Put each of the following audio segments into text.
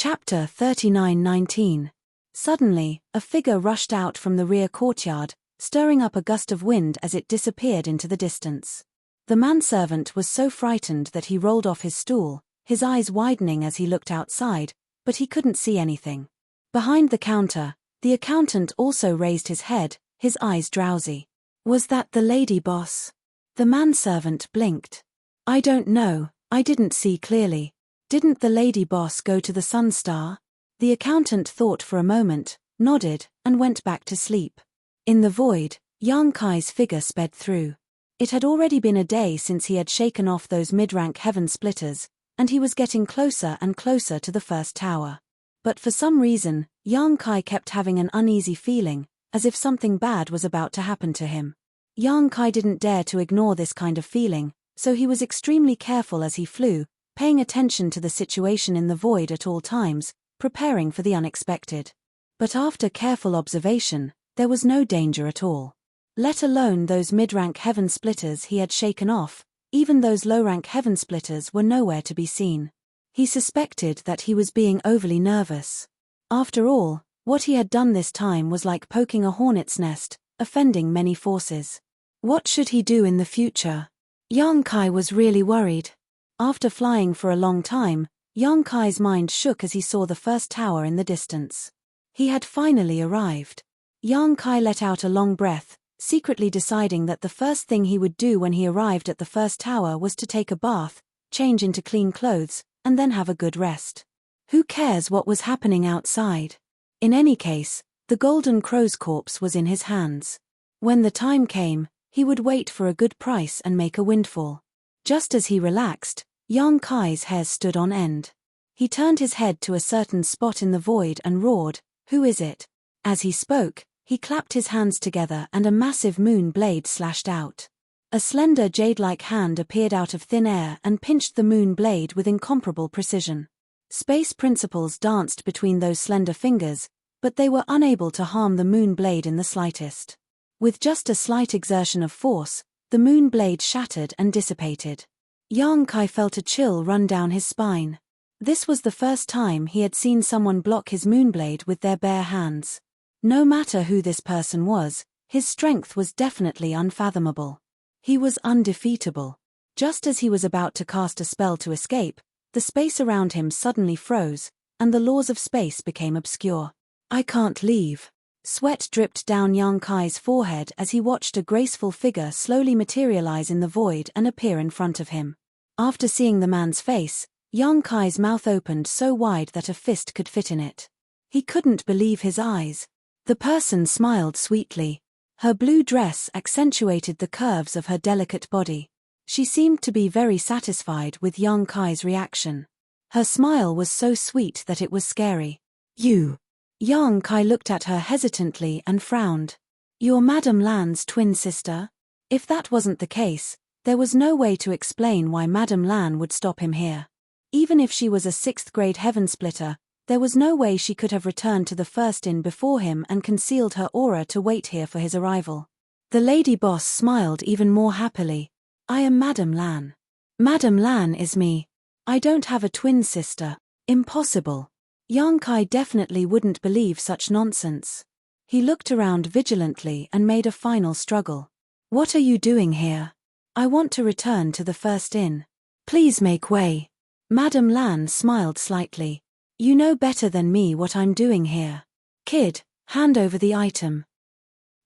Chapter 39:19. Suddenly, a figure rushed out from the rear courtyard, stirring up a gust of wind as it disappeared into the distance. The manservant was so frightened that he rolled off his stool, his eyes widening as he looked outside, but he couldn't see anything. Behind the counter, the accountant also raised his head, his eyes drowsy. Was that the lady boss? The manservant blinked. I don't know, I didn't see clearly. Didn't the lady boss go to the Sun Star? The accountant thought for a moment, nodded, and went back to sleep. In the void, Yang Kai's figure sped through. It had already been a day since he had shaken off those mid-rank heaven splitters, and he was getting closer and closer to the first tower. But for some reason, Yang Kai kept having an uneasy feeling, as if something bad was about to happen to him. Yang Kai didn't dare to ignore this kind of feeling, so he was extremely careful as he flew, paying attention to the situation in the void at all times, preparing for the unexpected. But after careful observation, there was no danger at all. Let alone those mid-rank heaven splitters he had shaken off, even those low-rank heaven splitters were nowhere to be seen. He suspected that he was being overly nervous. After all, what he had done this time was like poking a hornet's nest, offending many forces. What should he do in the future? Yang Kai was really worried. After flying for a long time, Yang Kai's mind shook as he saw the first tower in the distance. He had finally arrived. Yang Kai let out a long breath, secretly deciding that the first thing he would do when he arrived at the first tower was to take a bath, change into clean clothes, and then have a good rest. Who cares what was happening outside? In any case, the Golden Crow's corpse was in his hands. When the time came, he would wait for a good price and make a windfall. Just as he relaxed, Yang Kai's hairs stood on end. He turned his head to a certain spot in the void and roared, "Who is it?" As he spoke, he clapped his hands together and a massive moon blade slashed out. A slender jade-like hand appeared out of thin air and pinched the moon blade with incomparable precision. Space principles danced between those slender fingers, but they were unable to harm the moon blade in the slightest. With just a slight exertion of force, the moon blade shattered and dissipated. Yang Kai felt a chill run down his spine. This was the first time he had seen someone block his moonblade with their bare hands. No matter who this person was, his strength was definitely unfathomable. He was undefeatable. Just as he was about to cast a spell to escape, the space around him suddenly froze, and the laws of space became obscure. I can't leave. Sweat dripped down Yang Kai's forehead as he watched a graceful figure slowly materialize in the void and appear in front of him. After seeing the man's face, Yang Kai's mouth opened so wide that a fist could fit in it. He couldn't believe his eyes. The person smiled sweetly. Her blue dress accentuated the curves of her delicate body. She seemed to be very satisfied with Yang Kai's reaction. Her smile was so sweet that it was scary. You. Yang Kai looked at her hesitantly and frowned. You're Madame Lan's twin sister? If that wasn't the case, there was no way to explain why Madame Lan would stop him here. Even if she was a 6th-grade heaven splitter, there was no way she could have returned to the first inn before him and concealed her aura to wait here for his arrival. The lady boss smiled even more happily. I am Madame Lan. Madame Lan is me. I don't have a twin sister. Impossible. Yang Kai definitely wouldn't believe such nonsense. He looked around vigilantly and made a final struggle. What are you doing here? I want to return to the first inn. Please make way. Madame Lan smiled slightly. You know better than me what I'm doing here. Kid, hand over the item.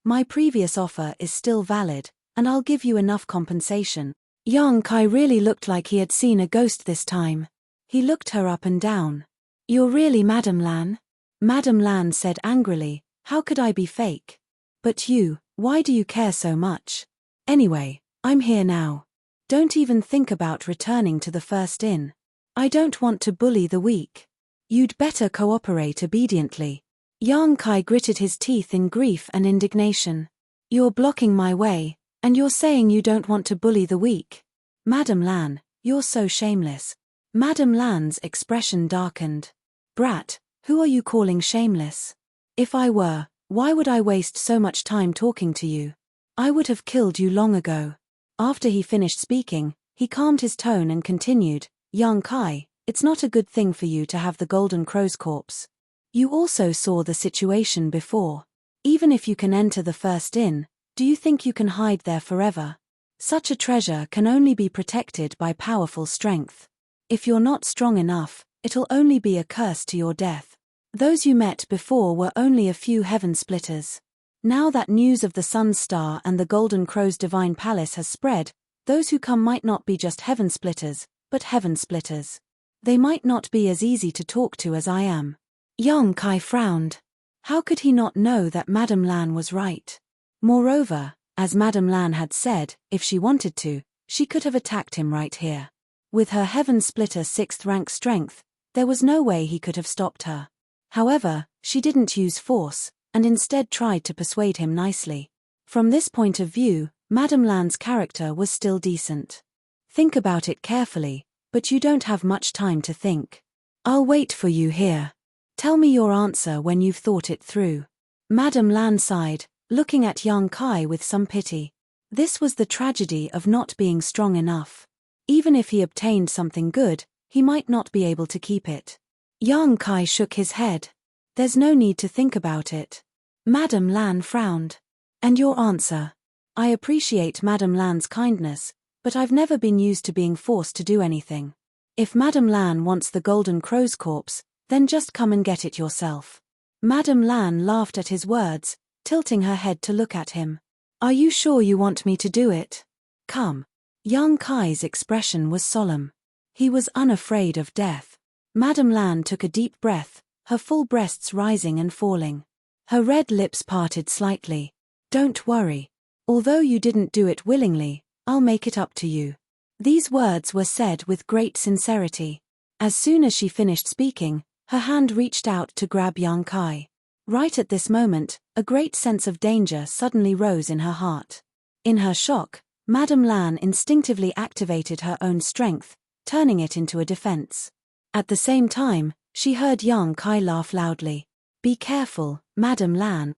My previous offer is still valid, and I'll give you enough compensation. Yang Kai really looked like he had seen a ghost this time. He looked her up and down. You're really Madame Lan? Madame Lan said angrily, how could I be fake? But you, why do you care so much? Anyway, I'm here now. Don't even think about returning to the first inn. I don't want to bully the weak. You'd better cooperate obediently. Yang Kai gritted his teeth in grief and indignation. You're blocking my way, and you're saying you don't want to bully the weak. Madame Lan, you're so shameless. Madame Lan's expression darkened. Brat, who are you calling shameless? If I were, why would I waste so much time talking to you? I would have killed you long ago. After he finished speaking, he calmed his tone and continued, Yang Kai, It's not a good thing for you to have the golden crow's corpse. You also saw the situation before. Even if you can enter the first inn, do you think you can hide there forever? Such a treasure can only be protected by powerful strength. If you're not strong enough, it'll only be a curse to your death. Those you met before were only a few heaven splitters. Now that news of the sun's star and the golden crow's divine palace has spread, those who come might not be just heaven splitters, but heaven splitters. They might not be as easy to talk to as I am. Yang Kai frowned. How could he not know that Madame Lan was right? Moreover, as Madame Lan had said, if she wanted to, she could have attacked him right here. With her heaven splitter 6th rank strength, there was no way he could have stopped her. However, she didn't use force, and instead tried to persuade him nicely. From this point of view, Madame Lan's character was still decent. Think about it carefully, but you don't have much time to think. I'll wait for you here. Tell me your answer when you've thought it through. Madame Lan sighed, looking at Yang Kai with some pity. This was the tragedy of not being strong enough. Even if he obtained something good, he might not be able to keep it. Yang Kai shook his head. There's no need to think about it. Madame Lan frowned. And your answer? I appreciate Madame Lan's kindness, but I've never been used to being forced to do anything. If Madame Lan wants the golden crow's corpse, then just come and get it yourself. Madame Lan laughed at his words, tilting her head to look at him. Are you sure you want me to do it? Come. Yang Kai's expression was solemn. He was unafraid of death. Madame Lan took a deep breath, her full breasts rising and falling. Her red lips parted slightly. Don't worry. Although you didn't do it willingly, I'll make it up to you. These words were said with great sincerity. As soon as she finished speaking, her hand reached out to grab Yang Kai. Right at this moment, a great sense of danger suddenly rose in her heart. In her shock, Madame Lan instinctively activated her own strength, turning it into a defense. At the same time, she heard Yang Kai laugh loudly. Be careful, Madame Lan.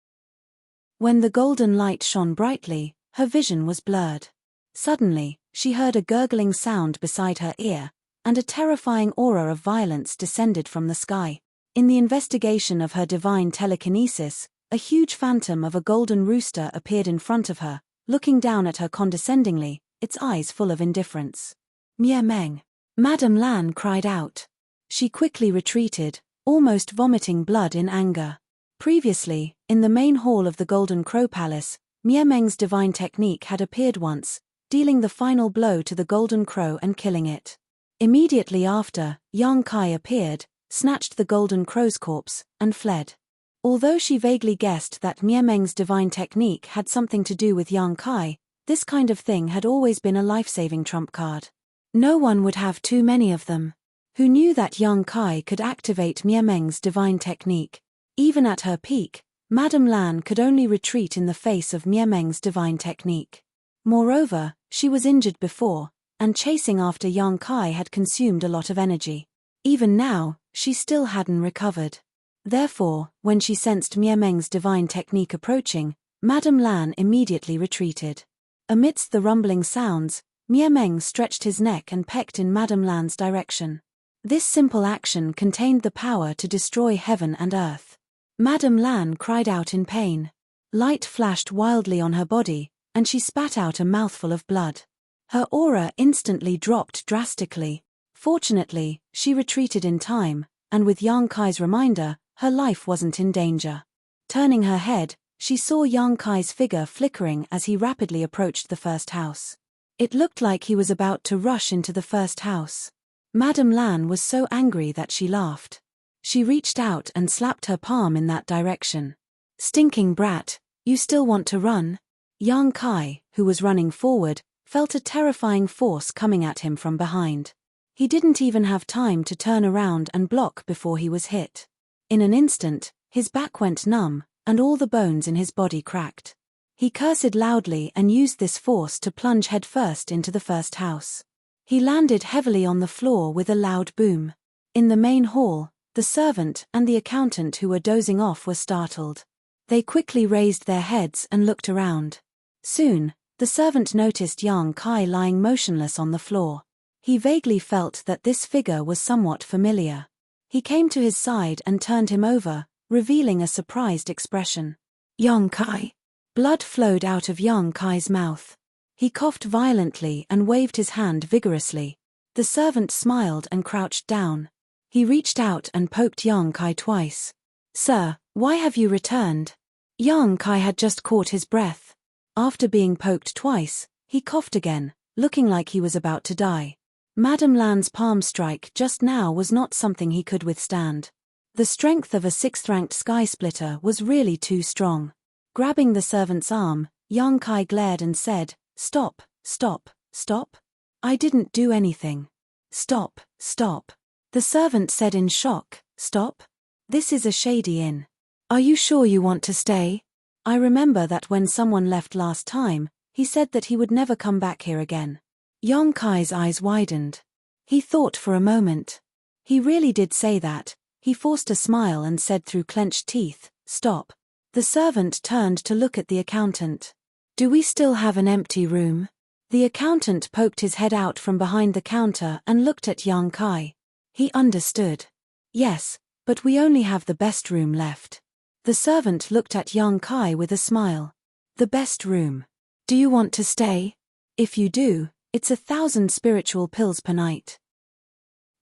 When the golden light shone brightly, her vision was blurred. Suddenly, she heard a gurgling sound beside her ear, and a terrifying aura of violence descended from the sky. In the investigation of her divine telekinesis, a huge phantom of a golden rooster appeared in front of her, looking down at her condescendingly, its eyes full of indifference. Mie Meng. Madame Lan cried out. She quickly retreated, almost vomiting blood in anger. Previously, in the main hall of the Golden Crow Palace, Mie Meng's divine technique had appeared once, dealing the final blow to the Golden Crow and killing it. Immediately after, Yang Kai appeared, snatched the Golden Crow's corpse, and fled. Although she vaguely guessed that Mie Meng's divine technique had something to do with Yang Kai, this kind of thing had always been a life-saving trump card. No one would have too many of them. Who knew that Yang Kai could activate Mie Meng's divine technique? Even at her peak, Madame Lan could only retreat in the face of Mie Meng's divine technique. Moreover, she was injured before, and chasing after Yang Kai had consumed a lot of energy. Even now, she still hadn't recovered. Therefore, when she sensed Mie Meng's divine technique approaching, Madame Lan immediately retreated. Amidst the rumbling sounds, Mie Meng stretched his neck and pecked in Madame Lan's direction. This simple action contained the power to destroy heaven and earth. Madame Lan cried out in pain. Light flashed wildly on her body, and she spat out a mouthful of blood. Her aura instantly dropped drastically. Fortunately, she retreated in time, and with Yang Kai's reminder, her life wasn't in danger. Turning her head, she saw Yang Kai's figure flickering as he rapidly approached the first house. It looked like he was about to rush into the first house. Madame Lan was so angry that she laughed. She reached out and slapped her palm in that direction. Stinking brat, you still want to run? Yang Kai, who was running forward, felt a terrifying force coming at him from behind. He didn't even have time to turn around and block before he was hit. In an instant, his back went numb, and all the bones in his body cracked. He cursed loudly and used this force to plunge headfirst into the first house. He landed heavily on the floor with a loud boom. In the main hall, the servant and the accountant who were dozing off were startled. They quickly raised their heads and looked around. Soon, the servant noticed Yang Kai lying motionless on the floor. He vaguely felt that this figure was somewhat familiar. He came to his side and turned him over, revealing a surprised expression. Yang Kai. Blood flowed out of Yang Kai's mouth. He coughed violently and waved his hand vigorously. The servant smiled and crouched down. He reached out and poked Yang Kai twice. Sir, why have you returned? Yang Kai had just caught his breath. After being poked twice, he coughed again, looking like he was about to die. Madame Lan's palm strike just now was not something he could withstand. The strength of a 6th-ranked sky splitter was really too strong. Grabbing the servant's arm, Yang Kai glared and said, Stop, stop, stop. I didn't do anything. Stop, stop. The servant said in shock, Stop? This is a shady inn. Are you sure you want to stay? I remember that when someone left last time, he said that he would never come back here again. Yang Kai's eyes widened. He thought for a moment. He really did say that. He forced a smile and said through clenched teeth, Stop. The servant turned to look at the accountant. Do we still have an empty room? The accountant poked his head out from behind the counter and looked at Yang Kai. He understood. Yes, but we only have the best room left. The servant looked at Yang Kai with a smile. The best room. Do you want to stay? If you do, it's 1,000 spiritual pills per night.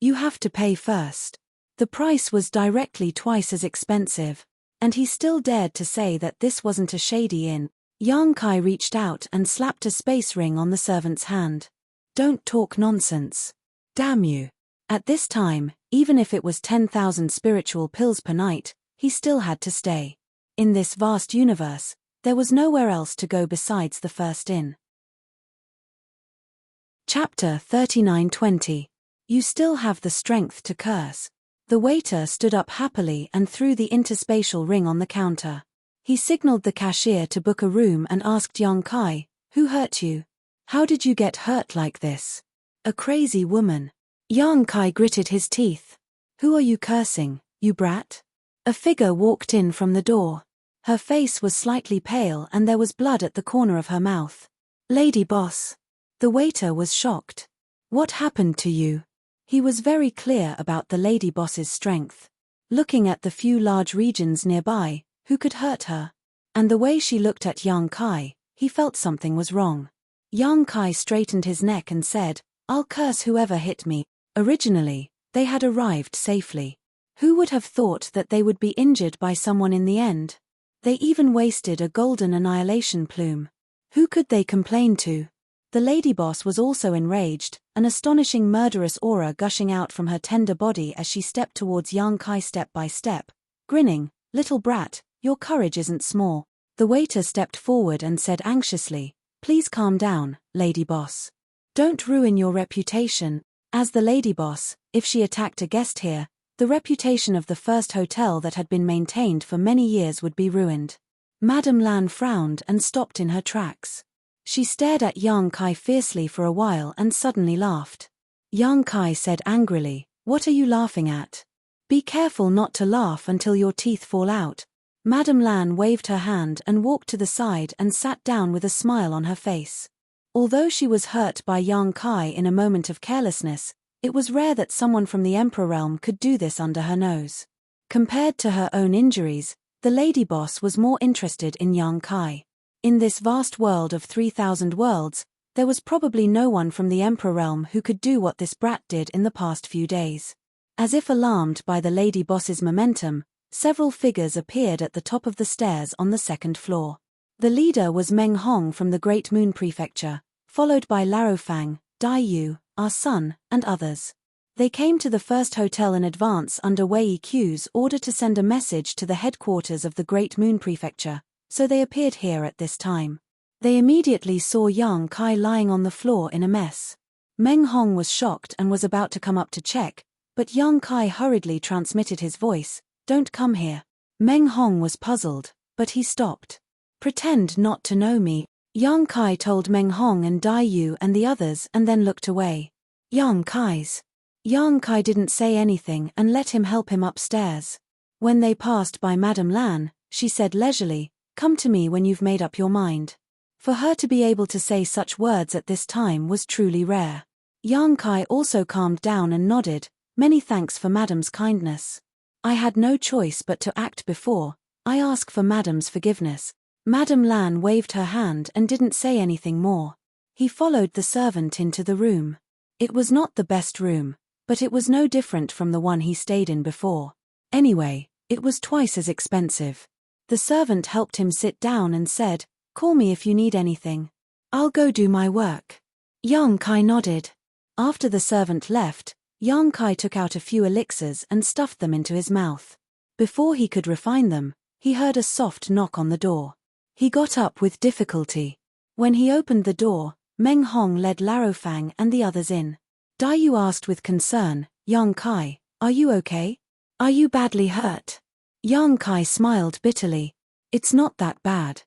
You have to pay first. The price was directly twice as expensive, and he still dared to say that this wasn't a shady inn. Yang Kai reached out and slapped a space ring on the servant's hand. Don't talk nonsense. Damn you. At this time, even if it was 10,000 spiritual pills per night, he still had to stay. In this vast universe, there was nowhere else to go besides the first inn. Chapter 39:20. You still have the strength to curse. The waiter stood up happily and threw the interspatial ring on the counter. He signaled the cashier to book a room and asked Yang Kai, Who hurt you? How did you get hurt like this? A crazy woman. Yang Kai gritted his teeth. Who are you cursing, you brat? A figure walked in from the door. Her face was slightly pale and there was blood at the corner of her mouth. Lady boss. The waiter was shocked. What happened to you? He was very clear about the lady boss's strength. Looking at the few large regions nearby, who could hurt her? And the way she looked at Yang Kai, he felt something was wrong. Yang Kai straightened his neck and said, I'll curse whoever hit me. Originally, they had arrived safely. Who would have thought that they would be injured by someone in the end? They even wasted a golden annihilation plume. Who could they complain to? The lady boss was also enraged, an astonishing murderous aura gushing out from her tender body as she stepped towards Yang Kai step by step, grinning, Little brat, your courage isn't small. The waiter stepped forward and said anxiously, Please calm down, lady boss. Don't ruin your reputation. As the lady boss, if she attacked a guest here, the reputation of the first hotel that had been maintained for many years would be ruined. Madame Lan frowned and stopped in her tracks. She stared at Yang Kai fiercely for a while and suddenly laughed. Yang Kai said angrily, What are you laughing at? Be careful not to laugh until your teeth fall out. Madame Lan waved her hand and walked to the side and sat down with a smile on her face. Although she was hurt by Yang Kai in a moment of carelessness, it was rare that someone from the Emperor realm could do this under her nose. Compared to her own injuries, the lady boss was more interested in Yang Kai. In this vast world of 3,000 worlds, there was probably no one from the Emperor realm who could do what this brat did in the past few days. As if alarmed by the lady boss's momentum, several figures appeared at the top of the stairs on the second floor. The leader was Meng Hong from the Great Moon Prefecture, followed by Larofang, Dai Yu, our son, and others. They came to the first hotel in advance under Wei Q's order to send a message to the headquarters of the Great Moon Prefecture, so they appeared here at this time. They immediately saw Yang Kai lying on the floor in a mess. Meng Hong was shocked and was about to come up to check, but Yang Kai hurriedly transmitted his voice, Don't come here. Meng Hong was puzzled, but he stopped. Pretend not to know me. Yang Kai told Meng Hong and Dai Yu and the others and then looked away. Yang Kai didn't say anything and let him help him upstairs. When they passed by Madame Lan, she said leisurely, Come to me when you've made up your mind. For her to be able to say such words at this time was truly rare. Yang Kai also calmed down and nodded. Many thanks for Madam's kindness. I had no choice but to act before. I ask for Madam's forgiveness. Madame Lan waved her hand and didn't say anything more. He followed the servant into the room. It was not the best room, but it was no different from the one he stayed in before. Anyway, it was twice as expensive. The servant helped him sit down and said, "Call me if you need anything. I'll go do my work." Yang Kai nodded. After the servant left, Yang Kai took out a few elixirs and stuffed them into his mouth. Before he could refine them, he heard a soft knock on the door. He got up with difficulty. When he opened the door, Meng Hong led Larofang and the others in. Dayu asked with concern, "Yang Kai, are you okay? Are you badly hurt?" Yang Kai smiled bitterly. "It's not that bad.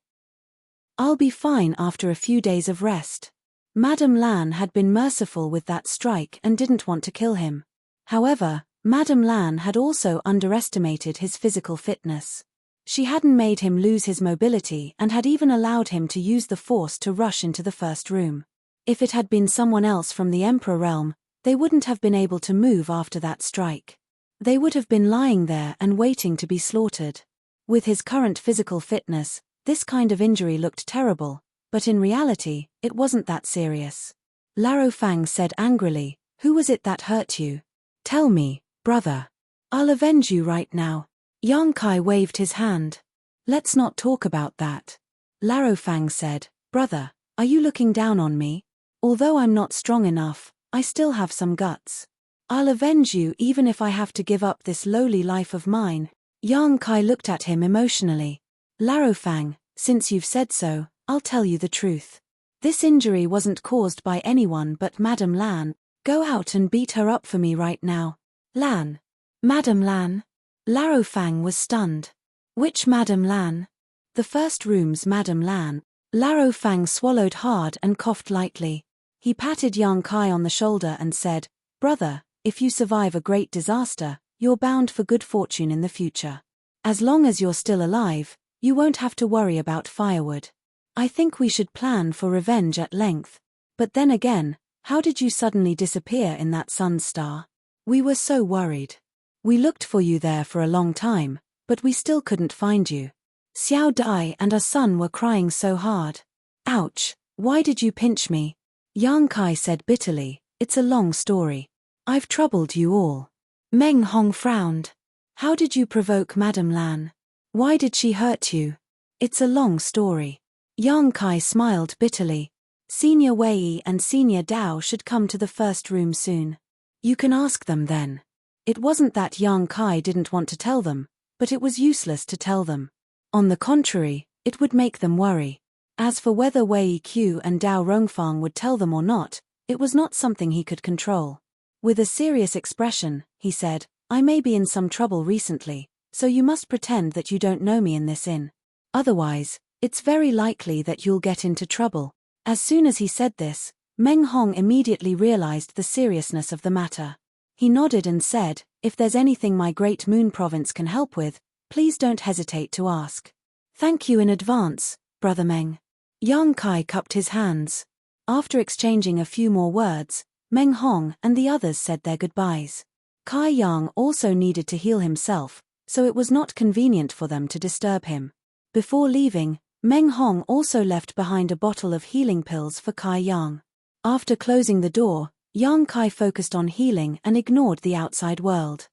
I'll be fine after a few days of rest." Madame Lan had been merciful with that strike and didn't want to kill him. However, Madame Lan had also underestimated his physical fitness. She hadn't made him lose his mobility and had even allowed him to use the force to rush into the first room. If it had been someone else from the Emperor realm, they wouldn't have been able to move after that strike. They would have been lying there and waiting to be slaughtered. With his current physical fitness, this kind of injury looked terrible, but in reality, it wasn't that serious. Larofang said angrily, "Who was it that hurt you? Tell me, brother. I'll avenge you right now." Yang Kai waved his hand. "Let's not talk about that." Larofang said, "Brother, are you looking down on me? Although I'm not strong enough, I still have some guts. I'll avenge you even if I have to give up this lowly life of mine." Yang Kai looked at him emotionally. "Larofang, since you've said so, I'll tell you the truth. This injury wasn't caused by anyone but Madame Lan. Go out and beat her up for me right now." "Lan? Madame Lan?" Larofang was stunned. "Which Madame Lan?" "The first room's Madame Lan." Larofang swallowed hard and coughed lightly. He patted Yang Kai on the shoulder and said, "Brother, if you survive a great disaster, you're bound for good fortune in the future. As long as you're still alive, you won't have to worry about firewood. I think we should plan for revenge at length. But then again, how did you suddenly disappear in that sun star? We were so worried. We looked for you there for a long time, but we still couldn't find you. Xiao Dai and her son were crying so hard. Ouch, why did you pinch me?" Yang Kai said bitterly, "It's a long story. I've troubled you all." Meng Hong frowned. "How did you provoke Madame Lan? Why did she hurt you?" "It's a long story." Yang Kai smiled bitterly. "Senior Wei and Senior Dao should come to the first room soon. You can ask them then." It wasn't that Yang Kai didn't want to tell them, but it was useless to tell them. On the contrary, it would make them worry. As for whether Wei Qiu and Dao Rongfang would tell them or not, it was not something he could control. With a serious expression, he said, "I may be in some trouble recently, so you must pretend that you don't know me in this inn. Otherwise, it's very likely that you'll get into trouble." As soon as he said this, Meng Hong immediately realized the seriousness of the matter. He nodded and said, "If there's anything my Great Moon Province can help with, please don't hesitate to ask." "Thank you in advance, Brother Meng." Yang Kai cupped his hands. After exchanging a few more words, Meng Hong and the others said their goodbyes. Kai Yang also needed to heal himself, so it was not convenient for them to disturb him. Before leaving, Meng Hong also left behind a bottle of healing pills for Kai Yang. After closing the door, Yang Kai focused on healing and ignored the outside world.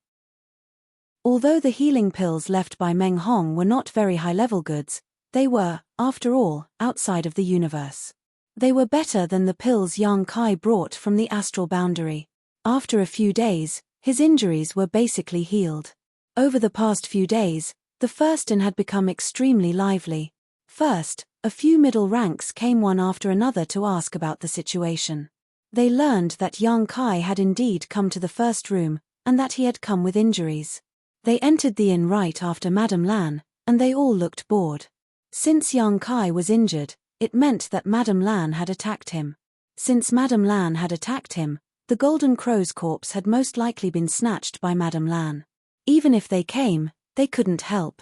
Although the healing pills left by Meng Hong were not very high-level goods, they were, after all, outside of the universe. They were better than the pills Yang Kai brought from the astral boundary. After a few days, his injuries were basically healed. Over the past few days, the first inn had become extremely lively. First, a few middle ranks came one after another to ask about the situation. They learned that Yang Kai had indeed come to the first room, and that he had come with injuries. They entered the inn right after Madame Lan, and they all looked bored. Since Yang Kai was injured, it meant that Madame Lan had attacked him. Since Madame Lan had attacked him, the Golden Crow's corpse had most likely been snatched by Madame Lan. Even if they came, they couldn't help.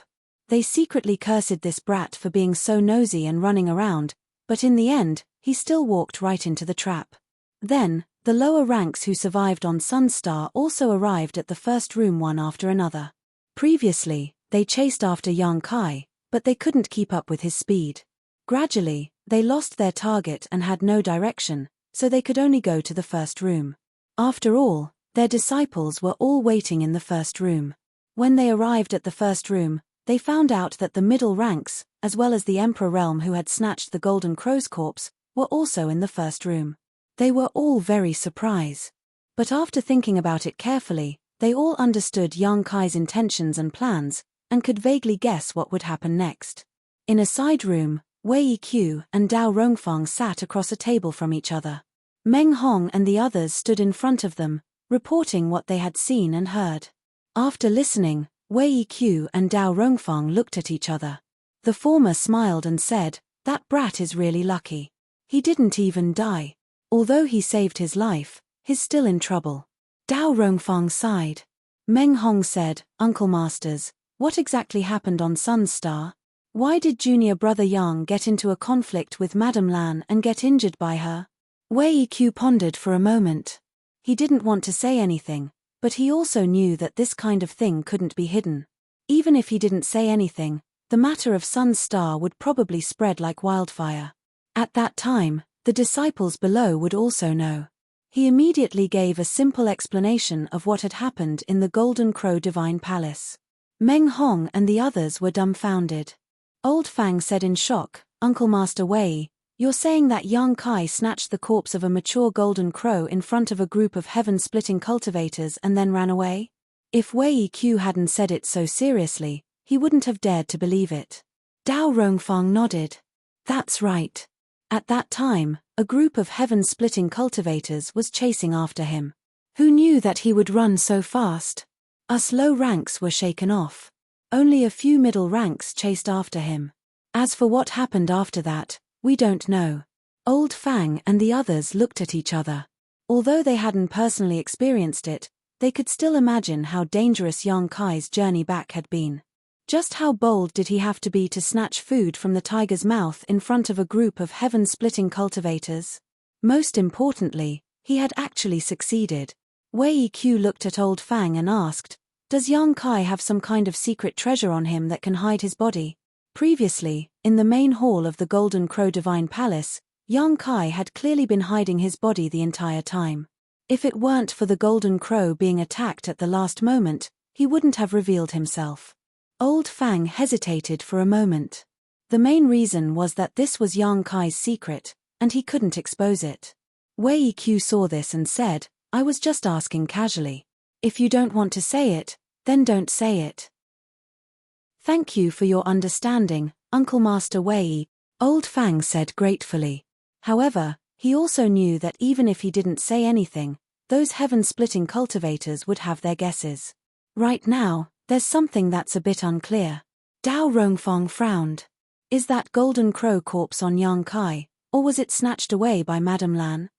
They secretly cursed this brat for being so nosy and running around, but in the end, he still walked right into the trap. Then, The lower ranks who survived on Sunstar also arrived at the first room one after another. Previously, they chased after young Kai, but they couldn't keep up with his speed. Gradually, they lost their target and had no direction, so they could only go to the first room. After all, their disciples were all waiting in the first room. When they arrived at the first room, they found out that the middle ranks, as well as the Emperor Realm who had snatched the Golden Crow's corpse, were also in the first room. They were all very surprised. But after thinking about it carefully, they all understood young Kai's intentions and plans, and could vaguely guess what would happen next. In a side room, Wei Qiu and Dao Rongfang sat across a table from each other. Meng Hong and the others stood in front of them, reporting what they had seen and heard. After listening, Wei Qiu and Dao Rongfang looked at each other. The former smiled and said, "That brat is really lucky. He didn't even die. Although he saved his life, he's still in trouble." Dao Rongfang sighed. Meng Hong said, "Uncle Masters, what exactly happened on Sunstar? Why did junior brother Yang get into a conflict with Madame Lan and get injured by her?" Wei Qiu pondered for a moment. He didn't want to say anything, but he also knew that this kind of thing couldn't be hidden. Even if he didn't say anything, the matter of Sunstar would probably spread like wildfire. At that time, the disciples below would also know. He immediately gave a simple explanation of what had happened in the Golden Crow Divine Palace. Meng Hong and the others were dumbfounded. Old Fang said in shock, "Uncle Master Wei, you're saying that young Kai snatched the corpse of a mature golden crow in front of a group of heaven-splitting cultivators and then ran away?" If Wei Qiu hadn't said it so seriously, he wouldn't have dared to believe it. Dao Rongfang nodded. "That's right. At that time, a group of heaven-splitting cultivators was chasing after him. Who knew that he would run so fast? Us low ranks were shaken off. Only a few middle ranks chased after him. As for what happened after that, we don't know." Old Fang and the others looked at each other. Although they hadn't personally experienced it, they could still imagine how dangerous young Kai's journey back had been. Just how bold did he have to be to snatch food from the tiger's mouth in front of a group of heaven-splitting cultivators? Most importantly, he had actually succeeded. Wei Qiu looked at Old Fang and asked, "Does young Kai have some kind of secret treasure on him that can hide his body?" Previously, in the main hall of the Golden Crow Divine Palace, young Kai had clearly been hiding his body the entire time. If it weren't for the Golden Crow being attacked at the last moment, he wouldn't have revealed himself. Old Fang hesitated for a moment. The main reason was that this was young Kai's secret, and he couldn't expose it. Wei Qiu saw this and said, "I was just asking casually. If you don't want to say it, then don't say it." "Thank you for your understanding, Uncle Master Wei," Old Fang said gratefully. However, he also knew that even if he didn't say anything, those heaven-splitting cultivators would have their guesses. Right now, there's something that's a bit unclear. Dao Rongfang frowned. Is that Golden Crow corpse on young Kai, or was it snatched away by Madame Lan?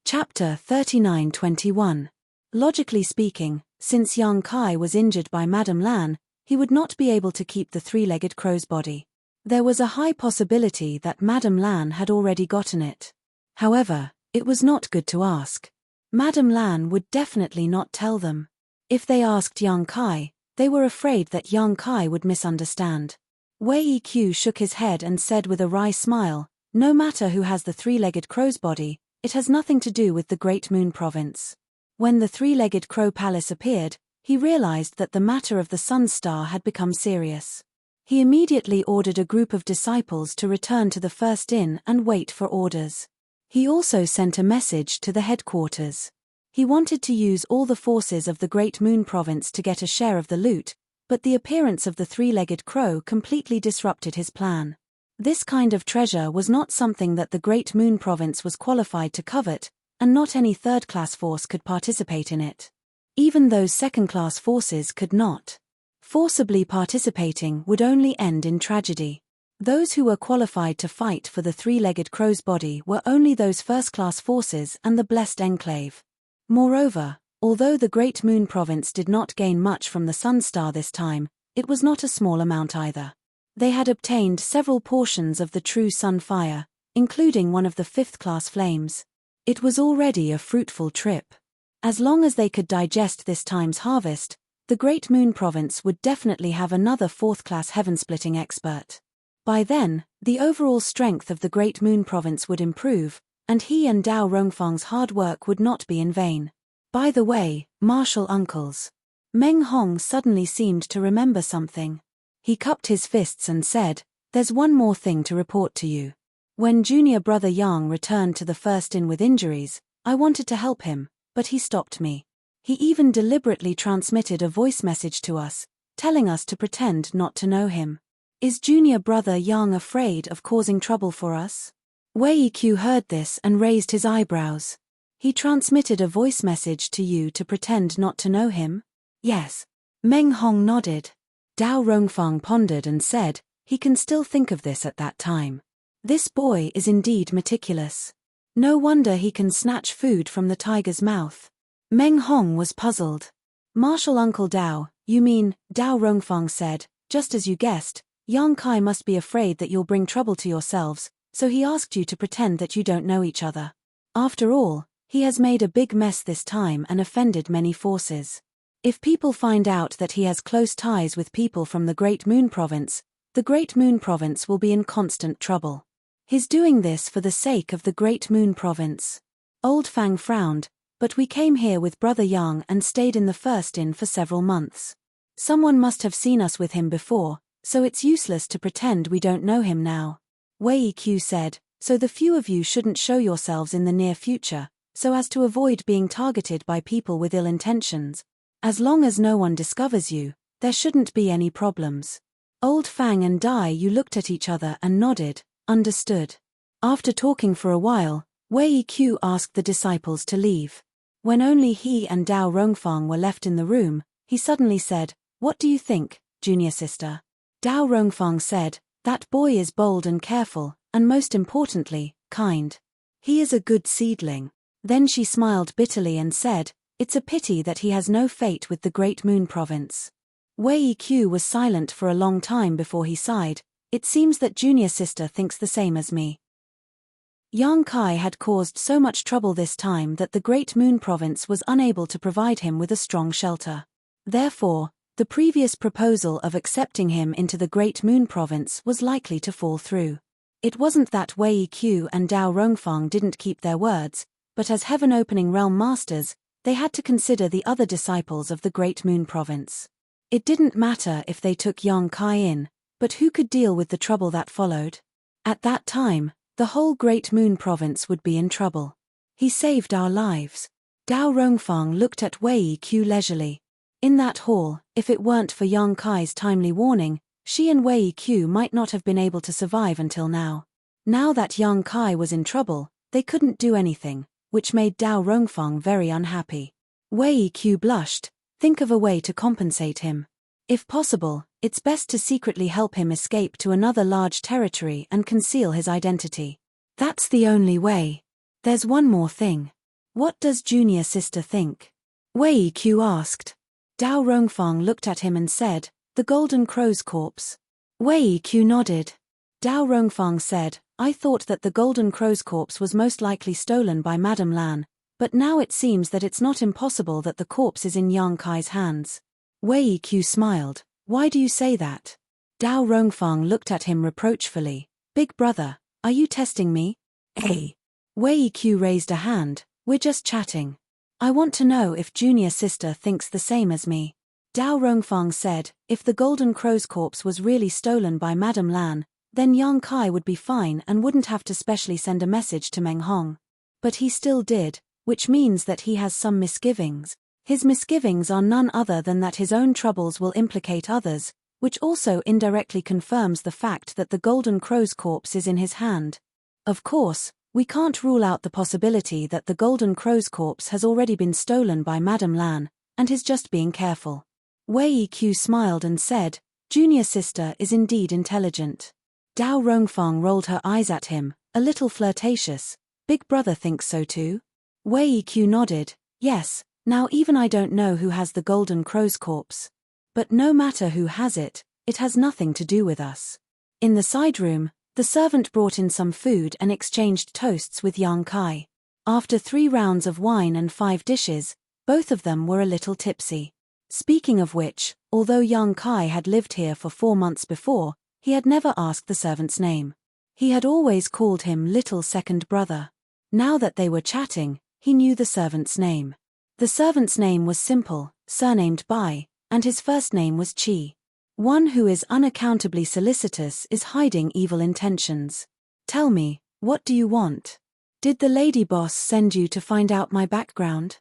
Chapter 39-21. Logically speaking, since young Kai was injured by Madame Lan, he would not be able to keep the three-legged crow's body. There was a high possibility that Madame Lan had already gotten it. However, it was not good to ask. Madame Lan would definitely not tell them. If they asked young Kai, they were afraid that young Kai would misunderstand. Wei Qiu shook his head and said with a wry smile, "No matter who has the three-legged crow's body, it has nothing to do with the Great Moon Province." When the three-legged crow palace appeared, he realized that the matter of the Sun Star had become serious. He immediately ordered a group of disciples to return to the first inn and wait for orders. He also sent a message to the headquarters. He wanted to use all the forces of the Great Moon Province to get a share of the loot, but the appearance of the three-legged crow completely disrupted his plan. This kind of treasure was not something that the Great Moon Province was qualified to covet, and not any third-class force could participate in it. Even those second-class forces could not. Forcibly participating would only end in tragedy. Those who were qualified to fight for the three-legged crow's body were only those first-class forces and the Blessed Enclave. Moreover, although the Great Moon Province did not gain much from the Sun Star this time, it was not a small amount either. They had obtained several portions of the true Sun Fire, including one of the fifth-class flames. It was already a fruitful trip. As long as they could digest this time's harvest, the Great Moon Province would definitely have another fourth-class heaven-splitting expert. By then, the overall strength of the Great Moon Province would improve, and he and Dao Rongfang's hard work would not be in vain. By the way, martial uncles. Meng Hong suddenly seemed to remember something. He cupped his fists and said, "There's one more thing to report to you. When junior brother Yang returned to the first inn with injuries, I wanted to help him, but he stopped me. He even deliberately transmitted a voice message to us, telling us to pretend not to know him. Is junior brother Yang afraid of causing trouble for us?" Wei Qiu heard this and raised his eyebrows. He transmitted a voice message to you to pretend not to know him? Yes. Meng Hong nodded. Dao Rongfang pondered and said, he can still think of this at that time. This boy is indeed meticulous. No wonder he can snatch food from the tiger's mouth. Meng Hong was puzzled. Martial Uncle Dao, you mean, Dao Rongfang said, just as you guessed, Yang Kai must be afraid that you'll bring trouble to yourselves, so he asked you to pretend that you don't know each other. After all, he has made a big mess this time and offended many forces. If people find out that he has close ties with people from the Great Moon Province, the Great Moon Province will be in constant trouble. He's doing this for the sake of the Great Moon Province. Old Fang frowned, but we came here with Brother Yang and stayed in the first inn for several months. Someone must have seen us with him before, so it's useless to pretend we don't know him now. Wei Qiu said, so the few of you shouldn't show yourselves in the near future, so as to avoid being targeted by people with ill intentions. As long as no one discovers you, there shouldn't be any problems. Old Fang and Dai Yu looked at each other and nodded, understood. After talking for a while, Wei Qiu asked the disciples to leave. When only he and Dao Rongfang were left in the room, he suddenly said, "What do you think, junior sister?" Dao Rongfang said, "That boy is bold and careful, and most importantly, kind. He is a good seedling." Then she smiled bitterly and said, "It's a pity that he has no fate with the Great Moon Province." Wei Qiu was silent for a long time before he sighed, "It seems that junior sister thinks the same as me." Yang Kai had caused so much trouble this time that the Great Moon Province was unable to provide him with a strong shelter. Therefore, the previous proposal of accepting him into the Great Moon Province was likely to fall through. It wasn't that Wei Qiu and Dao Rongfang didn't keep their words, but as heaven-opening realm masters, they had to consider the other disciples of the Great Moon Province. It didn't matter if they took Yang Kai in, but who could deal with the trouble that followed? At that time, the whole Great Moon Province would be in trouble. He saved our lives. Dao Rongfang looked at Wei Qiu leisurely. In that hall, if it weren't for Yang Kai's timely warning, she and Wei Qiu might not have been able to survive until now. Now that Yang Kai was in trouble, they couldn't do anything, which made Dao Rongfang very unhappy. Wei Qiu blushed. Think of a way to compensate him. If possible, it's best to secretly help him escape to another large territory and conceal his identity. That's the only way. There's one more thing. What does junior sister think? Wei Qiu asked. Dao Rongfang looked at him and said, "The Golden Crow's corpse." Wei Qiu nodded. Dao Rongfang said, "I thought that the Golden Crow's corpse was most likely stolen by Madame Lan, but now it seems that it's not impossible that the corpse is in Yang Kai's hands." Wei Qiu smiled. "Why do you say that?" Dao Rongfang looked at him reproachfully. "Big brother, are you testing me?" Hey. Wei Qiu raised a hand. "We're just chatting. I want to know if junior sister thinks the same as me." Dao Rongfang said, "If the Golden Crow's corpse was really stolen by Madame Lan, then Yang Kai would be fine and wouldn't have to specially send a message to Meng Hong. But he still did, which means that he has some misgivings. His misgivings are none other than that his own troubles will implicate others, which also indirectly confirms the fact that the Golden Crow's corpse is in his hand. Of course, we can't rule out the possibility that the Golden Crow's corpse has already been stolen by Madame Lan, and is just being careful." Wei Qiu smiled and said, "Junior sister is indeed intelligent." Dao Rongfang rolled her eyes at him, a little flirtatious. "Big brother thinks so too?" Wei Qiu nodded. "Yes, now even I don't know who has the Golden Crow's corpse. But no matter who has it, it has nothing to do with us." In the side room, The servant brought in some food and exchanged toasts with Yang Kai. After 3 rounds of wine and 5 dishes, both of them were a little tipsy. Speaking of which, although Yang Kai had lived here for 4 months before, he had never asked the servant's name. He had always called him little second brother. Now that they were chatting, he knew the servant's name. The servant's name was Simple, surnamed Bai, and his first name was Chi. One who is unaccountably solicitous is hiding evil intentions. Tell me, what do you want? Did the lady boss send you to find out my background?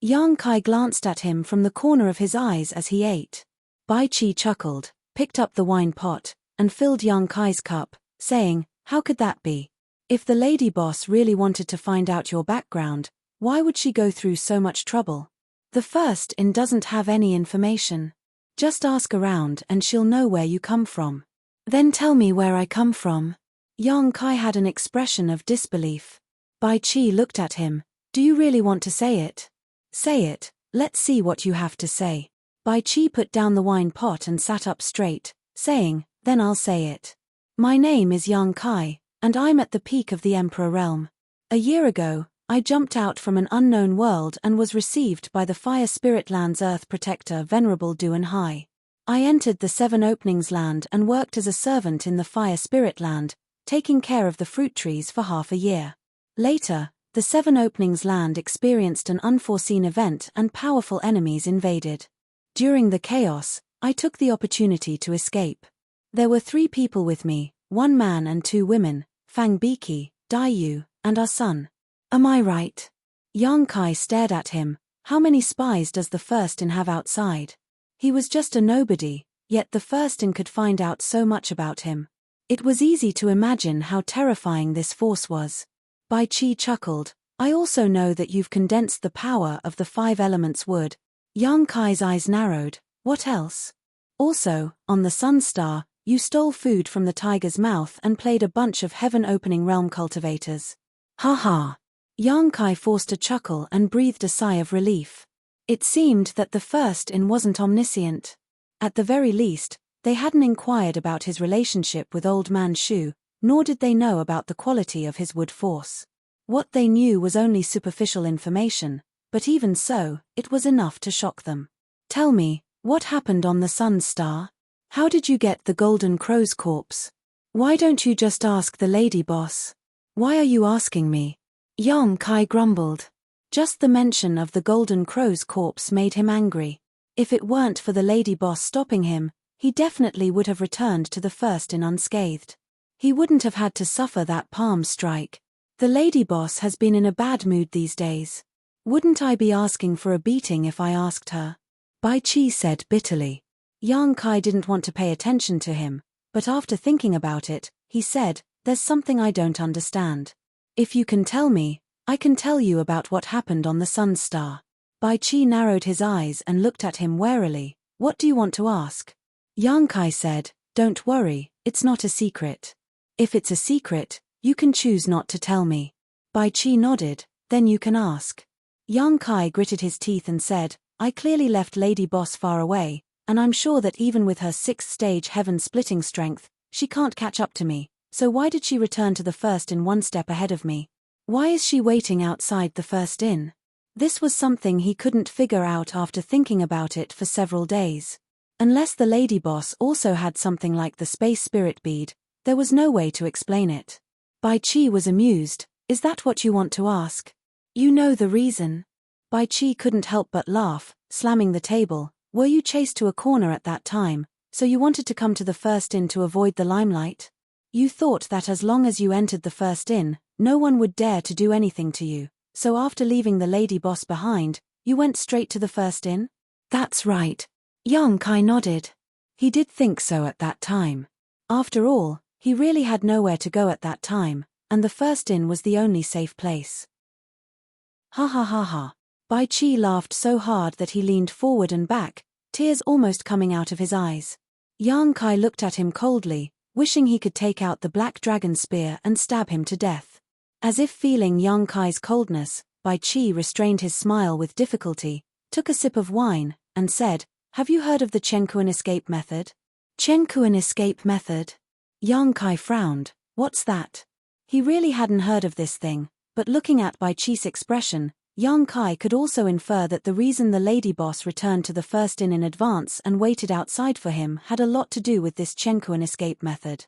Yang Kai glanced at him from the corner of his eyes as he ate. Bai Chi chuckled, picked up the wine pot, and filled Yang Kai's cup, saying, "How could that be? If the lady boss really wanted to find out your background, why would she go through so much trouble? The first in doesn't have any information. Just ask around and she'll know where you come from." "Then tell me where I come from." Yang Kai had an expression of disbelief. Bai Chi looked at him. "Do you really want to say it? Say it, let's see what you have to say." Bai Chi put down the wine pot and sat up straight, saying, "Then I'll say it. My name is Yang Kai, and I'm at the peak of the Emperor realm. A year ago, I jumped out from an unknown world and was received by the Fire Spirit Land's Earth Protector Venerable Duan Hai. I entered the 7 Openings Land and worked as a servant in the Fire Spirit Land, taking care of the fruit trees for half a year. Later, the 7 Openings Land experienced an unforeseen event and powerful enemies invaded. During the chaos, I took the opportunity to escape. There were 3 people with me, 1 man and 2 women, Fang Biki, Dai Yu, and our son. Am I right?" Yang Kai stared at him. How many spies does the first-in have outside? He was just a nobody, yet the first-in could find out so much about him. It was easy to imagine how terrifying this force was. Bai Chi chuckled. "I also know that you've condensed the power of the 5 elements wood." Yang Kai's eyes narrowed. "What else?" "Also, on the Sun Star, you stole food from the tiger's mouth and played a bunch of heaven-opening realm cultivators." "Ha ha." Yang Kai forced a chuckle and breathed a sigh of relief. It seemed that the first-in wasn't omniscient. At the very least, they hadn't inquired about his relationship with Old Man Shu, nor did they know about the quality of his wood force. What they knew was only superficial information, but even so, it was enough to shock them. "Tell me, what happened on the Sun Star? How did you get the Golden Crow's corpse? Why don't you just ask the lady boss? Why are you asking me?" Yang Kai grumbled. Just the mention of the Golden Crow's corpse made him angry. If it weren't for the lady boss stopping him, he definitely would have returned to the first-in unscathed. He wouldn't have had to suffer that palm strike. The lady boss has been in a bad mood these days. Wouldn't I be asking for a beating if I asked her? Bai Chi said bitterly. Yang Kai didn't want to pay attention to him, but after thinking about it, he said, "There's something I don't understand. If you can tell me, I can tell you about what happened on the Sun Star." Bai Chi narrowed his eyes and looked at him warily. "What do you want to ask?" Yang Kai said, "Don't worry, it's not a secret. If it's a secret, you can choose not to tell me." Bai Chi nodded. "Then you can ask." Yang Kai gritted his teeth and said, "I clearly left Lady Boss far away, and I'm sure that even with her 6th-stage heaven-splitting strength, she can't catch up to me. So why did she return to the first-in 1 step ahead of me? Why is she waiting outside the first-in?" This was something he couldn't figure out after thinking about it for several days. Unless the lady boss also had something like the space spirit bead, there was no way to explain it. Bai Chi was amused. "Is that what you want to ask? You know the reason?" Bai Chi couldn't help but laugh, slamming the table. "Were you chased to a corner at that time, so you wanted to come to the first-in to avoid the limelight? You thought that as long as you entered the first-in, no one would dare to do anything to you, so after leaving the lady boss behind, you went straight to the first-in?" "That's right." Yang Kai nodded. He did think so at that time. After all, he really had nowhere to go at that time, and the first-in was the only safe place. Ha ha ha ha. Bai Chi laughed so hard that he leaned forward and back, tears almost coming out of his eyes. Yang Kai looked at him coldly, wishing he could take out the black dragon spear and stab him to death. As if feeling Yang Kai's coldness, Bai Chi restrained his smile with difficulty, took a sip of wine, and said, "Have you heard of the Chenkuan escape method?" "Chenkuan escape method?" Yang Kai frowned. What's that? He really hadn't heard of this thing, but looking at Bai Chi's expression, Yang Kai could also infer that the reason the lady boss returned to the first inn in advance and waited outside for him had a lot to do with this Chenkuan escape method.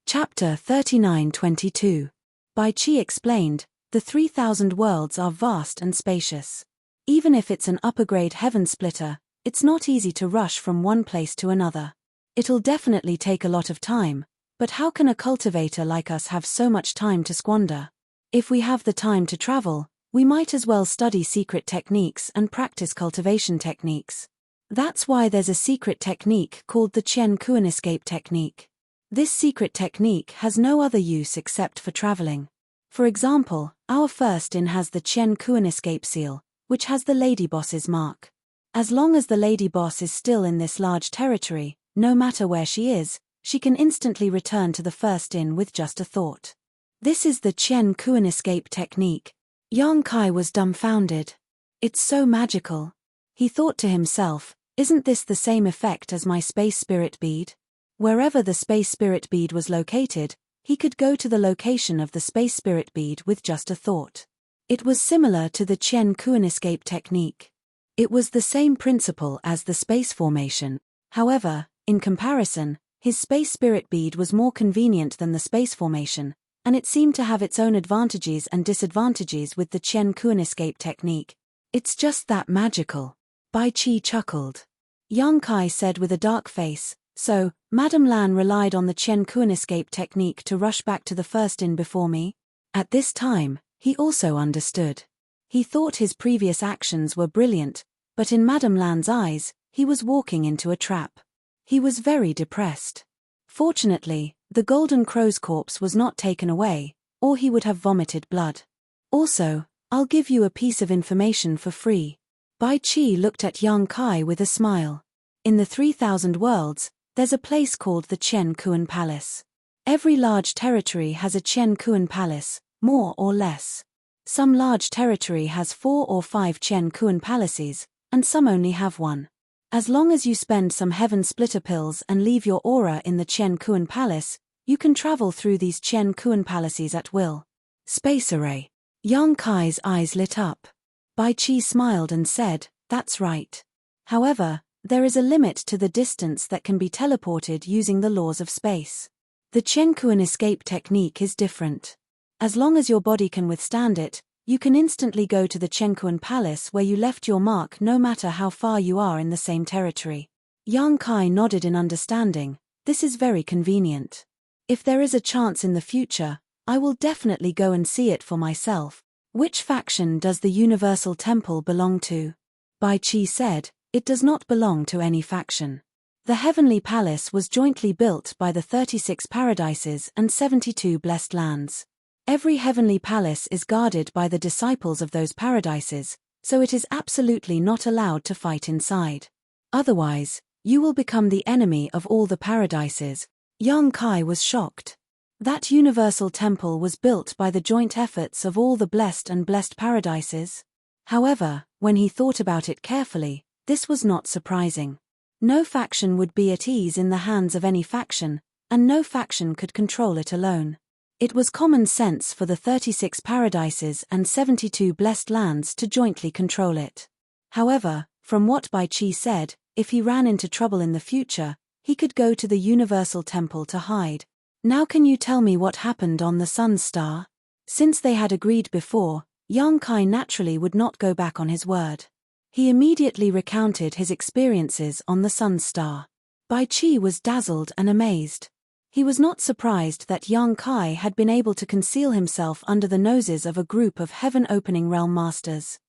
Chapter 39:22. Bai Chi explained, the 3,000 worlds are vast and spacious. Even if it's an upper-grade heaven splitter, it's not easy to rush from one place to another. It'll definitely take a lot of time, but how can a cultivator like us have so much time to squander? If we have the time to travel, we might as well study secret techniques and practice cultivation techniques. That's why there's a secret technique called the Chenkuan escape technique. This secret technique has no other use except for traveling. For example, our first inn has the Chenkuan escape seal, which has the lady boss's mark. As long as the lady boss is still in this large territory, no matter where she is, she can instantly return to the first inn with just a thought. This is the Chenkuan escape technique. Yang Kai was dumbfounded. It's so magical. He thought to himself, isn't this the same effect as my space spirit bead? Wherever the space spirit bead was located, he could go to the location of the space spirit bead with just a thought. It was similar to the Chenkuan escape technique. It was the same principle as the space formation. However, in comparison, his space spirit bead was more convenient than the space formation, and it seemed to have its own advantages and disadvantages with the Chenkuan escape technique. It's just that magical. Bai Chi chuckled. Yang Kai said with a dark face, so, Madame Lan relied on the Chenkuan escape technique to rush back to the first inn before me? At this time, he also understood. He thought his previous actions were brilliant, but in Madame Lan's eyes, he was walking into a trap. He was very depressed. Fortunately, the Golden Crow's corpse was not taken away, or he would have vomited blood. Also, I'll give you a piece of information for free. Bai Chi looked at Yang Kai with a smile. In the 3,000 worlds, there's a place called the Chenkuan Palace. Every large territory has a Chenkuan Palace, more or less. Some large territory has 4 or 5 Chenkuan palaces, and some only have 1. As long as you spend some heaven splitter pills and leave your aura in the Chenkuan Palace, you can travel through these Chenkuan palaces at will. Space array. Yang Kai's eyes lit up. Bai Chi smiled and said, that's right. However, there is a limit to the distance that can be teleported using the laws of space. The Chenkuan escape technique is different. As long as your body can withstand it, you can instantly go to the Chenkuan Palace where you left your mark no matter how far you are in the same territory. Yang Kai nodded in understanding. This is very convenient. If there is a chance in the future, I will definitely go and see it for myself. Which faction does the Universal Temple belong to? Bai Chi said, it does not belong to any faction. The Heavenly Palace was jointly built by the 36 paradises and 72 blessed lands. Every heavenly palace is guarded by the disciples of those paradises, so it is absolutely not allowed to fight inside. Otherwise, you will become the enemy of all the paradises. Yang Kai was shocked. That universal temple was built by the joint efforts of all the blessed and blessed paradises. However, when he thought about it carefully, this was not surprising. No faction would be at ease in the hands of any faction, and no faction could control it alone. It was common sense for the 36 paradises and 72 blessed lands to jointly control it. However, from what Bai Chi said, if he ran into trouble in the future, he could go to the Universal Temple to hide. Now can you tell me what happened on the Sun Star? Since they had agreed before, Yang Kai naturally would not go back on his word. He immediately recounted his experiences on the Sun Star. Bai Chi was dazzled and amazed. He was not surprised that Yang Kai had been able to conceal himself under the noses of a group of heaven-opening realm masters.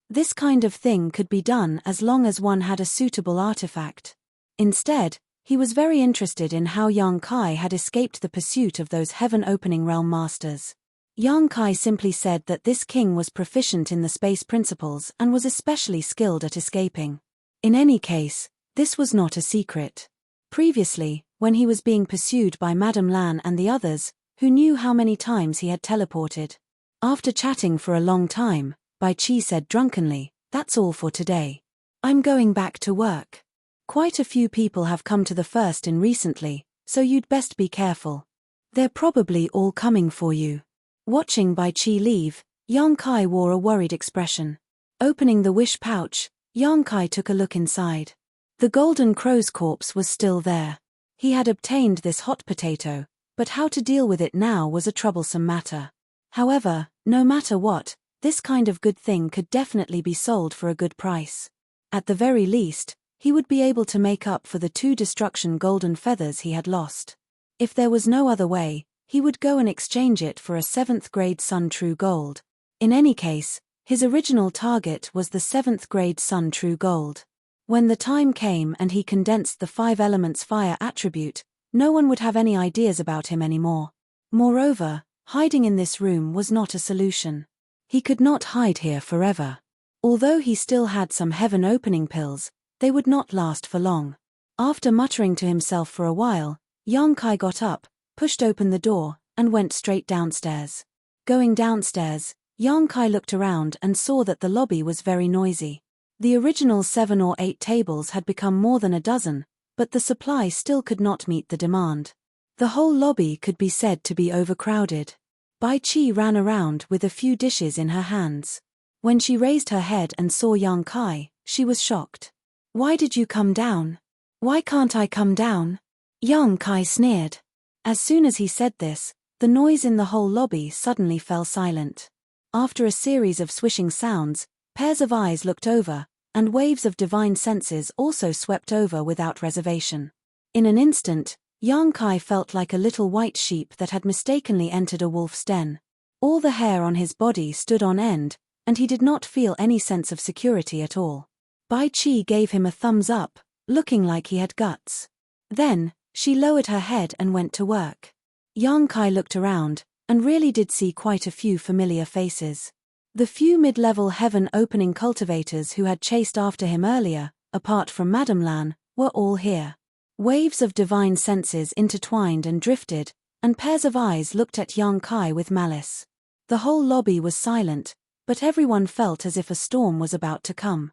This kind of thing could be done as long as one had a suitable artifact. Instead, he was very interested in how Yang Kai had escaped the pursuit of those heaven-opening realm masters. Yang Kai simply said that this king was proficient in the space principles and was especially skilled at escaping. In any case, this was not a secret. Previously, when he was being pursued by Madame Lan and the others, who knew how many times he had teleported. After chatting for a long time, Bai Chi said drunkenly, that's all for today. I'm going back to work. Quite a few people have come to the first inn recently, so you'd best be careful. They're probably all coming for you. Watching Bai Chi leave, Yang Kai wore a worried expression. Opening the wish pouch, Yang Kai took a look inside. The golden crow's corpse was still there. He had obtained this hot potato, but how to deal with it now was a troublesome matter. However, no matter what, this kind of good thing could definitely be sold for a good price. At the very least, he would be able to make up for the 2 destruction golden feathers he had lost. If there was no other way, he would go and exchange it for a 7th grade Sun True Gold. In any case, his original target was the 7th grade Sun True Gold. When the time came and he condensed the 5 elements fire attribute, no one would have any ideas about him anymore. Moreover, hiding in this room was not a solution. He could not hide here forever. Although he still had some heaven opening pills, they would not last for long. After muttering to himself for a while, Yang Kai got up, pushed open the door, and went straight downstairs. Going downstairs, Yang Kai looked around and saw that the lobby was very noisy. The original 7 or 8 tables had become more than a dozen, but the supply still could not meet the demand. The whole lobby could be said to be overcrowded. Bai Chi ran around with a few dishes in her hands. When she raised her head and saw Yang Kai, she was shocked. "Why did you come down? Why can't I come down?" Yang Kai sneered. As soon as he said this, the noise in the whole lobby suddenly fell silent. After a series of swishing sounds, pairs of eyes looked over, and waves of divine senses also swept over without reservation. In an instant, Yang Kai felt like a little white sheep that had mistakenly entered a wolf's den. All the hair on his body stood on end, and he did not feel any sense of security at all. Bai Chi gave him a thumbs up, looking like he had guts. Then, she lowered her head and went to work. Yang Kai looked around, and really did see quite a few familiar faces. The few mid-level heaven-opening cultivators who had chased after him earlier, apart from Madame Lan, were all here. Waves of divine senses intertwined and drifted, and pairs of eyes looked at Yang Kai with malice. The whole lobby was silent, but everyone felt as if a storm was about to come.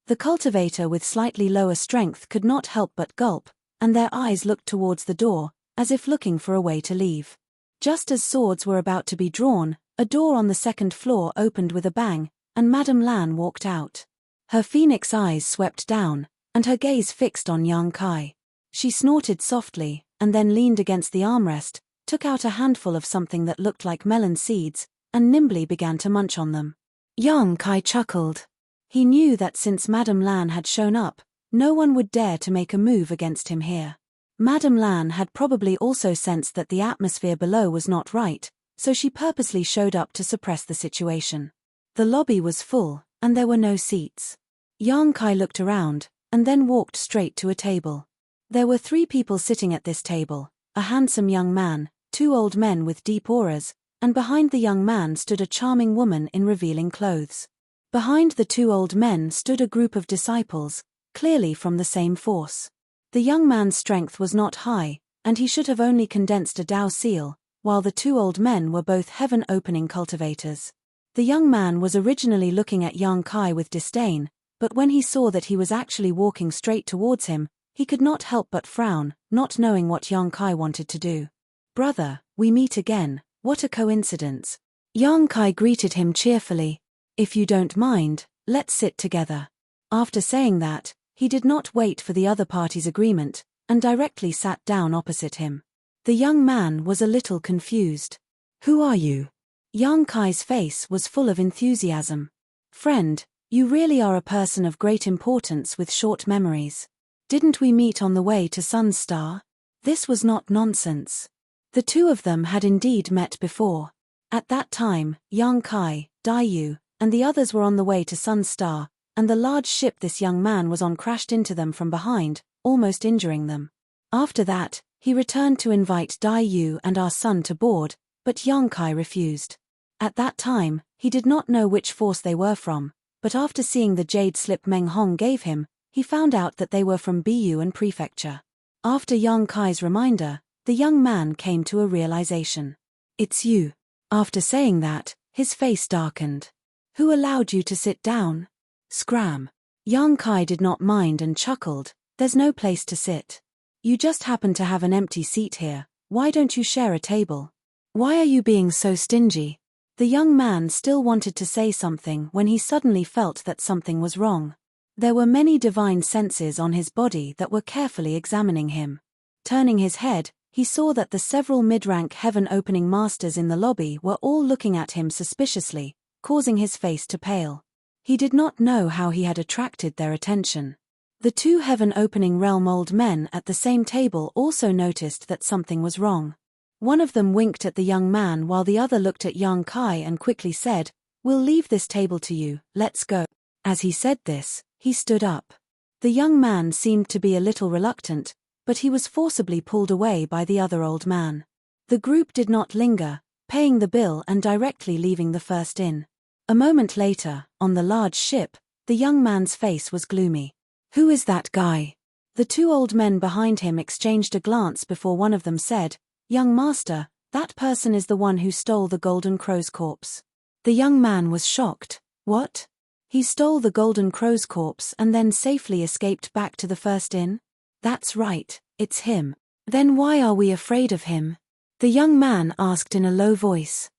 The cultivator with slightly lower strength could not help but gulp, and their eyes looked towards the door, as if looking for a way to leave. Just as swords were about to be drawn, a door on the 2nd floor opened with a bang, and Madame Lan walked out. Her phoenix eyes swept down, and her gaze fixed on Yang Kai. She snorted softly, and then leaned against the armrest, took out a handful of something that looked like melon seeds, and nimbly began to munch on them. Yang Kai chuckled. He knew that since Madame Lan had shown up, no one would dare to make a move against him here. Madame Lan had probably also sensed that the atmosphere below was not right, so she purposely showed up to suppress the situation. The lobby was full, and there were no seats. Yang Kai looked around, and then walked straight to a table. There were 3 people sitting at this table, a handsome young man, 2 old men with deep auras, and behind the young man stood a charming woman in revealing clothes. Behind the 2 old men stood a group of disciples, clearly from the same force. The young man's strength was not high, and he should have only condensed a Dao seal, while the 2 old men were both heaven-opening cultivators. The young man was originally looking at Yang Kai with disdain, but when he saw that he was actually walking straight towards him, he could not help but frown, not knowing what Yang Kai wanted to do. "Brother, we meet again, what a coincidence." Yang Kai greeted him cheerfully. "If you don't mind, let's sit together." After saying that, he did not wait for the other party's agreement, and directly sat down opposite him. The young man was a little confused. "Who are you?" Yang Kai's face was full of enthusiasm. "Friend, you really are a person of great importance with short memories. Didn't we meet on the way to Sun's Star?" This was not nonsense. The 2 of them had indeed met before. At that time, Yang Kai, Daiyu, and the others were on the way to Sun's Star, and the large ship this young man was on crashed into them from behind, almost injuring them. After that, he returned to invite Daiyu and our son to board, but Yang Kai refused. At that time, he did not know which force they were from, but after seeing the jade slip Meng Hong gave him, he found out that they were from Bu and Prefecture. After Yang Kai's reminder, the young man came to a realization. "It's you." After saying that, his face darkened. "Who allowed you to sit down?" "Scram." Yang Kai did not mind and chuckled, "There's no place to sit. You just happen to have an empty seat here, why don't you share a table? Why are you being so stingy?" The young man still wanted to say something when he suddenly felt that something was wrong. There were many divine senses on his body that were carefully examining him. Turning his head, he saw that the several mid-rank heaven-opening masters in the lobby were all looking at him suspiciously, causing his face to pale. He did not know how he had attracted their attention. The two heaven-opening realm old men at the same table also noticed that something was wrong. One of them winked at the young man while the other looked at Yang Kai and quickly said, "We'll leave this table to you, let's go." As he said this, he stood up. The young man seemed to be a little reluctant, but he was forcibly pulled away by the other old man. The group did not linger, paying the bill and directly leaving the first inn. A moment later, on the large ship, the young man's face was gloomy. "Who is that guy?" The two old men behind him exchanged a glance before one of them said, "Young master, that person is the one who stole the Golden Crow's corpse." The young man was shocked. "What? He stole the Golden Crow's corpse and then safely escaped back to the first inn?" "That's right, it's him." "Then why are we afraid of him?" the young man asked in a low voice.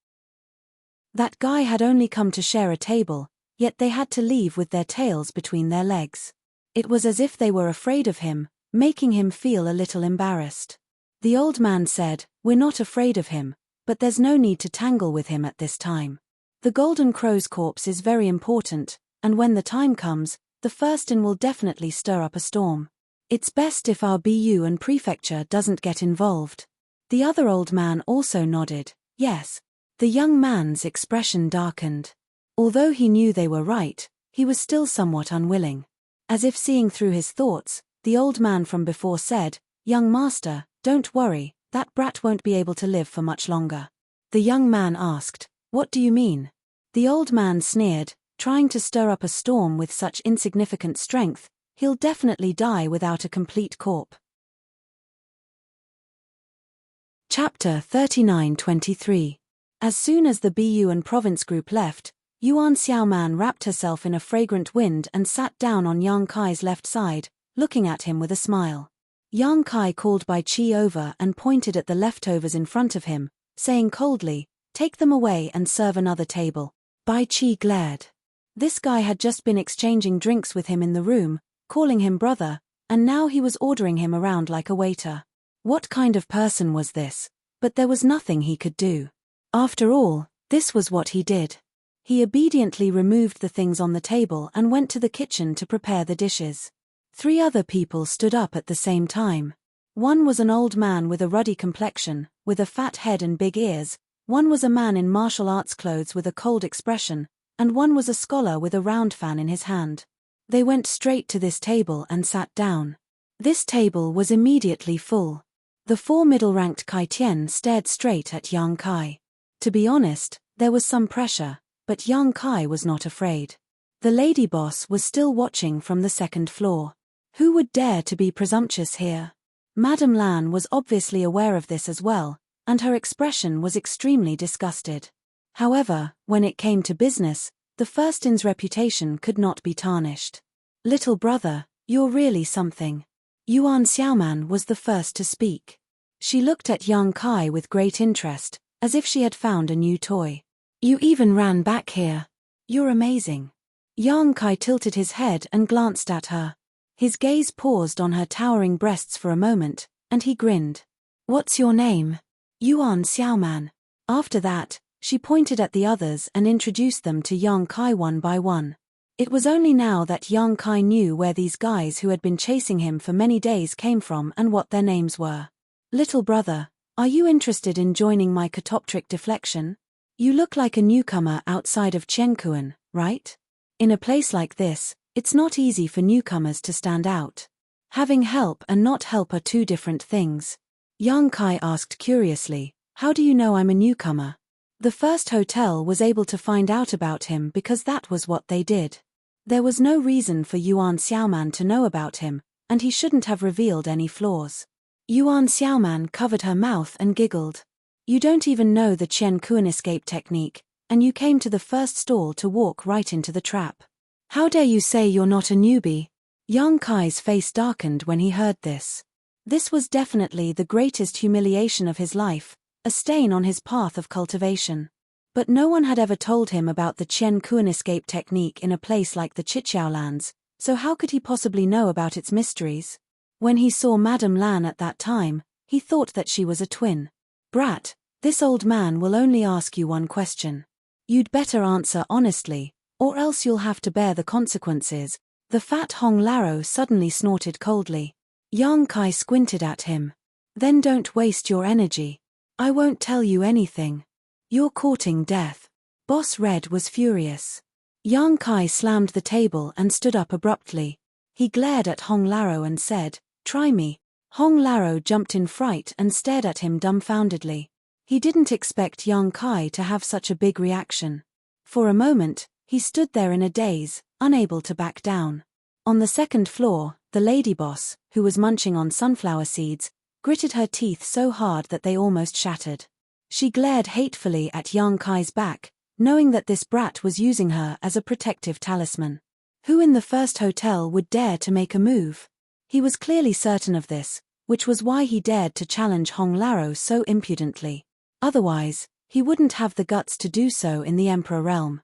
That guy had only come to share a table, yet they had to leave with their tails between their legs. It was as if they were afraid of him, making him feel a little embarrassed. The old man said, "We're not afraid of him, but there's no need to tangle with him at this time. The Golden Crow's corpse is very important, and when the time comes, the first inn will definitely stir up a storm. It's best if our BU and prefecture doesn't get involved." The other old man also nodded, "Yes." The young man's expression darkened. Although he knew they were right, he was still somewhat unwilling. As if seeing through his thoughts, the old man from before said, "Young master, don't worry, that brat won't be able to live for much longer." The young man asked, "What do you mean?" The old man sneered, "Trying to stir up a storm with such insignificant strength, he'll definitely die without a complete corpse." Chapter 39-23. As soon as the BU and province group left, Yuan Xiaoman wrapped herself in a fragrant wind and sat down on Yang Kai's left side, looking at him with a smile. Yang Kai called Bai Qi over and pointed at the leftovers in front of him, saying coldly, "Take them away and serve another table." Bai Qi glared. This guy had just been exchanging drinks with him in the room, calling him brother, and now he was ordering him around like a waiter. What kind of person was this? But there was nothing he could do. After all, this was what he did. He obediently removed the things on the table and went to the kitchen to prepare the dishes. 3 other people stood up at the same time. One was an old man with a ruddy complexion, with a fat head and big ears, one was a man in martial arts clothes with a cold expression, and one was a scholar with a round fan in his hand. They went straight to this table and sat down. This table was immediately full. The 4 middle-ranked Kaitian stared straight at Yang Kai. To be honest, there was some pressure, but Yang Kai was not afraid. The lady boss was still watching from the 2nd floor. Who would dare to be presumptuous here? Madame Lan was obviously aware of this as well, and her expression was extremely disgusted. However, when it came to business, the first inn's reputation could not be tarnished. "Little brother, you're really something." Yuan Xiaoman was the first to speak. She looked at Yang Kai with great interest, as if she had found a new toy. "You even ran back here. You're amazing." Yang Kai tilted his head and glanced at her. His gaze paused on her towering breasts for a moment, and he grinned. "What's your name?" "Yuan Xiaoman." After that, she pointed at the others and introduced them to Yang Kai one by one. It was only now that Yang Kai knew where these guys who had been chasing him for many days came from and what their names were. "Little brother, are you interested in joining my catoptric deflection? You look like a newcomer outside of Qiankuan, right? In a place like this, it's not easy for newcomers to stand out. Having help and not help are 2 different things." Yang Kai asked curiously, "How do you know I'm a newcomer?" The first hotel was able to find out about him because that was what they did. There was no reason for Yuan Xiaoman to know about him, and he shouldn't have revealed any flaws. Yuan Xiaoman covered her mouth and giggled. "You don't even know the Qiankuan escape technique, and you came to the first stall to walk right into the trap. How dare you say you're not a newbie? Yang Kai's face darkened when he heard this. This was definitely the greatest humiliation of his life, a stain on his path of cultivation. But no one had ever told him about the Chen Kuan escape technique in a place like the Chichaolands, so how could he possibly know about its mysteries? When he saw Madame Lan at that time, he thought that she was a twin. Brat, this old man will only ask you one question. You'd better answer honestly, or else you'll have to bear the consequences. The fat Hong Laro suddenly snorted coldly. Yang Kai squinted at him. Then don't waste your energy. I won't tell you anything. You're courting death. Boss Red was furious. Yang Kai slammed the table and stood up abruptly. He glared at Hong Laro and said, "Try me." Hong Laro jumped in fright and stared at him dumbfoundedly. He didn't expect Yang Kai to have such a big reaction. For a moment, he stood there in a daze, unable to back down. On the second floor, the lady boss, who was munching on sunflower seeds, gritted her teeth so hard that they almost shattered. She glared hatefully at Yang Kai's back, knowing that this brat was using her as a protective talisman. Who in the first hotel would dare to make a move? He was clearly certain of this, which was why he dared to challenge Hong Laro so impudently. Otherwise, he wouldn't have the guts to do so in the Emperor realm.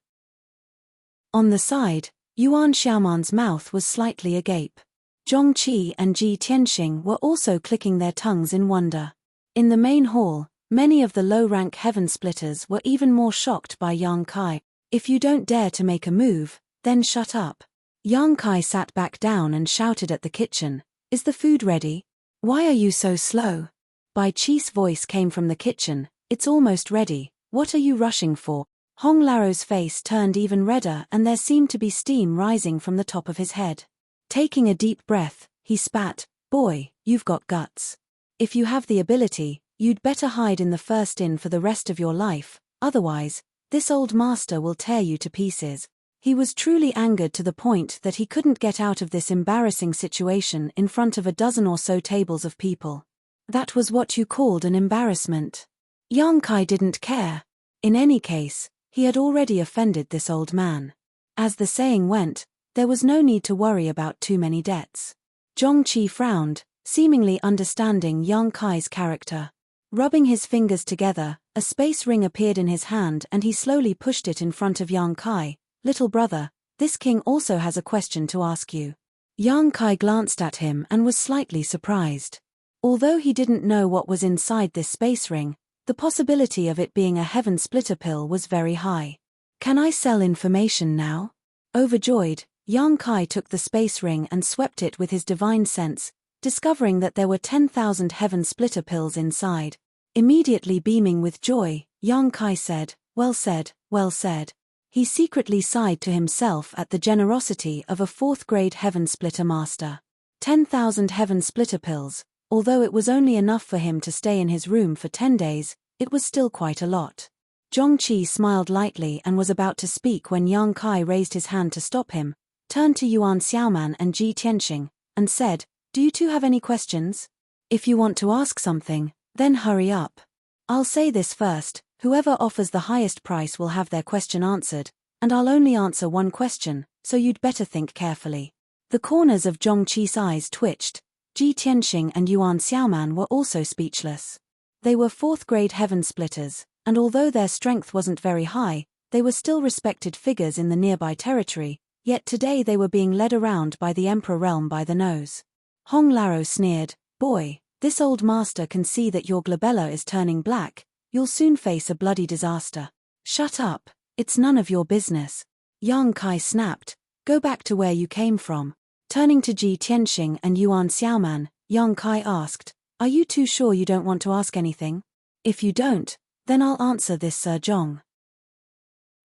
On the side, Yuan Xiaoman's mouth was slightly agape. Zhongqi and Ji Tianxing were also clicking their tongues in wonder. In the main hall, many of the low-rank heaven splitters were even more shocked by Yang Kai. If you don't dare to make a move, then shut up. Yang Kai sat back down and shouted at the kitchen, "Is the food ready? Why are you so slow?" Bai Chi's voice came from the kitchen, "It's almost ready, what are you rushing for?" Hong Laro's face turned even redder and there seemed to be steam rising from the top of his head. Taking a deep breath, he spat, "Boy, you've got guts. If you have the ability, you'd better hide in the first inn for the rest of your life, otherwise, this old master will tear you to pieces." He was truly angered to the point that he couldn't get out of this embarrassing situation in front of a dozen or so tables of people. That was what you called an embarrassment. Yang Kai didn't care. In any case, he had already offended this old man. As the saying went, there was no need to worry about too many debts. Zhongqi frowned, seemingly understanding Yang Kai's character. Rubbing his fingers together, a space ring appeared in his hand and he slowly pushed it in front of Yang Kai. "Little brother, this king also has a question to ask you." Yang Kai glanced at him and was slightly surprised. Although he didn't know what was inside this space ring, the possibility of it being a heaven splitter pill was very high. "Can I sell information now?" Overjoyed, Yang Kai took the space ring and swept it with his divine sense, discovering that there were 10,000 heaven splitter pills inside. Immediately beaming with joy, Yang Kai said, "Well said, well said." He secretly sighed to himself at the generosity of a 4th grade heaven splitter master. 10,000 heaven splitter pills, although it was only enough for him to stay in his room for 10 days, it was still quite a lot. Zhongqi smiled lightly and was about to speak when Yang Kai raised his hand to stop him, turned to Yuan Xiaoman and Ji Tianxing, and said, "Do you two have any questions? If you want to ask something, then hurry up. I'll say this first. Whoever offers the highest price will have their question answered, and I'll only answer one question, so you'd better think carefully." The corners of Zhongqi's eyes twitched. Ji Tianxing and Yuan Xiaoman were also speechless. They were 4th grade heaven splitters, and although their strength wasn't very high, they were still respected figures in the nearby territory, yet today they were being led around by the Emperor realm by the nose. Hong Laro sneered, "Boy, this old master can see that your glabella is turning black. You'll soon face a bloody disaster." "Shut up, it's none of your business." Yang Kai snapped, "Go back to where you came from." Turning to Ji Tianxing and Yuan Xiaoman, Yang Kai asked, "Are you too sure you don't want to ask anything? If you don't, then I'll answer this, Sir Zhong."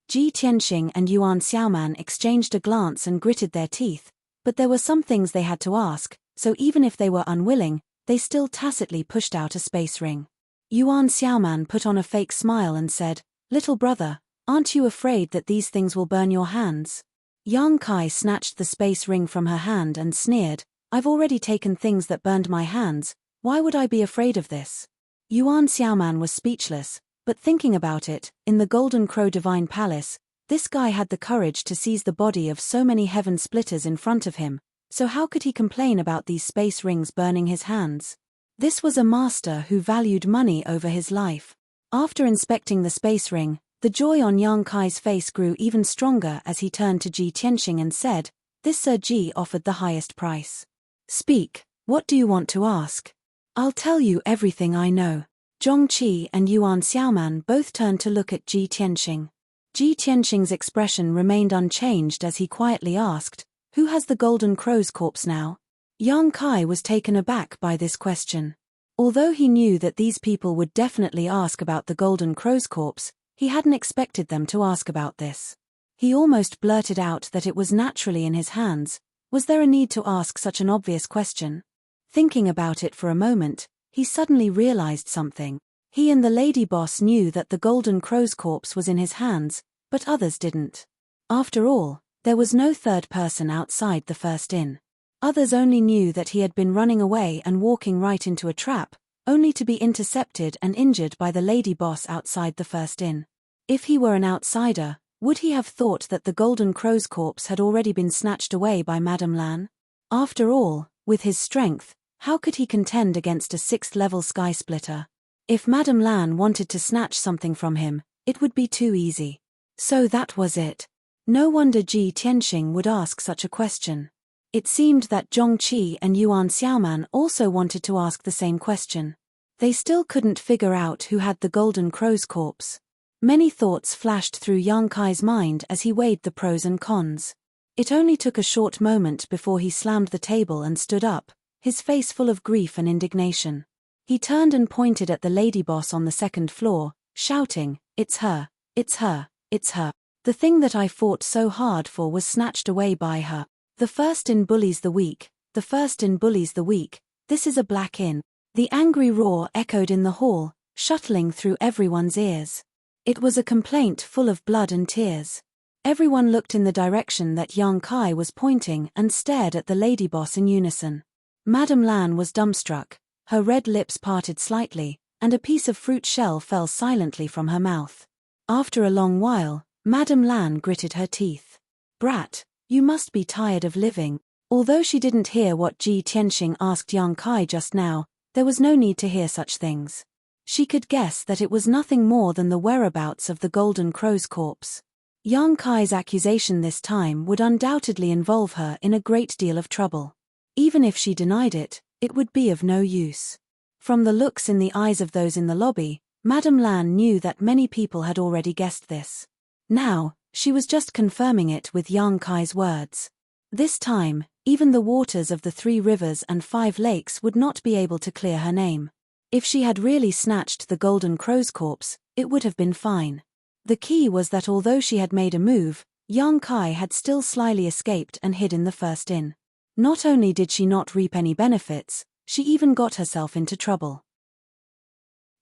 Ji Tianxing and Yuan Xiaoman exchanged a glance and gritted their teeth, but there were some things they had to ask, so even if they were unwilling, they still tacitly pushed out a space ring. Yuan Xiaoman put on a fake smile and said, "Little brother, aren't you afraid that these things will burn your hands?" Yang Kai snatched the space ring from her hand and sneered, "I've already taken things that burned my hands, why would I be afraid of this?" Yuan Xiaoman was speechless, but thinking about it, in the Golden Crow Divine Palace, This guy had the courage to seize the body of so many heaven splitters in front of him, so how could he complain about these space rings burning his hands? This was a master who valued money over his life. After inspecting the space ring, the joy on Yang Kai's face grew even stronger as he turned to Ji Tianxing and said, "This Sir Ji offered the highest price. Speak, what do you want to ask?" "I'll tell you everything I know." Zhong Qi and Yuan Xiaoman both turned to look at Ji Tianxing. Ji Tianxing's expression remained unchanged as he quietly asked, "Who has the Golden Crow's corpse now?" Yang Kai was taken aback by this question. Although he knew that these people would definitely ask about the Golden Crow's corpse, he hadn't expected them to ask about this. He almost blurted out that it was naturally in his hands. Was there a need to ask such an obvious question? Thinking about it for a moment, he suddenly realized something. He and the lady boss knew that the Golden Crow's corpse was in his hands, but others didn't. After all, there was no third person outside the first inn. Others only knew that he had been running away and walking right into a trap, only to be intercepted and injured by the lady boss outside the first inn. If he were an outsider, would he have thought that the Golden Crow's corpse had already been snatched away by Madame Lan? After all, with his strength, how could he contend against a 6th-level sky splitter? If Madame Lan wanted to snatch something from him, it would be too easy. So that was it. No wonder Ji Tianxing would ask such a question. It seemed that Zhong Qi and Yuan Xiaoman also wanted to ask the same question. They still couldn't figure out who had the Golden Crow's corpse. Many thoughts flashed through Yang Kai's mind as he weighed the pros and cons. It only took a short moment before he slammed the table and stood up, his face full of grief and indignation. He turned and pointed at the lady boss on the 2nd floor, shouting, "It's her, it's her, it's her. The thing that I fought so hard for was snatched away by her. The first inn bullies the weak, the first inn bullies the weak, this is a black inn." The angry roar echoed in the hall, shuttling through everyone's ears. It was a complaint full of blood and tears. Everyone looked in the direction that Yang Kai was pointing and stared at the lady boss in unison. Madame Lan was dumbstruck. Her red lips parted slightly, and a piece of fruit shell fell silently from her mouth. After a long while, Madame Lan gritted her teeth. "Brat, you must be tired of living." Although she didn't hear what Ji Tianxing asked Yang Kai just now, there was no need to hear such things. She could guess that it was nothing more than the whereabouts of the Golden Crow's corpse. Yang Kai's accusation this time would undoubtedly involve her in a great deal of trouble. Even if she denied it, it would be of no use. From the looks in the eyes of those in the lobby, Madame Lan knew that many people had already guessed this. Now, she was just confirming it with Yang Kai's words. This time, even the waters of the 3 rivers and 5 lakes would not be able to clear her name. If she had really snatched the Golden Crow's corpse, it would have been fine. The key was that although she had made a move, Yang Kai had still slyly escaped and hid in the first inn. Not only did she not reap any benefits, she even got herself into trouble.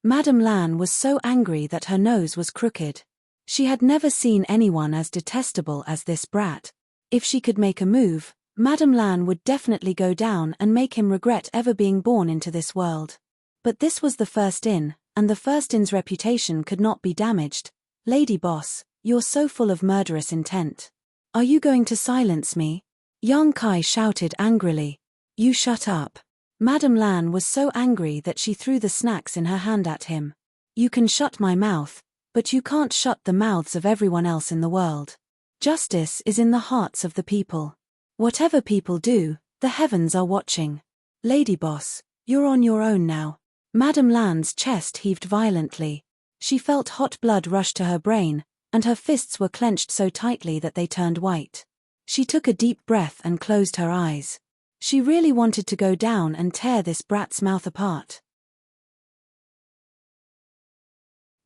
Madame Lan was so angry that her nose was crooked. She had never seen anyone as detestable as this brat. If she could make a move, Madame Lan would definitely go down and make him regret ever being born into this world. But this was the first inn, and the first inn's reputation could not be damaged. "Lady boss, you're so full of murderous intent. Are you going to silence me?" Yang Kai shouted angrily. "You shut up." Madame Lan was so angry that she threw the snacks in her hand at him. "You can shut my mouth, but you can't shut the mouths of everyone else in the world. Justice is in the hearts of the people. Whatever people do, the heavens are watching. Lady boss, you're on your own now." Madame Lan's chest heaved violently. She felt hot blood rush to her brain, and her fists were clenched so tightly that they turned white. She took a deep breath and closed her eyes. She really wanted to go down and tear this brat's mouth apart.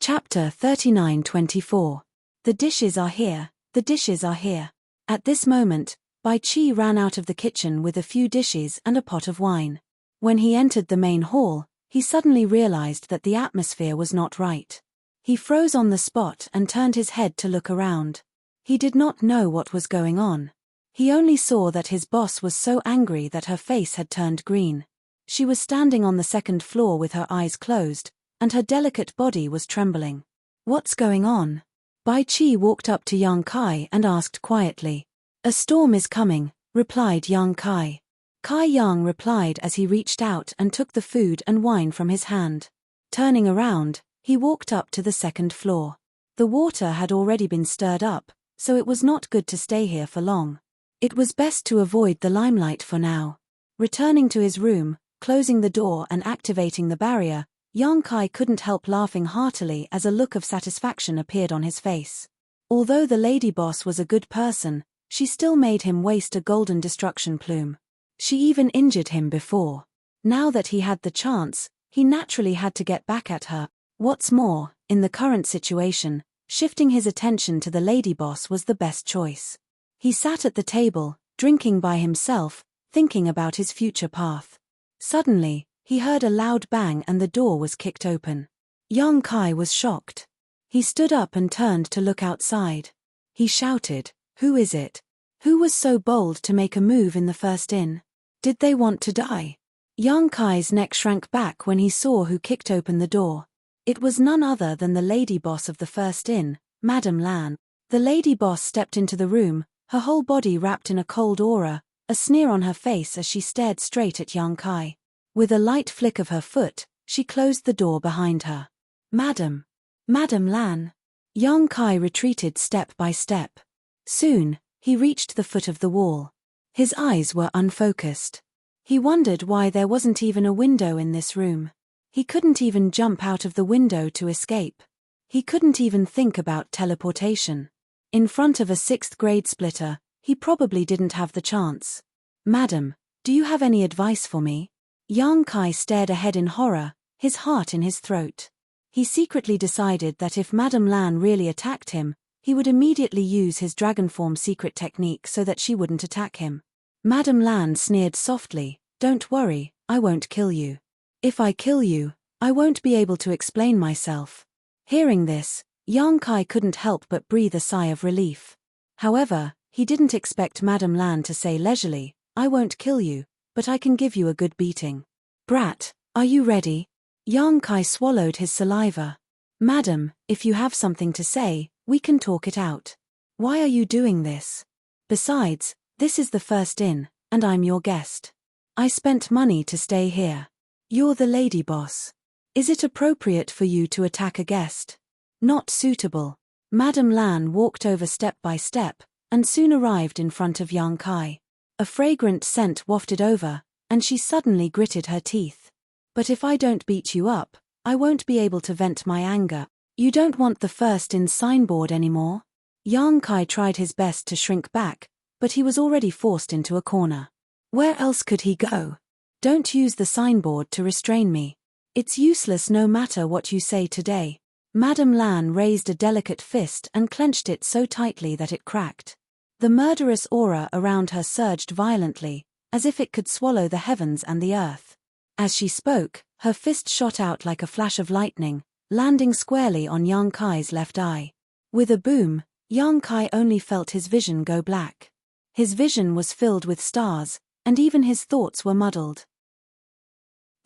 Chapter 39-24. The dishes are here, the dishes are here. At this moment, Bai Qi ran out of the kitchen with a few dishes and a pot of wine. When he entered the main hall, he suddenly realized that the atmosphere was not right. He froze on the spot and turned his head to look around. He did not know what was going on. He only saw that his boss was so angry that her face had turned green. She was standing on the 2nd floor with her eyes closed, and her delicate body was trembling. "What's going on?" Bai Qi walked up to Yang Kai and asked quietly. A storm is coming, replied Yang Kai. Kai Yang replied as he reached out and took the food and wine from his hand. Turning around, he walked up to the second floor. The water had already been stirred up, so it was not good to stay here for long. It was best to avoid the limelight for now. Returning to his room, closing the door and activating the barrier, Yang Kai couldn't help laughing heartily as a look of satisfaction appeared on his face. Although the lady boss was a good person, she still made him waste a golden destruction plume. She even injured him before. Now that he had the chance, he naturally had to get back at her. What's more, in the current situation, shifting his attention to the lady boss was the best choice. He sat at the table, drinking by himself, thinking about his future path. Suddenly, he heard a loud bang and the door was kicked open. Yang Kai was shocked. He stood up and turned to look outside. He shouted, "Who is it? Who was so bold to make a move in the first inn? Did they want to die?" Yang Kai's neck shrank back when he saw who kicked open the door. It was none other than the lady boss of the first inn, Madame Lan. The lady boss stepped into the room, her whole body wrapped in a cold aura, a sneer on her face as she stared straight at Yang Kai. With a light flick of her foot, she closed the door behind her. Madame Lan. Yang Kai retreated step by step. Soon, he reached the foot of the wall. His eyes were unfocused. He wondered why there wasn't even a window in this room. He couldn't even jump out of the window to escape. He couldn't even think about teleportation. In front of a 6th grade splitter, he probably didn't have the chance. "Madam, do you have any advice for me?" Yang Kai stared ahead in horror, his heart in his throat. He secretly decided that if Madame Lan really attacked him, he would immediately use his dragon form secret technique so that she wouldn't attack him. Madame Lan sneered softly, "Don't worry, I won't kill you. If I kill you, I won't be able to explain myself." Hearing this, Yang Kai couldn't help but breathe a sigh of relief. However, he didn't expect Madame Lan to say leisurely, "I won't kill you, but I can give you a good beating." "Brat, are you ready?" Yang Kai swallowed his saliva. "Madam, if you have something to say, we can talk it out. Why are you doing this? Besides, this is the first inn, and I'm your guest. I spent money to stay here. You're the lady boss. Is it appropriate for you to attack a guest?" "Not suitable." Madame Lan walked over step by step, and soon arrived in front of Yang Kai. A fragrant scent wafted over, and she suddenly gritted her teeth. "But if I don't beat you up, I won't be able to vent my anger. You don't want the first inn signboard anymore?" Yang Kai tried his best to shrink back, but he was already forced into a corner. Where else could he go? "Don't use the signboard to restrain me. It's useless no matter what you say today." Madame Lan raised a delicate fist and clenched it so tightly that it cracked. The murderous aura around her surged violently, as if it could swallow the heavens and the earth. As she spoke, her fist shot out like a flash of lightning, landing squarely on Yang Kai's left eye. With a boom, Yang Kai only felt his vision go black. His vision was filled with stars, and even his thoughts were muddled.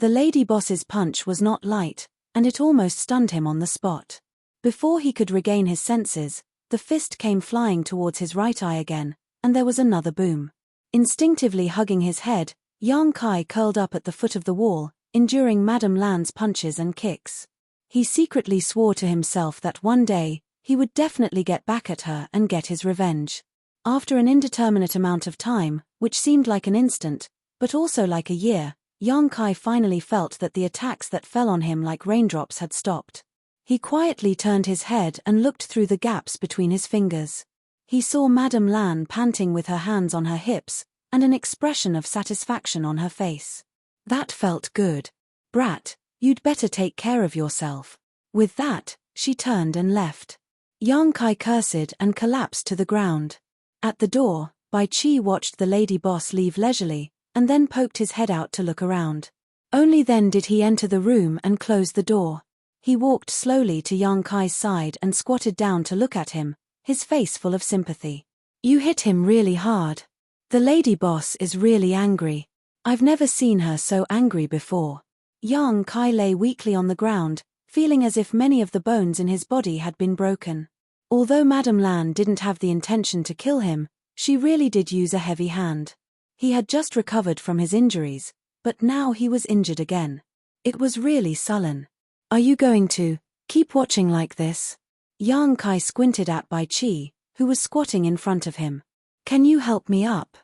The lady boss's punch was not light, and it almost stunned him on the spot. Before he could regain his senses, the fist came flying towards his right eye again, and there was another boom. Instinctively hugging his head, Yang Kai curled up at the foot of the wall, enduring Madame Lan's punches and kicks. He secretly swore to himself that one day, he would definitely get back at her and get his revenge. After an indeterminate amount of time, which seemed like an instant, but also like a year, Yang Kai finally felt that the attacks that fell on him like raindrops had stopped. He quietly turned his head and looked through the gaps between his fingers. He saw Madame Lan panting with her hands on her hips, and an expression of satisfaction on her face. That felt good. "Brat, you'd better take care of yourself." With that, she turned and left. Yang Kai cursed and collapsed to the ground. At the door, Bai Qi watched the lady boss leave leisurely, and then poked his head out to look around. Only then did he enter the room and close the door. He walked slowly to Yang Kai's side and squatted down to look at him, his face full of sympathy. "You hit him really hard. The lady boss is really angry. I've never seen her so angry before." Yang Kai lay weakly on the ground, feeling as if many of the bones in his body had been broken. Although Madame Lan didn't have the intention to kill him, she really did use a heavy hand. He had just recovered from his injuries, but now he was injured again. It was really sullen. Are you going to keep watching like this? Yang Kai squinted at Bai Qi, who was squatting in front of him. Can you help me up?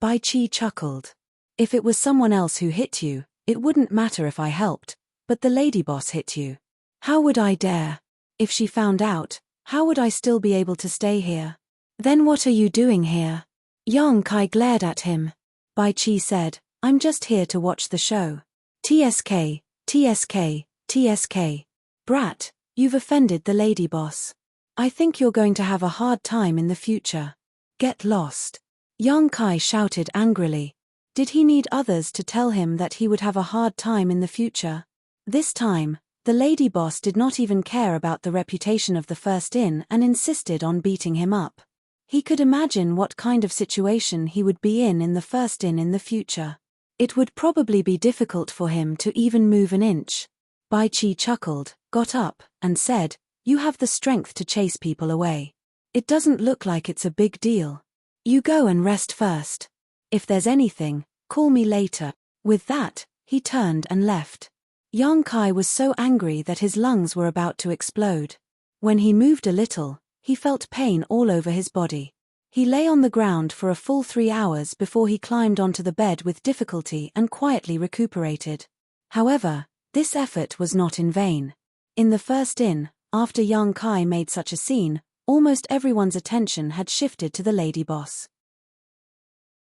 Bai Qi chuckled. If it was someone else who hit you, it wouldn't matter if I helped, but the lady boss hit you. How would I dare? If she found out, how would I still be able to stay here? Then what are you doing here? Yang Kai glared at him. Bai Qi said, I'm just here to watch the show. TSK, TSK, TSK. Brat, you've offended the lady boss. I think you're going to have a hard time in the future. Get lost. Yang Kai shouted angrily. Did he need others to tell him that he would have a hard time in the future? This time, the lady boss did not even care about the reputation of the first inn and insisted on beating him up. He could imagine what kind of situation he would be in the first inn in the future. It would probably be difficult for him to even move an inch. Bai Qi chuckled, got up, and said, You have the strength to chase people away. It doesn't look like it's a big deal. You go and rest first. If there's anything, call me later. With that, he turned and left. Yang Kai was so angry that his lungs were about to explode. When he moved a little, he felt pain all over his body. He lay on the ground for a full 3 hours before he climbed onto the bed with difficulty and quietly recuperated. However, this effort was not in vain. In the first inn, after Yang Kai made such a scene, almost everyone's attention had shifted to the lady boss.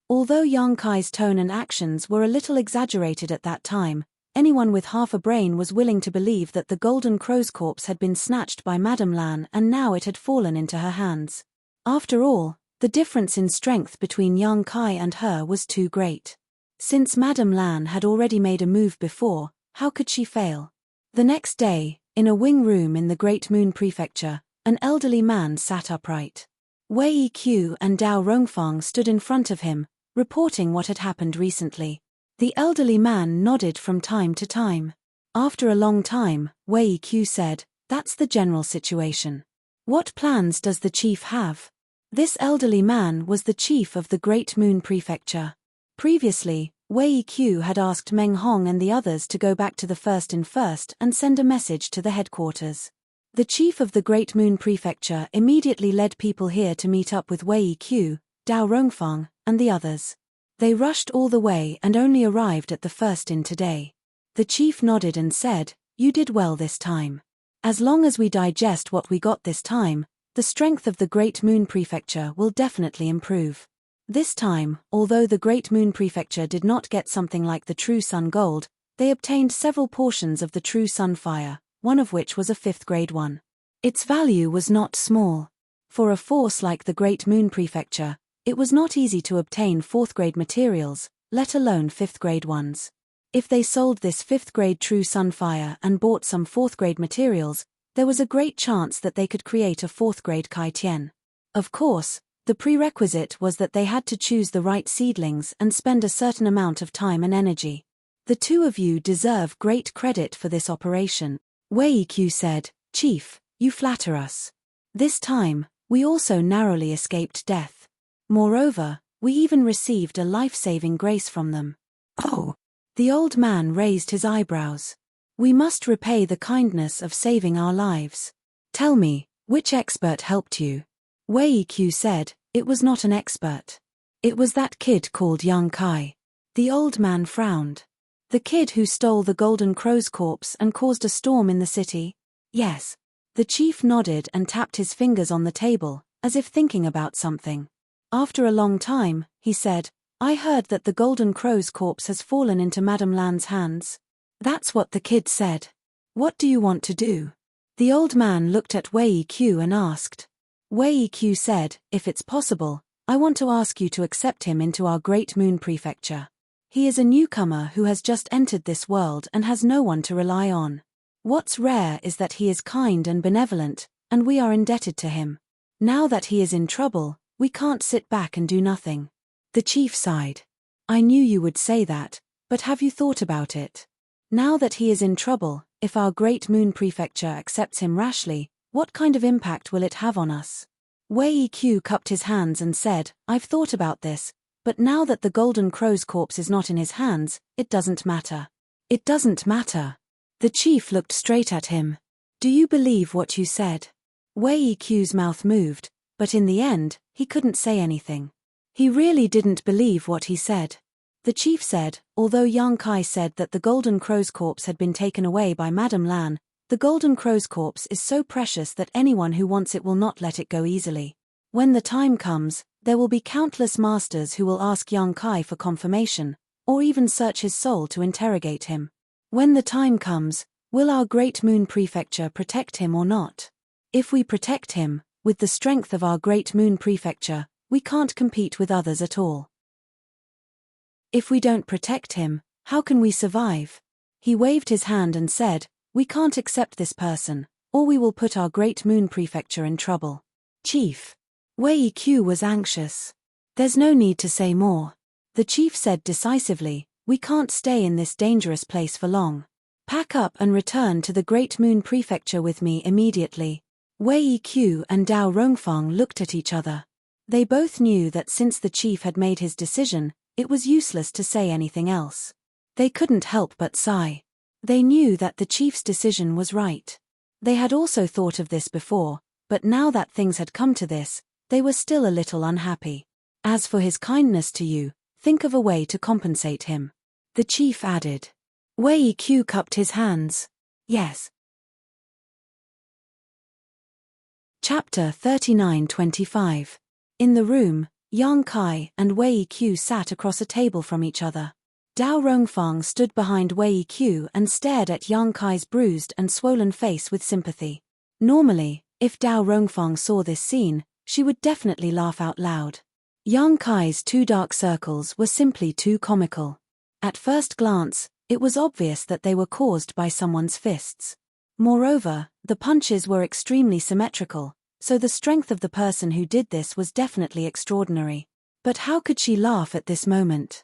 Although Yang Kai's tone and actions were a little exaggerated at that time, anyone with half a brain was willing to believe that the Golden Crow's corpse had been snatched by Madame Lan and now it had fallen into her hands. After all, the difference in strength between Yang Kai and her was too great. Since Madame Lan had already made a move before, how could she fail? The next day, in a wing room in the Great Moon Prefecture, an elderly man sat upright. Wei Qiu and Dao Rongfang stood in front of him, reporting what had happened recently. The elderly man nodded from time to time. After a long time, Wei Qiu said, That's the general situation. What plans does the chief have? This elderly man was the chief of the Great Moon Prefecture. Previously, Wei Qiu had asked Meng Hong and the others to go back to the first inn first and send a message to the headquarters. The chief of the Great Moon Prefecture immediately led people here to meet up with Wei Qiu, Dao Rongfang, and the others. They rushed all the way and only arrived at the first inn today. The chief nodded and said, You did well this time. As long as we digest what we got this time, the strength of the Great Moon Prefecture will definitely improve. This time, although the Great Moon Prefecture did not get something like the True Sun Gold, they obtained several portions of the True Sun Fire, one of which was a 5th grade one. Its value was not small. For a force like the Great Moon Prefecture, it was not easy to obtain 4th grade materials, let alone 5th grade ones. If they sold this 5th grade True Sun Fire and bought some 4th grade materials, there was a great chance that they could create a 4th grade Kai Tian. Of course, the prerequisite was that they had to choose the right seedlings and spend a certain amount of time and energy. The two of you deserve great credit for this operation. Wei Qiu said, Chief, you flatter us. This time, we also narrowly escaped death. Moreover, we even received a life-saving grace from them. Oh! The old man raised his eyebrows. We must repay the kindness of saving our lives. Tell me, which expert helped you? Wei Qiu said, It was not an expert. It was that kid called Yang Kai. The old man frowned. The kid who stole the Golden Crow's corpse and caused a storm in the city? Yes. The chief nodded and tapped his fingers on the table, as if thinking about something. After a long time, he said, I heard that the Golden Crow's corpse has fallen into Madame Lan's hands. That's what the kid said. What do you want to do? The old man looked at Wei Qiu and asked. Wei Qiu said, If it's possible, I want to ask you to accept him into our Great Moon Prefecture. He is a newcomer who has just entered this world and has no one to rely on. What's rare is that he is kind and benevolent, and we are indebted to him. Now that he is in trouble, we can't sit back and do nothing. The chief sighed. I knew you would say that, but have you thought about it? Now that he is in trouble, if our Great Moon Prefecture accepts him rashly, What kind of impact will it have on us? Wei Q cupped his hands and said, I've thought about this, but now that the Golden Crow's corpse is not in his hands, it doesn't matter. It doesn't matter. The chief looked straight at him. Do you believe what you said? Wei Q's mouth moved, but in the end, he couldn't say anything. He really didn't believe what he said. The chief said, although Yang Kai said that the Golden Crow's corpse had been taken away by Madame Lan, the Golden Crow's corpse is so precious that anyone who wants it will not let it go easily. When the time comes, there will be countless masters who will ask Yang Kai for confirmation, or even search his soul to interrogate him. When the time comes, will our Great Moon Prefecture protect him or not? If we protect him, with the strength of our Great Moon Prefecture, we can't compete with others at all. If we don't protect him, how can we survive? He waved his hand and said, we can't accept this person, or we will put our Great Moon Prefecture in trouble. Chief. Wei Q was anxious. There's no need to say more. The chief said decisively, we can't stay in this dangerous place for long. Pack up and return to the Great Moon Prefecture with me immediately. Wei Q and Dao Rongfang looked at each other. They both knew that since the chief had made his decision, it was useless to say anything else. They couldn't help but sigh. They knew that the chief's decision was right. They had also thought of this before, but now that things had come to this, they were still a little unhappy. As for his kindness to you, think of a way to compensate him. The chief added. Wei Q cupped his hands. Yes. Chapter 39-25. In the room, Yang Kai and Wei Q sat across a table from each other. Dao Rongfang stood behind Wei Q and stared at Yang Kai's bruised and swollen face with sympathy. Normally, if Dao Rongfang saw this scene, she would definitely laugh out loud. Yang Kai's two dark circles were simply too comical. At first glance, it was obvious that they were caused by someone's fists. Moreover, the punches were extremely symmetrical, so the strength of the person who did this was definitely extraordinary. But how could she laugh at this moment?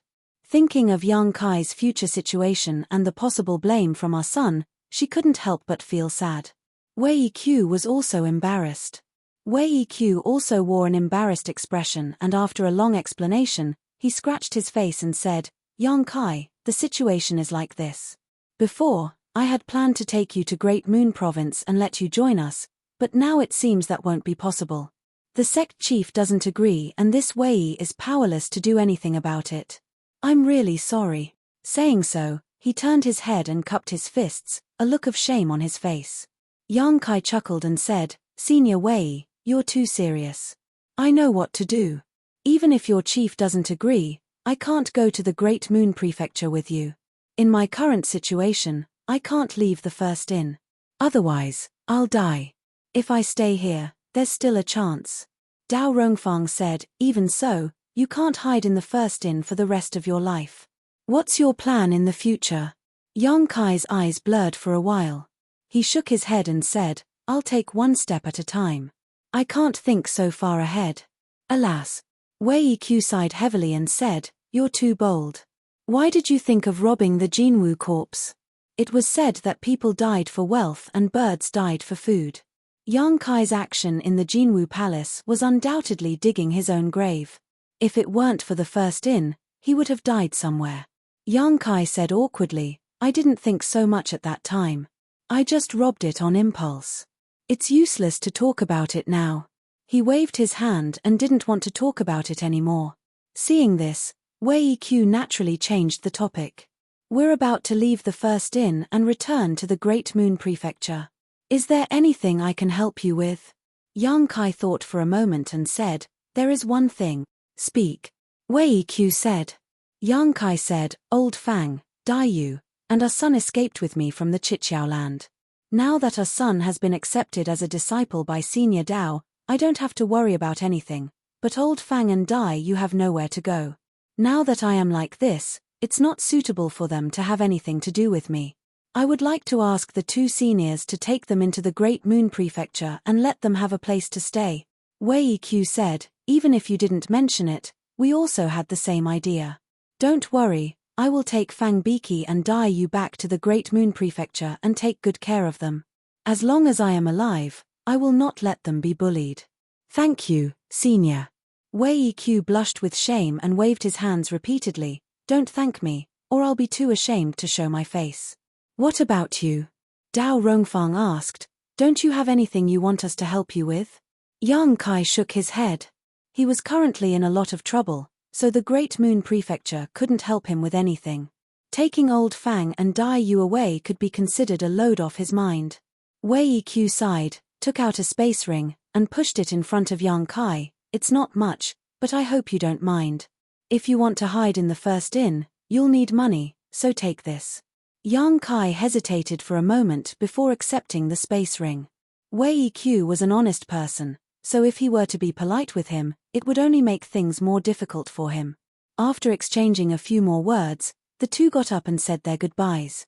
Thinking of Yang Kai's future situation and the possible blame from our son, she couldn't help but feel sad. Wei Q was also embarrassed. Wei Q also wore an embarrassed expression, and after a long explanation, he scratched his face and said, Yang Kai, the situation is like this. Before, I had planned to take you to Great Moon Province and let you join us, but now it seems that won't be possible. The sect chief doesn't agree and this Wei is powerless to do anything about it. I'm really sorry. Saying so, he turned his head and cupped his fists, a look of shame on his face. Yang Kai chuckled and said, Senior Wei, you're too serious. I know what to do. Even if your chief doesn't agree, I can't go to the Great Moon Prefecture with you. In my current situation, I can't leave the first inn. Otherwise, I'll die. If I stay here, there's still a chance. Dao Rongfang said, even so, you can't hide in the first inn for the rest of your life. What's your plan in the future? Yang Kai's eyes blurred for a while. He shook his head and said, I'll take one step at a time. I can't think so far ahead. Alas. Wei Q sighed heavily and said, you're too bold. Why did you think of robbing the Jinwu corpse? It was said that people died for wealth and birds died for food. Yang Kai's action in the Jinwu Palace was undoubtedly digging his own grave. If it weren't for the first inn, he would have died somewhere. Yang Kai said awkwardly, I didn't think so much at that time. I just robbed it on impulse. It's useless to talk about it now. He waved his hand and didn't want to talk about it anymore. Seeing this, Wei Q naturally changed the topic. We're about to leave the first inn and return to the Great Moon Prefecture. Is there anything I can help you with? Yang Kai thought for a moment and said, there is one thing. Speak. Wei Q said. Yang Kai said, Old Fang, die you, and our son escaped with me from the Chichiao land. Now that our son has been accepted as a disciple by Senior Dao, I don't have to worry about anything, but Old Fang and Dai you have nowhere to go. Now that I am like this, it's not suitable for them to have anything to do with me. I would like to ask the two seniors to take them into the Great Moon Prefecture and let them have a place to stay. Wei Q said, even if you didn't mention it, we also had the same idea. Don't worry, I will take Fang Biki and Dai you back to the Great Moon Prefecture and take good care of them. As long as I am alive, I will not let them be bullied. Thank you, Senior. Wei Q blushed with shame and waved his hands repeatedly. Don't thank me, or I'll be too ashamed to show my face. What about you? Dao Rongfang asked. Don't you have anything you want us to help you with? Yang Kai shook his head. He was currently in a lot of trouble, so the Great Moon Prefecture couldn't help him with anything. Taking Old Fang and Dai Yu away could be considered a load off his mind. Wei Q sighed, took out a space ring, and pushed it in front of Yang Kai. It's not much, but I hope you don't mind. If you want to hide in the first inn, you'll need money, so take this. Yang Kai hesitated for a moment before accepting the space ring. Wei Q was an honest person, so if he were to be polite with him, it would only make things more difficult for him. After exchanging a few more words, the two got up and said their goodbyes.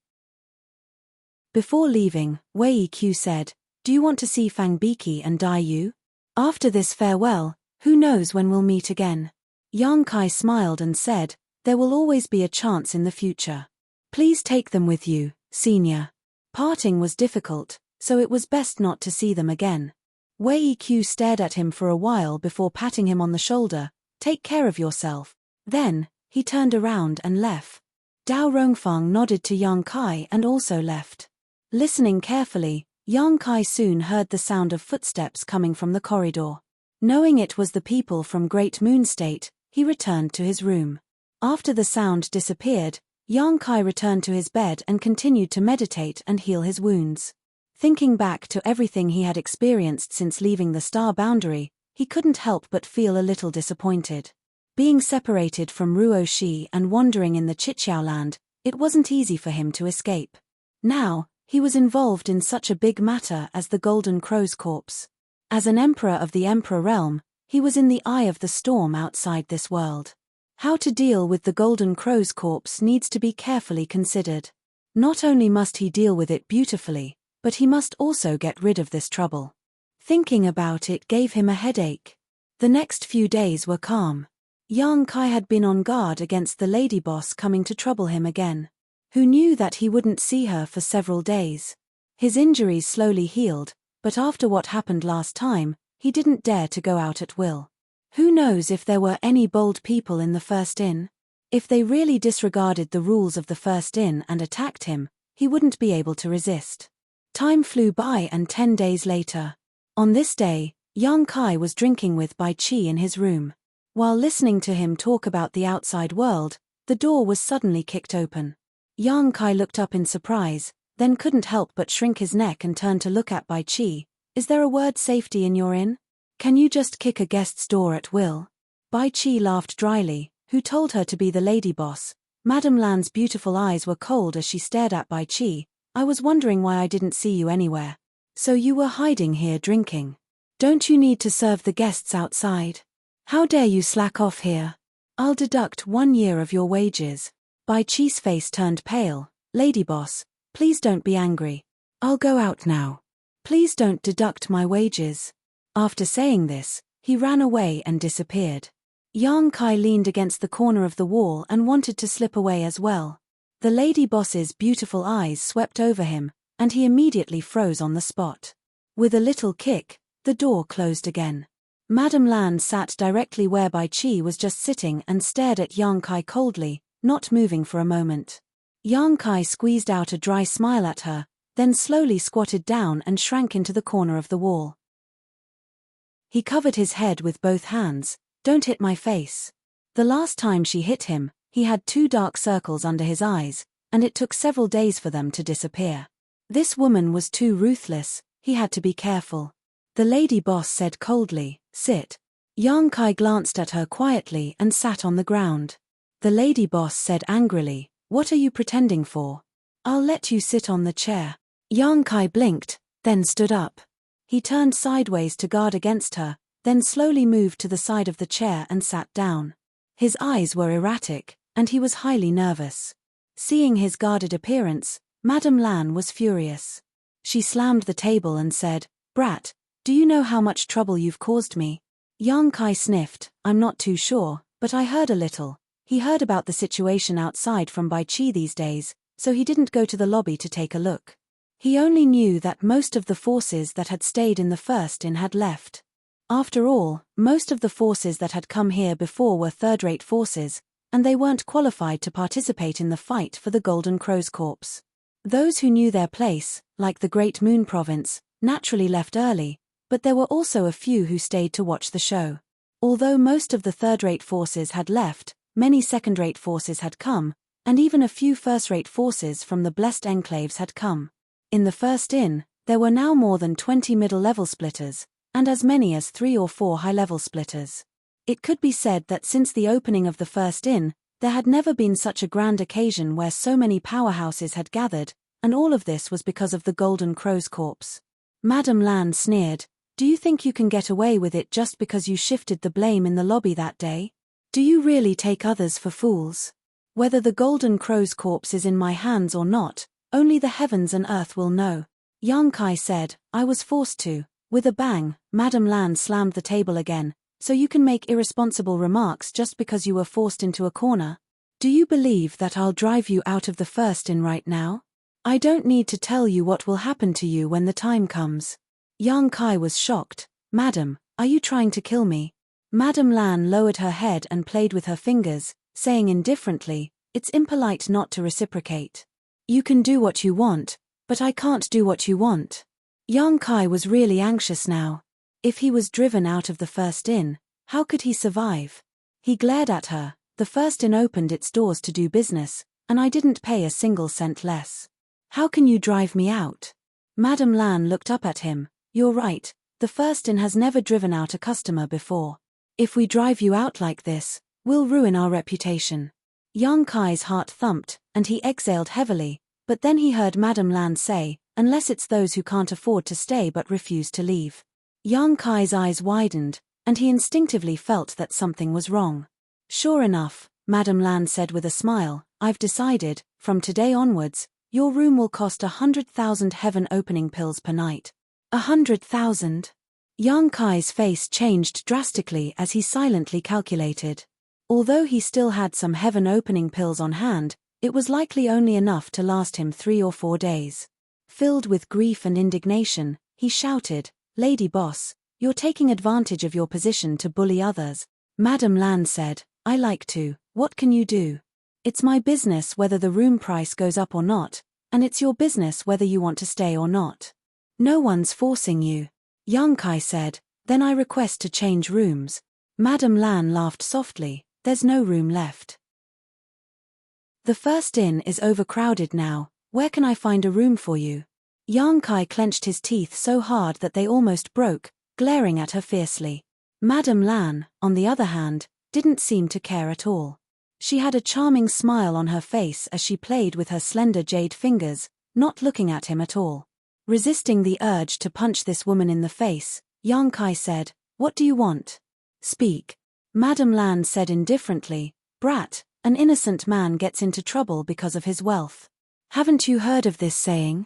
Before leaving, Wei Q said, Do you want to see Fang Biki and Dai Yu? After this farewell, who knows when we'll meet again? Yang Kai smiled and said, There will always be a chance in the future. Please take them with you, Senior. Parting was difficult, so it was best not to see them again. Wei Q stared at him for a while before patting him on the shoulder. Take care of yourself. Then, he turned around and left. Dao Rongfang nodded to Yang Kai and also left. Listening carefully, Yang Kai soon heard the sound of footsteps coming from the corridor. Knowing it was the people from Great Moon State, he returned to his room. After the sound disappeared, Yang Kai returned to his bed and continued to meditate and heal his wounds. Thinking back to everything he had experienced since leaving the star boundary, he couldn't help but feel a little disappointed. Being separated from Ruo Shi and wandering in the Chiqiao land, it wasn't easy for him to escape. Now, he was involved in such a big matter as the Golden Crow's corpse. As an emperor of the Emperor realm, he was in the eye of the storm outside this world. How to deal with the Golden Crow's corpse needs to be carefully considered. Not only must he deal with it beautifully, but he must also get rid of this trouble. Thinking about it gave him a headache. The next few days were calm. Yang Kai had been on guard against the lady boss coming to trouble him again. Who knew that he wouldn't see her for several days? His injuries slowly healed, but after what happened last time, he didn't dare to go out at will. Who knows if there were any bold people in the first inn? If they really disregarded the rules of the first inn and attacked him, he wouldn't be able to resist. Time flew by and 10 days later. On this day, Yang Kai was drinking with Bai Qi in his room. While listening to him talk about the outside world, the door was suddenly kicked open. Yang Kai looked up in surprise, then couldn't help but shrink his neck and turn to look at Bai Qi. Is there a word safety in your inn? Can you just kick a guest's door at will? Bai Qi laughed dryly, who told her to be the lady boss. Madame Lan's beautiful eyes were cold as she stared at Bai Qi. I was wondering why I didn't see you anywhere. So you were hiding here drinking. Don't you need to serve the guests outside? How dare you slack off here? I'll deduct 1 year of your wages. Bai Qi's face turned pale. Lady boss, please don't be angry. I'll go out now. Please don't deduct my wages. After saying this, he ran away and disappeared. Yang Kai leaned against the corner of the wall and wanted to slip away as well. The lady boss's beautiful eyes swept over him, and he immediately froze on the spot. With a little kick, the door closed again. Madame Lan sat directly where Bai Qi was just sitting and stared at Yang Kai coldly, not moving for a moment. Yang Kai squeezed out a dry smile at her, then slowly squatted down and shrank into the corner of the wall. He covered his head with both hands. Don't hit my face. The last time she hit him, he had 2 dark circles under his eyes, and it took several days for them to disappear. This woman was too ruthless, he had to be careful. The lady boss said coldly, sit. Yang Kai glanced at her quietly and sat on the ground. The lady boss said angrily, what are you pretending for? I'll let you sit on the chair. Yang Kai blinked, then stood up. He turned sideways to guard against her, then slowly moved to the side of the chair and sat down. His eyes were erratic, and he was highly nervous. Seeing his guarded appearance, Madame Lan was furious. She slammed the table and said, Brat, do you know how much trouble you've caused me? Yang Kai sniffed, I'm not too sure, but I heard a little. He heard about the situation outside from Bai Qi these days, so he didn't go to the lobby to take a look. He only knew that most of the forces that had stayed in the first inn had left. After all, most of the forces that had come here before were third-rate forces, and they weren't qualified to participate in the fight for the Golden Crow's corpse. Those who knew their place, like the Great Moon Province, naturally left early, but there were also a few who stayed to watch the show. Although most of the third-rate forces had left, many second-rate forces had come, and even a few first-rate forces from the blessed enclaves had come. In the first inn, there were now more than 20 middle-level splitters, and as many as 3 or 4 high-level splitters. It could be said that since the opening of the first inn, there had never been such a grand occasion where so many powerhouses had gathered, and all of this was because of the Golden Crow's corpse. Madame Lan sneered, "Do you think you can get away with it just because you shifted the blame in the lobby that day? Do you really take others for fools? Whether the Golden Crow's corpse is in my hands or not, only the heavens and earth will know." Yang Kai said, "I was forced to." With a bang, Madame Lan slammed the table again. "So you can make irresponsible remarks just because you were forced into a corner? Do you believe that I'll drive you out of the first inn right now? I don't need to tell you what will happen to you when the time comes." Yang Kai was shocked. "Madam, are you trying to kill me?" Madame Lan lowered her head and played with her fingers, saying indifferently, "It's impolite not to reciprocate. You can do what you want, but I can't do what you want." Yang Kai was really anxious now. If he was driven out of the first inn, how could he survive? He glared at her. "The first inn opened its doors to do business, and I didn't pay a single cent less. How can you drive me out?" Madame Lan looked up at him. "You're right, the first inn has never driven out a customer before. If we drive you out like this, we'll ruin our reputation." Yang Kai's heart thumped, and he exhaled heavily, but then he heard Madame Lan say, "Unless it's those who can't afford to stay but refuse to leave." Yang Kai's eyes widened, and he instinctively felt that something was wrong. "Sure enough," Madame Lan said with a smile, "I've decided, from today onwards, your room will cost 100,000 heaven-opening pills per night." 100,000? Yang Kai's face changed drastically as he silently calculated. Although he still had some heaven-opening pills on hand, it was likely only enough to last him 3 or 4 days. Filled with grief and indignation, he shouted, "Lady Boss, you're taking advantage of your position to bully others." Madame Lan said, "I like to. What can you do? It's my business whether the room price goes up or not, and it's your business whether you want to stay or not. No one's forcing you." Yang Kai said, "Then I request to change rooms." Madame Lan laughed softly, "There's no room left. The first inn is overcrowded now. Where can I find a room for you?" Yang Kai clenched his teeth so hard that they almost broke, glaring at her fiercely. Madame Lan, on the other hand, didn't seem to care at all. She had a charming smile on her face as she played with her slender jade fingers, not looking at him at all. Resisting the urge to punch this woman in the face, Yang Kai said, "What do you want? Speak." Madame Lan said indifferently, "Brat, an innocent man gets into trouble because of his wealth. Haven't you heard of this saying?"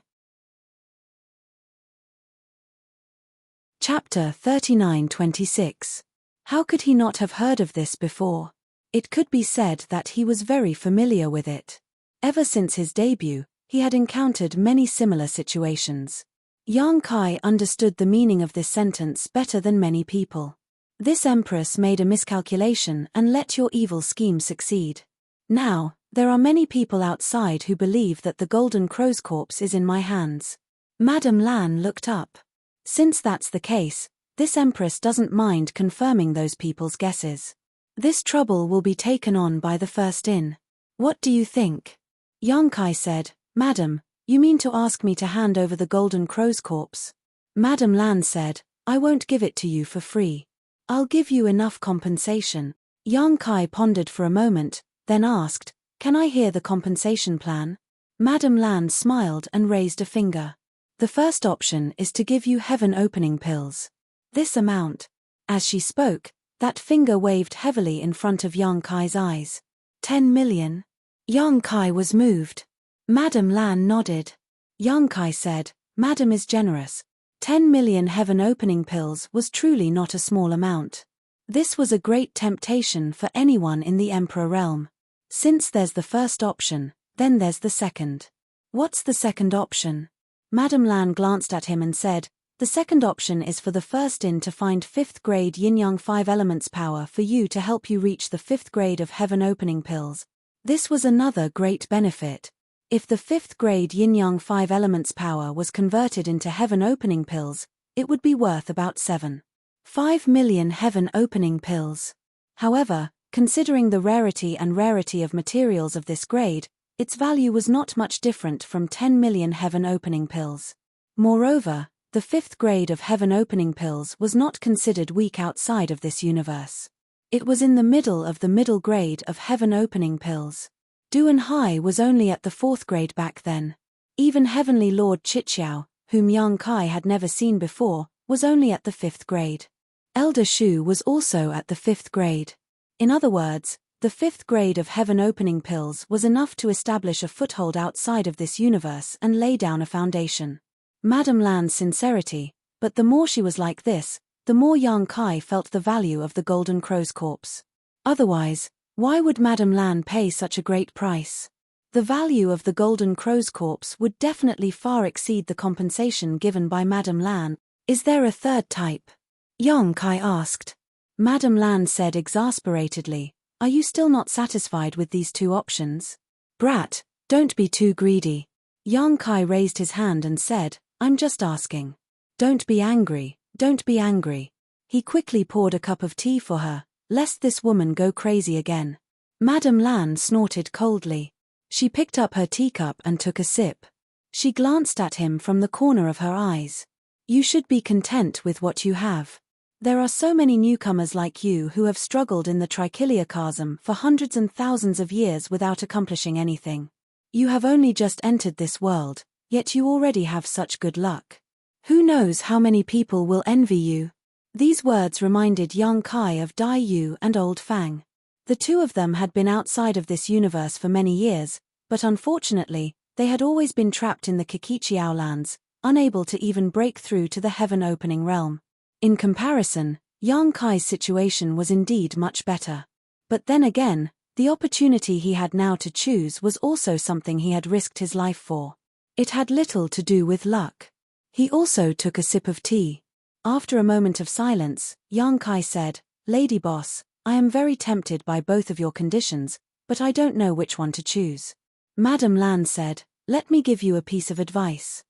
Chapter 39-26. How could he not have heard of this before? It could be said that he was very familiar with it. Ever since his debut, he had encountered many similar situations. Yang Kai understood the meaning of this sentence better than many people. This empress made a miscalculation and let your evil scheme succeed. Now, there are many people outside who believe that the Golden Crow's corpse is in my hands. Madame Lan looked up. Since that's the case, this empress doesn't mind confirming those people's guesses. This trouble will be taken on by the first inn. What do you think? Yang Kai said, "Madam, you mean to ask me to hand over the Golden Crow's corpse?" Madame Lan said, "I won't give it to you for free. I'll give you enough compensation." Yang Kai pondered for a moment, then asked, "Can I hear the compensation plan?" Madame Lan smiled and raised a finger. "The first option is to give you heaven-opening pills. This amount." As she spoke, that finger waved heavily in front of Yang Kai's eyes. 10 million. Yang Kai was moved. Madame Lan nodded. Yang Kai said, "Madam is generous. 10 million heaven-opening pills was truly not a small amount. This was a great temptation for anyone in the Emperor realm. Since there's the first option, then there's the second." "What's the second option?" Madame Lan glanced at him and said, "The second option is for the first in to find 5th grade yin-yang 5 elements power for you to help you reach the 5th grade of heaven opening pills." This was another great benefit. If the 5th grade yin-yang 5 elements power was converted into heaven opening pills, it would be worth about 7.5 million heaven opening pills. However, considering the rarity of materials of this grade, its value was not much different from 10 million heaven opening pills. Moreover, the 5th grade of heaven opening pills was not considered weak outside of this universe. It was in the middle of the middle grade of heaven opening pills. Duan Hai was only at the 4th grade back then. Even Heavenly Lord Chichiao, whom Yang Kai had never seen before, was only at the 5th grade. Elder Shu was also at the 5th grade. In other words, the 5th grade of heaven opening pills was enough to establish a foothold outside of this universe and lay down a foundation. Madame Lan's sincerity, but the more she was like this, the more Yang Kai felt the value of the Golden Crow's corpse. Otherwise, why would Madame Lan pay such a great price? The value of the Golden Crow's corpse would definitely far exceed the compensation given by Madame Lan. "Is there a third type?" Yang Kai asked. Madame Lan said exasperatedly, "Are you still not satisfied with these two options? Brat, don't be too greedy." Yang Kai raised his hand and said, "I'm just asking. Don't be angry, don't be angry." He quickly poured a cup of tea for her, lest this woman go crazy again. Madame Lan snorted coldly. She picked up her teacup and took a sip. She glanced at him from the corner of her eyes. "You should be content with what you have. There are so many newcomers like you who have struggled in the trichiliocosm for hundreds and thousands of years without accomplishing anything. You have only just entered this world, yet you already have such good luck. Who knows how many people will envy you?" These words reminded Yang Kai of Dai Yu and Old Fang. The two of them had been outside of this universe for many years, but unfortunately, they had always been trapped in the Kikichiao lands, unable to even break through to the heaven-opening realm. In comparison, Yang Kai's situation was indeed much better. But then again, the opportunity he had now to choose was also something he had risked his life for. It had little to do with luck. He also took a sip of tea. After a moment of silence, Yang Kai said, "Lady Boss, I am very tempted by both of your conditions, but I don't know which one to choose." Madame Lan said, "Let me give you a piece of advice.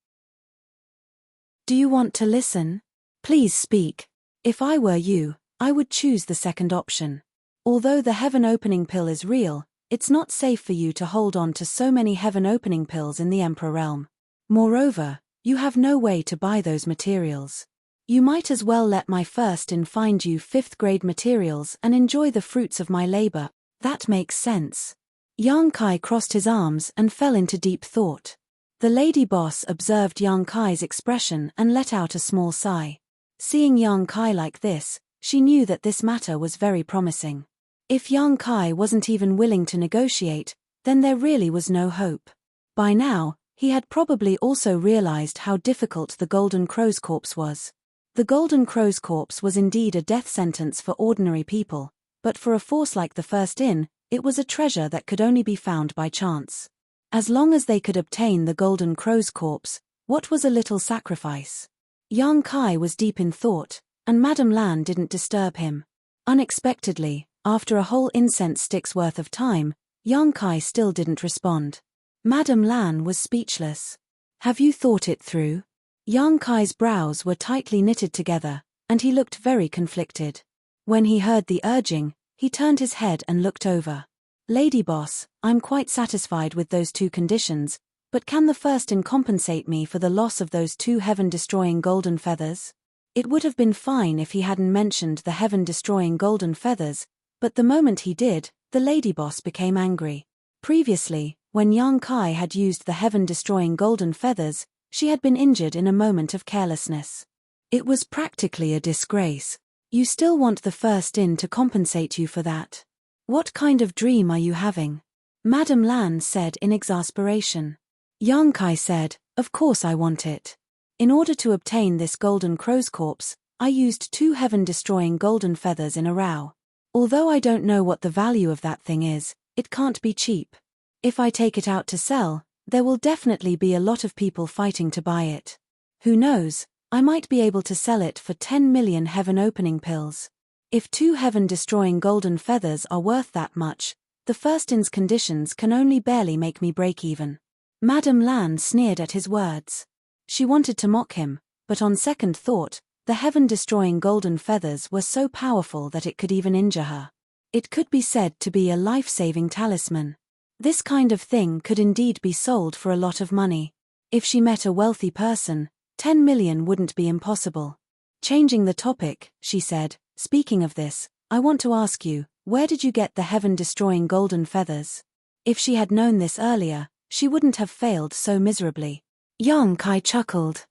Do you want to listen? Please speak. If I were you, I would choose the second option. Although the heaven opening pill is real, it's not safe for you to hold on to so many heaven opening pills in the Emperor realm. Moreover, you have no way to buy those materials. You might as well let my first in find you 5th grade materials and enjoy the fruits of my labor. That makes sense." Yang Kai crossed his arms and fell into deep thought. The lady boss observed Yang Kai's expression and let out a small sigh. Seeing Yang Kai like this, she knew that this matter was very promising. If Yang Kai wasn't even willing to negotiate, then there really was no hope. By now, he had probably also realized how difficult the Golden Crow's corpse was. The Golden Crow's corpse was indeed a death sentence for ordinary people, but for a force like the First In, it was a treasure that could only be found by chance. As long as they could obtain the Golden Crow's corpse, what was a little sacrifice? Yang Kai was deep in thought, and Madame Lan didn't disturb him. Unexpectedly, after a whole incense stick's worth of time, Yang Kai still didn't respond. Madame Lan was speechless. "Have you thought it through?" Yang Kai's brows were tightly knitted together, and he looked very conflicted. When he heard the urging, he turned his head and looked over. "Lady Boss, I'm quite satisfied with those two conditions, but can the First In compensate me for the loss of those 2 heaven-destroying golden feathers?" It would have been fine if he hadn't mentioned the heaven-destroying golden feathers, but the moment he did, the lady boss became angry. Previously, when Yang Kai had used the heaven-destroying golden feathers, she had been injured in a moment of carelessness. It was practically a disgrace. You still want the First In to compensate you for that? What kind of dream are you having? Madame Lan said in exasperation. Yang Kai said, "Of course I want it. In order to obtain this Golden Crow's corpse, I used 2 heaven-destroying golden feathers in a row. Although I don't know what the value of that thing is, it can't be cheap. If I take it out to sell, There will definitely be a lot of people fighting to buy it. Who knows, I might be able to sell it for 10 million heaven-opening pills. If 2 heaven-destroying golden feathers are worth that much, the first-in's conditions can only barely make me break even. Madame Lan sneered at his words. She wanted to mock him, but on second thought, the heaven-destroying golden feathers were so powerful that it could even injure her. It could be said to be a life-saving talisman. This kind of thing could indeed be sold for a lot of money. If she met a wealthy person, 10 million wouldn't be impossible. Changing the topic, she said, speaking of this, I want to ask you, where did you get the heaven-destroying golden feathers? If she had known this earlier, she wouldn't have failed so miserably. Yang Kai chuckled.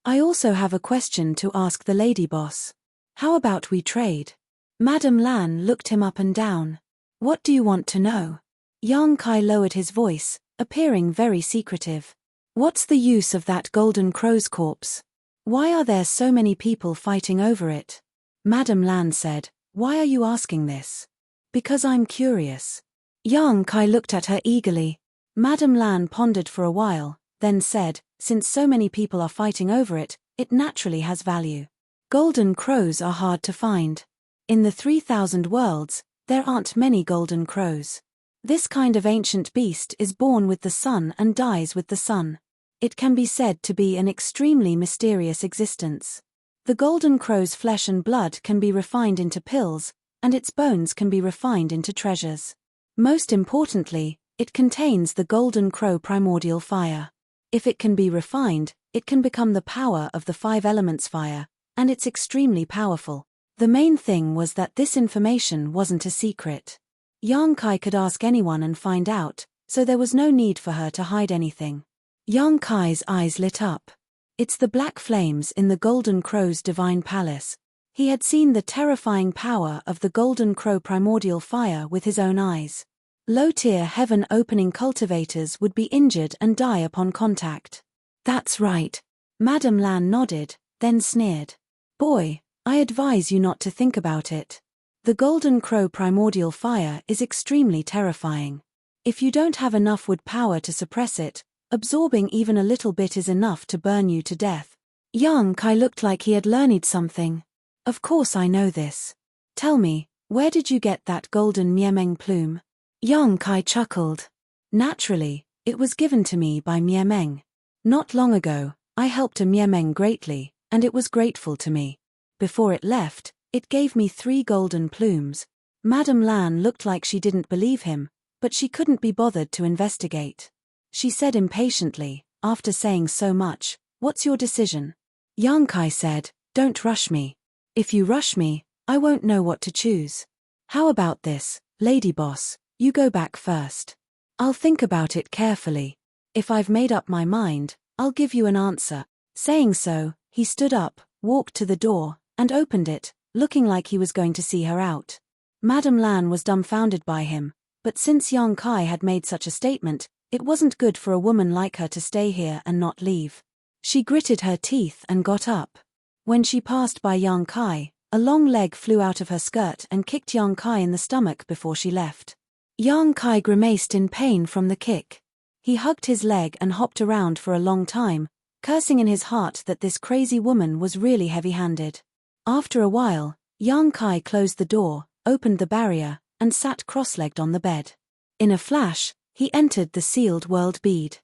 I also have a question to ask the lady boss. How about we trade? Madame Lan looked him up and down. What do you want to know? Yang Kai lowered his voice, appearing very secretive. What's the use of that golden crow's corpse? Why are there so many people fighting over it? Madame Lan said, why are you asking this? Because I'm curious. Yang Kai looked at her eagerly. Madame Lan pondered for a while, then said, since so many people are fighting over it, it naturally has value. Golden crows are hard to find. In the 3,000 worlds, there aren't many golden crows. This kind of ancient beast is born with the sun and dies with the sun. It can be said to be an extremely mysterious existence. The golden crow's flesh and blood can be refined into pills, and its bones can be refined into treasures. Most importantly, it contains the golden crow primordial fire. If it can be refined, it can become the power of the 5 elements fire, and it's extremely powerful. The main thing was that this information wasn't a secret. Yang Kai could ask anyone and find out, so there was no need for her to hide anything. Yang Kai's eyes lit up. It's the black flames in the Golden Crow's divine palace. He had seen the terrifying power of the Golden Crow primordial fire with his own eyes. Low-tier heaven-opening cultivators would be injured and die upon contact. That's right. Madame Lan nodded, then sneered. Boy, I advise you not to think about it. The Golden Crow primordial fire is extremely terrifying. If you don't have enough wood power to suppress it, absorbing even a little bit is enough to burn you to death. Yang Kai looked like he had learned something. Of course I know this. Tell me, where did you get that golden Miemeng plume? Yang Kai chuckled. Naturally, it was given to me by Miemeng. Not long ago, I helped a Miemeng greatly, and it was grateful to me. Before it left, it gave me 3 golden plumes. Madame Lan looked like she didn't believe him, but she couldn't be bothered to investigate. She said impatiently, after saying so much, what's your decision? Yang Kai said, don't rush me. If you rush me, I won't know what to choose. How about this, lady boss, you go back first. I'll think about it carefully. If I've made up my mind, I'll give you an answer. Saying so, he stood up, walked to the door, and opened it, looking like he was going to see her out. Madame Lan was dumbfounded by him, but since Yang Kai had made such a statement, it wasn't good for a woman like her to stay here and not leave. She gritted her teeth and got up. When she passed by Yang Kai, a long leg flew out of her skirt and kicked Yang Kai in the stomach before she left. Yang Kai grimaced in pain from the kick. He hugged his leg and hopped around for a long time, cursing in his heart that this crazy woman was really heavy-handed. After a while, Yang Kai closed the door, opened the barrier, and sat cross-legged on the bed. In a flash, he entered the sealed world bead.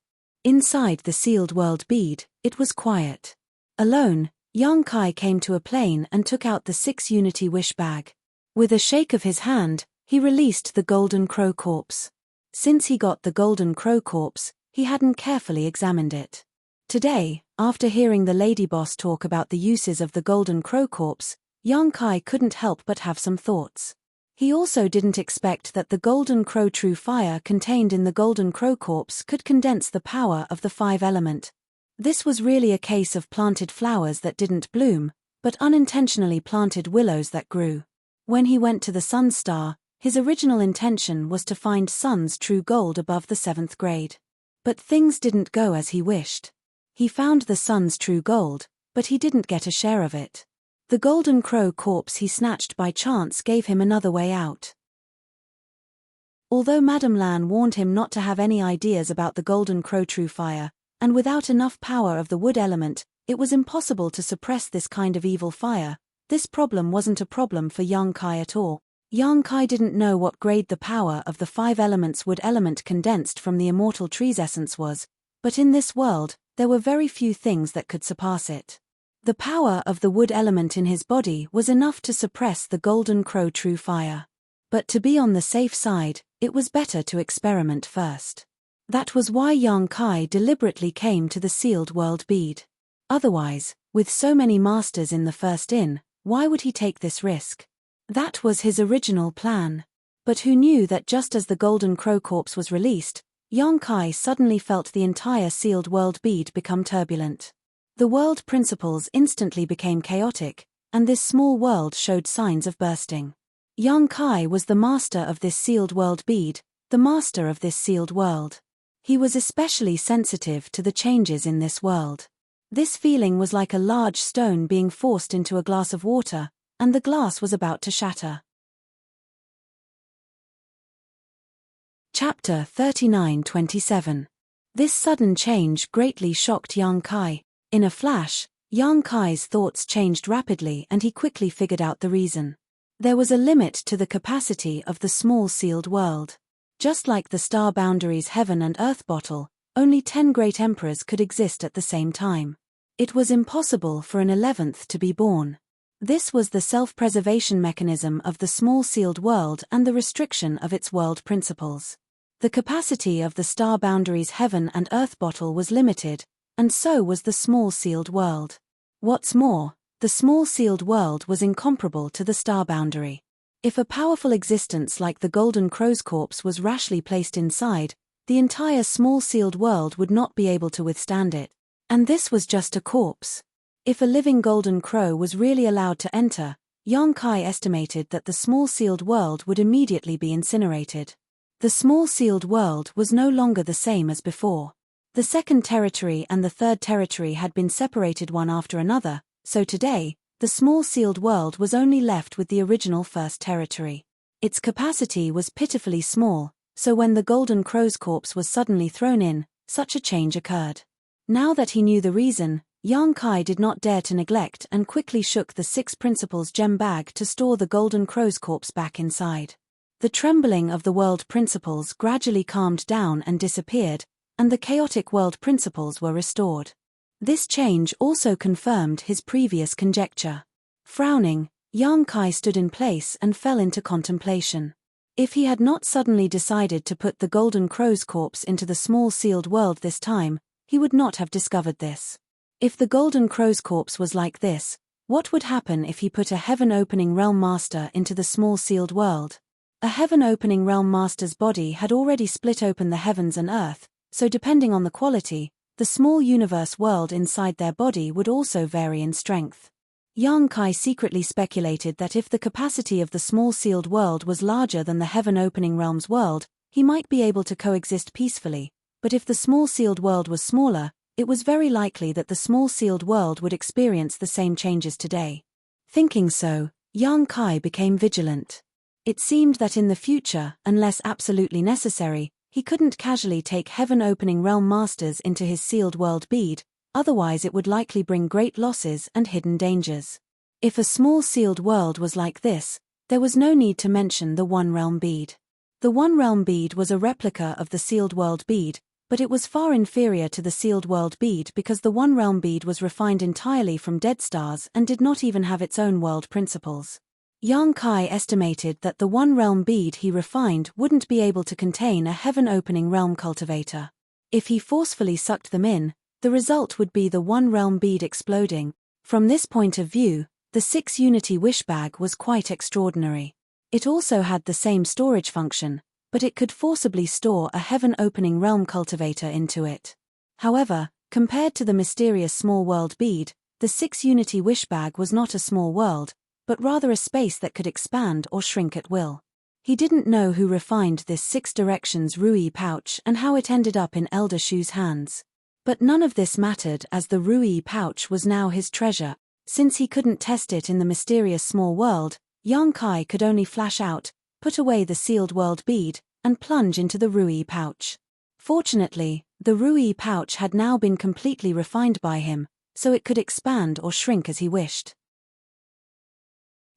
Inside the sealed world bead, it was quiet. Alone, Yang Kai came to a plane and took out the 6 Unity Wish bag. With a shake of his hand, he released the Golden Crow corpse. Since he got the Golden Crow corpse, he hadn't carefully examined it. Today, after hearing the lady boss talk about the uses of the Golden Crow corpse, Yang Kai couldn't help but have some thoughts. He also didn't expect that the Golden Crow true fire contained in the Golden Crow corpse could condense the power of the 5 element. This was really a case of planted flowers that didn't bloom, but unintentionally planted willows that grew. When he went to the Sun Star, his original intention was to find Sun's true gold above the 7th grade. But things didn't go as he wished. He found the Sun's true gold, but he didn't get a share of it. The Golden Crow corpse he snatched by chance gave him another way out. Although Madame Lan warned him not to have any ideas about the golden crow true fire, and without enough power of the wood element, it was impossible to suppress this kind of evil fire, this problem wasn't a problem for Yang Kai at all. Yang Kai didn't know what grade the power of the 5 elements wood element condensed from the immortal tree's essence was, but in this world, there were very few things that could surpass it. The power of the wood element in his body was enough to suppress the golden crow true fire. But to be on the safe side, it was better to experiment first. That was why Yang Kai deliberately came to the sealed world bead. Otherwise, with so many masters in the first inn, why would he take this risk? That was his original plan. But who knew that just as the golden crow corpse was released, Yang Kai suddenly felt the entire sealed world bead become turbulent. The world principles instantly became chaotic, and this small world showed signs of bursting. Yang Kai was the master of this sealed world bead, the master of this sealed world. He was especially sensitive to the changes in this world. This feeling was like a large stone being forced into a glass of water, and the glass was about to shatter. Chapter 39-27. This sudden change greatly shocked Yang Kai. In a flash, Yang Kai's thoughts changed rapidly and he quickly figured out the reason. There was a limit to the capacity of the small sealed world. Just like the star boundaries heaven and earth bottle, only 10 great emperors could exist at the same time. It was impossible for an 11th to be born. This was the self-preservation mechanism of the small sealed world and the restriction of its world principles. The capacity of the star boundaries heaven and earth bottle was limited, and so was the small sealed world. What's more, the small sealed world was incomparable to the star boundary. If a powerful existence like the golden crow's corpse was rashly placed inside, the entire small sealed world would not be able to withstand it. And this was just a corpse. If a living golden crow was really allowed to enter, Yang Kai estimated that the small sealed world would immediately be incinerated. The small sealed world was no longer the same as before. The second territory and the third territory had been separated one after another, so today, the small sealed world was only left with the original first territory. Its capacity was pitifully small, so when the golden crow's corpse was suddenly thrown in, such a change occurred. Now that he knew the reason, Yang Kai did not dare to neglect and quickly shook the 6 principles gem bag to store the golden crow's corpse back inside. The trembling of the world principles gradually calmed down and disappeared, and the chaotic world principles were restored. This change also confirmed his previous conjecture. Frowning, Yang Kai stood in place and fell into contemplation. If he had not suddenly decided to put the golden crow's corpse into the small sealed world this time, he would not have discovered this. If the golden crow's corpse was like this, what would happen if he put a heaven-opening realm master into the small sealed world? A heaven-opening realm master's body had already split open the heavens and earth, so depending on the quality, the small universe world inside their body would also vary in strength. Yang Kai secretly speculated that if the capacity of the small sealed world was larger than the heaven-opening realm's world, he might be able to coexist peacefully, but if the small sealed world was smaller, it was very likely that the small sealed world would experience the same changes today. Thinking so, Yang Kai became vigilant. It seemed that in the future, unless absolutely necessary, he couldn't casually take heaven-opening realm masters into his sealed world bead, otherwise it would likely bring great losses and hidden dangers. If a small sealed world was like this, there was no need to mention the One Realm bead. The One Realm bead was a replica of the sealed world bead, but it was far inferior to the sealed world bead because the One Realm bead was refined entirely from dead stars and did not even have its own world principles. Yang Kai estimated that the One Realm bead he refined wouldn't be able to contain a heaven-opening realm cultivator. If he forcefully sucked them in, the result would be the One Realm bead exploding. From this point of view, the 6 Unity Wish Bag was quite extraordinary. It also had the same storage function, but it could forcibly store a heaven-opening realm cultivator into it. However, compared to the mysterious small world bead, the 6 Unity Wish Bag was not a small world, but rather a space that could expand or shrink at will. He didn't know who refined this 6 directions Rui pouch and how it ended up in Elder Shu's hands. But none of this mattered as the Rui pouch was now his treasure. Since he couldn't test it in the mysterious small world, Yang Kai could only flash out, put away the sealed world bead, and plunge into the Rui pouch. Fortunately, the Rui pouch had now been completely refined by him, so it could expand or shrink as he wished.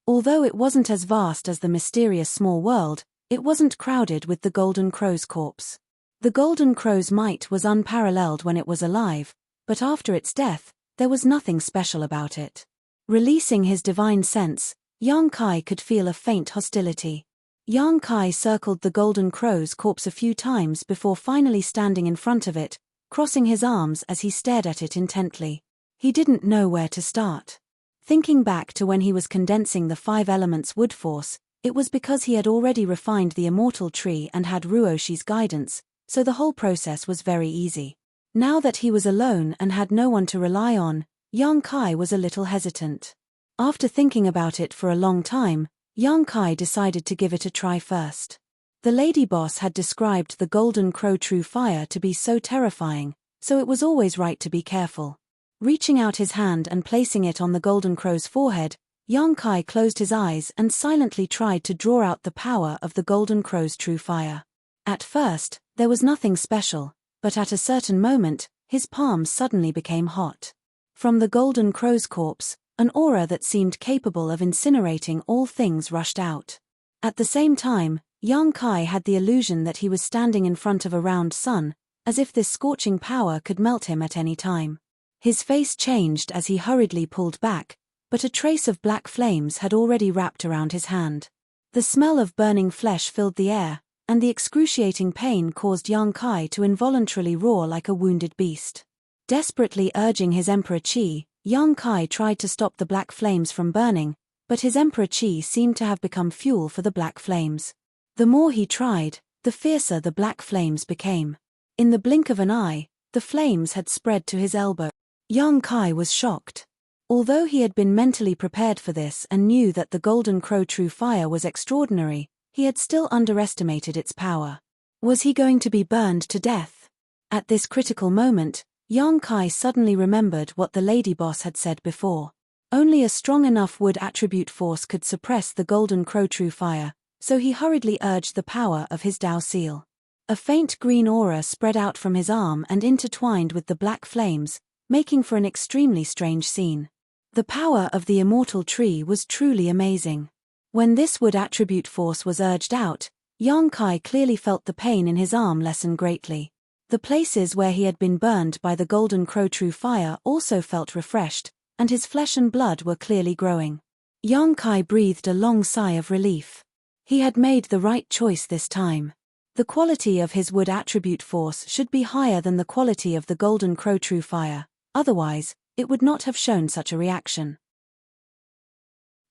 Although it wasn't as vast as the mysterious small world, it wasn't crowded with the Golden Crow's corpse. The Golden Crow's might was unparalleled when it was alive, but after its death, there was nothing special about it. Releasing his divine sense, Yang Kai could feel a faint hostility. Yang Kai circled the Golden Crow's corpse a few times before finally standing in front of it, crossing his arms as he stared at it intently. He didn't know where to start. Thinking back to when he was condensing the 5 elements wood force, it was because he had already refined the immortal tree and had Ruoshi's guidance, so the whole process was very easy. Now that he was alone and had no one to rely on, Yang Kai was a little hesitant. After thinking about it for a long time, Yang Kai decided to give it a try first. The lady boss had described the Golden Crow true fire to be so terrifying, so it was always right to be careful. Reaching out his hand and placing it on the Golden Crow's forehead, Yang Kai closed his eyes and silently tried to draw out the power of the Golden Crow's true fire. At first, there was nothing special, but at a certain moment, his palms suddenly became hot. From the Golden Crow's corpse, an aura that seemed capable of incinerating all things rushed out. At the same time, Yang Kai had the illusion that he was standing in front of a round sun, as if this scorching power could melt him at any time. His face changed as he hurriedly pulled back, but a trace of black flames had already wrapped around his hand. The smell of burning flesh filled the air, and the excruciating pain caused Yang Kai to involuntarily roar like a wounded beast. Desperately urging his Emperor Qi, Yang Kai tried to stop the black flames from burning, but his Emperor Qi seemed to have become fuel for the black flames. The more he tried, the fiercer the black flames became. In the blink of an eye, the flames had spread to his elbow. Yang Kai was shocked. Although he had been mentally prepared for this and knew that the Golden Crow true fire was extraordinary, he had still underestimated its power. Was he going to be burned to death? At this critical moment, Yang Kai suddenly remembered what the lady boss had said before. Only a strong enough wood attribute force could suppress the Golden Crow true fire, so he hurriedly urged the power of his Dao seal. A faint green aura spread out from his arm and intertwined with the black flames, making for an extremely strange scene. The power of the immortal tree was truly amazing. When this wood attribute force was urged out, Yang Kai clearly felt the pain in his arm lessen greatly. The places where he had been burned by the Golden Crow true fire also felt refreshed, and his flesh and blood were clearly growing. Yang Kai breathed a long sigh of relief. He had made the right choice this time. The quality of his wood attribute force should be higher than the quality of the Golden Crow true fire, otherwise, it would not have shown such a reaction.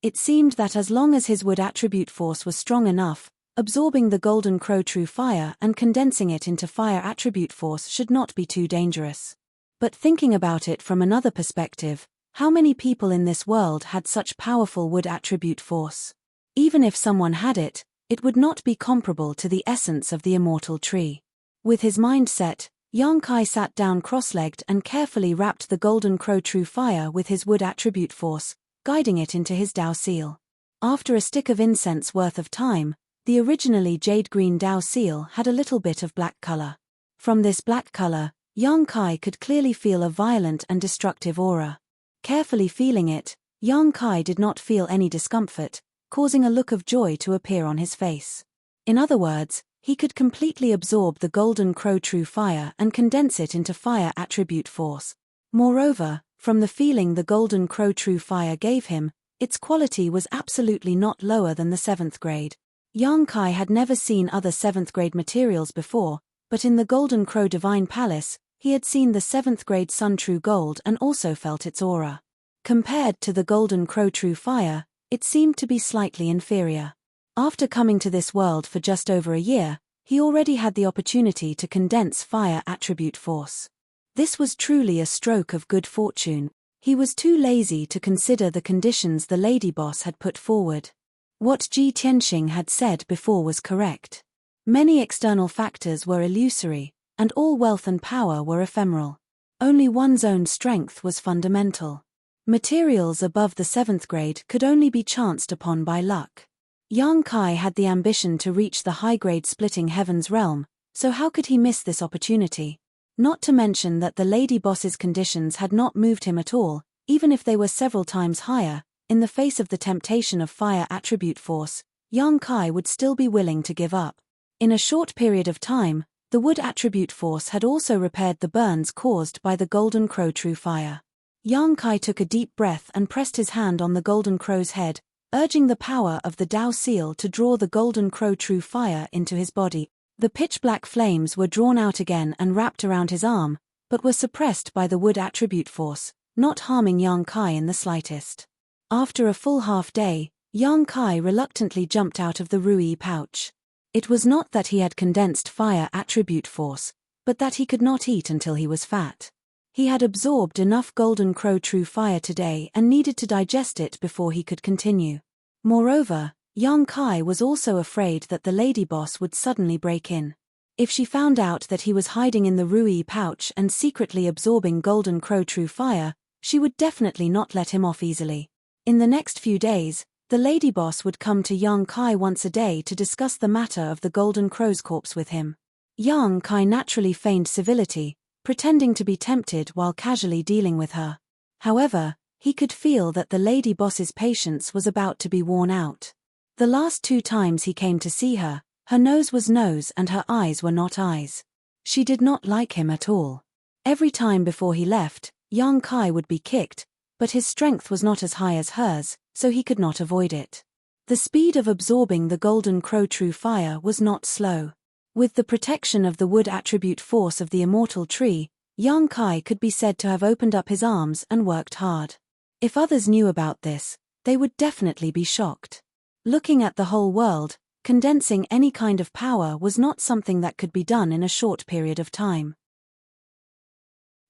It seemed that as long as his wood attribute force was strong enough, absorbing the Golden Crow true fire and condensing it into fire attribute force should not be too dangerous. But thinking about it from another perspective, how many people in this world had such powerful wood attribute force? Even if someone had it, it would not be comparable to the essence of the immortal tree. With his mind set, Yang Kai sat down cross-legged and carefully wrapped the Golden Crow true fire with his wood attribute force, guiding it into his Dao seal. After a stick of incense worth of time, the originally jade-green Dao seal had a little bit of black color. From this black color, Yang Kai could clearly feel a violent and destructive aura. Carefully feeling it, Yang Kai did not feel any discomfort, causing a look of joy to appear on his face. In other words, he could completely absorb the Golden Crow true fire and condense it into fire attribute force. Moreover, from the feeling the Golden Crow true fire gave him, its quality was absolutely not lower than the 7th grade. Yang Kai had never seen other 7th grade materials before, but in the Golden Crow Divine Palace, he had seen the 7th grade Sun True Gold and also felt its aura. Compared to the Golden Crow true fire, it seemed to be slightly inferior. After coming to this world for just over a year, he already had the opportunity to condense fire attribute force. This was truly a stroke of good fortune. He was too lazy to consider the conditions the lady boss had put forward. What Ji Tianxing had said before was correct. Many external factors were illusory, and all wealth and power were ephemeral. Only one's own strength was fundamental. Materials above the 7th grade could only be chanced upon by luck. Yang Kai had the ambition to reach the high-grade splitting heavens realm, so how could he miss this opportunity? Not to mention that the lady boss's conditions had not moved him at all, even if they were several times higher. In the face of the temptation of fire attribute force, Yang Kai would still be willing to give up. In a short period of time, the wood attribute force had also repaired the burns caused by the golden crow true fire. Yang Kai took a deep breath and pressed his hand on the golden crow's head, urging the power of the Tao seal to draw the golden crow true fire into his body. The pitch-black flames were drawn out again and wrapped around his arm, but were suppressed by the wood attribute force, not harming Yang Kai in the slightest. After a full half-day, Yang Kai reluctantly jumped out of the Rui pouch. It was not that he had condensed fire attribute force, but that he could not eat until he was fat. He had absorbed enough golden crow true fire today and needed to digest it before he could continue. Moreover, Yang Kai was also afraid that the lady boss would suddenly break in. If she found out that he was hiding in the Rui pouch and secretly absorbing golden crow true fire, she would definitely not let him off easily. In the next few days, the lady boss would come to Yang Kai once a day to discuss the matter of the golden crow's corpse with him. Yang Kai naturally feigned civility, pretending to be tempted while casually dealing with her. However, he could feel that the lady boss's patience was about to be worn out. The last 2 times he came to see her, her nose was nose and her eyes were not eyes. She did not like him at all. Every time before he left, Yang Kai would be kicked, but his strength was not as high as hers, so he could not avoid it. The speed of absorbing the golden crow true fire was not slow. With the protection of the wood attribute force of the immortal tree, Yang Kai could be said to have opened up his arms and worked hard. If others knew about this, they would definitely be shocked. Looking at the whole world, condensing any kind of power was not something that could be done in a short period of time.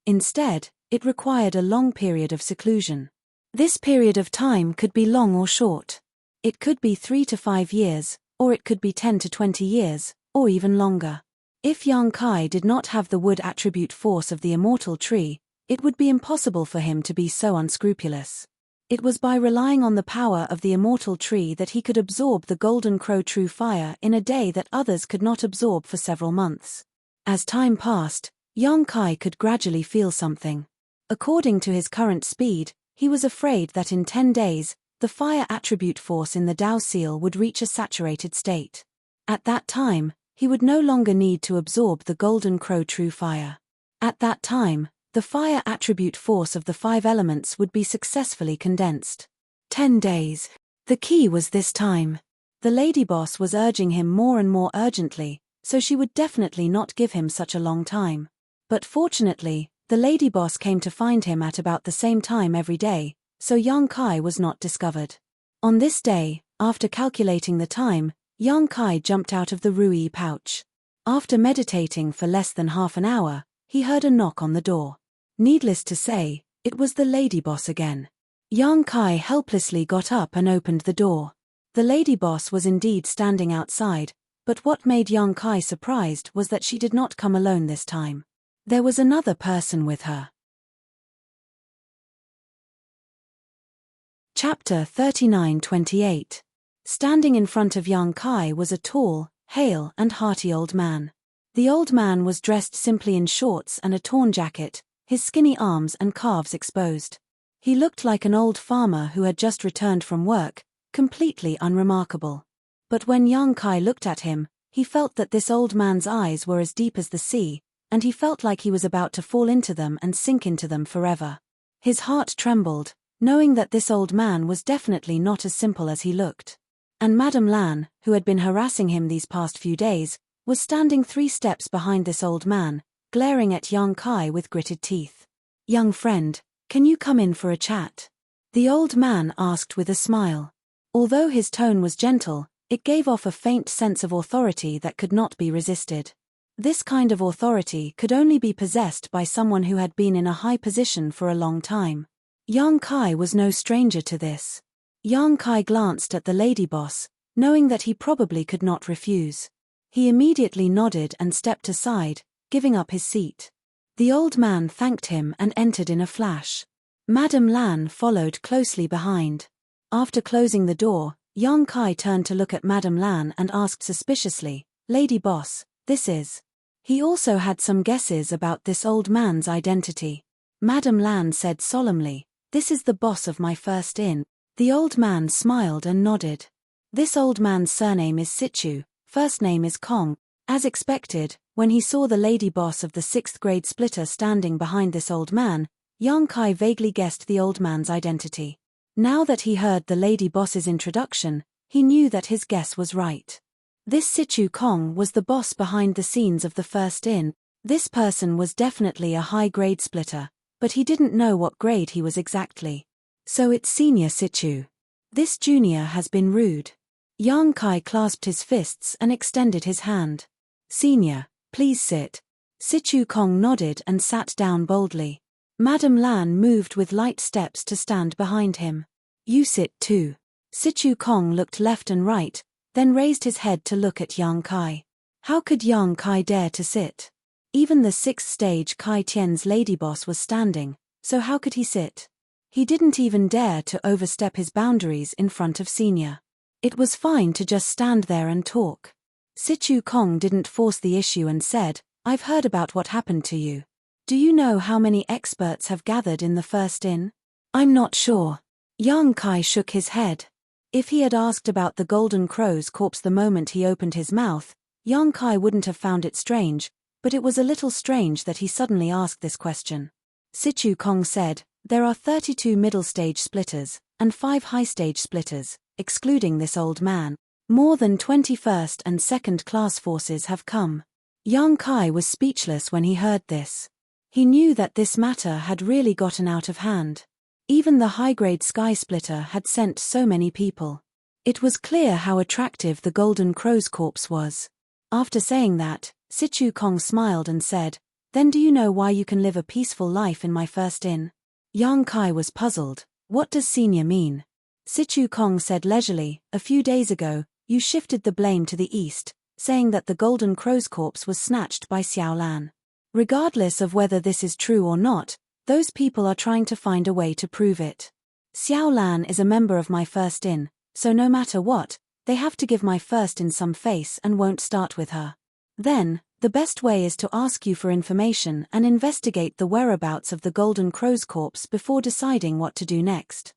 Instead, it required a long period of seclusion. This period of time could be long or short. It could be 3 to 5 years, or it could be 10 to 20 years, or even longer. If Yang Kai did not have the wood attribute force of the immortal tree, it would be impossible for him to be so unscrupulous. It was by relying on the power of the immortal tree that he could absorb the golden crow true fire in a day that others could not absorb for several months. As time passed, Yang Kai could gradually feel something. According to his current speed, he was afraid that in 10 days, the fire attribute force in the Tao seal would reach a saturated state. At that time, he would no longer need to absorb the golden crow true fire. At that time, the fire attribute force of the 5 elements would be successfully condensed. 10 days. The key was this time. The lady boss was urging him more and more urgently, so she would definitely not give him such a long time. But fortunately, the lady boss came to find him at about the same time every day, so Yang Kai was not discovered. On this day, after calculating the time, Yang Kai jumped out of the Rui pouch. After meditating for less than half an hour, he heard a knock on the door. Needless to say, it was the lady boss again. Yang Kai helplessly got up and opened the door. The lady boss was indeed standing outside, but what made Yang Kai surprised was that she did not come alone this time. There was another person with her. Chapter 39-28. Standing in front of Yang Kai was a tall, hale and hearty old man. The old man was dressed simply in shorts and a torn jacket, his skinny arms and calves exposed. He looked like an old farmer who had just returned from work, completely unremarkable. But when Yang Kai looked at him, he felt that this old man's eyes were as deep as the sea, and he felt like he was about to fall into them and sink into them forever. His heart trembled, knowing that this old man was definitely not as simple as he looked. And Madame Lan, who had been harassing him these past few days, was standing 3 steps behind this old man, glaring at Yang Kai with gritted teeth. "Young friend, can you come in for a chat?" the old man asked with a smile. Although his tone was gentle, it gave off a faint sense of authority that could not be resisted. This kind of authority could only be possessed by someone who had been in a high position for a long time. Yang Kai was no stranger to this. Yang Kai glanced at the lady boss, knowing that he probably could not refuse. He immediately nodded and stepped aside, giving up his seat. The old man thanked him and entered in a flash. Madame Lan followed closely behind. After closing the door, Yang Kai turned to look at Madame Lan and asked suspiciously, "Lady Boss, this is..." He also had some guesses about this old man's identity. Madame Lan said solemnly, "This is the boss of my first inn." The old man smiled and nodded. This old man's surname is Sichu, first name is Kong. As expected, when he saw the lady boss of the 6th grade splitter standing behind this old man, Yang Kai vaguely guessed the old man's identity. Now that he heard the lady boss's introduction, he knew that his guess was right. This Sichu Kong was the boss behind the scenes of the first inn. This person was definitely a high-grade splitter, but he didn't know what grade he was exactly. So it's Senior Sichu. This junior has been rude. Yang Kai clasped his fists and extended his hand. "Senior, please sit." Sichu Kong nodded and sat down boldly. Madame Lan moved with light steps to stand behind him. "You sit too." Sichu Kong looked left and right, then raised his head to look at Yang Kai. How could Yang Kai dare to sit? Even the 6th stage Kai Tian's lady boss was standing, so how could he sit? He didn't even dare to overstep his boundaries in front of Senior. It was fine to just stand there and talk. Sichu Kong didn't force the issue and said, "I've heard about what happened to you. Do you know how many experts have gathered in the first inn?" "I'm not sure." Yang Kai shook his head. If he had asked about the Golden Crow's corpse the moment he opened his mouth, Yang Kai wouldn't have found it strange, but it was a little strange that he suddenly asked this question. Sichu Kong said, "There are 32 middle-stage splitters, and 5 high-stage splitters, excluding this old man. More than 21st and 2nd class forces have come." Yang Kai was speechless when he heard this. He knew that this matter had really gotten out of hand. Even the high-grade Sky Splitter had sent so many people. It was clear how attractive the Golden Crow's corpse was. After saying that, Sichu Kong smiled and said, "Then do you know why you can live a peaceful life in my first inn?" Yang Kai was puzzled. What does senior mean? Sichu Kong said leisurely, "A few days ago, you shifted the blame to the east, saying that the Golden Crow's corpse was snatched by Xiao Lan. Regardless of whether this is true or not, those people are trying to find a way to prove it. Xiao Lan is a member of my first inn, so no matter what, they have to give my first inn some face and won't start with her. Then, the best way is to ask you for information and investigate the whereabouts of the Golden Crow's corpse before deciding what to do next."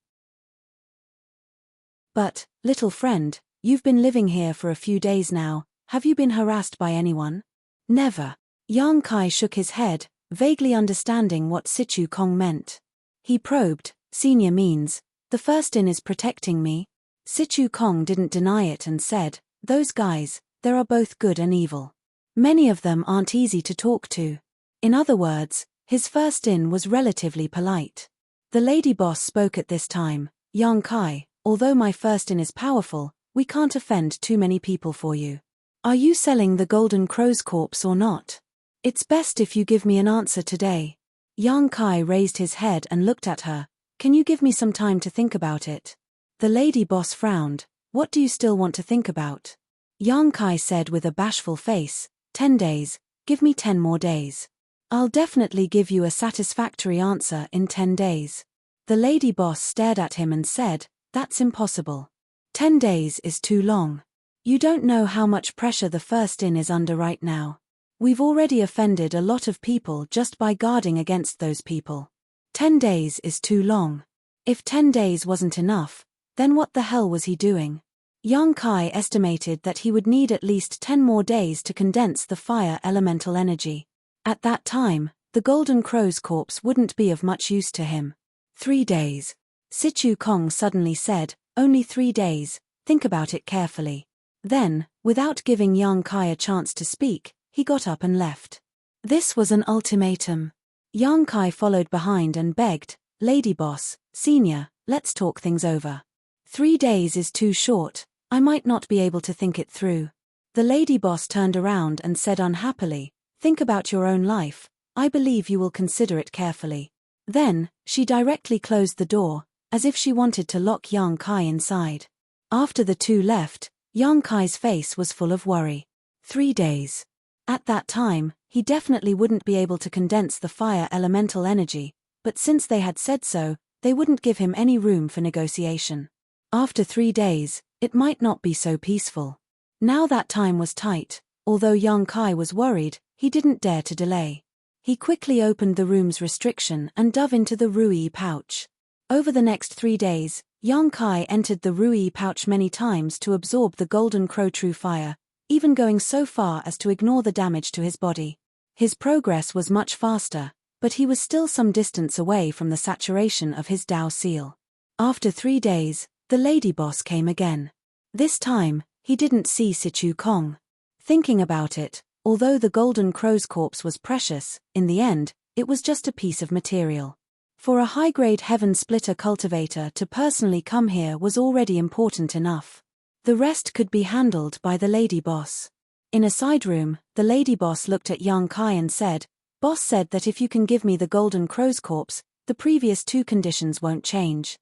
"But, little friend, you've been living here for a few days now, have you been harassed by anyone?" "Never." Yang Kai shook his head, vaguely understanding what Sichu Kong meant. He probed, "Senior means, the first inn is protecting me?" Sichu Kong didn't deny it and said, "Those guys, there are both good and evil. Many of them aren't easy to talk to." In other words, his first inn was relatively polite. The lady boss spoke at this time, "Yang Kai, although my first inn is powerful, we can't offend too many people for you. Are you selling the Golden Crow's corpse or not? It's best if you give me an answer today." Yang Kai raised his head and looked at her. "Can you give me some time to think about it?" The lady boss frowned. "What do you still want to think about?" Yang Kai said with a bashful face, 10 days, give me 10 more days. I'll definitely give you a satisfactory answer in 10 days. The lady boss stared at him and said, "That's impossible. 10 days is too long. You don't know how much pressure the first inn is under right now. We've already offended a lot of people just by guarding against those people. 10 days is too long. If 10 days wasn't enough, then what the hell was he doing?" Yang Kai estimated that he would need at least 10 more days to condense the fire elemental energy. At that time, the Golden Crow's corpse wouldn't be of much use to him. 3 days. Sichu Kong suddenly said, "Only 3 days, think about it carefully." Then, without giving Yang Kai a chance to speak, he got up and left. This was an ultimatum. Yang Kai followed behind and begged, "Lady boss, senior, let's talk things over. 3 days is too short, I might not be able to think it through." The lady boss turned around and said unhappily, "Think about your own life, I believe you will consider it carefully." Then, she directly closed the door, as if she wanted to lock Yang Kai inside. After the two left, Yang Kai's face was full of worry. 3 days. At that time, he definitely wouldn't be able to condense the fire elemental energy, but since they had said so, they wouldn't give him any room for negotiation. After 3 days, it might not be so peaceful. Now that time was tight. Although Yang Kai was worried, he didn't dare to delay. He quickly opened the room's restriction and dove into the Rui pouch. Over the next 3 days, Yang Kai entered the Rui pouch many times to absorb the golden crow true fire, even going so far as to ignore the damage to his body. His progress was much faster, but he was still some distance away from the saturation of his Dao seal. After 3 days, the lady boss came again. This time, he didn't see Sichu Kong. Thinking about it, although the golden crow's corpse was precious, in the end, it was just a piece of material. For a high-grade heaven splitter cultivator to personally come here was already important enough. The rest could be handled by the lady boss. In a side room, the lady boss looked at Yang Kai and said, "Boss said that if you can give me the golden crow's corpse, the previous 2 conditions won't change.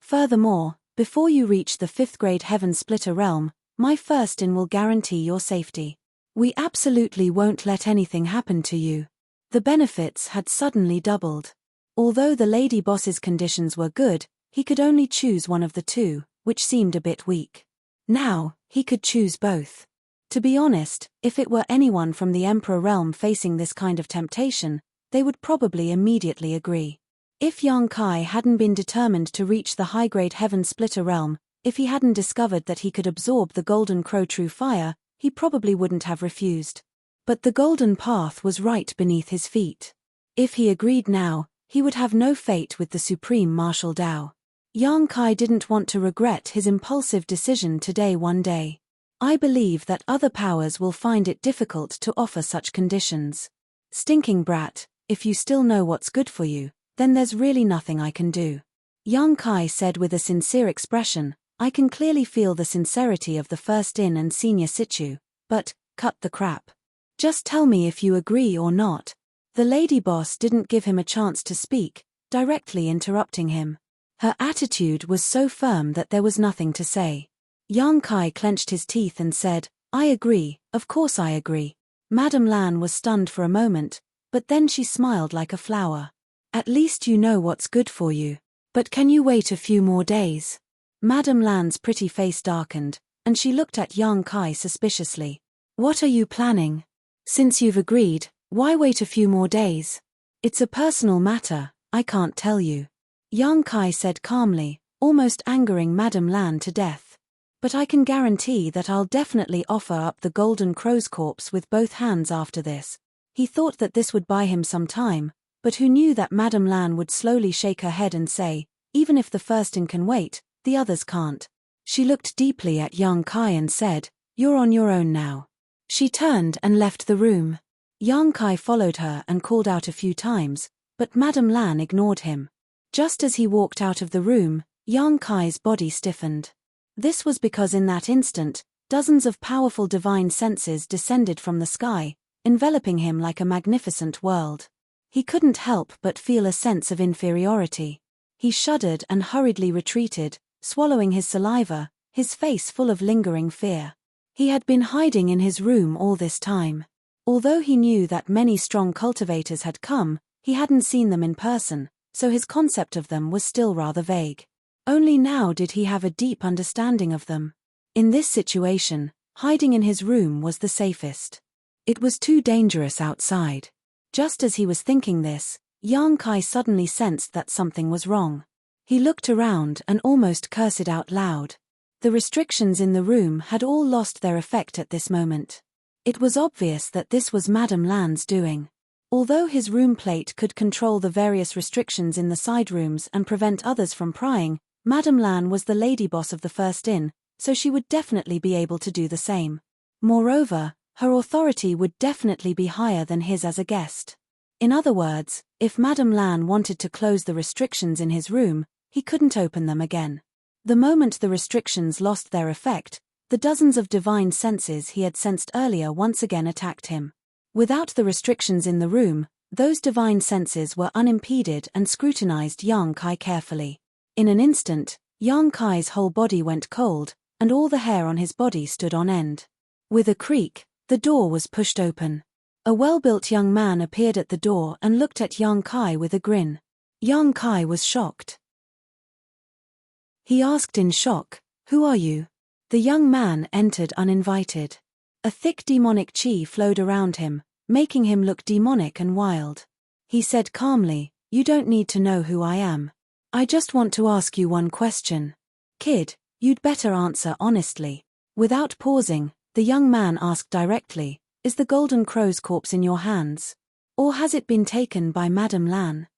Furthermore, before you reach the 5th grade heaven splitter realm, my first in will guarantee your safety. We absolutely won't let anything happen to you." The benefits had suddenly doubled. Although the lady boss's conditions were good, he could only choose one of the 2, which seemed a bit weak. Now, he could choose both. To be honest, if it were anyone from the Emperor realm facing this kind of temptation, they would probably immediately agree. If Yang Kai hadn't been determined to reach the high-grade heaven splitter realm, if he hadn't discovered that he could absorb the golden crow true fire, he probably wouldn't have refused. But the golden path was right beneath his feet. If he agreed now, he would have no fate with the supreme martial Dao. Yang Kai didn't want to regret his impulsive decision today one day. I believe that other powers will find it difficult to offer such conditions. Stinking brat, if you still know what's good for you, then there's really nothing I can do. Yang Kai said with a sincere expression. I can clearly feel the sincerity of the first in and senior Sichu, but, cut the crap. Just tell me if you agree or not. The lady boss didn't give him a chance to speak, directly interrupting him. Her attitude was so firm that there was nothing to say. Yang Kai clenched his teeth and said, "I agree, of course I agree." Madame Lan was stunned for a moment, but then she smiled like a flower. "At least you know what's good for you. But can you wait a few more days?" Madame Lan's pretty face darkened, and she looked at Yang Kai suspiciously. "What are you planning? Since you've agreed, why wait a few more days? It's a personal matter, I can't tell you." Yang Kai said calmly, almost angering Madame Lan to death. "But I can guarantee that I'll definitely offer up the golden crow's corpse with both hands after this." He thought that this would buy him some time, but who knew that Madame Lan would slowly shake her head and say, "Even if the first in can wait, the others can't." She looked deeply at Yang Kai and said, "You're on your own now." She turned and left the room. Yang Kai followed her and called out a few times, but Madame Lan ignored him. Just as he walked out of the room, Yang Kai's body stiffened. This was because in that instant, dozens of powerful divine senses descended from the sky, enveloping him like a magnificent world. He couldn't help but feel a sense of inferiority. He shuddered and hurriedly retreated, swallowing his saliva, his face full of lingering fear. He had been hiding in his room all this time. Although he knew that many strong cultivators had come, he hadn't seen them in person, so his concept of them was still rather vague. Only now did he have a deep understanding of them. In this situation, hiding in his room was the safest. It was too dangerous outside. Just as he was thinking this, Yang Kai suddenly sensed that something was wrong. He looked around and almost cursed out loud. The restrictions in the room had all lost their effect at this moment. It was obvious that this was Madame Lan's doing. Although his room plate could control the various restrictions in the side rooms and prevent others from prying, Madame Lan was the lady boss of the first inn, so she would definitely be able to do the same. Moreover, her authority would definitely be higher than his as a guest. In other words, if Madame Lan wanted to close the restrictions in his room, he couldn't open them again. The moment the restrictions lost their effect, the dozens of divine senses he had sensed earlier once again attacked him. Without the restrictions in the room, those divine senses were unimpeded and scrutinized Yang Kai carefully. In an instant, Yang Kai's whole body went cold, and all the hair on his body stood on end. With a creak, the door was pushed open. A well-built young man appeared at the door and looked at Yang Kai with a grin. Yang Kai was shocked. He asked in shock, "Who are you?" The young man entered uninvited. A thick demonic chi flowed around him, making him look demonic and wild. He said calmly, "You don't need to know who I am. I just want to ask you one question. Kid, you'd better answer honestly." Without pausing, the young man asked directly, "Is the Golden Crow's corpse in your hands? Or has it been taken by Madame Lan?"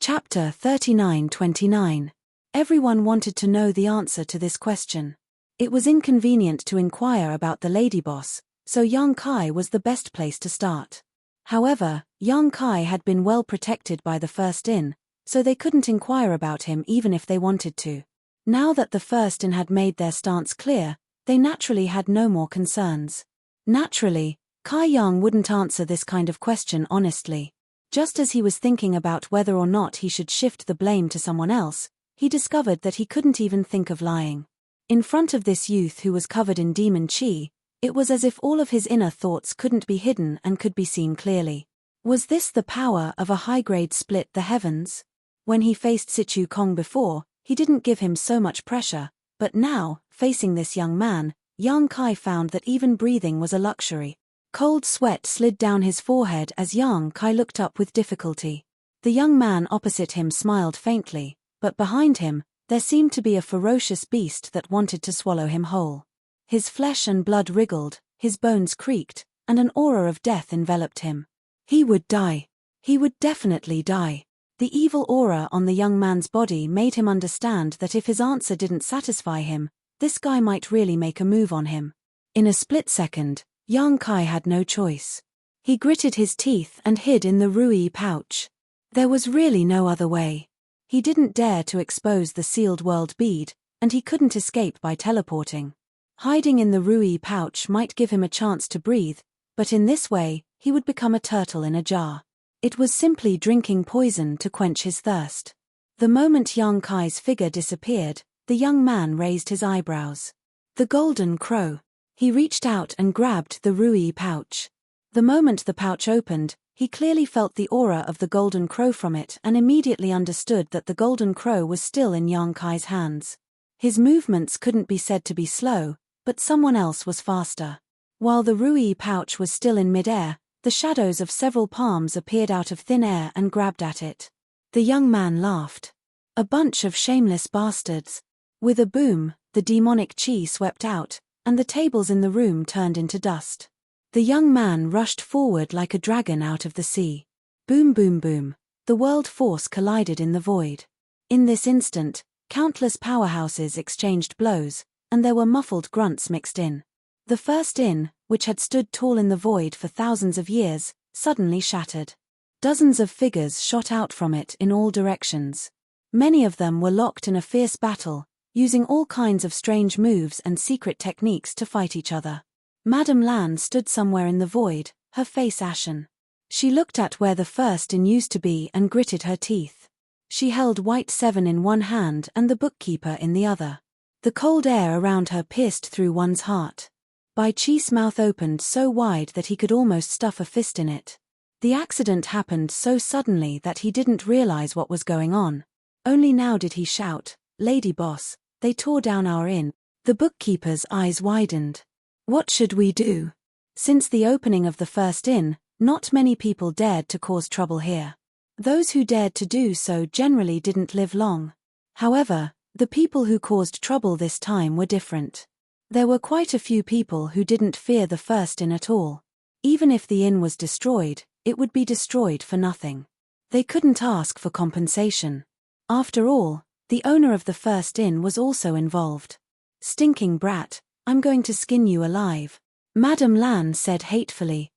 Chapter 39-29. Everyone wanted to know the answer to this question. It was inconvenient to inquire about the lady boss, so Yang Kai was the best place to start. However, Yang Kai had been well protected by the First Inn, so they couldn't inquire about him even if they wanted to. Now that the First Inn had made their stance clear, they naturally had no more concerns. Naturally, Kai Yang wouldn't answer this kind of question honestly. Just as he was thinking about whether or not he should shift the blame to someone else, he discovered that he couldn't even think of lying. In front of this youth who was covered in demon chi, it was as if all of his inner thoughts couldn't be hidden and could be seen clearly. Was this the power of a high-grade split the heavens? When he faced Sichu Kong before, he didn't give him so much pressure, but now, facing this young man, Yang Kai found that even breathing was a luxury. Cold sweat slid down his forehead as Yang Kai looked up with difficulty. The young man opposite him smiled faintly, but behind him, there seemed to be a ferocious beast that wanted to swallow him whole. His flesh and blood wriggled, his bones creaked, and an aura of death enveloped him. He would die. He would definitely die. The evil aura on the young man's body made him understand that if his answer didn't satisfy him, this guy might really make a move on him. In a split second, Yang Kai had no choice. He gritted his teeth and hid in the Rui pouch. There was really no other way. He didn't dare to expose the sealed world bead, and he couldn't escape by teleporting. Hiding in the Rui pouch might give him a chance to breathe, but in this way, he would become a turtle in a jar. It was simply drinking poison to quench his thirst. The moment Yang Kai's figure disappeared, the young man raised his eyebrows. The Golden Crow. He reached out and grabbed the Rui pouch. The moment the pouch opened, he clearly felt the aura of the Golden Crow from it and immediately understood that the Golden Crow was still in Yang Kai's hands. His movements couldn't be said to be slow, but someone else was faster. While the Rui pouch was still in midair, the shadows of several palms appeared out of thin air and grabbed at it. The young man laughed. A bunch of shameless bastards. With a boom, the demonic chi swept out, and the tables in the room turned into dust. The young man rushed forward like a dragon out of the sea. Boom boom boom, the world force collided in the void. In this instant, countless powerhouses exchanged blows, and there were muffled grunts mixed in. The First Inn, which had stood tall in the void for thousands of years, suddenly shattered. Dozens of figures shot out from it in all directions. Many of them were locked in a fierce battle, using all kinds of strange moves and secret techniques to fight each other. Madame Lan stood somewhere in the void, her face ashen. She looked at where the First Inn used to be and gritted her teeth. She held White 7 in one hand and the bookkeeper in the other. The cold air around her pierced through one's heart. Bai Chi's mouth opened so wide that he could almost stuff a fist in it. The accident happened so suddenly that he didn't realize what was going on. Only now did he shout, "Lady boss, they tore down our inn." The bookkeeper's eyes widened. What should we do? Since the opening of the First Inn, not many people dared to cause trouble here. Those who dared to do so generally didn't live long. However, the people who caused trouble this time were different. There were quite a few people who didn't fear the First Inn at all. Even if the inn was destroyed, it would be destroyed for nothing. They couldn't ask for compensation. After all, the owner of the First Inn was also involved. "Stinking brat, I'm going to skin you alive," Madame Lan said hatefully.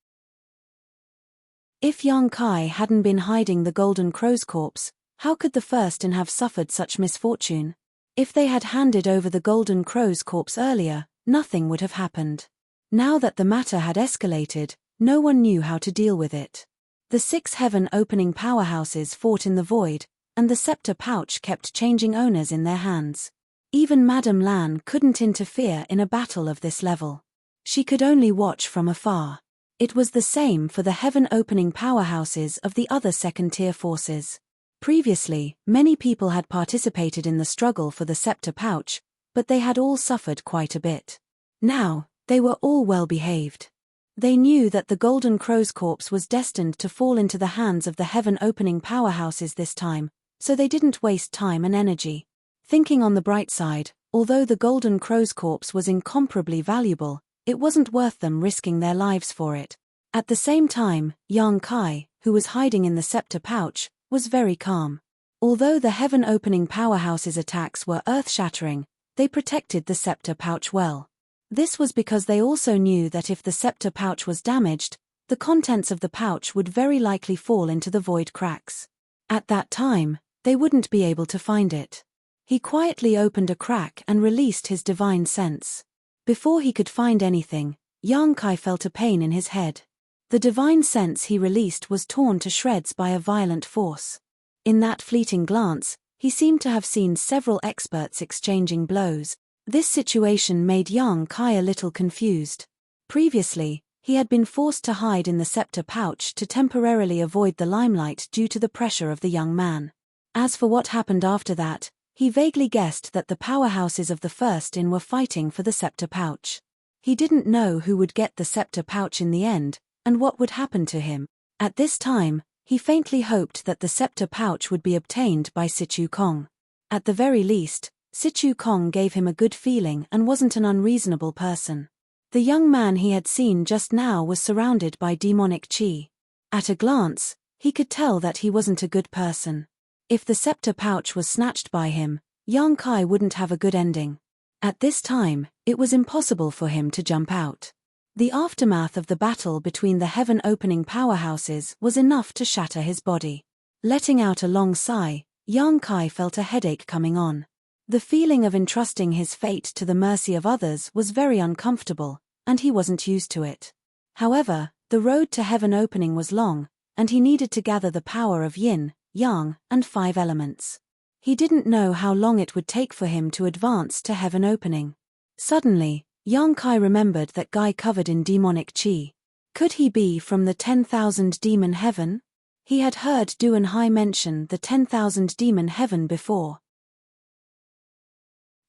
If Yang Kai hadn't been hiding the Golden Crow's corpse, how could the First Inn have suffered such misfortune? If they had handed over the Golden Crow's corpse earlier, nothing would have happened. Now that the matter had escalated, no one knew how to deal with it. The 6 heaven-opening powerhouses fought in the void, and the scepter pouch kept changing owners in their hands. Even Madame Lan couldn't interfere in a battle of this level. She could only watch from afar. It was the same for the heaven-opening powerhouses of the other second-tier forces. Previously, many people had participated in the struggle for the scepter pouch, but they had all suffered quite a bit. Now, they were all well behaved. They knew that the Golden Crow's corpse was destined to fall into the hands of the heaven-opening powerhouses this time, so they didn't waste time and energy. Thinking on the bright side, although the Golden Crow's corpse was incomparably valuable, it wasn't worth them risking their lives for it. At the same time, Yang Kai, who was hiding in the scepter pouch, was very calm. Although the heaven-opening powerhouses' attacks were earth-shattering, they protected the scepter pouch well. This was because they also knew that if the scepter pouch was damaged, the contents of the pouch would very likely fall into the void cracks. At that time, they wouldn't be able to find it. He quietly opened a crack and released his divine sense. Before he could find anything, Yang Kai felt a pain in his head. The divine sense he released was torn to shreds by a violent force. In that fleeting glance, he seemed to have seen several experts exchanging blows. This situation made Yang Kai a little confused. Previously, he had been forced to hide in the scepter pouch to temporarily avoid the limelight due to the pressure of the young man. As for what happened after that, he vaguely guessed that the powerhouses of the First Inn were fighting for the scepter pouch. He didn't know who would get the scepter pouch in the end, and what would happen to him. At this time, he faintly hoped that the scepter pouch would be obtained by Sichu Kong. At the very least, Sichu Kong gave him a good feeling and wasn't an unreasonable person. The young man he had seen just now was surrounded by demonic chi. At a glance, he could tell that he wasn't a good person. If the scepter pouch was snatched by him, Yang Kai wouldn't have a good ending. At this time, it was impossible for him to jump out. The aftermath of the battle between the heaven-opening powerhouses was enough to shatter his body. Letting out a long sigh, Yang Kai felt a headache coming on. The feeling of entrusting his fate to the mercy of others was very uncomfortable, and he wasn't used to it. However, the road to heaven opening was long, and he needed to gather the power of yin, yang, and 5 elements. He didn't know how long it would take for him to advance to heaven opening. Suddenly, Yang Kai remembered that guy covered in demonic chi. Could he be from the 10,000 demon heaven? He had heard Duan Hai mention the 10,000 demon heaven before.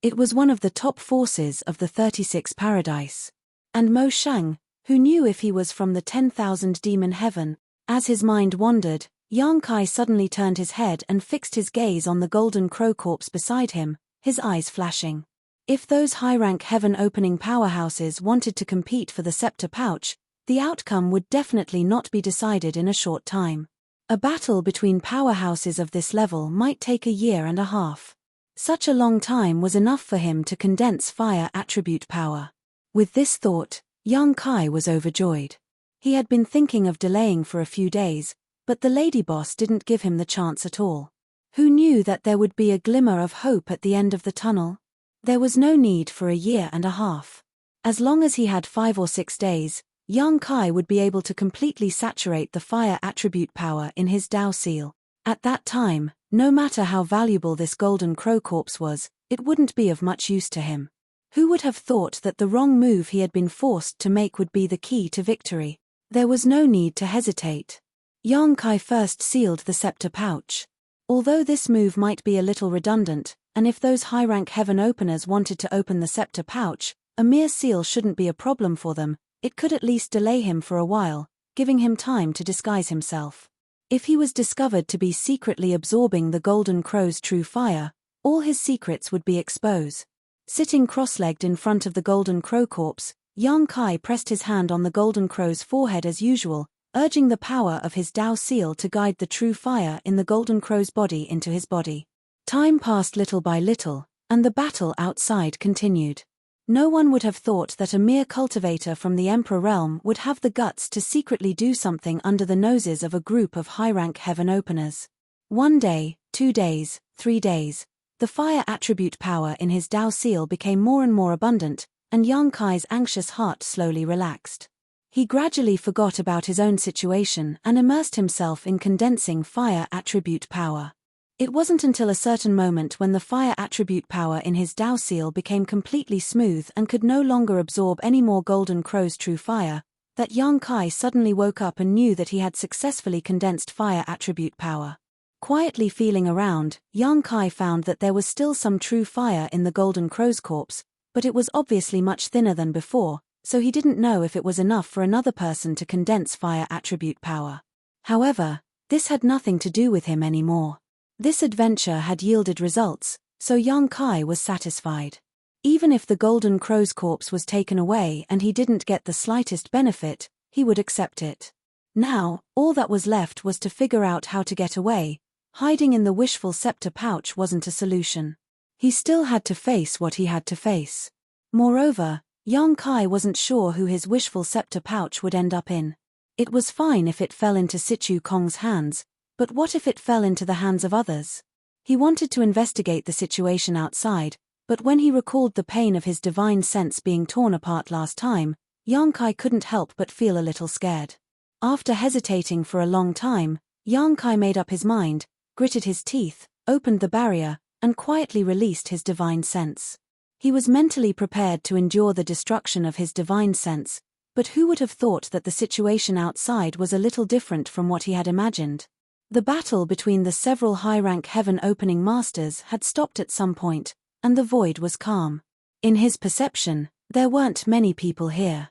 It was one of the top forces of the 36 paradise. And Mo Shang, who knew if he was from the 10,000 demon heaven. As his mind wandered, Yang Kai suddenly turned his head and fixed his gaze on the Golden Crow corpse beside him, his eyes flashing. If those high-rank heaven-opening powerhouses wanted to compete for the scepter pouch, the outcome would definitely not be decided in a short time. A battle between powerhouses of this level might take a year and a half. Such a long time was enough for him to condense fire attribute power. With this thought, Yang Kai was overjoyed. He had been thinking of delaying for a few days, but the lady boss didn't give him the chance at all. Who knew that there would be a glimmer of hope at the end of the tunnel? There was no need for a year and a half. As long as he had 5 or 6 days, Yang Kai would be able to completely saturate the fire attribute power in his Dao seal. At that time, no matter how valuable this Golden Crow corpse was, it wouldn't be of much use to him. Who would have thought that the wrong move he had been forced to make would be the key to victory? There was no need to hesitate. Yang Kai first sealed the scepter pouch. Although this move might be a little redundant, and if those high-rank heaven openers wanted to open the scepter pouch, a mere seal shouldn't be a problem for them, it could at least delay him for a while, giving him time to disguise himself. If he was discovered to be secretly absorbing the Golden Crow's true fire, all his secrets would be exposed. Sitting cross-legged in front of the Golden Crow corpse, Yang Kai pressed his hand on the Golden Crow's forehead as usual, urging the power of his Dao seal to guide the true fire in the Golden Crow's body into his body. Time passed little by little, and the battle outside continued. No one would have thought that a mere cultivator from the Emperor realm would have the guts to secretly do something under the noses of a group of high-rank heaven openers. 1 day, 2 days, 3 days. The fire attribute power in his Dao seal became more and more abundant, and Yang Kai's anxious heart slowly relaxed. He gradually forgot about his own situation and immersed himself in condensing fire attribute power. It wasn't until a certain moment when the fire attribute power in his Dao seal became completely smooth and could no longer absorb any more Golden Crow's true fire, that Yang Kai suddenly woke up and knew that he had successfully condensed fire attribute power. Quietly feeling around, Yang Kai found that there was still some true fire in the Golden Crow's corpse, but it was obviously much thinner than before, so he didn't know if it was enough for another person to condense fire attribute power. However, this had nothing to do with him anymore. This adventure had yielded results, so Yang Kai was satisfied. Even if the Golden Crow's corpse was taken away and he didn't get the slightest benefit, he would accept it. Now, all that was left was to figure out how to get away. Hiding in the wishful scepter pouch wasn't a solution. He still had to face what he had to face. Moreover, Yang Kai wasn't sure who his wishful scepter pouch would end up in. It was fine if it fell into Sichu Kong's hands, but what if it fell into the hands of others? He wanted to investigate the situation outside, but when he recalled the pain of his divine sense being torn apart last time, Yang Kai couldn't help but feel a little scared. After hesitating for a long time, Yang Kai made up his mind, gritted his teeth, opened the barrier, and quietly released his divine sense. He was mentally prepared to endure the destruction of his divine sense, but who would have thought that the situation outside was a little different from what he had imagined? The battle between the several high-rank heaven-opening masters had stopped at some point, and the void was calm. In his perception, there weren't many people here.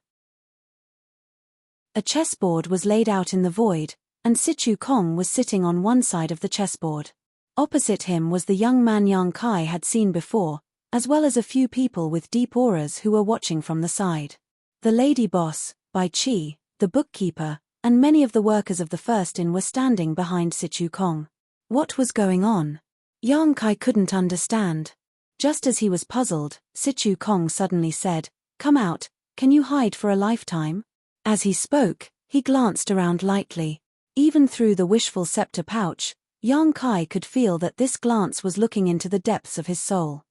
A chessboard was laid out in the void, and Sichu Kong was sitting on one side of the chessboard. Opposite him was the young man Yang Kai had seen before, as well as a few people with deep auras who were watching from the side. The lady boss, Bai Qi, the bookkeeper, and many of the workers of the First Inn were standing behind Sichu Kong. What was going on? Yang Kai couldn't understand. Just as he was puzzled, Sichu Kong suddenly said, "Come out, can you hide for a lifetime?" As he spoke, he glanced around lightly. Even through the wishful scepter pouch, Yang Kai could feel that this glance was looking into the depths of his soul.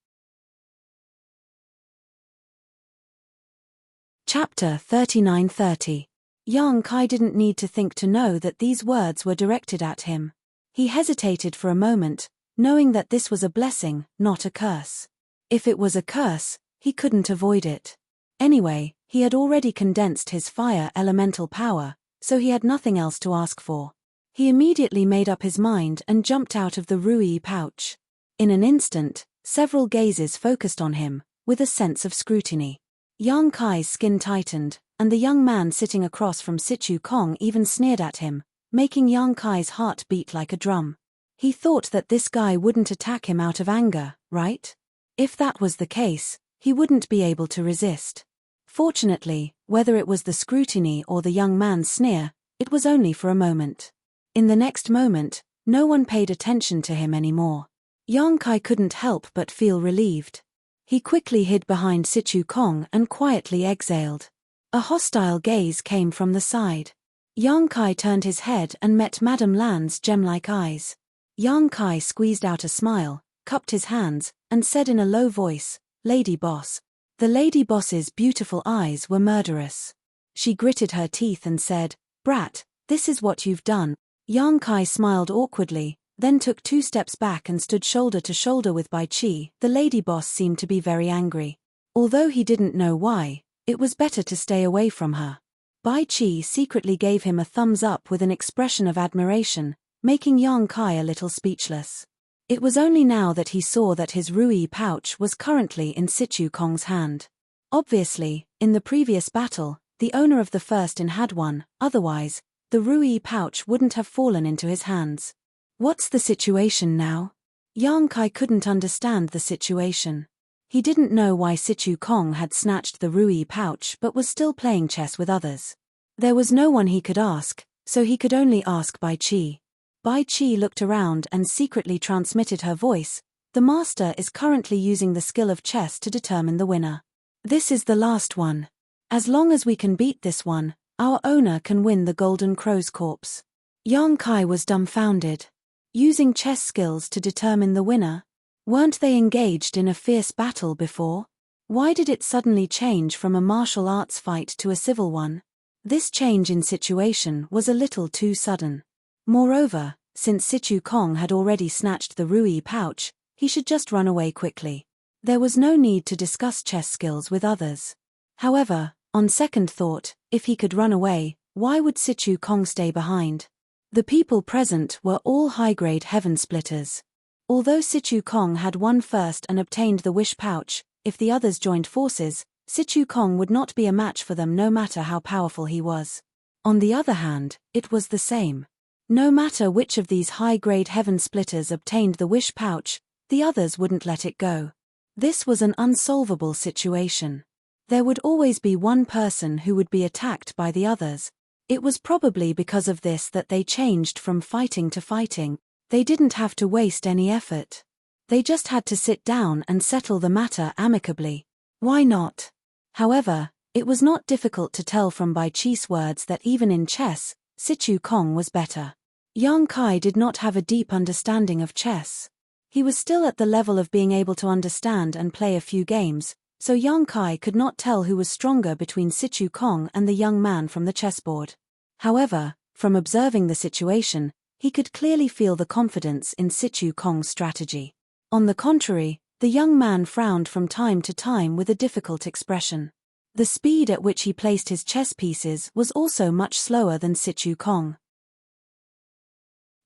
Chapter 39:30. Yang Kai didn't need to think to know that these words were directed at him. He hesitated for a moment, knowing that this was a blessing, not a curse. If it was a curse, he couldn't avoid it. Anyway, he had already condensed his fire elemental power, so he had nothing else to ask for. He immediately made up his mind and jumped out of the Rui pouch. In an instant, several gazes focused on him, with a sense of scrutiny. Yang Kai's skin tightened, and the young man sitting across from Sichu Kong even sneered at him, making Yang Kai's heart beat like a drum. He thought that this guy wouldn't attack him out of anger, right? If that was the case, he wouldn't be able to resist. Fortunately, whether it was the scrutiny or the young man's sneer, it was only for a moment. In the next moment, no one paid attention to him anymore. Yang Kai couldn't help but feel relieved. He quickly hid behind Sichu Kong and quietly exhaled. A hostile gaze came from the side. Yang Kai turned his head and met Madame Lan's gem-like eyes. Yang Kai squeezed out a smile, cupped his hands, and said in a low voice, "Lady boss." The lady boss's beautiful eyes were murderous. She gritted her teeth and said, "Brat, this is what you've done." Yang Kai smiled awkwardly, then took 2 steps back and stood shoulder to shoulder with Bai Qi. The lady boss seemed to be very angry. Although he didn't know why, it was better to stay away from her. Bai Qi secretly gave him a thumbs up with an expression of admiration, making Yang Kai a little speechless. It was only now that he saw that his Rui pouch was currently in Sichu Kong's hand. Obviously, in the previous battle, the owner of the First Inn had won, otherwise, the Rui pouch wouldn't have fallen into his hands. What's the situation now? Yang Kai couldn't understand the situation. He didn't know why Sichu Kong had snatched the Rui pouch but was still playing chess with others. There was no one he could ask, so he could only ask Bai Qi. Bai Qi looked around and secretly transmitted her voice. "The master is currently using the skill of chess to determine the winner. This is the last one. As long as we can beat this one, our owner can win the Golden Crow's corpse." Yang Kai was dumbfounded. Using chess skills to determine the winner? Weren't they engaged in a fierce battle before? Why did it suddenly change from a martial arts fight to a civil one? This change in situation was a little too sudden. Moreover, since Sichu Kong had already snatched the Rui pouch, he should just run away quickly. There was no need to discuss chess skills with others. However, on second thought, if he could run away, why would Sichu Kong stay behind? The people present were all high-grade heaven splitters. Although Situ Kong had won first and obtained the wish pouch, if the others joined forces, Situ Kong would not be a match for them no matter how powerful he was. On the other hand, it was the same. No matter which of these high-grade heaven splitters obtained the wish pouch, the others wouldn't let it go. This was an unsolvable situation. There would always be one person who would be attacked by the others. It was probably because of this that they changed from fighting to fighting. They didn't have to waste any effort. They just had to sit down and settle the matter amicably. Why not? However, it was not difficult to tell from Bai Chi's words that even in chess, Situ Kong was better. Yang Kai did not have a deep understanding of chess. He was still at the level of being able to understand and play a few games, so Yang Kai could not tell who was stronger between Situ Kong and the young man from the chessboard. However, from observing the situation, he could clearly feel the confidence in Situ Kong's strategy. On the contrary, the young man frowned from time to time with a difficult expression. The speed at which he placed his chess pieces was also much slower than Situ Kong.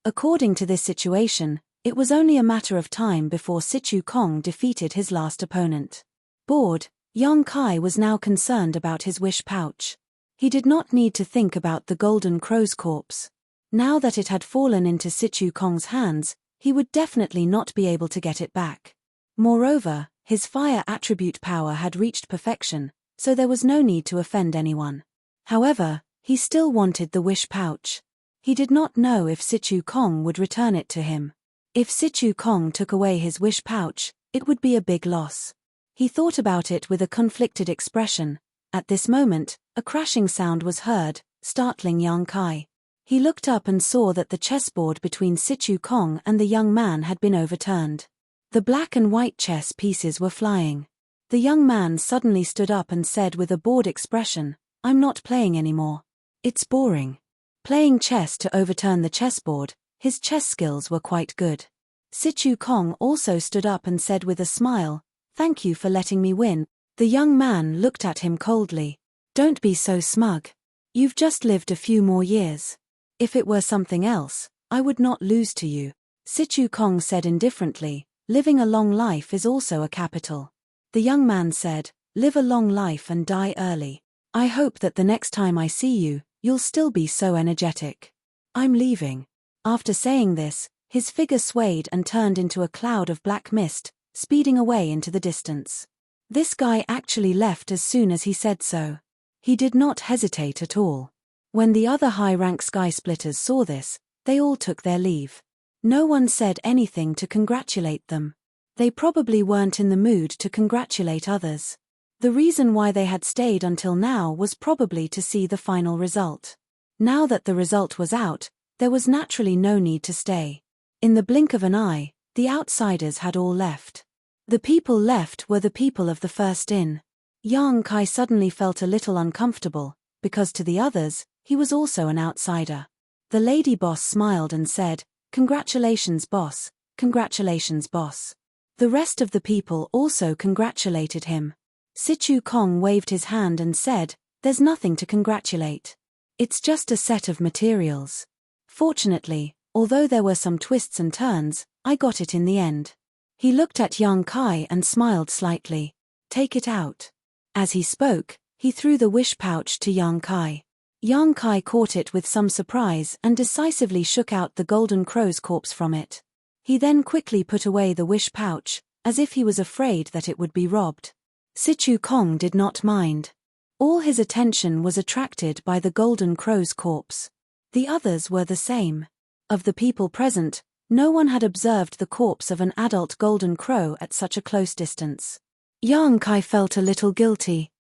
According to this situation, it was only a matter of time before Situ Kong defeated his last opponent. Bored, Yang Kai was now concerned about his wish pouch. He did not need to think about the golden crow's corpse. Now that it had fallen into Situ Kong's hands, he would definitely not be able to get it back. Moreover, his fire attribute power had reached perfection, so there was no need to offend anyone. However, he still wanted the wish pouch. He did not know if Situ Kong would return it to him. If Situ Kong took away his wish pouch, it would be a big loss. He thought about it with a conflicted expression. At this moment, a crashing sound was heard, startling Yang Kai. He looked up and saw that the chessboard between Situ Kong and the young man had been overturned. The black and white chess pieces were flying. The young man suddenly stood up and said with a bored expression, "I'm not playing anymore. It's boring." Playing chess to overturn the chessboard, his chess skills were quite good. Situ Kong also stood up and said with a smile, "Thank you for letting me win." The young man looked at him coldly. "Don't be so smug. You've just lived a few more years. If it were something else, I would not lose to you." Situ Kong said indifferently, "Living a long life is also a capital." The young man said, "Live a long life and die early. I hope that the next time I see you, you'll still be so energetic. I'm leaving." After saying this, his figure swayed and turned into a cloud of black mist, speeding away into the distance. This guy actually left as soon as he said so. He did not hesitate at all. When the other high-rank sky splitters saw this, they all took their leave. No one said anything to congratulate them. They probably weren't in the mood to congratulate others. The reason why they had stayed until now was probably to see the final result. Now that the result was out, there was naturally no need to stay. In the blink of an eye, the outsiders had all left. The people left were the people of the first in. Yang Kai suddenly felt a little uncomfortable, because to the others, he was also an outsider. The lady boss smiled and said, "Congratulations, boss. Congratulations, boss." The rest of the people also congratulated him. Situ Kong waved his hand and said, "There's nothing to congratulate. It's just a set of materials. Fortunately, although there were some twists and turns, I got it in the end." He looked at Yang Kai and smiled slightly. "Take it out." As he spoke, he threw the wish pouch to Yang Kai. Yang Kai caught it with some surprise and decisively shook out the golden crow's corpse from it. He then quickly put away the wish pouch, as if he was afraid that it would be robbed. Situ Kong did not mind. All his attention was attracted by the golden crow's corpse. The others were the same. Of the people present, no one had observed the corpse of an adult golden crow at such a close distance. Yang Kai felt a little guilty.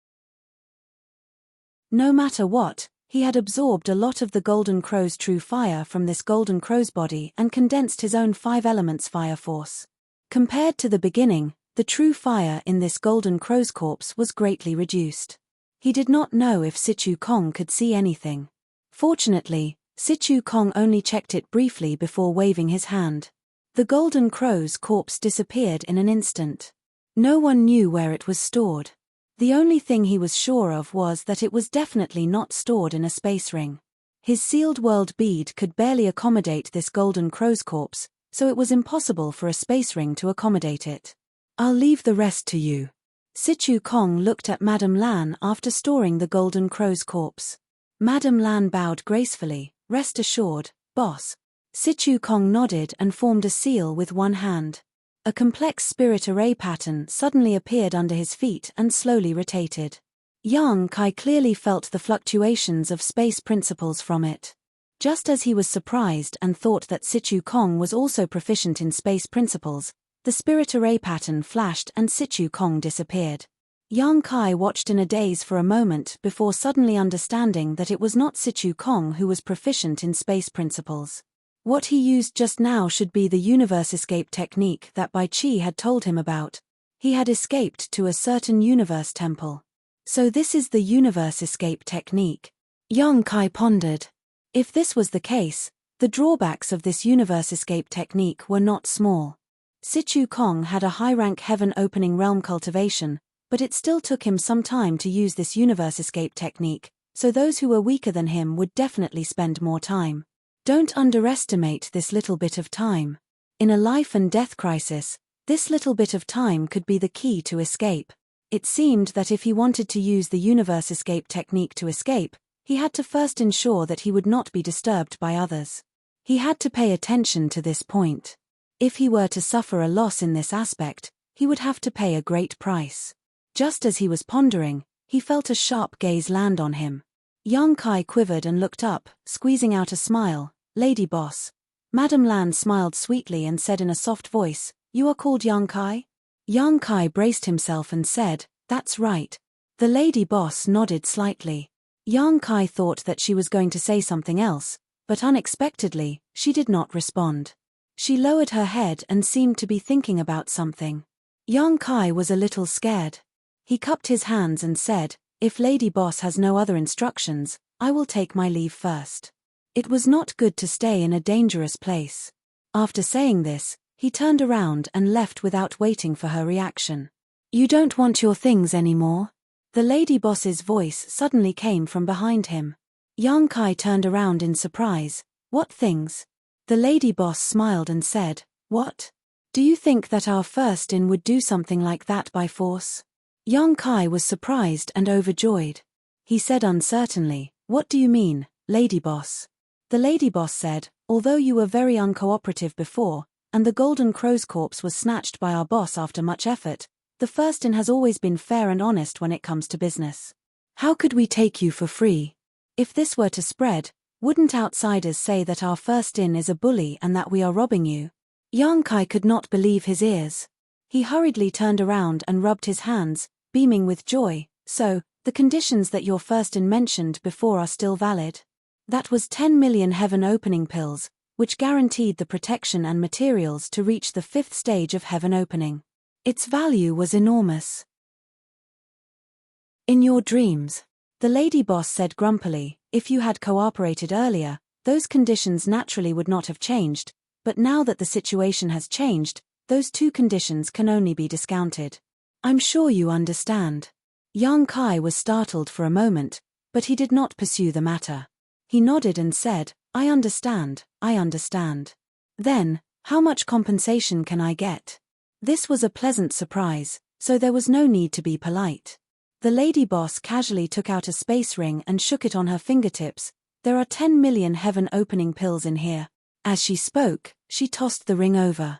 No matter what, he had absorbed a lot of the golden crow's true fire from this golden crow's body and condensed his own 5 elements fire force. Compared to the beginning, the true fire in this golden crow's corpse was greatly reduced. He did not know if Situ Kong could see anything. Fortunately, Situ Kong only checked it briefly before waving his hand. The golden crow's corpse disappeared in an instant. No one knew where it was stored. The only thing he was sure of was that it was definitely not stored in a space ring. His sealed world bead could barely accommodate this golden crow's corpse, so it was impossible for a space ring to accommodate it. I'll leave the rest to you. Sichu Kong looked at Madame Lan after storing the golden crow's corpse. Madame Lan bowed gracefully. Rest assured, boss. Sichu Kong nodded and formed a seal with one hand. A complex spirit array pattern suddenly appeared under his feet and slowly rotated. Yang Kai clearly felt the fluctuations of space principles from it. Just as he was surprised and thought that Sichu Kong was also proficient in space principles, the spirit array pattern flashed and Sichu Kong disappeared. Yang Kai watched in a daze for a moment before suddenly understanding that it was not Sichu Kong who was proficient in space principles. What he used just now should be the universe escape technique that Bai Qi had told him about. He had escaped to a certain universe temple. So this is the universe escape technique. Yang Kai pondered. If this was the case, the drawbacks of this universe escape technique were not small. Sichu Kong had a high-rank heaven-opening realm cultivation, but it still took him some time to use this universe escape technique, so those who were weaker than him would definitely spend more time. Don't underestimate this little bit of time. In a life and death crisis, this little bit of time could be the key to escape. It seemed that if he wanted to use the universe escape technique to escape, he had to first ensure that he would not be disturbed by others. He had to pay attention to this point. If he were to suffer a loss in this aspect, he would have to pay a great price. Just as he was pondering, he felt a sharp gaze land on him. Yang Kai quivered and looked up, squeezing out a smile. Lady boss. Madame Lan smiled sweetly and said in a soft voice, You are called Yang Kai? Yang Kai braced himself and said, That's right. The lady boss nodded slightly. Yang Kai thought that she was going to say something else, but unexpectedly, she did not respond. She lowered her head and seemed to be thinking about something. Yang Kai was a little scared. He cupped his hands and said, If Lady Boss has no other instructions, I will take my leave first. It was not good to stay in a dangerous place. After saying this, he turned around and left without waiting for her reaction. You don't want your things anymore? The lady boss's voice suddenly came from behind him. Yang Kai turned around in surprise. What things? The lady boss smiled and said, What? Do you think that our first in would do something like that by force? Yang Kai was surprised and overjoyed. He said uncertainly, What do you mean, lady boss? The lady boss said, Although you were very uncooperative before, and the golden crow's corpse was snatched by our boss after much effort, the first in has always been fair and honest when it comes to business. How could we take you for free? If this were to spread, wouldn't outsiders say that our first in is a bully and that we are robbing you? Yang Kai could not believe his ears. He hurriedly turned around and rubbed his hands, beaming with joy. So, the conditions that your first in mentioned before are still valid? That was 10 million heaven opening pills, which guaranteed the protection and materials to reach the 5th stage of heaven opening. Its value was enormous. In your dreams, the lady boss said grumpily, if you had cooperated earlier, those conditions naturally would not have changed, but now that the situation has changed, those two conditions can only be discounted. I'm sure you understand. Yang Kai was startled for a moment, but he did not pursue the matter. He nodded and said, I understand. Then, how much compensation can I get? This was a pleasant surprise, so there was no need to be polite. The lady boss casually took out a space ring and shook it on her fingertips. There are 10 million heaven opening pills in here. As she spoke, she tossed the ring over.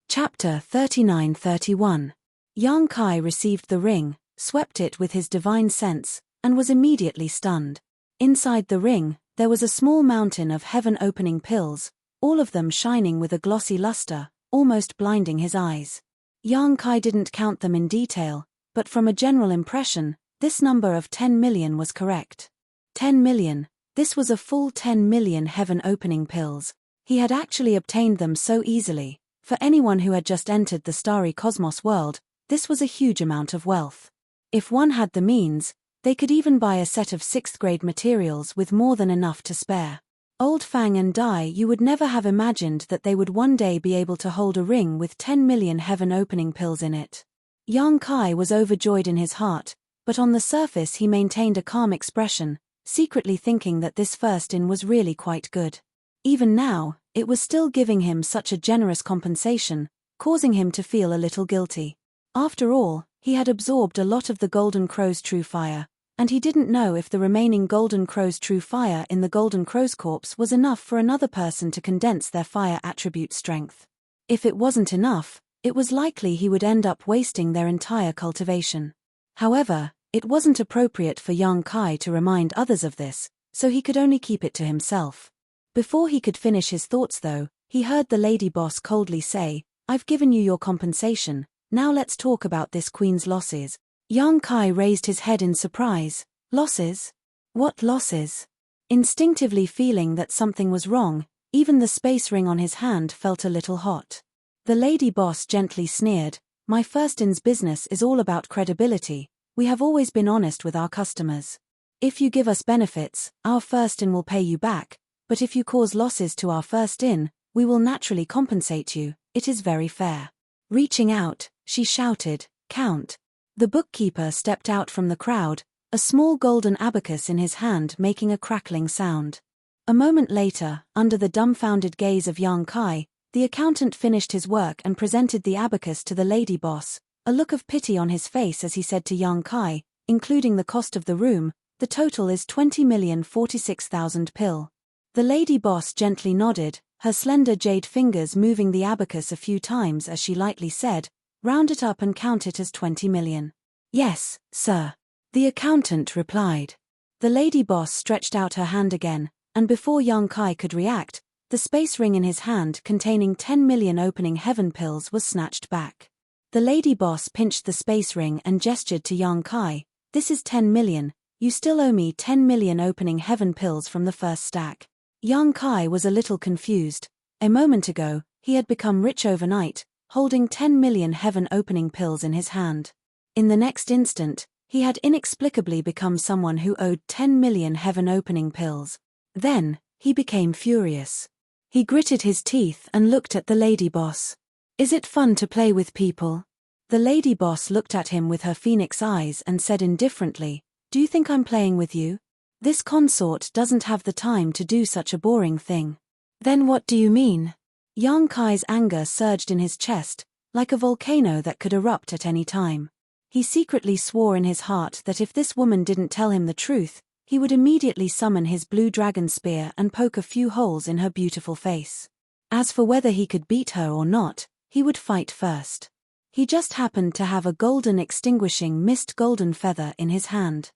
Chapter 39-31. Yang Kai received the ring, swept it with his divine sense, and was immediately stunned. Inside the ring, there was a small mountain of heaven-opening pills, all of them shining with a glossy luster, almost blinding his eyes. Yang Kai didn't count them in detail, but from a general impression, this number of 10 million was correct. 10 million, this was a full 10 million heaven-opening pills. He had actually obtained them so easily. For anyone who had just entered the starry cosmos world, this was a huge amount of wealth. If one had the means, they could even buy a set of 6th-grade materials with more than enough to spare. Old Fang and Dai, you would never have imagined that they would one day be able to hold a ring with 10 million heaven-opening pills in it. Yang Kai was overjoyed in his heart, but on the surface he maintained a calm expression, secretly thinking that this first in was really quite good. Even now, it was still giving him such a generous compensation, causing him to feel a little guilty. After all, he had absorbed a lot of the Golden Crow's true fire, and he didn't know if the remaining Golden Crow's true fire in the Golden Crow's corpse was enough for another person to condense their fire attribute strength. If it wasn't enough, it was likely he would end up wasting their entire cultivation. However, it wasn't appropriate for young Kai to remind others of this, so he could only keep it to himself. Before he could finish his thoughts though, he heard the lady boss coldly say, "I've given you your compensation, now let's talk about this queen's losses." Young Kai raised his head in surprise. Losses? What losses? Instinctively feeling that something was wrong, even the space ring on his hand felt a little hot. The lady boss gently sneered, "My first-in's business is all about credibility. We have always been honest with our customers. If you give us benefits, our first-in will pay you back, but if you cause losses to our first-in, we will naturally compensate you. It is very fair." Reaching out, she shouted, "Count." The bookkeeper stepped out from the crowd, a small golden abacus in his hand making a crackling sound. A moment later, under the dumbfounded gaze of young Kai, the accountant finished his work and presented the abacus to the lady boss, a look of pity on his face as he said to young Kai, "Including the cost of the room, the total is 20,046,000 pil." The lady boss gently nodded, her slender jade fingers moving the abacus a few times as she lightly said, "Round it up and count it as 20 million. "Yes, sir," the accountant replied. The lady boss stretched out her hand again, and before young Kai could react, the space ring in his hand containing 10 million opening heaven pills was snatched back. The lady boss pinched the space ring and gestured to young Kai, "This is 10 million, you still owe me 10 million opening heaven pills from the first stack." Young Kai was a little confused. A moment ago, he had become rich overnight, holding 10 million heaven opening pills in his hand. In the next instant, he had inexplicably become someone who owed 10 million heaven opening pills. Then, he became furious. He gritted his teeth and looked at the lady boss. "Is it fun to play with people?" The lady boss looked at him with her phoenix eyes and said indifferently, "Do you think I'm playing with you? This consort doesn't have the time to do such a boring thing." "Then what do you mean?" Young Kai's anger surged in his chest, like a volcano that could erupt at any time. He secretly swore in his heart that if this woman didn't tell him the truth, he would immediately summon his blue dragon spear and poke a few holes in her beautiful face. As for whether he could beat her or not, he would fight first. He just happened to have a golden extinguishing mist golden feather in his hand.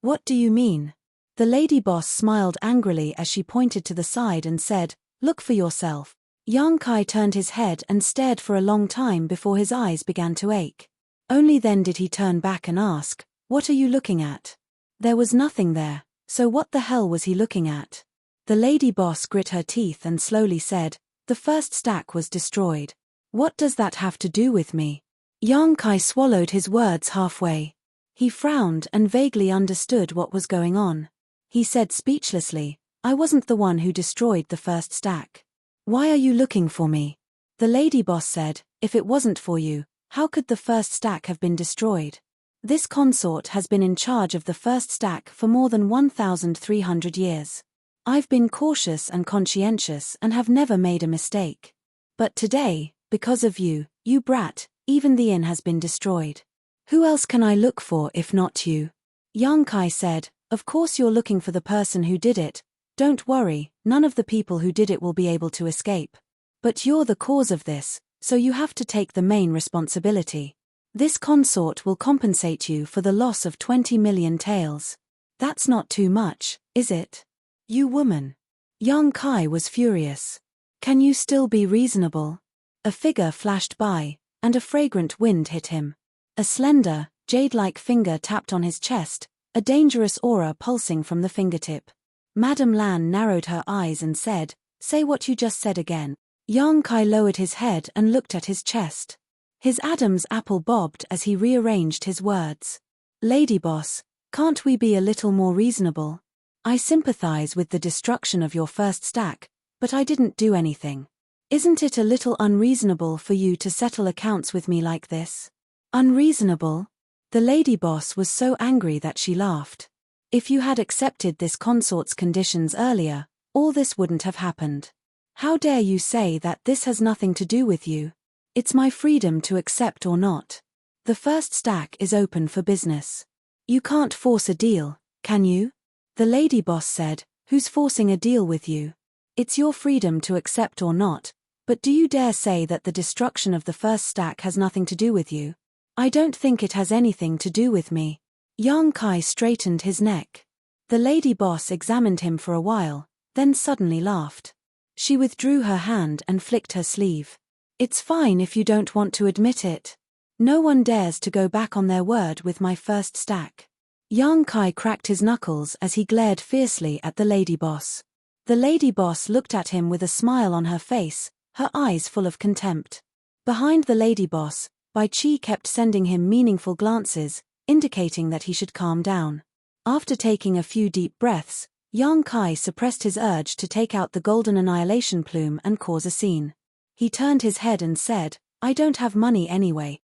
"What do you mean?" The lady boss smiled angrily as she pointed to the side and said, "Look for yourself." Young Kai turned his head and stared for a long time before his eyes began to ache. Only then did he turn back and ask, "What are you looking at?" There was nothing there, so what the hell was he looking at? The lady boss grit her teeth and slowly said, "The first stack was destroyed." "What does that have to do with me?" Young Kai swallowed his words halfway. He frowned and vaguely understood what was going on. He said speechlessly, "I wasn't the one who destroyed the first stack." "Why are you looking for me?" The lady boss said, "If it wasn't for you, how could the first stack have been destroyed? This consort has been in charge of the first stack for more than 1,300 years. I've been cautious and conscientious and have never made a mistake. But today, because of you, you brat, even the inn has been destroyed. Who else can I look for if not you?" Young Kai said, "Of course you're looking for the person who did it. Don't worry, none of the people who did it will be able to escape. But you're the cause of this, so you have to take the main responsibility. This consort will compensate you for the loss of 20 million taels. That's not too much, is it? You woman." Young Kai was furious. "Can you still be reasonable?" A figure flashed by, and a fragrant wind hit him. A slender, jade-like finger tapped on his chest, a dangerous aura pulsing from the fingertip. Madame Lan narrowed her eyes and said, "Say what you just said again." Young Kai lowered his head and looked at his chest. His Adam's apple bobbed as he rearranged his words. "Lady boss, can't we be a little more reasonable? I sympathize with the destruction of your first stack, but I didn't do anything. Isn't it a little unreasonable for you to settle accounts with me like this?" "Unreasonable?" The lady boss was so angry that she laughed. If you had accepted this consort's conditions earlier, all this wouldn't have happened. How dare you say that this has nothing to do with you? It's my freedom to accept or not. The first stack is open for business. You can't force a deal, can you? The lady boss said, who's forcing a deal with you? It's your freedom to accept or not, but do you dare say that the destruction of the first stack has nothing to do with you? I don't think it has anything to do with me. Yang Kai straightened his neck. The lady boss examined him for a while, then suddenly laughed. She withdrew her hand and flicked her sleeve. It's fine if you don't want to admit it. No one dares to go back on their word with my first stack. Yang Kai cracked his knuckles as he glared fiercely at the lady boss. The lady boss looked at him with a smile on her face, her eyes full of contempt. Behind the lady boss, Bai Qi kept sending him meaningful glances, indicating that he should calm down. After taking a few deep breaths, Yang Kai suppressed his urge to take out the golden annihilation plume and cause a scene. He turned his head and said, I don't have money anyway.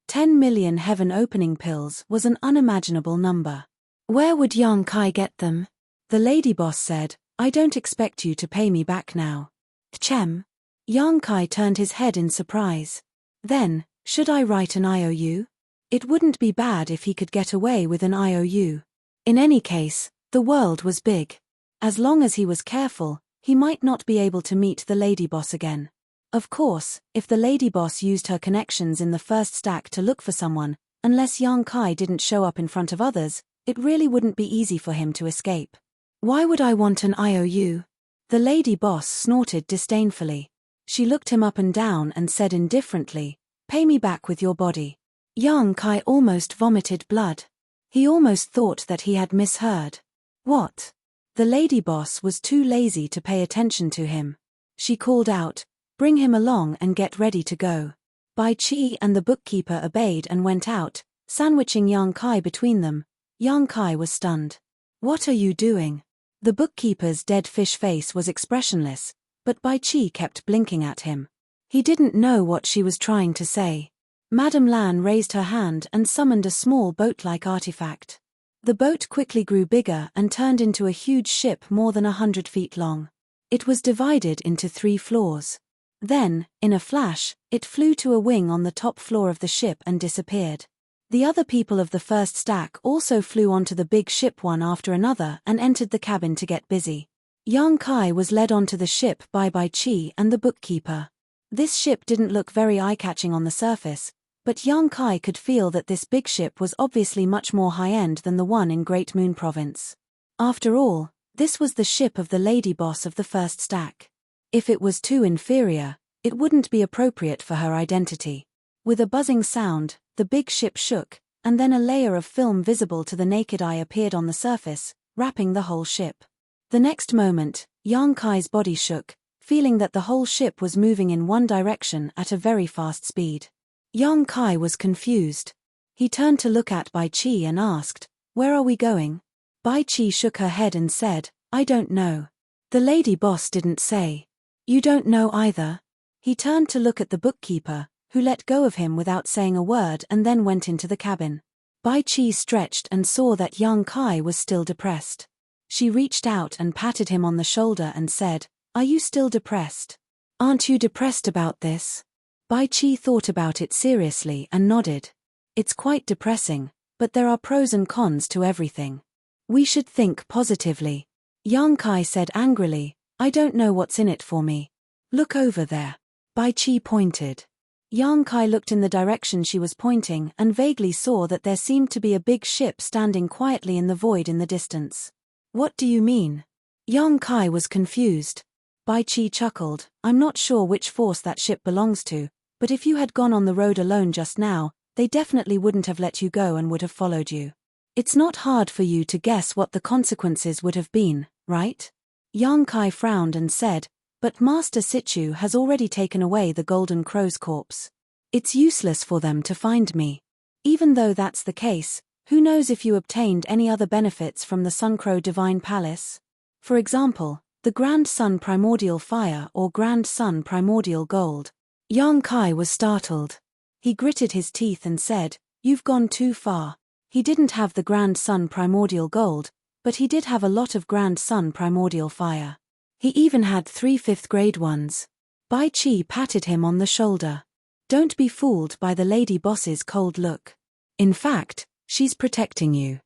10 million heaven opening pills was an unimaginable number. Where would Yang Kai get them? The lady boss said, I don't expect you to pay me back now. Tchem. Yang Kai turned his head in surprise. Then, should I write an IOU? It wouldn't be bad if he could get away with an IOU. In any case, the world was big. As long as he was careful, he might not be able to meet the lady boss again. Of course, if the lady boss used her connections in the first stack to look for someone, unless Yang Kai didn't show up in front of others, it really wouldn't be easy for him to escape. Why would I want an IOU? The lady boss snorted disdainfully. She looked him up and down and said indifferently, pay me back with your body. Yang Kai almost vomited blood. He almost thought that he had misheard. What? The lady boss was too lazy to pay attention to him. She called out, bring him along and get ready to go. Bai Qi and the bookkeeper obeyed and went out, sandwiching Yang Kai between them. Yang Kai was stunned. What are you doing? The bookkeeper's dead fish face was expressionless, but Bai Qi kept blinking at him. He didn't know what she was trying to say. Madame Lan raised her hand and summoned a small boat-like artifact. The boat quickly grew bigger and turned into a huge ship more than 100 feet long. It was divided into 3 floors. Then, in a flash, it flew to a wing on the top floor of the ship and disappeared. The other people of the first stack also flew onto the big ship one after another and entered the cabin to get busy. Yang Kai was led onto the ship by Bai Qi and the bookkeeper. This ship didn't look very eye-catching on the surface, but Yang Kai could feel that this big ship was obviously much more high-end than the one in Great Moon Province. After all, this was the ship of the lady boss of the first stack. If it was too inferior, it wouldn't be appropriate for her identity. With a buzzing sound, the big ship shook, and then a layer of film visible to the naked eye appeared on the surface, wrapping the whole ship. The next moment, Yang Kai's body shook, feeling that the whole ship was moving in one direction at a very fast speed. Yang Kai was confused. He turned to look at Bai Qi and asked, where are we going? Bai Qi shook her head and said, I don't know. The lady boss didn't say. You don't know either? He turned to look at the bookkeeper, who let go of him without saying a word and then went into the cabin. Bai Qi stretched and saw that Yang Kai was still depressed. She reached out and patted him on the shoulder and said, are you still depressed? Aren't you depressed about this? Bai Qi thought about it seriously and nodded. It's quite depressing, but there are pros and cons to everything. We should think positively. Yang Kai said angrily, I don't know what's in it for me. Look over there. Bai Qi pointed. Yang Kai looked in the direction she was pointing and vaguely saw that there seemed to be a big ship standing quietly in the void in the distance. What do you mean? Yang Kai was confused. Bai Qi chuckled, I'm not sure which force that ship belongs to, but if you had gone on the road alone just now, they definitely wouldn't have let you go and would have followed you. It's not hard for you to guess what the consequences would have been, right? Yang Kai frowned and said, but Master Sichu has already taken away the Golden Crow's corpse. It's useless for them to find me. Even though that's the case, who knows if you obtained any other benefits from the Sun Crow Divine Palace? For example, the Grand Sun Primordial Fire or Grand Sun Primordial Gold. Yang Kai was startled. He gritted his teeth and said, "You've gone too far." He didn't have the Grand Sun primordial gold, but he did have a lot of Grand Sun primordial fire. He even had 3 5th-grade ones. Bai Chi patted him on the shoulder. "Don't be fooled by the lady boss's cold look. In fact, she's protecting you.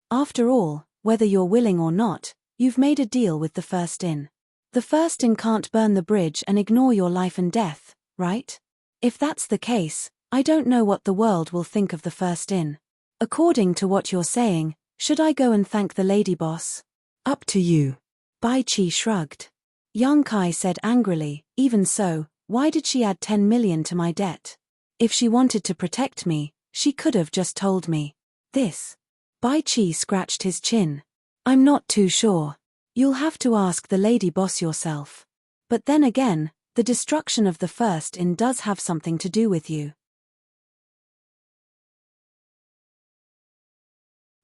After all, whether you're willing or not, you've made a deal with the First In. The First In can't burn the bridge and ignore your life and death, right? If that's the case, I don't know what the world will think of the First In. According to what you're saying, should I go and thank the lady boss?" "Up to you." Bai Chi shrugged. Yang Kai said angrily, "Even so, why did she add 10 million to my debt? If she wanted to protect me, she could have just told me this." Bai Chi scratched his chin. "I'm not too sure. You'll have to ask the lady boss yourself. But then again, the destruction of the First In does have something to do with you."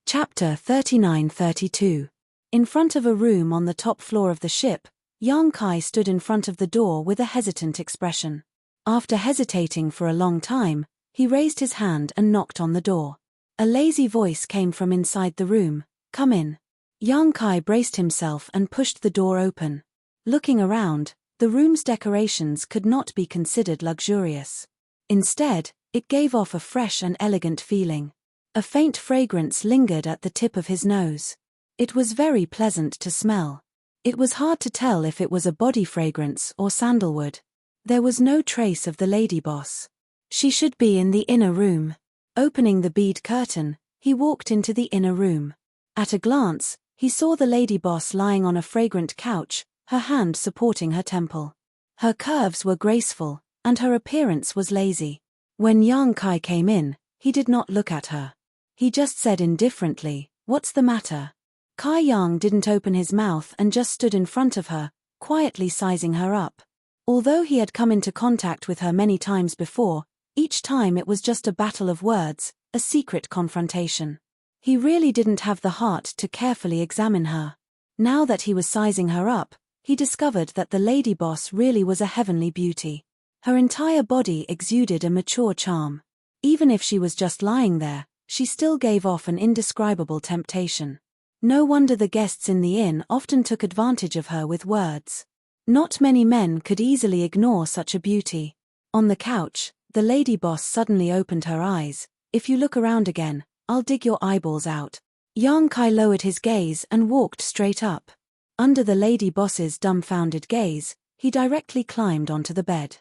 Chapter 39-32. In front of a room on the top floor of the ship, Yang Kai stood in front of the door with a hesitant expression. After hesitating for a long time, he raised his hand and knocked on the door. A lazy voice came from inside the room, "Come in." Yang Kai braced himself and pushed the door open. Looking around, the room's decorations could not be considered luxurious. Instead, it gave off a fresh and elegant feeling. A faint fragrance lingered at the tip of his nose. It was very pleasant to smell. It was hard to tell if it was a body fragrance or sandalwood. There was no trace of the lady boss. She should be in the inner room. Opening the bead curtain, he walked into the inner room. At a glance, he saw the lady boss lying on a fragrant couch, her hand supporting her temple. Her curves were graceful, and her appearance was lazy. When Yang Kai came in, he did not look at her. He just said indifferently, "What's the matter?" Kai Yang didn't open his mouth and just stood in front of her, quietly sizing her up. Although he had come into contact with her many times before, each time it was just a battle of words, a secret confrontation. He really didn't have the heart to carefully examine her. Now that he was sizing her up, he discovered that the lady boss really was a heavenly beauty. Her entire body exuded a mature charm. Even if she was just lying there, she still gave off an indescribable temptation. No wonder the guests in the inn often took advantage of her with words. Not many men could easily ignore such a beauty. On the couch, the lady boss suddenly opened her eyes. "If you look around again, I'll dig your eyeballs out." Yang Kai lowered his gaze and walked straight up. Under the lady boss's dumbfounded gaze, he directly climbed onto the bed.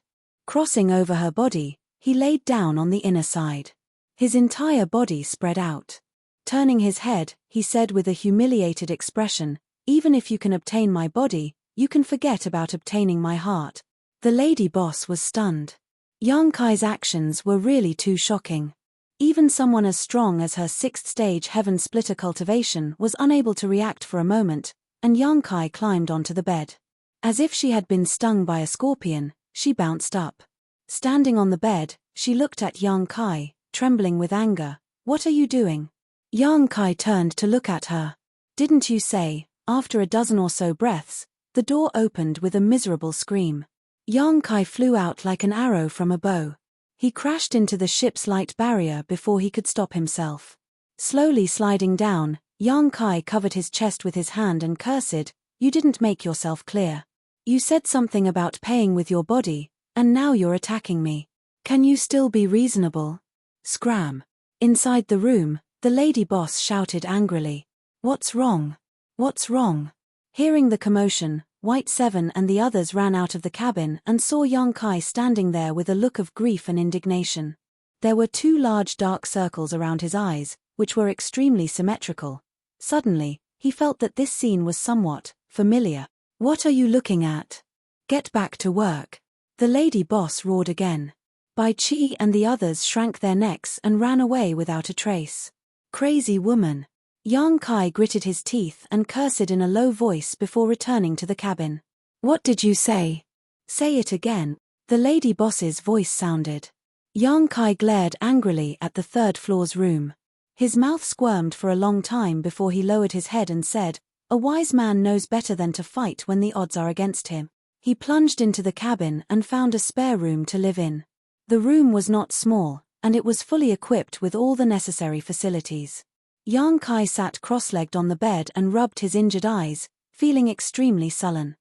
Crossing over her body, he laid down on the inner side. His entire body spread out. Turning his head, he said with a humiliated expression, "Even if you can obtain my body, you can forget about obtaining my heart." The lady boss was stunned. Yang Kai's actions were really too shocking. Even someone as strong as her 6th-stage heaven splitter cultivation was unable to react for a moment, and Yang Kai climbed onto the bed. As if she had been stung by a scorpion, she bounced up. Standing on the bed, she looked at Yang Kai, trembling with anger. "What are you doing?" Yang Kai turned to look at her. "Didn't you say?" After a dozen or so breaths, the door opened with a miserable scream. Yang Kai flew out like an arrow from a bow. He crashed into the ship's light barrier before he could stop himself. Slowly sliding down, Yang Kai covered his chest with his hand and cursed, "You didn't make yourself clear. You said something about paying with your body, and now you're attacking me. Can you still be reasonable?" Scram. Inside the room, the lady boss shouted angrily, "What's wrong? What's wrong?" Hearing the commotion, White Seven and the others ran out of the cabin and saw Yang Kai standing there with a look of grief and indignation. There were 2 large dark circles around his eyes, which were extremely symmetrical. Suddenly, he felt that this scene was somewhat familiar. "What are you looking at? Get back to work." The lady boss roared again. Bai Chi and the others shrank their necks and ran away without a trace. "Crazy woman." Yang Kai gritted his teeth and cursed in a low voice before returning to the cabin. "What did you say?" "Say it again." The lady boss's voice sounded. Yang Kai glared angrily at the 3rd floor's room. His mouth squirmed for a long time before he lowered his head and said, "A wise man knows better than to fight when the odds are against him." He plunged into the cabin and found a spare room to live in. The room was not small, and it was fully equipped with all the necessary facilities. Yang Kai sat cross-legged on the bed and rubbed his injured eyes, feeling extremely sullen.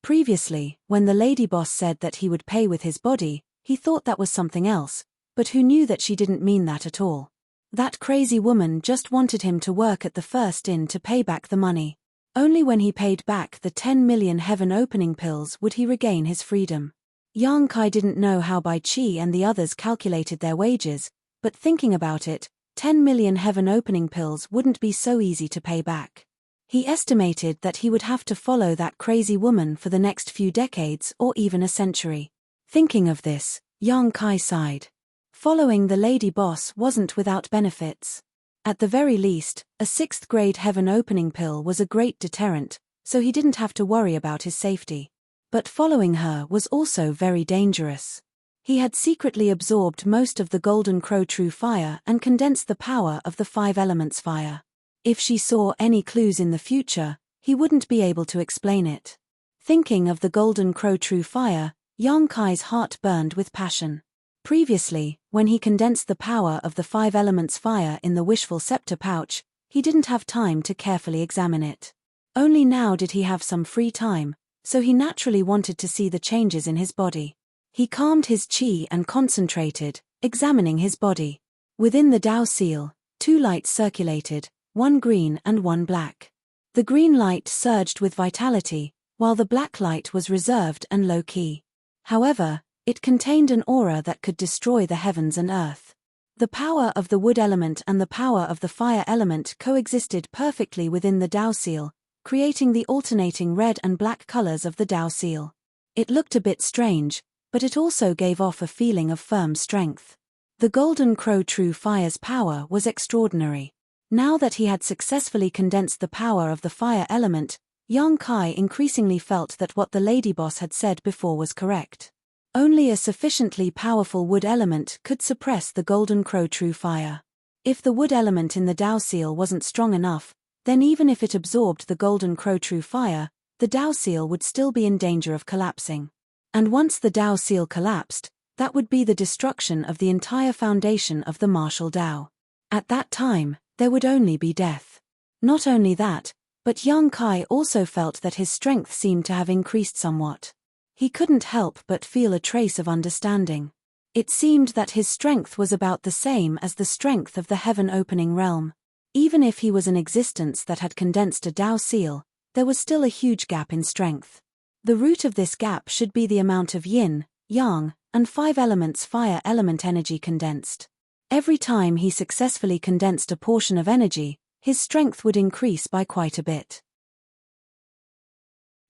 Previously, when the lady boss said that he would pay with his body, he thought that was something else, but who knew that she didn't mean that at all? That crazy woman just wanted him to work at the first inn to pay back the money. Only when he paid back the 10 million heaven opening pills would he regain his freedom. Yang Kai didn't know how Bai Qi and the others calculated their wages, but thinking about it, 10 million heaven opening pills wouldn't be so easy to pay back. He estimated that he would have to follow that crazy woman for the next few decades or even a century. Thinking of this, Yang Kai sighed. Following the lady boss wasn't without benefits. At the very least, a 6th grade heaven opening pill was a great deterrent, so he didn't have to worry about his safety. But following her was also very dangerous. He had secretly absorbed most of the Golden Crow True Fire and condensed the power of the 5 elements fire. If she saw any clues in the future, he wouldn't be able to explain it. Thinking of the Golden Crow True Fire, Yang Kai's heart burned with passion. Previously, when he condensed the power of the 5 elements fire in the wishful scepter pouch, he didn't have time to carefully examine it. Only now did he have some free time, so he naturally wanted to see the changes in his body. He calmed his qi and concentrated, examining his body. Within the Tao seal, 2 lights circulated, 1 green and 1 black. The green light surged with vitality, while the black light was reserved and low-key. However, it contained an aura that could destroy the heavens and earth. The power of the wood element and the power of the fire element coexisted perfectly within the Tao seal, creating the alternating red and black colors of the Tao seal. It looked a bit strange, but it also gave off a feeling of firm strength. The Golden Crow True Fire's power was extraordinary. Now that he had successfully condensed the power of the fire element, Yang Kai increasingly felt that what the lady boss had said before was correct. Only a sufficiently powerful wood element could suppress the Golden Crow True Fire. If the wood element in the Tao seal wasn't strong enough, then even if it absorbed the Golden Crow True Fire, the Tao seal would still be in danger of collapsing. And once the Tao seal collapsed, that would be the destruction of the entire foundation of the martial Tao. At that time, there would only be death. Not only that, but Yang Kai also felt that his strength seemed to have increased somewhat. He couldn't help but feel a trace of understanding. It seemed that his strength was about the same as the strength of the heaven-opening realm. Even if he was an existence that had condensed a Tao seal, there was still a huge gap in strength. The root of this gap should be the amount of yin, yang, and 5 elements fire element energy condensed. Every time he successfully condensed a portion of energy, his strength would increase by quite a bit.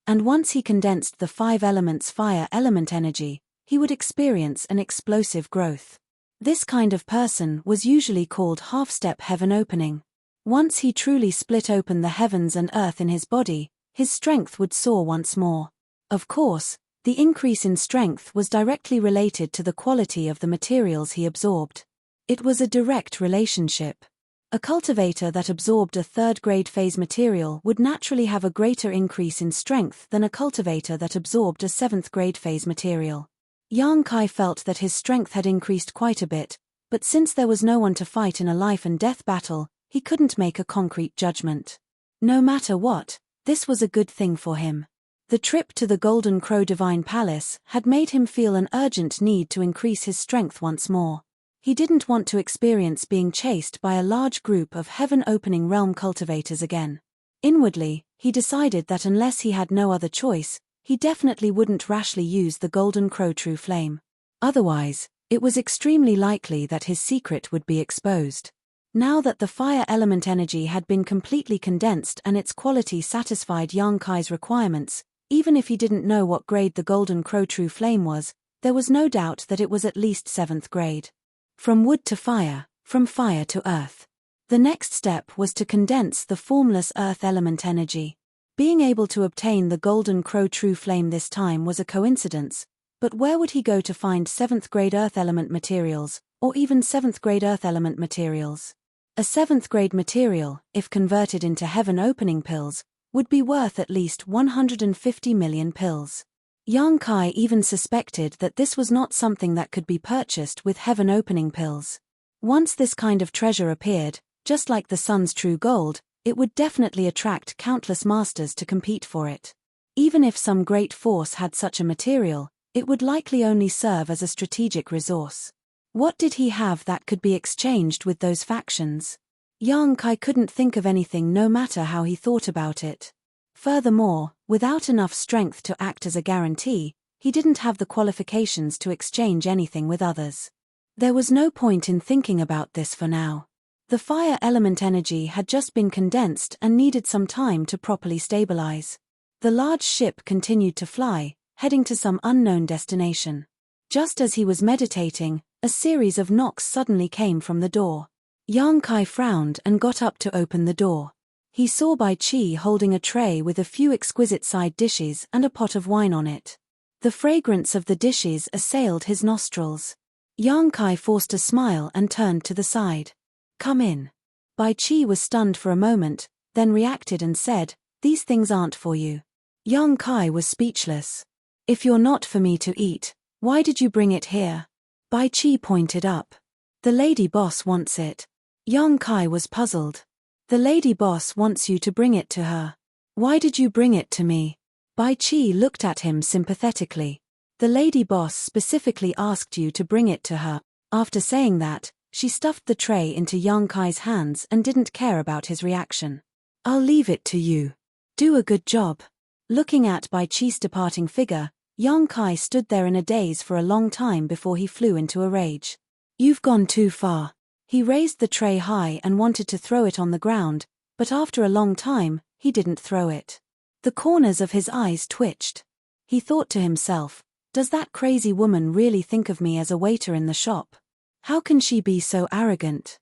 And once he condensed the 5 elements fire element energy, he would experience an explosive growth. This kind of person was usually called half-step heaven opening. Once he truly split open the heavens and earth in his body, his strength would soar once more. Of course, the increase in strength was directly related to the quality of the materials he absorbed. It was a direct relationship. A cultivator that absorbed a 3rd grade phase material would naturally have a greater increase in strength than a cultivator that absorbed a 7th grade phase material. Yang Kai felt that his strength had increased quite a bit, but since there was no one to fight in a life and death battle, he couldn't make a concrete judgment. No matter what, this was a good thing for him. The trip to the Golden Crow Divine Palace had made him feel an urgent need to increase his strength once more. He didn't want to experience being chased by a large group of heaven-opening realm cultivators again. Inwardly, he decided that unless he had no other choice, he definitely wouldn't rashly use the Golden Crow True Flame. Otherwise, it was extremely likely that his secret would be exposed. Now that the fire element energy had been completely condensed and its quality satisfied Yang Kai's requirements, even if he didn't know what grade the Golden Crow True Flame was, there was no doubt that it was at least 7th grade. From wood to fire, from fire to earth. The next step was to condense the formless earth element energy. Being able to obtain the Golden Crow True Flame this time was a coincidence, but where would he go to find 7th grade earth element materials, or even 7th grade earth element materials? A 7th grade material, if converted into heaven opening pills, would be worth at least 150 million pills. Yang Kai even suspected that this was not something that could be purchased with heaven-opening pills. Once this kind of treasure appeared, just like the sun's true gold, it would definitely attract countless masters to compete for it. Even if some great force had such a material, it would likely only serve as a strategic resource. What did he have that could be exchanged with those factions? Yang Kai couldn't think of anything no matter how he thought about it. Furthermore, without enough strength to act as a guarantee, he didn't have the qualifications to exchange anything with others. There was no point in thinking about this for now. The fire element energy had just been condensed and needed some time to properly stabilize. The large ship continued to fly, heading to some unknown destination. Just as he was meditating, a series of knocks suddenly came from the door. Yang Kai frowned and got up to open the door. He saw Bai Qi holding a tray with a few exquisite side dishes and a pot of wine on it. The fragrance of the dishes assailed his nostrils. Yang Kai forced a smile and turned to the side. "Come in." Bai Qi was stunned for a moment, then reacted and said, "These things aren't for you." Yang Kai was speechless. "If you're not for me to eat, why did you bring it here?" Bai Qi pointed up. "The lady boss wants it." Yang Kai was puzzled. "The lady boss wants you to bring it to her. Why did you bring it to me?" Bai Qi looked at him sympathetically. "The lady boss specifically asked you to bring it to her." After saying that, she stuffed the tray into Yang Kai's hands and didn't care about his reaction. "I'll leave it to you. Do a good job." Looking at Bai Qi's departing figure, Yang Kai stood there in a daze for a long time before he flew into a rage. "You've gone too far." He raised the tray high and wanted to throw it on the ground, but after a long time, he didn't throw it. The corners of his eyes twitched. He thought to himself, "Does that crazy woman really think of me as a waiter in the shop? How can she be so arrogant?"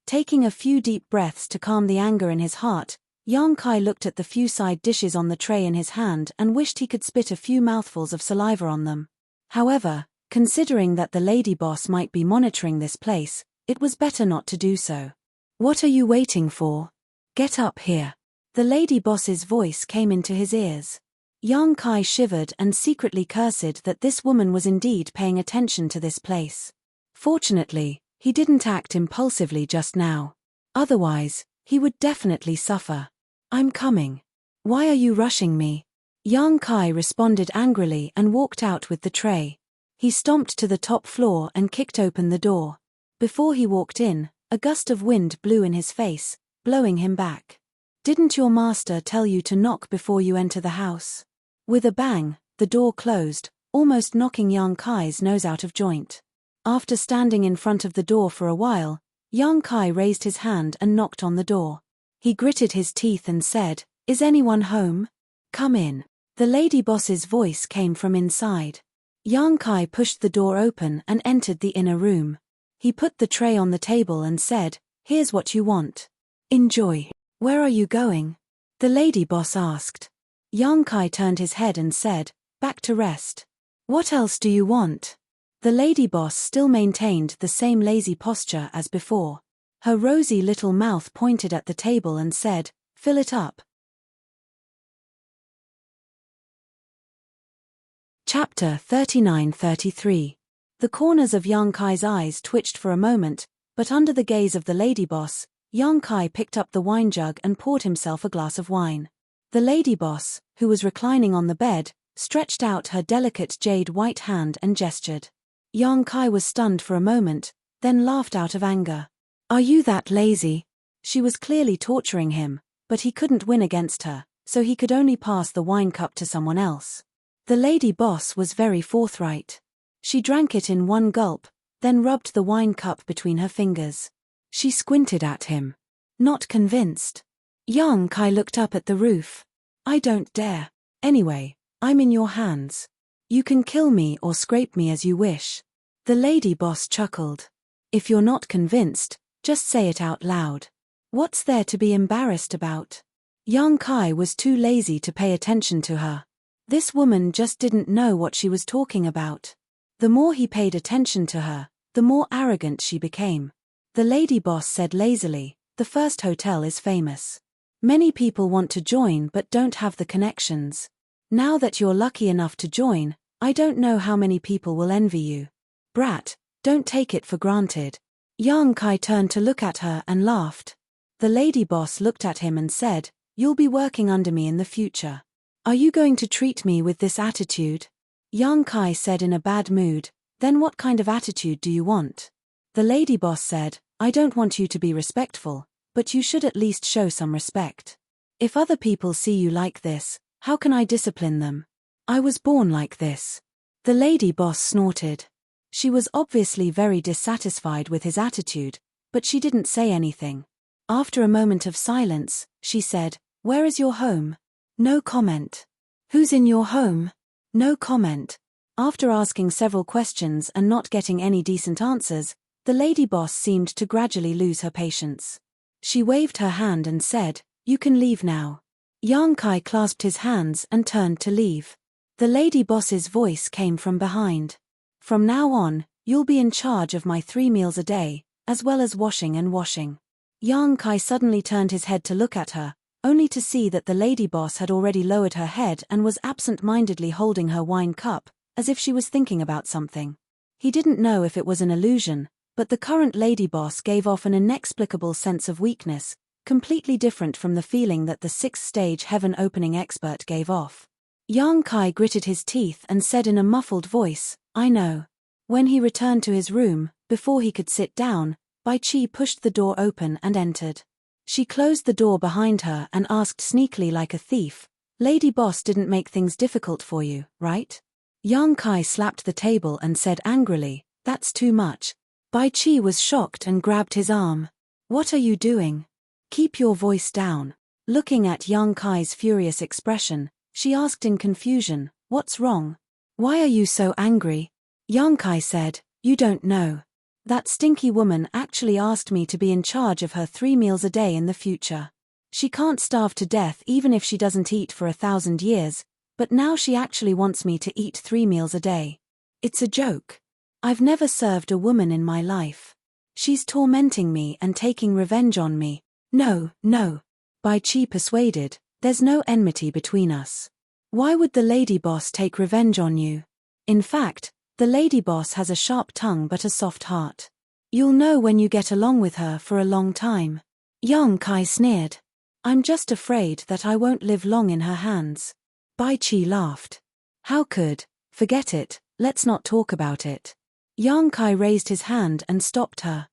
Taking a few deep breaths to calm the anger in his heart, Yang Kai looked at the few side dishes on the tray in his hand and wished he could spit a few mouthfuls of saliva on them. However, considering that the lady boss might be monitoring this place, it was better not to do so. "What are you waiting for? Get up here." The lady boss's voice came into his ears. Yang Kai shivered and secretly cursed that this woman was indeed paying attention to this place. Fortunately, he didn't act impulsively just now. Otherwise, he would definitely suffer. "I'm coming. Why are you rushing me?" Yang Kai responded angrily and walked out with the tray. He stomped to the top floor and kicked open the door. Before he walked in, a gust of wind blew in his face, blowing him back. "Didn't your master tell you to knock before you enter the house?" With a bang, the door closed, almost knocking Yang Kai's nose out of joint. After standing in front of the door for a while, Yang Kai raised his hand and knocked on the door. He gritted his teeth and said, "Is anyone home? Come in." The lady boss's voice came from inside. Yang Kai pushed the door open and entered the inner room. He put the tray on the table and said, "Here's what you want. Enjoy." "Where are you going?" the lady boss asked. Yang Kai turned his head and said, "Back to rest." "What else do you want?" The lady boss still maintained the same lazy posture as before. Her rosy little mouth pointed at the table and said, "Fill it up." Chapter 39-33. The corners of Yang Kai's eyes twitched for a moment, but under the gaze of the lady boss, Yang Kai picked up the wine jug and poured himself a glass of wine. The lady boss, who was reclining on the bed, stretched out her delicate jade white hand and gestured. Yang Kai was stunned for a moment, then laughed out of anger. "Are you that lazy?" She was clearly torturing him, but he couldn't win against her, so he could only pass the wine cup to someone else. The lady boss was very forthright. She drank it in one gulp, then rubbed the wine cup between her fingers. She squinted at him. Not convinced. Yang Kai looked up at the roof. "I don't dare. Anyway, I'm in your hands. You can kill me or scrape me as you wish." The lady boss chuckled. "If you're not convinced, just say it out loud. What's there to be embarrassed about?" Yang Kai was too lazy to pay attention to her. This woman just didn't know what she was talking about. The more he paid attention to her, the more arrogant she became. The lady boss said lazily, "The first hotel is famous. Many people want to join but don't have the connections. Now that you're lucky enough to join, I don't know how many people will envy you. Brat, don't take it for granted. Yang Kai turned to look at her and laughed. The lady boss looked at him and said, "You'll be working under me in the future. Are you going to treat me with this attitude?" Yang Kai said in a bad mood, "Then what kind of attitude do you want?" The lady boss said, "I don't want you to be respectful, but you should at least show some respect. If other people see you like this, how can I discipline them? I was born like this." The lady boss snorted. She was obviously very dissatisfied with his attitude, but she didn't say anything. After a moment of silence, she said, "Where is your home?" No comment. "Who's in your home?" No comment. After asking several questions and not getting any decent answers, the lady boss seemed to gradually lose her patience. She waved her hand and said, "You can leave now." Yang Kai clasped his hands and turned to leave. The lady boss's voice came from behind. "From now on, you'll be in charge of my 3 meals a day, as well as washing and washing." Yang Kai suddenly turned his head to look at her, only to see that the lady boss had already lowered her head and was absent-mindedly holding her wine cup, as if she was thinking about something. He didn't know if it was an illusion, but the current lady boss gave off an inexplicable sense of weakness, completely different from the feeling that the 6th-stage heaven-opening expert gave off. Yang Kai gritted his teeth and said in a muffled voice, "I know." When he returned to his room, before he could sit down, Bai Qi pushed the door open and entered. She closed the door behind her and asked sneakily like a thief, "Lady boss didn't make things difficult for you, right?" Yang Kai slapped the table and said angrily, "That's too much." Bai Qi was shocked and grabbed his arm. "What are you doing? Keep your voice down." Looking at Yang Kai's furious expression, she asked in confusion, "What's wrong? Why are you so angry?" Yang Kai said, "You don't know. That stinky woman actually asked me to be in charge of her 3 meals a day in the future. She can't starve to death even if she doesn't eat for 1,000 years, but now she actually wants me to eat 3 meals a day. It's a joke. I've never served a woman in my life. She's tormenting me and taking revenge on me." "No, no." Bai Qi persuaded, "There's no enmity between us. Why would the lady boss take revenge on you? In fact, the lady boss has a sharp tongue but a soft heart. You'll know when you get along with her for a long time." Yang Kai sneered. "I'm just afraid that I won't live long in her hands." Bai Qi laughed. "How could? Forget it, let's not talk about it." Yang Kai raised his hand and stopped her.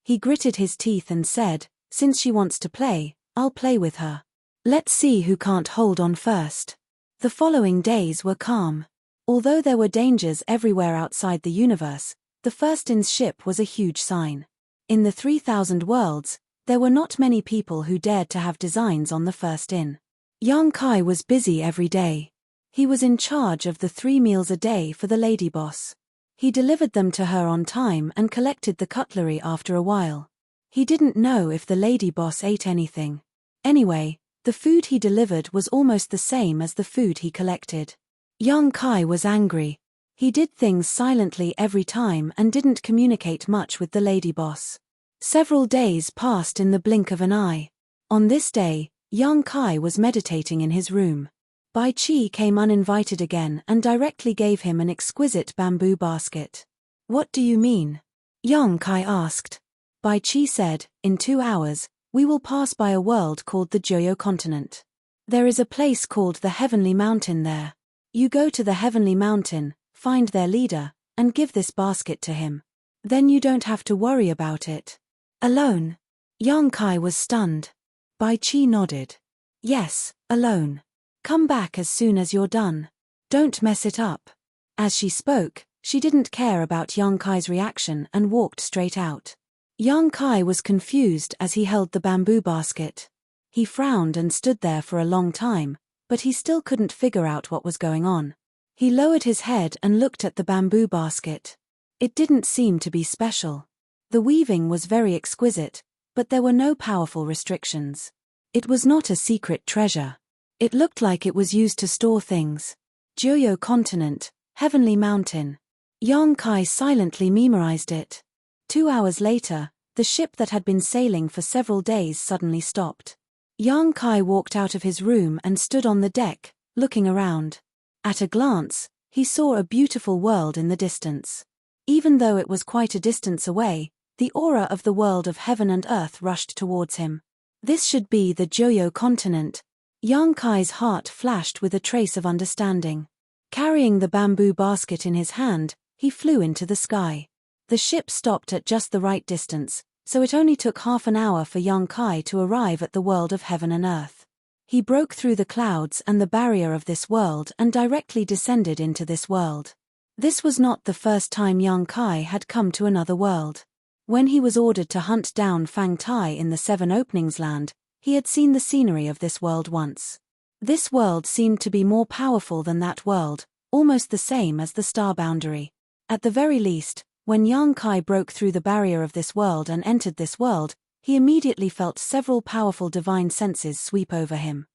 He gritted his teeth and said, "Since she wants to play, I'll play with her. Let's see who can't hold on first." The following days were calm. Although there were dangers everywhere outside the universe, the First In's ship was a huge sign. In the 3,000 worlds, there were not many people who dared to have designs on the First In. Yang Kai was busy every day. He was in charge of the 3 meals a day for the lady boss. He delivered them to her on time and collected the cutlery after a while. He didn't know if the lady boss ate anything. Anyway, the food he delivered was almost the same as the food he collected. Yang Kai was angry. He did things silently every time and didn't communicate much with the lady boss. Several days passed in the blink of an eye. On this day, Yang Kai was meditating in his room. Bai Qi came uninvited again and directly gave him an exquisite bamboo basket. "What do you mean?" Yang Kai asked. Bai Qi said, "In 2 hours, we will pass by a world called the Joyo continent. There is a place called the Heavenly Mountain there. You go to the Heavenly Mountain, find their leader, and give this basket to him. Then you don't have to worry about it." "Alone?" Yang Kai was stunned. Bai Qi nodded. "Yes, alone. Come back as soon as you're done. Don't mess it up." As she spoke, she didn't care about Yang Kai's reaction and walked straight out. Yang Kai was confused as he held the bamboo basket. He frowned and stood there for a long time, but he still couldn't figure out what was going on. He lowered his head and looked at the bamboo basket. It didn't seem to be special. The weaving was very exquisite, but there were no powerful restrictions. It was not a secret treasure. It looked like it was used to store things. Joyo continent, Heavenly Mountain. Yang Kai silently memorized it. 2 hours later, the ship that had been sailing for several days suddenly stopped. Yang Kai walked out of his room and stood on the deck, looking around. At a glance, he saw a beautiful world in the distance. Even though it was quite a distance away, the aura of the world of heaven and earth rushed towards him. This should be the Joyo continent. Yang Kai's heart flashed with a trace of understanding. Carrying the bamboo basket in his hand, he flew into the sky. The ship stopped at just the right distance, so it only took half an hour for Yang Kai to arrive at the world of heaven and earth. He broke through the clouds and the barrier of this world and directly descended into this world. This was not the first time Yang Kai had come to another world. When he was ordered to hunt down Fang Tai in the Seven Openings land, he had seen the scenery of this world once. This world seemed to be more powerful than that world, almost the same as the star boundary. At the very least, when Yang Kai broke through the barrier of this world and entered this world, he immediately felt several powerful divine senses sweep over him.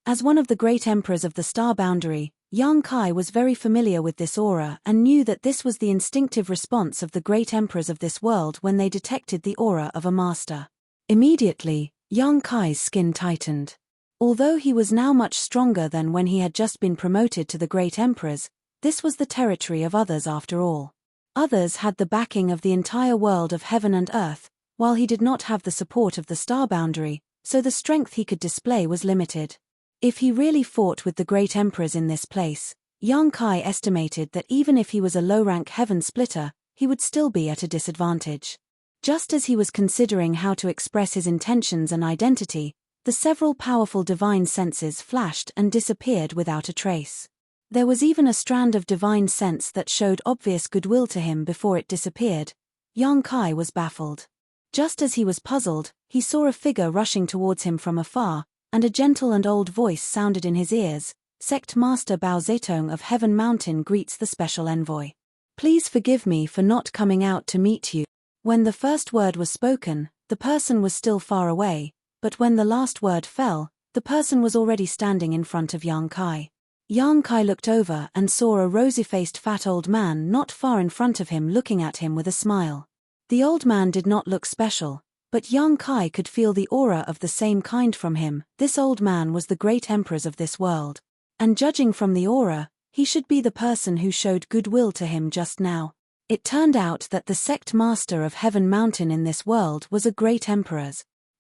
As one of the great emperors of the star boundary, Yang Kai was very familiar with this aura and knew that this was the instinctive response of the great emperors of this world when they detected the aura of a master. Immediately, Yang Kai's skin tightened. Although he was now much stronger than when he had just been promoted to the great emperors, this was the territory of others after all. Others had the backing of the entire world of heaven and earth, while he did not have the support of the star boundary, so the strength he could display was limited. If he really fought with the great emperors in this place, Yang Kai estimated that even if he was a low-rank heaven splitter, he would still be at a disadvantage. Just as he was considering how to express his intentions and identity, the several powerful divine senses flashed and disappeared without a trace. There was even a strand of divine sense that showed obvious goodwill to him before it disappeared. Yang Kai was baffled. Just as he was puzzled, he saw a figure rushing towards him from afar, and a gentle and old voice sounded in his ears. Sect Master Bao Zetong of Heaven Mountain greets the special envoy. Please forgive me for not coming out to meet you. When the first word was spoken, the person was still far away, but when the last word fell, the person was already standing in front of Yang Kai. Yang Kai looked over and saw a rosy-faced fat old man not far in front of him looking at him with a smile. The old man did not look special, but Yang Kai could feel the aura of the same kind from him. This old man was the great emperors of this world. And judging from the aura, he should be the person who showed goodwill to him just now. It turned out that the sect master of Heaven Mountain in this world was a great emperor.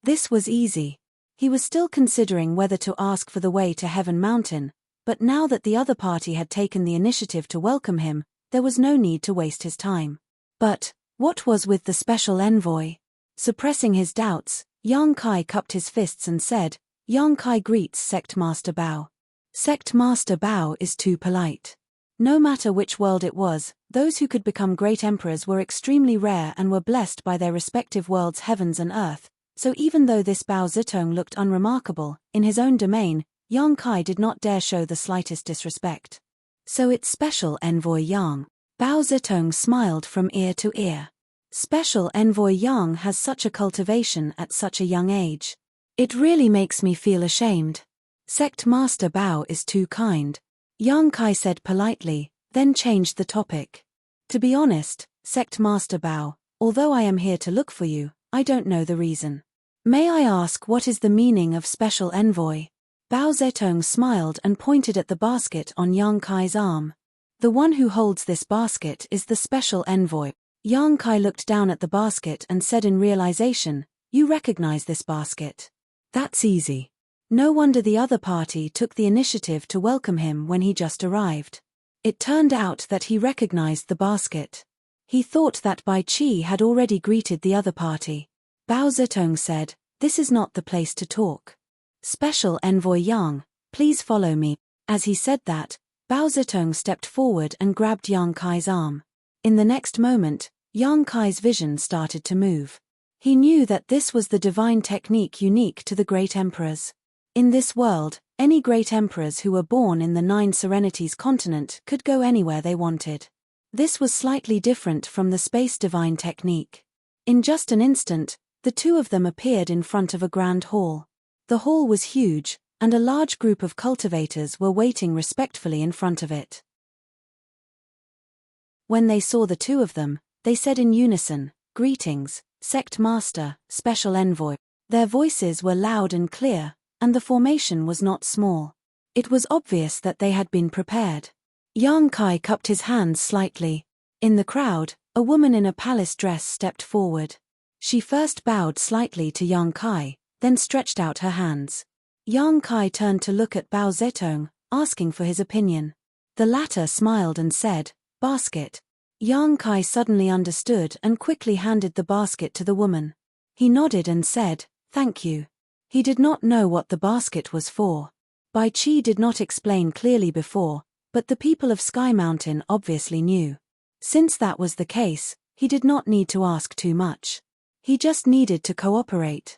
This was easy. He was still considering whether to ask for the way to Heaven Mountain, but now that the other party had taken the initiative to welcome him, there was no need to waste his time. But what was with the special envoy? Suppressing his doubts, Yang Kai cupped his fists and said, Yang Kai greets Sect Master Bao. Sect Master Bao is too polite. No matter which world it was, those who could become great emperors were extremely rare and were blessed by their respective worlds' heavens and earth, so even though this Bao Zitong looked unremarkable, in his own domain, Yang Kai did not dare show the slightest disrespect. So it's special envoy Yang. Bao Zitong smiled from ear to ear. Special envoy Yang has such a cultivation at such a young age. It really makes me feel ashamed. Sect Master Bao is too kind. Yang Kai said politely, then changed the topic. To be honest, Sect Master Bao, although I am here to look for you, I don't know the reason. May I ask what is the meaning of special envoy? Bao Zetong smiled and pointed at the basket on Yang Kai's arm. The one who holds this basket is the special envoy. Yang Kai looked down at the basket and said in realization, you recognize this basket. That's easy. No wonder the other party took the initiative to welcome him when he just arrived. It turned out that he recognized the basket. He thought that Bai Qi had already greeted the other party. Bao Zitong said, this is not the place to talk. Special envoy Yang, please follow me. As he said that, Bao Zitong stepped forward and grabbed Yang Kai's arm. In the next moment, Yang Kai's vision started to move. He knew that this was the divine technique unique to the great emperors. In this world, any great emperors who were born in the Nine Serenities continent could go anywhere they wanted. This was slightly different from the space divine technique. In just an instant, the two of them appeared in front of a grand hall. The hall was huge, and a large group of cultivators were waiting respectfully in front of it. When they saw the two of them, they said in unison, greetings, Sect Master, Special Envoy. Their voices were loud and clear, and the formation was not small. It was obvious that they had been prepared. Yang Kai cupped his hands slightly. In the crowd, a woman in a palace dress stepped forward. She first bowed slightly to Yang Kai, then stretched out her hands. Yang Kai turned to look at Bao Zetong, asking for his opinion. The latter smiled and said, "Basket." Yang Kai suddenly understood and quickly handed the basket to the woman. He nodded and said, "Thank you." He did not know what the basket was for. Bai Qi did not explain clearly before, but the people of Sky Mountain obviously knew. Since that was the case, he did not need to ask too much. He just needed to cooperate.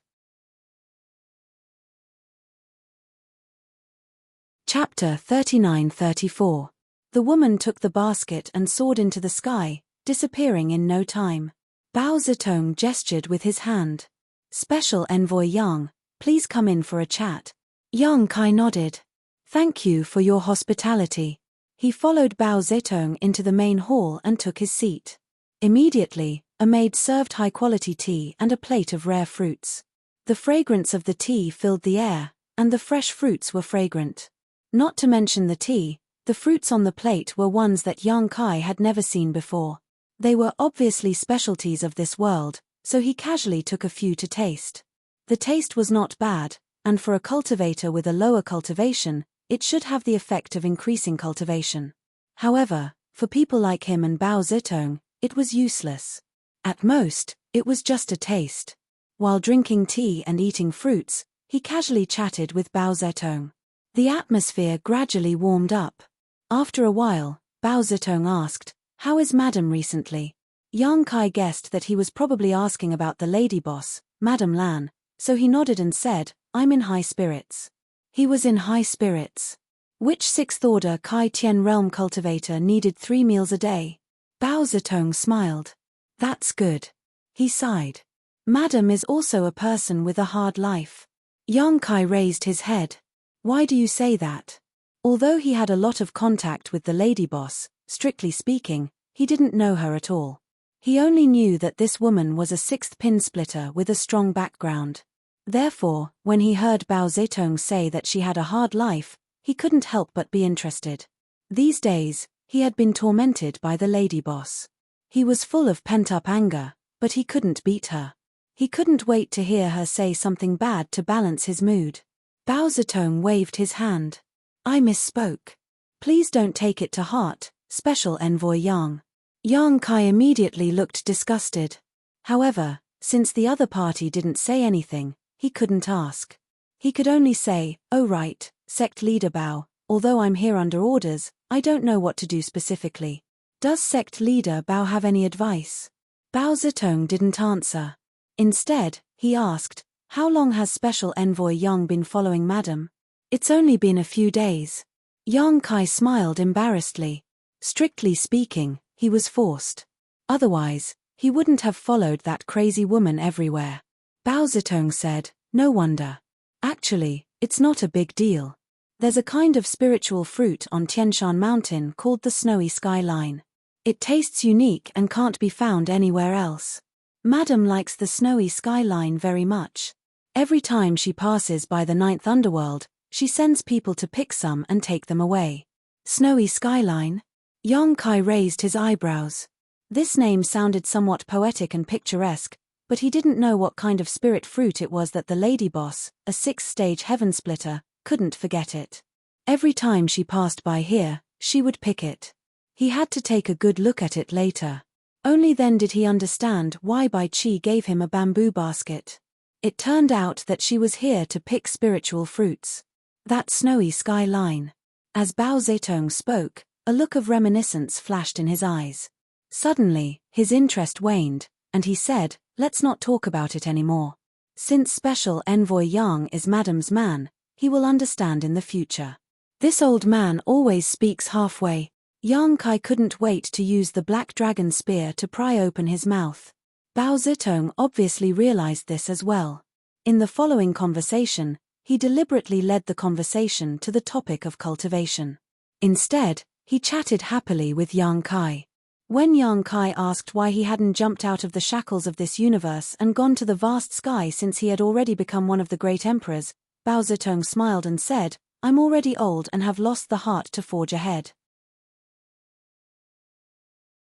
Chapter 39-34. The woman took the basket and soared into the sky, disappearing in no time. Bao Zetong gestured with his hand. "Special Envoy Yang, please come in for a chat." Yang Kai nodded. "Thank you for your hospitality." He followed Bao Zetong into the main hall and took his seat. Immediately, a maid served high-quality tea and a plate of rare fruits. The fragrance of the tea filled the air, and the fresh fruits were fragrant. Not to mention the tea, the fruits on the plate were ones that Yang Kai had never seen before. They were obviously specialties of this world, so he casually took a few to taste. The taste was not bad, and for a cultivator with a lower cultivation, it should have the effect of increasing cultivation. However, for people like him and Bao Zetong, it was useless. At most, it was just a taste. While drinking tea and eating fruits, he casually chatted with Bao Zetong. The atmosphere gradually warmed up. After a while, Bao Zetong asked, "How is Madam recently?" Yang Kai guessed that he was probably asking about the lady boss, Madam Lan, so he nodded and said, "I'm in high spirits." He was in high spirits. Which 6th order Kai Tian realm cultivator needed 3 meals a day? Bao Zetong smiled. "That's good." He sighed. "Madam is also a person with a hard life." Yang Kai raised his head. "Why do you say that?" Although he had a lot of contact with the lady boss, strictly speaking, he didn't know her at all. He only knew that this woman was a 6th pin splitter with a strong background. Therefore, when he heard Bao Zetong say that she had a hard life, he couldn't help but be interested. These days, he had been tormented by the lady boss. He was full of pent-up anger, but he couldn't beat her. He couldn't wait to hear her say something bad to balance his mood. Bao Zetong waved his hand. "I misspoke. Please don't take it to heart, Special Envoy Yang." Yang Kai immediately looked disgusted. However, since the other party didn't say anything, he couldn't ask. He could only say, "Oh right, Sect Leader Bao, although I'm here under orders, I don't know what to do specifically. Does Sect Leader Bao have any advice?" Bao Zetong didn't answer. Instead, he asked, "How long has Special Envoy Yang been following Madam?" "It's only been a few days." Yang Kai smiled embarrassedly. Strictly speaking, he was forced. Otherwise, he wouldn't have followed that crazy woman everywhere. Bao Zetong said, "No wonder. Actually, it's not a big deal. There's a kind of spiritual fruit on Tianshan Mountain called the Snowy Skyline. It tastes unique and can't be found anywhere else. Madam likes the Snowy Skyline very much. Every time she passes by the 9th Underworld, she sends people to pick some and take them away." Snowy Skyline? Yang Kai raised his eyebrows. This name sounded somewhat poetic and picturesque, but he didn't know what kind of spirit fruit it was that the lady boss, a 6th-stage heaven splitter, couldn't forget it. Every time she passed by here, she would pick it. He had to take a good look at it later. Only then did he understand why Bai Qi gave him a bamboo basket. It turned out that she was here to pick spiritual fruits. That Snowy Skyline. As Bao Zetong spoke, a look of reminiscence flashed in his eyes. Suddenly, his interest waned, and he said, "Let's not talk about it anymore. Since Special Envoy Yang is Madam's man, he will understand in the future." This old man always speaks halfway. Yang Kai couldn't wait to use the Black Dragon Spear to pry open his mouth. Bao Zetong obviously realized this as well. In the following conversation, he deliberately led the conversation to the topic of cultivation. Instead, he chatted happily with Yang Kai. When Yang Kai asked why he hadn't jumped out of the shackles of this universe and gone to the vast sky since he had already become one of the great emperors, Bao Zitong smiled and said, "I'm already old and have lost the heart to forge ahead.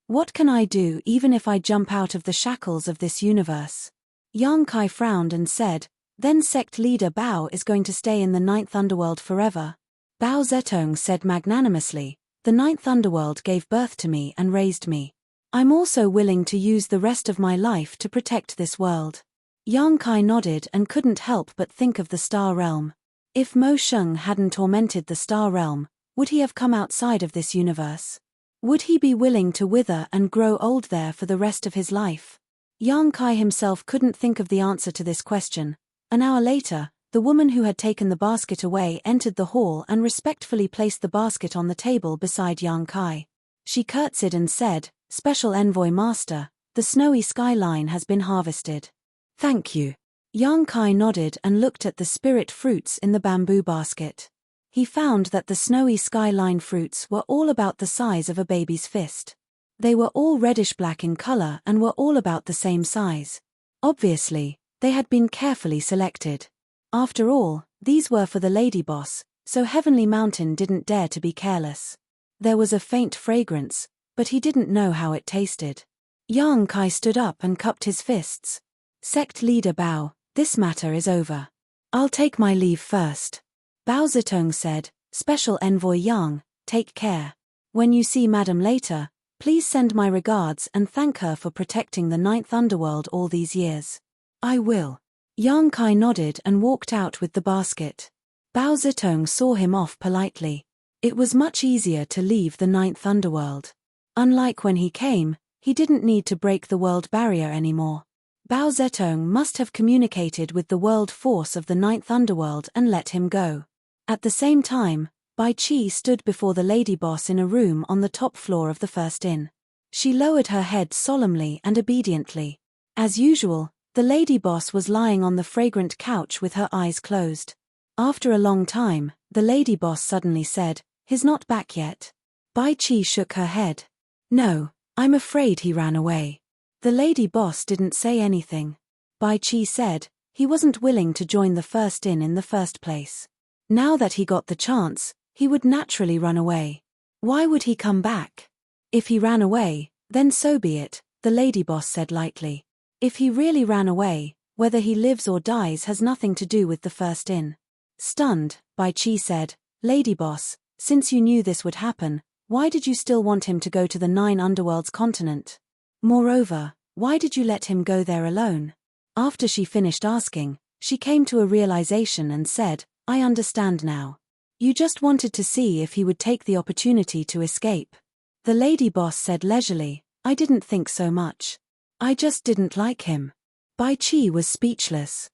What can I do even if I jump out of the shackles of this universe?" Yang Kai frowned and said, "Then sect leader Bao is going to stay in the ninth underworld forever." Bao Zitong said magnanimously, "The ninth underworld gave birth to me and raised me. I'm also willing to use the rest of my life to protect this world." Yang Kai nodded and couldn't help but think of the star realm. If Mo Sheng hadn't tormented the star realm, would he have come outside of this universe? Would he be willing to wither and grow old there for the rest of his life? Yang Kai himself couldn't think of the answer to this question. An hour later, the woman who had taken the basket away entered the hall and respectfully placed the basket on the table beside Yang Kai. She curtsied and said, "Special Envoy Master, the snowy skyline has been harvested." "Thank you." Yang Kai nodded and looked at the spirit fruits in the bamboo basket. He found that the snowy skyline fruits were all about the size of a baby's fist. They were all reddish-black in color and were all about the same size. Obviously, they had been carefully selected. After all, these were for the lady boss, so Heavenly Mountain didn't dare to be careless. There was a faint fragrance, but he didn't know how it tasted. Yang Kai stood up and cupped his fists. "Sect leader Bao, this matter is over. I'll take my leave first." Bao Zitong said, "Special Envoy Yang, take care. When you see Madam later, please send my regards and thank her for protecting the ninth underworld all these years." "I will." Yang Kai nodded and walked out with the basket. Bao Zitong saw him off politely. It was much easier to leave the ninth underworld. Unlike when he came, he didn't need to break the world barrier anymore. Bao Zitong must have communicated with the world force of the ninth underworld and let him go. At the same time, Bai Qi stood before the lady boss in a room on the top floor of the first inn. She lowered her head solemnly and obediently. As usual, the lady boss was lying on the fragrant couch with her eyes closed. After a long time, the lady boss suddenly said, "He's not back yet." Bai Qi shook her head. "No, I'm afraid he ran away." The lady boss didn't say anything. Bai Qi said, "He wasn't willing to join the first inn in the first place. Now that he got the chance, he would naturally run away. Why would he come back? If he ran away, then so be it," the lady boss said lightly. "If he really ran away, whether he lives or dies has nothing to do with the first inn." Stunned, Bai Qi said, "Lady boss, since you knew this would happen, why did you still want him to go to the 9 underworlds continent? Moreover, why did you let him go there alone?" After she finished asking, she came to a realization and said, "I understand now. You just wanted to see if he would take the opportunity to escape." The lady boss said leisurely, "I didn't think so much. I just didn't like him." Bai Qi was speechless.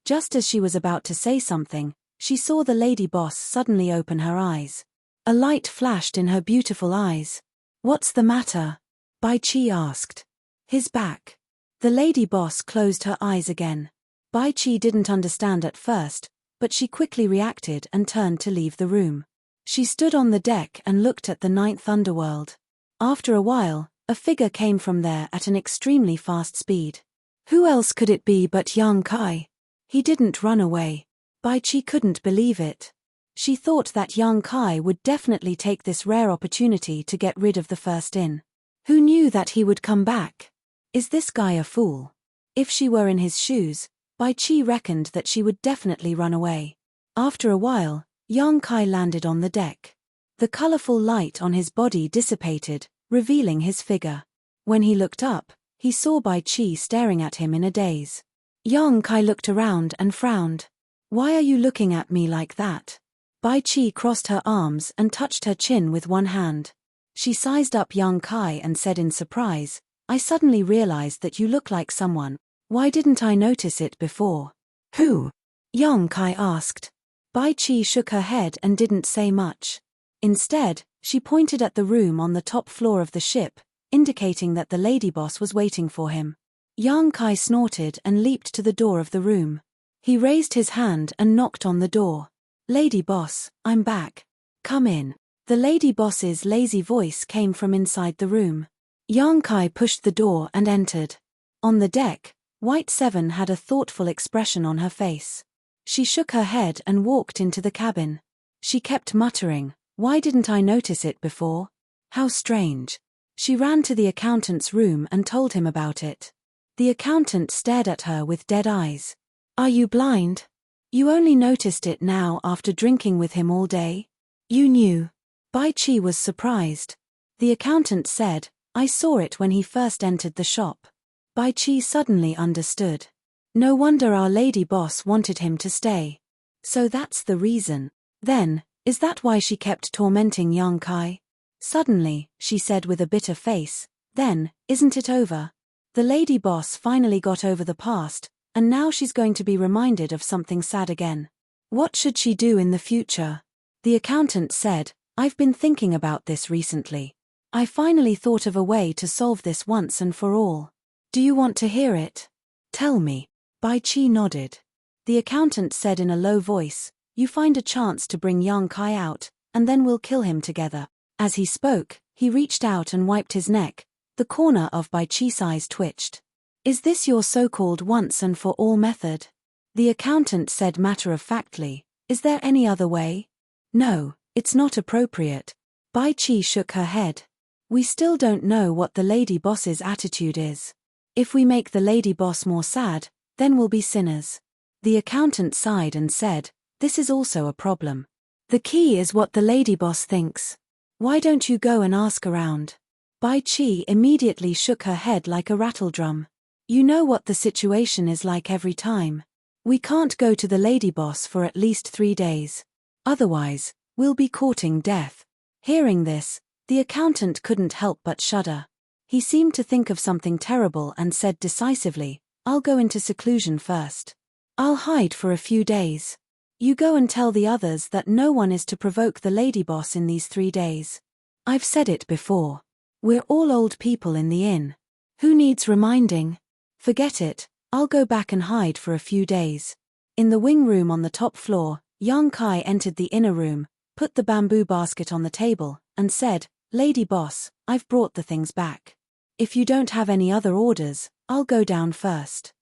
Just as she was about to say something, she saw the lady boss suddenly open her eyes. A light flashed in her beautiful eyes. "What's the matter?" Bai Qi asked. "His back." The lady boss closed her eyes again. Bai Qi didn't understand at first, but she quickly reacted and turned to leave the room. She stood on the deck and looked at the 9th underworld. After a while, a figure came from there at an extremely fast speed. Who else could it be but Yang Kai? He didn't run away. Bai Qi couldn't believe it. She thought that Yang Kai would definitely take this rare opportunity to get rid of the first inn. Who knew that he would come back? Is this guy a fool? If she were in his shoes, Bai Qi reckoned that she would definitely run away. After a while, Yang Kai landed on the deck. The colorful light on his body dissipated, revealing his figure. When he looked up, he saw Bai Qi staring at him in a daze. Yang Kai looked around and frowned. "Why are you looking at me like that?" Bai Qi crossed her arms and touched her chin with one hand. She sized up Yang Kai and said in surprise, "I suddenly realized that you look like someone. Why didn't I notice it before?" "Who?" Yang Kai asked. Bai Qi shook her head and didn't say much. Instead, she pointed at the room on the top floor of the ship, indicating that the lady boss was waiting for him. Yang Kai snorted and leaped to the door of the room. He raised his hand and knocked on the door. "Lady boss, I'm back. Come in." The lady boss's lazy voice came from inside the room. Yang Kai pushed the door and entered. On the deck, White Seven had a thoughtful expression on her face. She shook her head and walked into the cabin. She kept muttering, "Why didn't I notice it before? How strange." She ran to the accountant's room and told him about it. The accountant stared at her with dead eyes. "Are you blind? You only noticed it now after drinking with him all day? You knew." Bai Chi was surprised. The accountant said, "I saw it when he first entered the shop." Bai Chi suddenly understood. No wonder our lady boss wanted him to stay. So that's the reason. Then, is that why she kept tormenting Yang Kai? Suddenly, she said with a bitter face, "Then, isn't it over?" The lady boss finally got over the past, and now she's going to be reminded of something sad again. What should she do in the future? The accountant said, "I've been thinking about this recently. I finally thought of a way to solve this once and for all. Do you want to hear it?" "Tell me." Bai Chi nodded. The accountant said in a low voice, "You find a chance to bring Yang Kai out, and then we'll kill him together." As he spoke, he reached out and wiped his neck. The corner of Bai Chi's eyes twitched. "Is this your so-called once-and-for-all method?" The accountant said matter-of-factly, "Is there any other way?" "No, it's not appropriate." Bai Chi shook her head. "We still don't know what the lady boss's attitude is. If we make the lady boss more sad, then we'll be sinners." The accountant sighed and said, "This is also a problem. The key is what the lady boss thinks. Why don't you go and ask around?" Bai Chi immediately shook her head like a rattledrum. "You know what the situation is like every time. We can't go to the lady boss for at least 3 days. Otherwise, we'll be courting death." Hearing this, the accountant couldn't help but shudder. He seemed to think of something terrible and said decisively, "I'll go into seclusion first. I'll hide for a few days. You go and tell the others that no one is to provoke the lady boss in these 3 days. I've said it before. We're all old people in the inn. Who needs reminding? Forget it, I'll go back and hide for a few days." In the wing room on the top floor, Yang Kai entered the inner room, put the bamboo basket on the table, and said, "Lady boss, I've brought the things back. If you don't have any other orders, I'll go down first."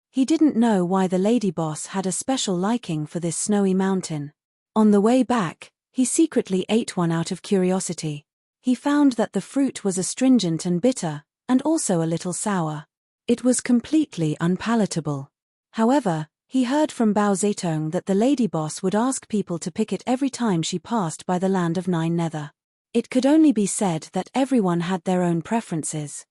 He didn't know why the lady boss had a special liking for this snowy mountain. On the way back, he secretly ate one out of curiosity. He found that the fruit was astringent and bitter, and also a little sour. It was completely unpalatable. However, he heard from Bao Zedong that the lady boss would ask people to pick it every time she passed by the land of Nine Nether. It could only be said that everyone had their own preferences.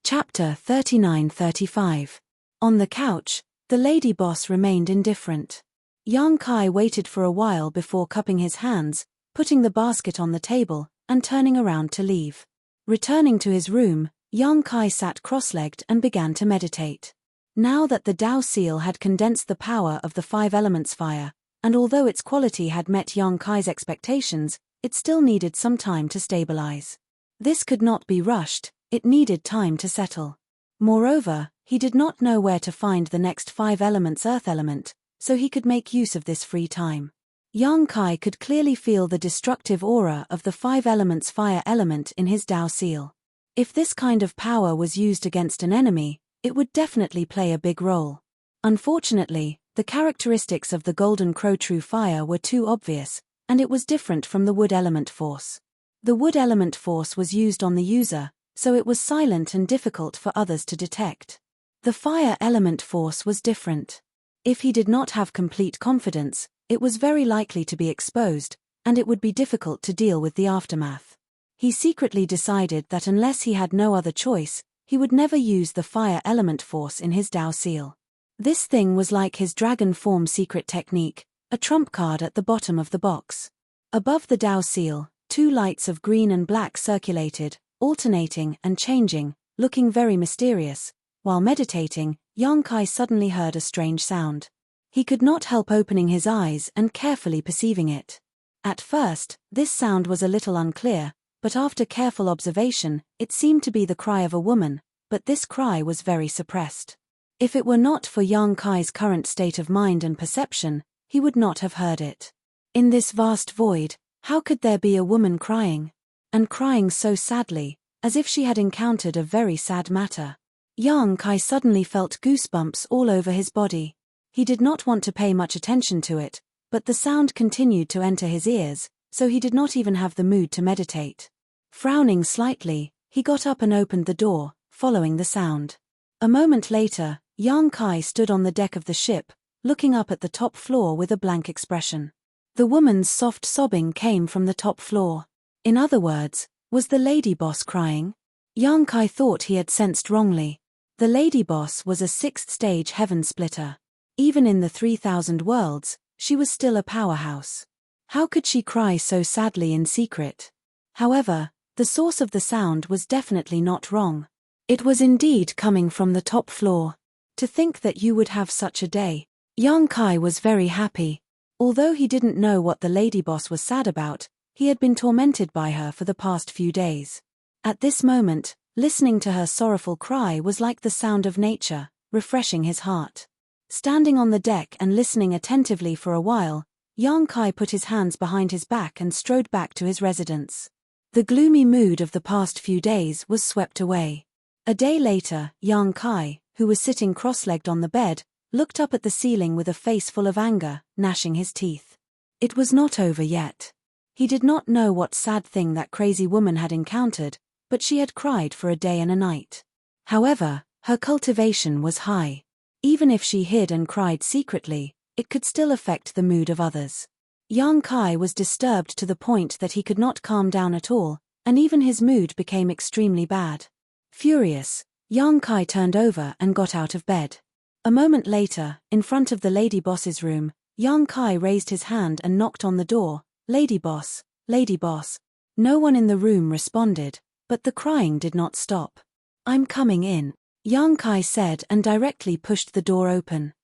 Chapter 39-35. On the couch, the lady boss remained indifferent. Yang Kai waited for a while before cupping his hands, putting the basket on the table, and turning around to leave. Returning to his room, Yang Kai sat cross-legged and began to meditate. Now that the Tao seal had condensed the power of the 5 elements fire, and although its quality had met Yang Kai's expectations, it still needed some time to stabilize. This could not be rushed, it needed time to settle. Moreover, he did not know where to find the next 5 elements earth element, so he could make use of this free time. Yang Kai could clearly feel the destructive aura of the 5 elements fire element in his Tao seal. If this kind of power was used against an enemy, it would definitely play a big role. Unfortunately, the characteristics of the Golden Crow True Fire were too obvious, and it was different from the wood element force. The wood element force was used on the user, so it was silent and difficult for others to detect. The fire element force was different. If he did not have complete confidence, it was very likely to be exposed, and it would be difficult to deal with the aftermath. He secretly decided that unless he had no other choice, he would never use the fire element force in his Tao seal. This thing was like his dragon form secret technique, a trump card at the bottom of the box. Above the Tao seal, 2 lights of green and black circulated, alternating and changing, looking very mysterious. While meditating, Yang Kai suddenly heard a strange sound. He could not help opening his eyes and carefully perceiving it. At first, this sound was a little unclear, but after careful observation, it seemed to be the cry of a woman, but this cry was very suppressed. If it were not for Yang Kai's current state of mind and perception, he would not have heard it. In this vast void, how could there be a woman crying? And crying so sadly, as if she had encountered a very sad matter. Yang Kai suddenly felt goosebumps all over his body. He did not want to pay much attention to it, but the sound continued to enter his ears, so he did not even have the mood to meditate. Frowning slightly, he got up and opened the door, following the sound. A moment later, Yang Kai stood on the deck of the ship, looking up at the top floor with a blank expression. The woman's soft sobbing came from the top floor. In other words, was the lady boss crying? Yang Kai thought he had sensed wrongly. The lady boss was a sixth-stage heaven splitter. Even in the 3,000 worlds, she was still a powerhouse. How could she cry so sadly in secret? However, the source of the sound was definitely not wrong. It was indeed coming from the top floor. To think that you would have such a day. Yang Kai was very happy. Although he didn't know what the lady boss was sad about, he had been tormented by her for the past few days. At this moment, listening to her sorrowful cry was like the sound of nature, refreshing his heart. Standing on the deck and listening attentively for a while, Yang Kai put his hands behind his back and strode back to his residence. The gloomy mood of the past few days was swept away. A day later, Yang Kai, who was sitting cross-legged on the bed, looked up at the ceiling with a face full of anger, gnashing his teeth. It was not over yet. He did not know what sad thing that crazy woman had encountered, but she had cried for a day and a night. However, her cultivation was high. Even if she hid and cried secretly, it could still affect the mood of others. Yang Kai was disturbed to the point that he could not calm down at all, and even his mood became extremely bad. Furious, Yang Kai turned over and got out of bed. A moment later, in front of the lady boss's room, Yang Kai raised his hand and knocked on the door. Lady boss, lady boss. No one in the room responded, but the crying did not stop. I'm coming in, Yang Kai said and directly pushed the door open.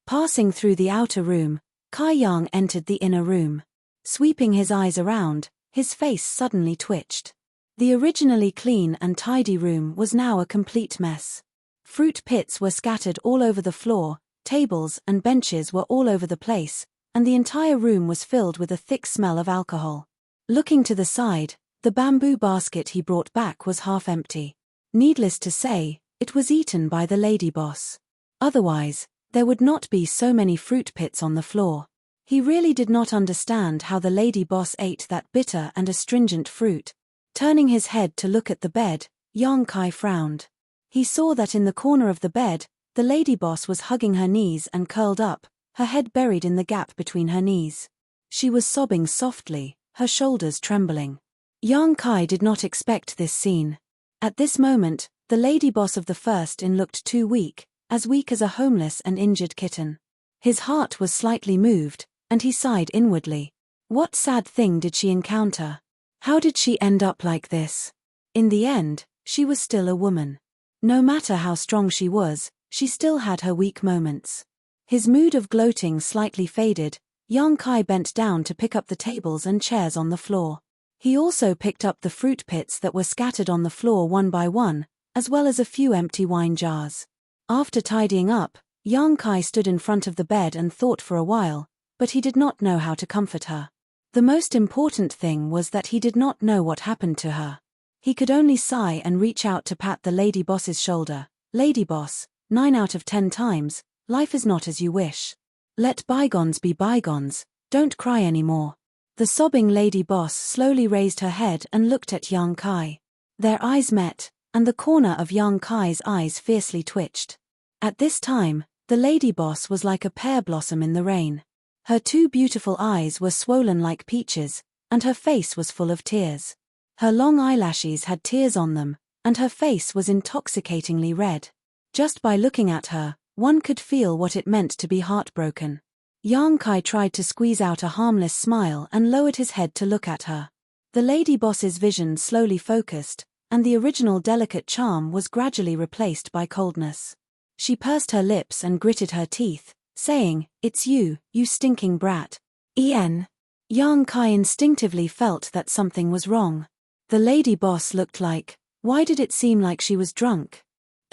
Passing through the outer room, Kai Yang entered the inner room. Sweeping his eyes around, his face suddenly twitched. The originally clean and tidy room was now a complete mess. Fruit pits were scattered all over the floor, tables and benches were all over the place, and the entire room was filled with a thick smell of alcohol. Looking to the side, the bamboo basket he brought back was half empty. Needless to say, it was eaten by the lady boss. Otherwise, there would not be so many fruit pits on the floor. He really did not understand how the lady boss ate that bitter and astringent fruit. Turning his head to look at the bed, Yang Kai frowned. He saw that in the corner of the bed, the lady boss was hugging her knees and curled up, her head buried in the gap between her knees. She was sobbing softly, her shoulders trembling. Yang Kai did not expect this scene. At this moment, the lady boss of the first inn looked too weak as a homeless and injured kitten. His heart was slightly moved, and he sighed inwardly. What sad thing did she encounter? How did she end up like this? In the end, she was still a woman. No matter how strong she was, she still had her weak moments. His mood of gloating slightly faded. Yang Kai bent down to pick up the tables and chairs on the floor. He also picked up the fruit pits that were scattered on the floor one by one, as well as a few empty wine jars. After tidying up, Yang Kai stood in front of the bed and thought for a while, but he did not know how to comfort her. The most important thing was that he did not know what happened to her. He could only sigh and reach out to pat the lady boss's shoulder. Lady boss, 9 out of 10 times, life is not as you wish. Let bygones be bygones, don't cry anymore. The sobbing lady boss slowly raised her head and looked at Yang Kai. Their eyes met, and the corner of Yang Kai's eyes fiercely twitched. At this time, the lady boss was like a pear blossom in the rain. Her 2 beautiful eyes were swollen like peaches, and her face was full of tears. Her long eyelashes had tears on them, and her face was intoxicatingly red. Just by looking at her, one could feel what it meant to be heartbroken. Yang Kai tried to squeeze out a harmless smile and lowered his head to look at her. The lady boss's vision slowly focused, and the original delicate charm was gradually replaced by coldness. She pursed her lips and gritted her teeth, saying, "It's you, you stinking brat." Ian. Yang Kai instinctively felt that something was wrong. The lady boss looked like, why did it seem like she was drunk?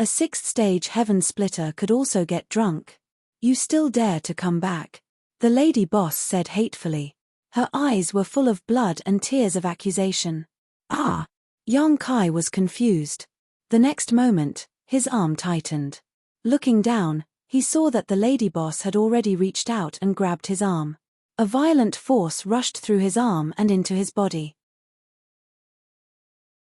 A sixth-stage heaven splitter could also get drunk. You still dare to come back? The lady boss said hatefully. Her eyes were full of blood and tears of accusation. Ah! Yang Kai was confused. The next moment, his arm tightened. Looking down, he saw that the lady boss had already reached out and grabbed his arm. A violent force rushed through his arm and into his body.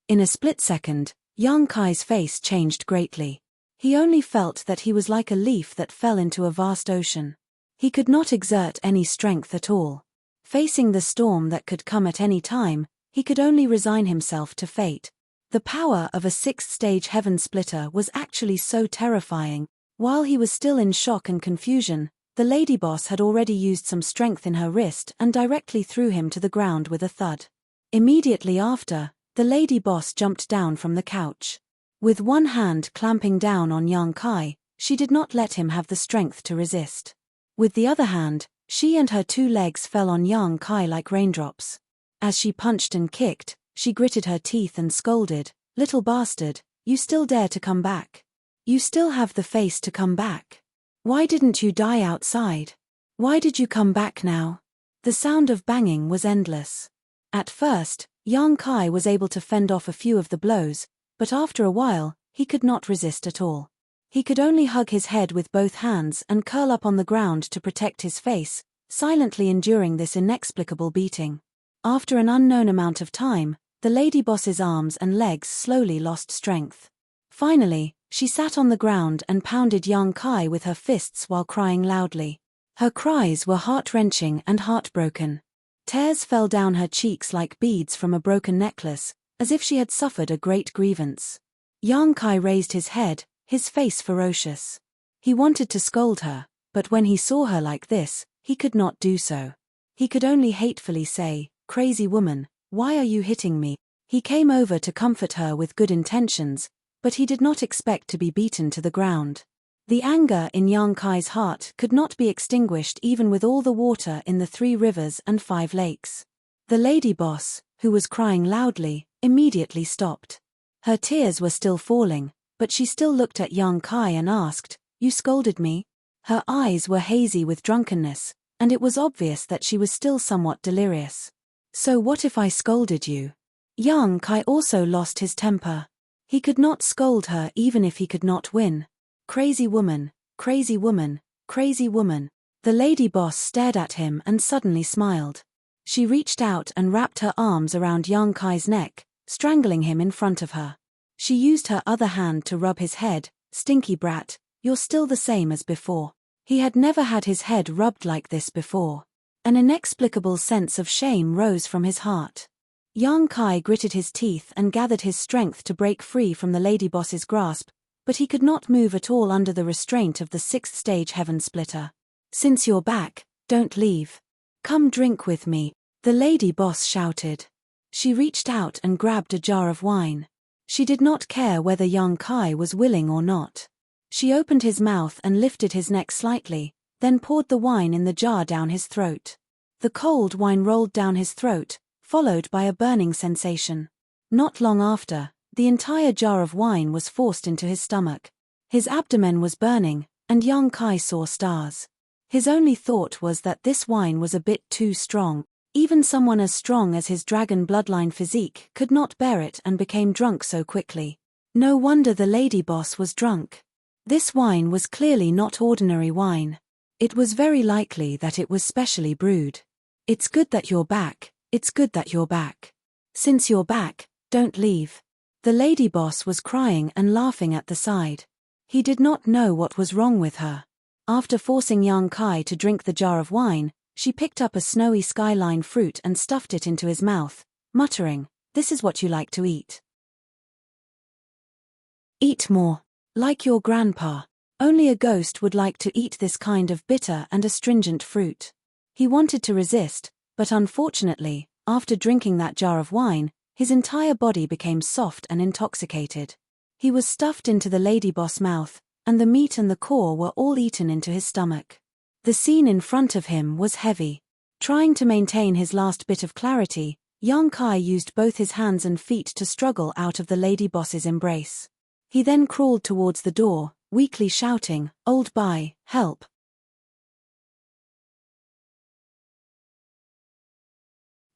In a split second, Yang Kai's face changed greatly. He only felt that he was like a leaf that fell into a vast ocean. He could not exert any strength at all. Facing the storm that could come at any time, he could only resign himself to fate. The power of a sixth-stage heaven splitter was actually so terrifying. While he was still in shock and confusion, the lady boss had already used some strength in her wrist and directly threw him to the ground with a thud. Immediately after, the lady boss jumped down from the couch. With one hand clamping down on Yang Kai, she did not let him have the strength to resist. With the other hand, she and her two legs fell on Yang Kai like raindrops. As she punched and kicked, she gritted her teeth and scolded, "Little bastard, you still dare to come back? You still have the face to come back? Why didn't you die outside? Why did you come back now?" The sound of banging was endless. At first, Yang Kai was able to fend off a few of the blows, but after a while, he could not resist at all. He could only hug his head with both hands and curl up on the ground to protect his face, silently enduring this inexplicable beating. After an unknown amount of time, the lady boss's arms and legs slowly lost strength. Finally, she sat on the ground and pounded Yang Kai with her fists while crying loudly. Her cries were heart-wrenching and heartbroken. Tears fell down her cheeks like beads from a broken necklace, as if she had suffered a great grievance. Yang Kai raised his head, his face ferocious. He wanted to scold her, but when he saw her like this, he could not do so. He could only hatefully say, "Crazy woman, why are you hitting me?" He came over to comfort her with good intentions, but he did not expect to be beaten to the ground. The anger in Yang Kai's heart could not be extinguished even with all the water in the 3 rivers and 5 lakes. The lady boss, who was crying loudly, immediately stopped. Her tears were still falling, but she still looked at Yang Kai and asked, "You scolded me?" Her eyes were hazy with drunkenness, and it was obvious that she was still somewhat delirious. "So what if I scolded you?" Yang Kai also lost his temper. He could not scold her even if he could not win. "Crazy woman, crazy woman, crazy woman." The lady boss stared at him and suddenly smiled. She reached out and wrapped her arms around Yang Kai's neck, strangling him in front of her. She used her other hand to rub his head. "Stinky brat, you're still the same as before." He had never had his head rubbed like this before. An inexplicable sense of shame rose from his heart. Yang Kai gritted his teeth and gathered his strength to break free from the lady boss's grasp, but he could not move at all under the restraint of the sixth-stage heaven splitter. "Since you're back, don't leave. Come drink with me," the lady boss shouted. She reached out and grabbed a jar of wine. She did not care whether Yang Kai was willing or not. She opened his mouth and lifted his neck slightly, then poured the wine in the jar down his throat. The cold wine rolled down his throat, followed by a burning sensation. Not long after, the entire jar of wine was forced into his stomach. His abdomen was burning, and Yang Kai saw stars. His only thought was that this wine was a bit too strong. Even someone as strong as his dragon bloodline physique could not bear it and became drunk so quickly. No wonder the lady boss was drunk. This wine was clearly not ordinary wine. It was very likely that it was specially brewed. "It's good that you're back, it's good that you're back. Since you're back, don't leave." The lady boss was crying and laughing at the side. He did not know what was wrong with her. After forcing Yang Kai to drink the jar of wine, she picked up a snowy skyline fruit and stuffed it into his mouth, muttering, "This is what you like to eat. Eat more. Like your grandpa. Only a ghost would like to eat this kind of bitter and astringent fruit." He wanted to resist, but unfortunately, after drinking that jar of wine, his entire body became soft and intoxicated. He was stuffed into the lady boss mouth, and the meat and the core were all eaten into his stomach. The scene in front of him was heavy. Trying to maintain his last bit of clarity, Yang Kai used both his hands and feet to struggle out of the lady boss's embrace. He then crawled towards the door, weakly shouting, "Old Bai, help!"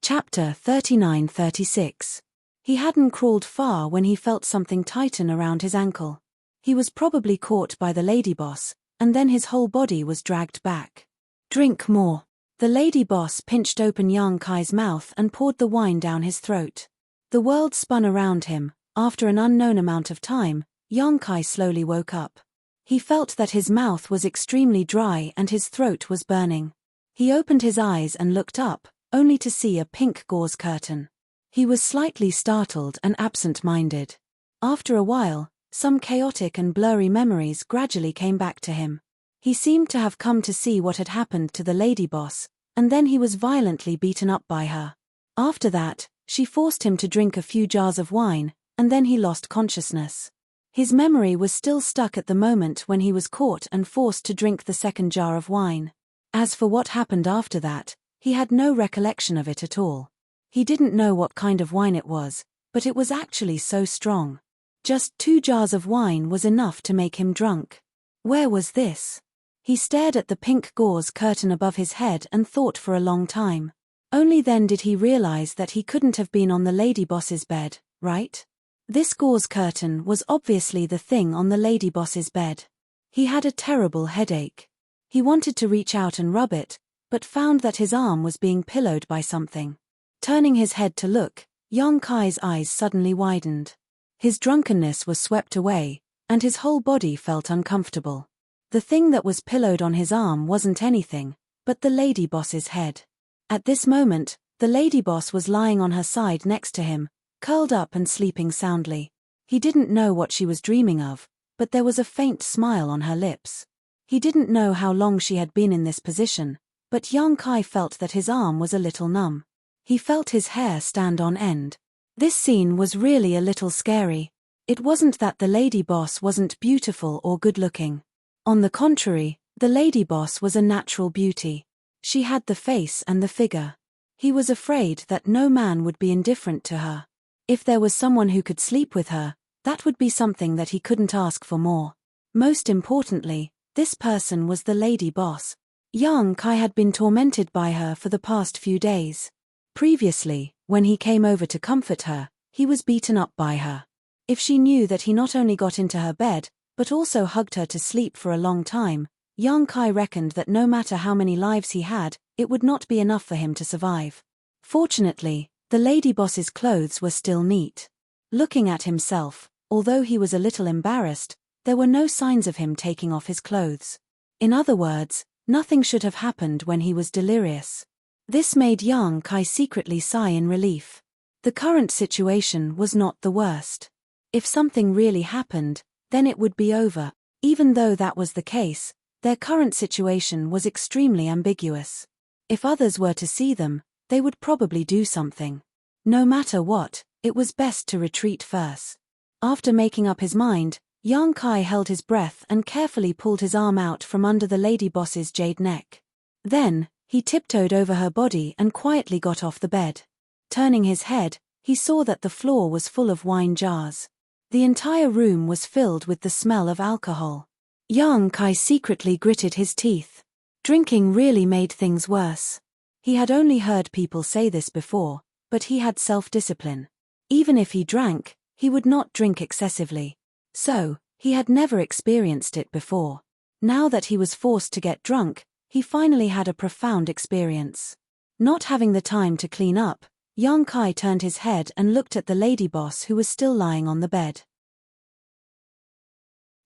Chapter 39-36. He hadn't crawled far when he felt something tighten around his ankle. He was probably caught by the lady boss, and then his whole body was dragged back. "Drink more." The lady boss pinched open Yang Kai's mouth and poured the wine down his throat. The world spun around him. After an unknown amount of time, Yang Kai slowly woke up. He felt that his mouth was extremely dry and his throat was burning. He opened his eyes and looked up, only to see a pink gauze curtain. He was slightly startled and absent-minded. After a while, some chaotic and blurry memories gradually came back to him. He seemed to have come to see what had happened to the lady boss, and then he was violently beaten up by her. After that, she forced him to drink a few jars of wine, and then he lost consciousness. His memory was still stuck at the moment when he was caught and forced to drink the second jar of wine. As for what happened after that, he had no recollection of it at all. He didn't know what kind of wine it was, but it was actually so strong. Just 2 jars of wine was enough to make him drunk. Where was this? He stared at the pink gauze curtain above his head and thought for a long time. Only then did he realize that he couldn't have been on the lady boss's bed, right? This gauze curtain was obviously the thing on the lady boss's bed. He had a terrible headache. He wanted to reach out and rub it, but found that his arm was being pillowed by something. Turning his head to look, Yang Kai's eyes suddenly widened. His drunkenness was swept away, and his whole body felt uncomfortable. The thing that was pillowed on his arm wasn't anything, but the lady boss's head. At this moment, the lady boss was lying on her side next to him, curled up and sleeping soundly. He didn't know what she was dreaming of, but there was a faint smile on her lips. He didn't know how long she had been in this position, but Yang Kai felt that his arm was a little numb. He felt his hair stand on end. This scene was really a little scary. It wasn't that the lady boss wasn't beautiful or good-looking. On the contrary, the lady boss was a natural beauty. She had the face and the figure. He was afraid that no man would be indifferent to her. If there was someone who could sleep with her, that would be something that he couldn't ask for more. Most importantly, this person was the lady boss. Yang Kai had been tormented by her for the past few days. Previously, when he came over to comfort her, he was beaten up by her. If she knew that he not only got into her bed, but also hugged her to sleep for a long time, Yang Kai reckoned that no matter how many lives he had, it would not be enough for him to survive. Fortunately, the lady boss's clothes were still neat. Looking at himself, although he was a little embarrassed, there were no signs of him taking off his clothes. In other words, nothing should have happened when he was delirious. This made Yang Kai secretly sigh in relief. The current situation was not the worst. If something really happened, then it would be over. Even though that was the case, their current situation was extremely ambiguous. If others were to see them, they would probably do something. No matter what, it was best to retreat first. After making up his mind, Yang Kai held his breath and carefully pulled his arm out from under the lady boss's jade neck. Then, he tiptoed over her body and quietly got off the bed. Turning his head, he saw that the floor was full of wine jars. The entire room was filled with the smell of alcohol. Yang Kai secretly gritted his teeth. Drinking really made things worse. He had only heard people say this before, but he had self-discipline. Even if he drank, he would not drink excessively. So, he had never experienced it before. Now that he was forced to get drunk, he finally had a profound experience. Not having the time to clean up, Yang Kai turned his head and looked at the lady boss who was still lying on the bed.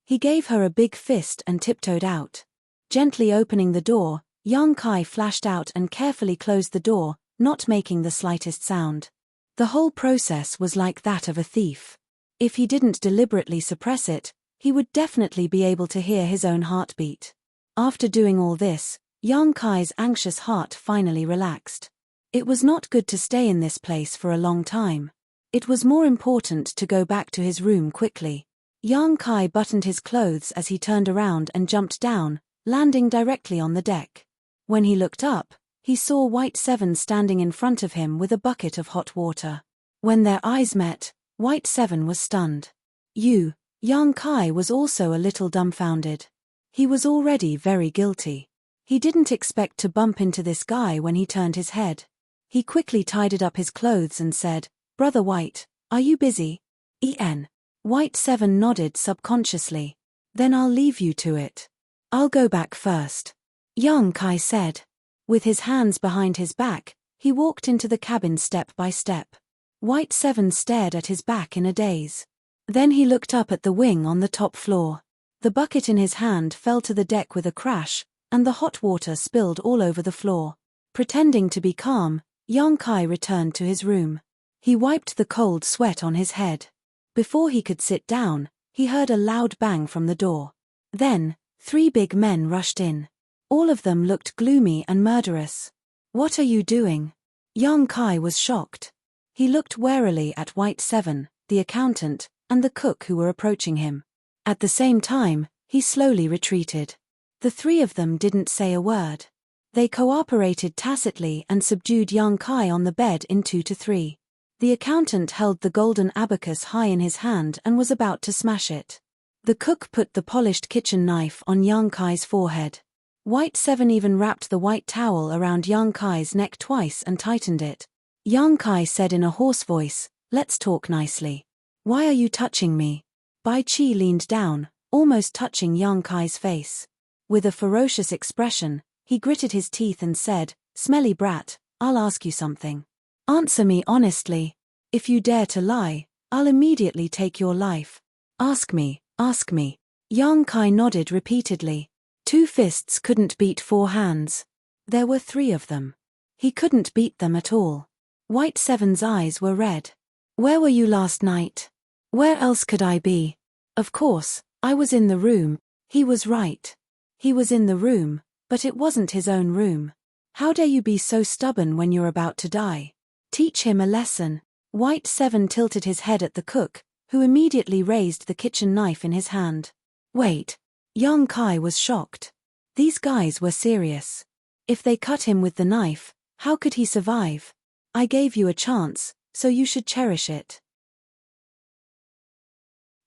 He gave her a big fist and tiptoed out. Gently opening the door, Yang Kai flashed out and carefully closed the door, not making the slightest sound. The whole process was like that of a thief. If he didn't deliberately suppress it, he would definitely be able to hear his own heartbeat. After doing all this, Yang Kai's anxious heart finally relaxed. It was not good to stay in this place for a long time. It was more important to go back to his room quickly. Yang Kai buttoned his clothes as he turned around and jumped down, landing directly on the deck. When he looked up, he saw White Seven standing in front of him with a bucket of hot water. When their eyes met, White Seven was stunned. You Yang Kai was also a little dumbfounded. He was already very guilty. He didn't expect to bump into this guy when he turned his head. He quickly tidied up his clothes and said, "Brother White, are you busy?" White 7 nodded subconsciously. "Then I'll leave you to it. I'll go back first," Yang Kai said. With his hands behind his back, he walked into the cabin step by step. White 7 stared at his back in a daze. Then he looked up at the wing on the top floor. The bucket in his hand fell to the deck with a crash, and the hot water spilled all over the floor. Pretending to be calm, Yang Kai returned to his room. He wiped the cold sweat on his head. Before he could sit down, he heard a loud bang from the door. Then, 3 big men rushed in. All of them looked gloomy and murderous. "What are you doing?" Yang Kai was shocked. He looked warily at White 7, the accountant, and the cook who were approaching him. At the same time, he slowly retreated. The 3 of them didn't say a word. They cooperated tacitly and subdued Yang Kai on the bed in 2 to 3. The accountant held the golden abacus high in his hand and was about to smash it. The cook put the polished kitchen knife on Yang Kai's forehead. White 7 even wrapped the white towel around Yang Kai's neck twice and tightened it. Yang Kai said in a hoarse voice, "Let's talk nicely. Why are you touching me?" Bai Qi leaned down, almost touching Yang Kai's face. With a ferocious expression, he gritted his teeth and said, "Smelly brat, I'll ask you something. Answer me honestly. If you dare to lie, I'll immediately take your life. Ask me, ask me." Yang Kai nodded repeatedly. 2 fists couldn't beat 4 hands. There were 3 of them. He couldn't beat them at all. White 7's eyes were red. "Where were you last night?" "Where else could I be?" "Of course, I was in the room." He was right. He was in the room, but it wasn't his own room. "How dare you be so stubborn when you're about to die? Teach him a lesson." White 7 tilted his head at the cook, who immediately raised the kitchen knife in his hand. "Wait." Yang Kai was shocked. These guys were serious. If they cut him with the knife, how could he survive? "I gave you a chance, so you should cherish it.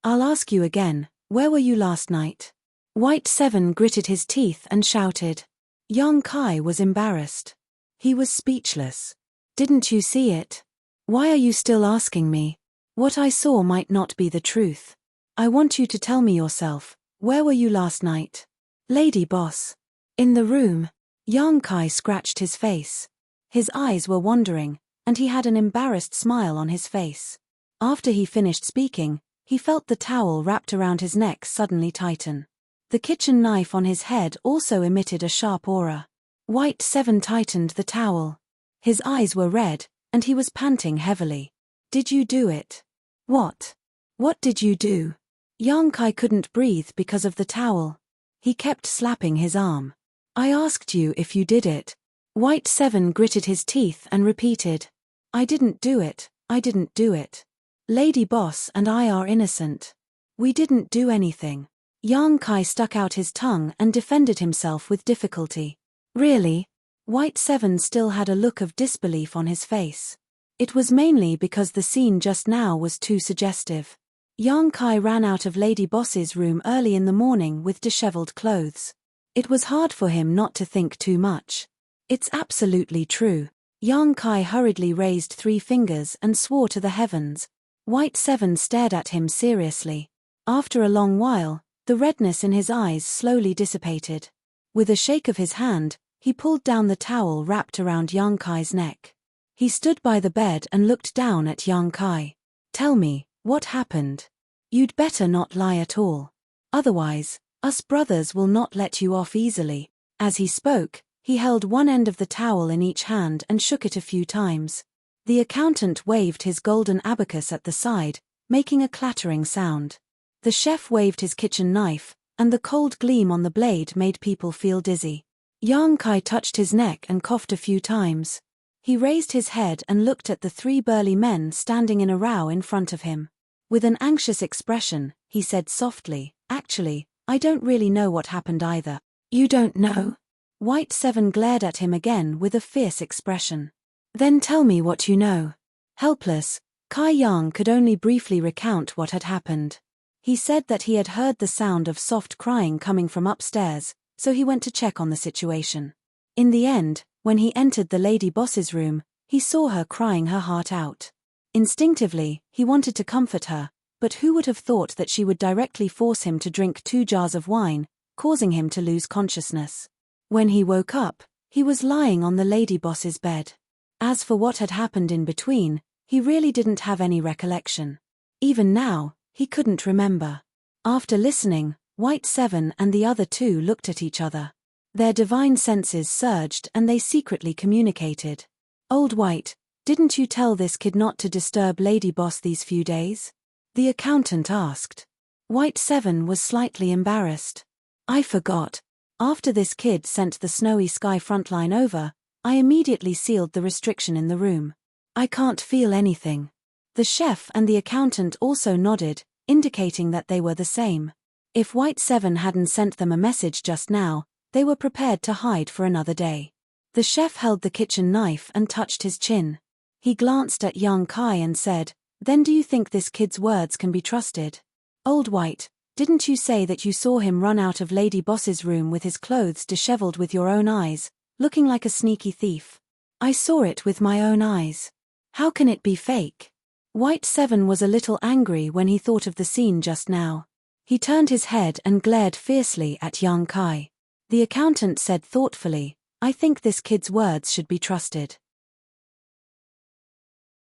I'll ask you again, where were you last night?" White 7 gritted his teeth and shouted. Yang Kai was embarrassed. He was speechless. "Didn't you see it? Why are you still asking me? What I saw might not be the truth. I want you to tell me yourself, where were you last night?" "Lady boss." "In the room." Yang Kai scratched his face. His eyes were wandering, and he had an embarrassed smile on his face. After he finished speaking, he felt the towel wrapped around his neck suddenly tighten. The kitchen knife on his head also emitted a sharp aura. White 7 tightened the towel. His eyes were red, and he was panting heavily. "Did you do it?" "What? What did you do?" Yang Kai couldn't breathe because of the towel. He kept slapping his arm. "I asked you if you did it." White 7 gritted his teeth and repeated. "I didn't do it, I didn't do it. Lady boss and I are innocent. We didn't do anything." Yang Kai stuck out his tongue and defended himself with difficulty. "Really?" White 7 still had a look of disbelief on his face. It was mainly because the scene just now was too suggestive. Yang Kai ran out of Lady Boss's room early in the morning with disheveled clothes. It was hard for him not to think too much. "It's absolutely true." Yang Kai hurriedly raised 3 fingers and swore to the heavens. White 7 stared at him seriously. After a long while, the redness in his eyes slowly dissipated. With a shake of his hand, he pulled down the towel wrapped around Yang Kai's neck. He stood by the bed and looked down at Yang Kai. "Tell me, what happened? You'd better not lie at all. Otherwise, us brothers will not let you off easily." As he spoke, he held one end of the towel in each hand and shook it a few times. The accountant waved his golden abacus at the side, making a clattering sound. The chef waved his kitchen knife, and the cold gleam on the blade made people feel dizzy. Yang Kai touched his neck and coughed a few times. He raised his head and looked at the 3 burly men standing in a row in front of him. With an anxious expression, he said softly, "Actually, I don't really know what happened either." "You don't know?" White 7 glared at him again with a fierce expression. "Then tell me what you know." Helpless, Kai Yang could only briefly recount what had happened. He said that he had heard the sound of soft crying coming from upstairs, so he went to check on the situation. In the end, when he entered the lady boss's room, he saw her crying her heart out. Instinctively, he wanted to comfort her, but who would have thought that she would directly force him to drink 2 jars of wine, causing him to lose consciousness. When he woke up, he was lying on the lady boss's bed. As for what had happened in between, he really didn't have any recollection. Even now, he couldn't remember. After listening, White 7 and the other 2 looked at each other. Their divine senses surged and they secretly communicated. "Old White, didn't you tell this kid not to disturb Lady Boss these few days?" the accountant asked. White 7 was slightly embarrassed. "I forgot. After this kid sent the snowy sky frontline over, I immediately sealed the restriction in the room. I can't feel anything." The chef and the accountant also nodded, indicating that they were the same. If White 7 hadn't sent them a message just now, they were prepared to hide for another day. The chef held the kitchen knife and touched his chin. He glanced at young Kai and said, "Then do you think this kid's words can be trusted? Old White, didn't you say that you saw him run out of Lady Boss's room with his clothes disheveled with your own eyes, looking like a sneaky thief?" "I saw it with my own eyes. How can it be fake?" White 7 was a little angry when he thought of the scene just now. He turned his head and glared fiercely at young Kai. The accountant said thoughtfully, "I think this kid's words should be trusted.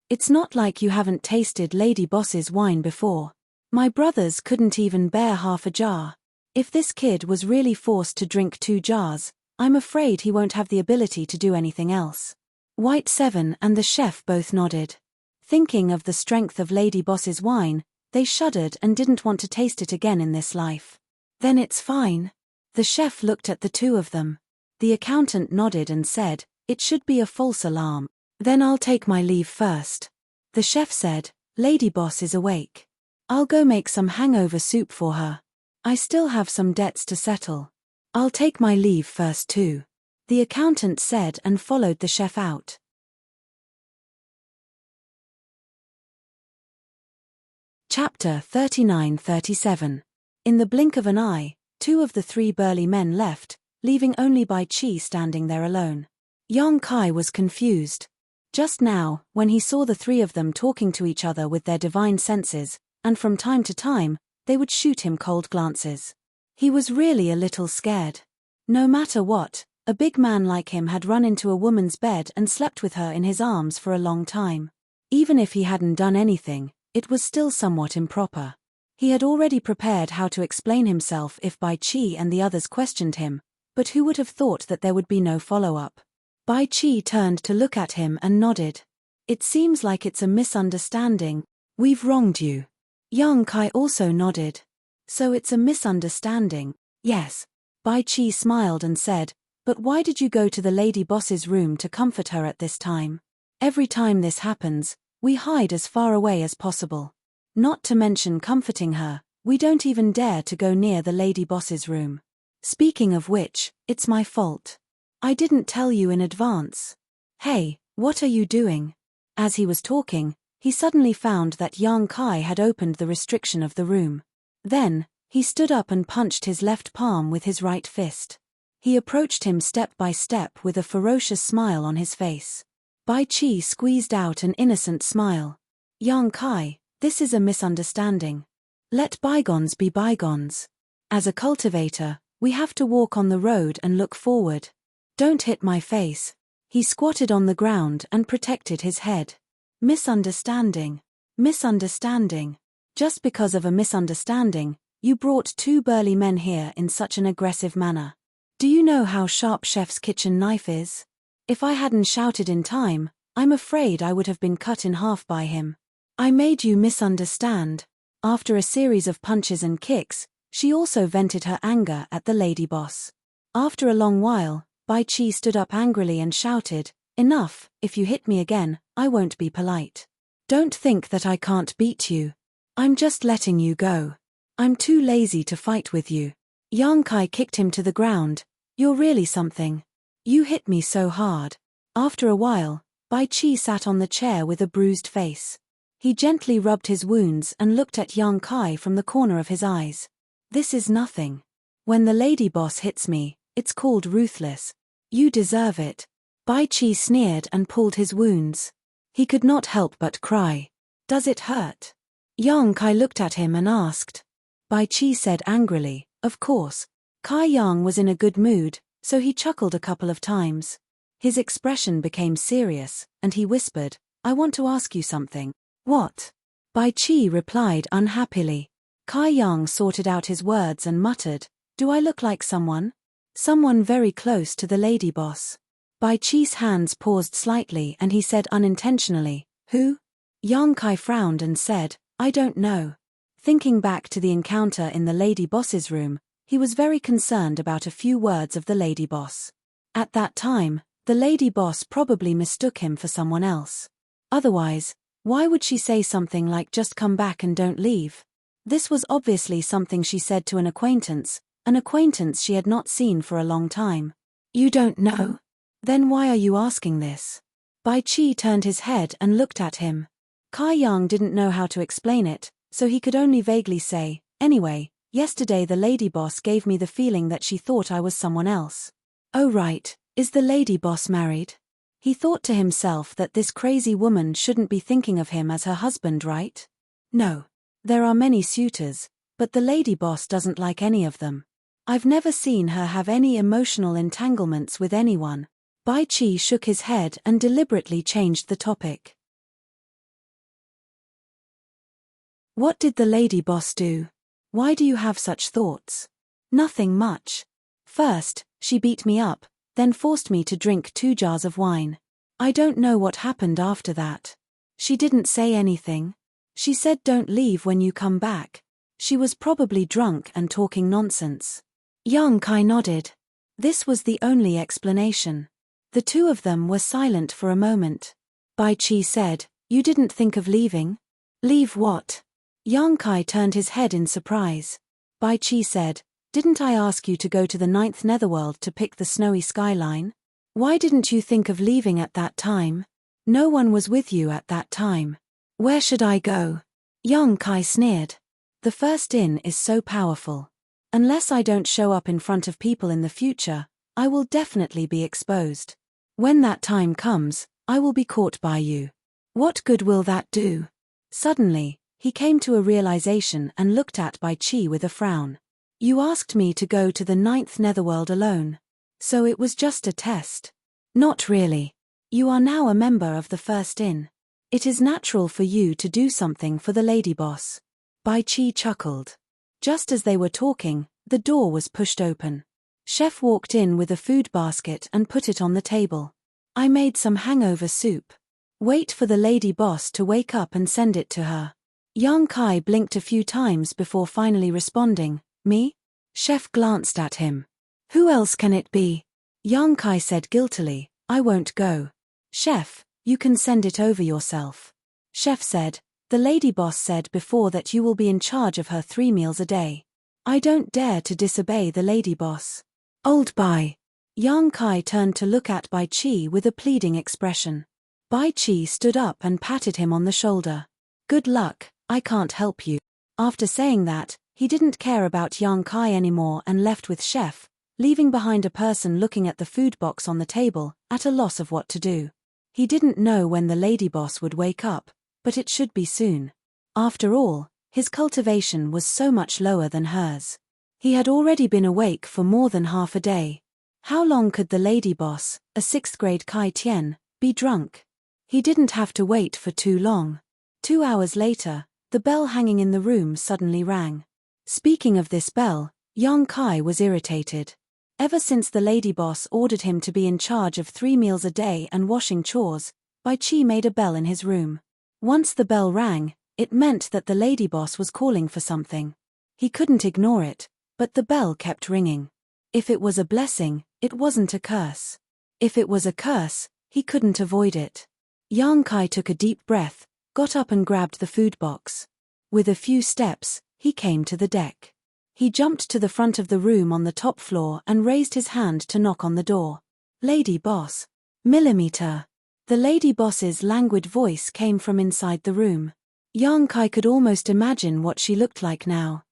It's not like you haven't tasted Lady Boss's wine before. My brothers couldn't even bear half a jar. If this kid was really forced to drink 2 jars, I'm afraid he won't have the ability to do anything else." White 7 and the chef both nodded. Thinking of the strength of Lady Boss's wine, they shuddered and didn't want to taste it again in this life. "Then it's fine." The chef looked at the 2 of them. The accountant nodded and said, "It should be a false alarm." "Then I'll take my leave first." The chef said, "Lady Boss is awake. I'll go make some hangover soup for her. I still have some debts to settle." "I'll take my leave first too," the accountant said and followed the chef out. Chapter 39-37. In the blink of an eye, 2 of the 3 burly men left, leaving only Bai Chi standing there alone. Young Kai was confused. Just now, when he saw the 3 of them talking to each other with their divine senses, and from time to time, they would shoot him cold glances. He was really a little scared. No matter what, a big man like him had run into a woman's bed and slept with her in his arms for a long time. Even if he hadn't done anything, it was still somewhat improper. He had already prepared how to explain himself if Bai Chi and the others questioned him, but who would have thought that there would be no follow-up? Bai Chi turned to look at him and nodded. "It seems like it's a misunderstanding. We've wronged you." Young Kai also nodded. "So it's a misunderstanding?" "Yes." Bai Chi smiled and said, "But why did you go to the Lady Boss's room to comfort her at this time? Every time this happens, we hide as far away as possible. Not to mention comforting her, we don't even dare to go near the Lady Boss's room. Speaking of which, it's my fault. I didn't tell you in advance. Hey, what are you doing?" As he was talking, he suddenly found that young Kai had opened the restriction of the room. Then, he stood up and punched his left palm with his right fist. He approached him step by step with a ferocious smile on his face. Bai Chi squeezed out an innocent smile. "Young Kai, this is a misunderstanding. Let bygones be bygones. As a cultivator, we have to walk on the road and look forward. Don't hit my face." He squatted on the ground and protected his head. "Misunderstanding. Misunderstanding. Just because of a misunderstanding, you brought 2 burly men here in such an aggressive manner. Do you know how sharp Chef's kitchen knife is? If I hadn't shouted in time, I'm afraid I would have been cut in half by him. I made you misunderstand." After a series of punches and kicks, she also vented her anger at the Lady Boss. After a long while, Bai Chi stood up angrily and shouted, "Enough, if you hit me again, I won't be polite. Don't think that I can't beat you. I'm just letting you go. I'm too lazy to fight with you." Young Kai kicked him to the ground. "You're really something. You hit me so hard." After a while, Bai Chi sat on the chair with a bruised face. He gently rubbed his wounds and looked at young Kai from the corner of his eyes. This is nothing. When the lady boss hits me, it's called ruthless. You deserve it. Bai Chi sneered and pulled his wounds. He could not help but cry. Does it hurt? Yang Kai looked at him and asked. Bai Chi said angrily, of course. Kai Yang was in a good mood, so he chuckled a couple of times. His expression became serious, and he whispered, I want to ask you something. What? Bai Chi replied unhappily. Kai Yang sorted out his words and muttered, do I look like someone? Someone very close to the lady boss. Bai Chi's hands paused slightly and he said unintentionally, who? Yang Kai frowned and said, I don't know. Thinking back to the encounter in the lady boss's room, he was very concerned about a few words of the lady boss. At that time, the lady boss probably mistook him for someone else. Otherwise, why would she say something like just come back and don't leave? This was obviously something she said to an acquaintance she had not seen for a long time. You don't know? Then why are you asking this? Bai Chi turned his head and looked at him. Kai Yang didn't know how to explain it, so he could only vaguely say, anyway, yesterday the lady boss gave me the feeling that she thought I was someone else. Oh right, is the lady boss married? He thought to himself that this crazy woman shouldn't be thinking of him as her husband, right? No. There are many suitors, but the lady boss doesn't like any of them. I've never seen her have any emotional entanglements with anyone. Bai Chi shook his head and deliberately changed the topic. What did the lady boss do? Why do you have such thoughts? Nothing much. First, she beat me up, then forced me to drink 2 jars of wine. I don't know what happened after that. She didn't say anything. She said don't leave when you come back. She was probably drunk and talking nonsense. Yang Kai nodded. This was the only explanation. The two of them were silent for a moment. Bai Chi said, you didn't think of leaving? Leave what? Yang Kai turned his head in surprise. Bai Chi said, didn't I ask you to go to the 9th netherworld to pick the snowy skyline? Why didn't you think of leaving at that time? No one was with you at that time. Where should I go? Yang Kai sneered. The first in is so powerful. Unless I don't show up in front of people in the future, I will definitely be exposed. When that time comes, I will be caught by you. What good will that do? Suddenly, he came to a realization and looked at Bai Chi with a frown. You asked me to go to the 9th netherworld alone. So it was just a test. Not really. You are now a member of the first in. It is natural for you to do something for the lady boss. Bai Chi chuckled. Just as they were talking, the door was pushed open. Chef walked in with a food basket and put it on the table. I made some hangover soup. Wait for the lady boss to wake up and send it to her. Yang Kai blinked a few times before finally responding, me? Chef glanced at him. Who else can it be? Yang Kai said guiltily, I won't go. Chef, you can send it over yourself. Chef said, the lady boss said before that you will be in charge of her 3 meals a day. I don't dare to disobey the lady boss. Old Bai. Yang Kai turned to look at Bai Chi with a pleading expression. Bai Chi stood up and patted him on the shoulder. Good luck, I can't help you. After saying that, he didn't care about Yang Kai anymore and left with Chef, leaving behind a person looking at the food box on the table, at a loss of what to do. He didn't know when the lady boss would wake up, but it should be soon. After all, his cultivation was so much lower than hers. He had already been awake for more than half a day. How long could the lady boss, a 6th grade Kai Tian, be drunk? He didn't have to wait for too long. 2 hours later, the bell hanging in the room suddenly rang. Speaking of this bell, Yang Kai was irritated. Ever since the lady boss ordered him to be in charge of 3 meals a day and washing chores, Bai Chi made a bell in his room. Once the bell rang, it meant that the lady boss was calling for something. He couldn't ignore it, but the bell kept ringing. If it was a blessing, it wasn't a curse. If it was a curse, he couldn't avoid it. Yang Kai took a deep breath, got up and grabbed the food box. With a few steps, he came to the deck. He jumped to the front of the room on the top floor and raised his hand to knock on the door. Lady boss. Millimeter. The lady boss's languid voice came from inside the room. Yang Kai could almost imagine what she looked like now.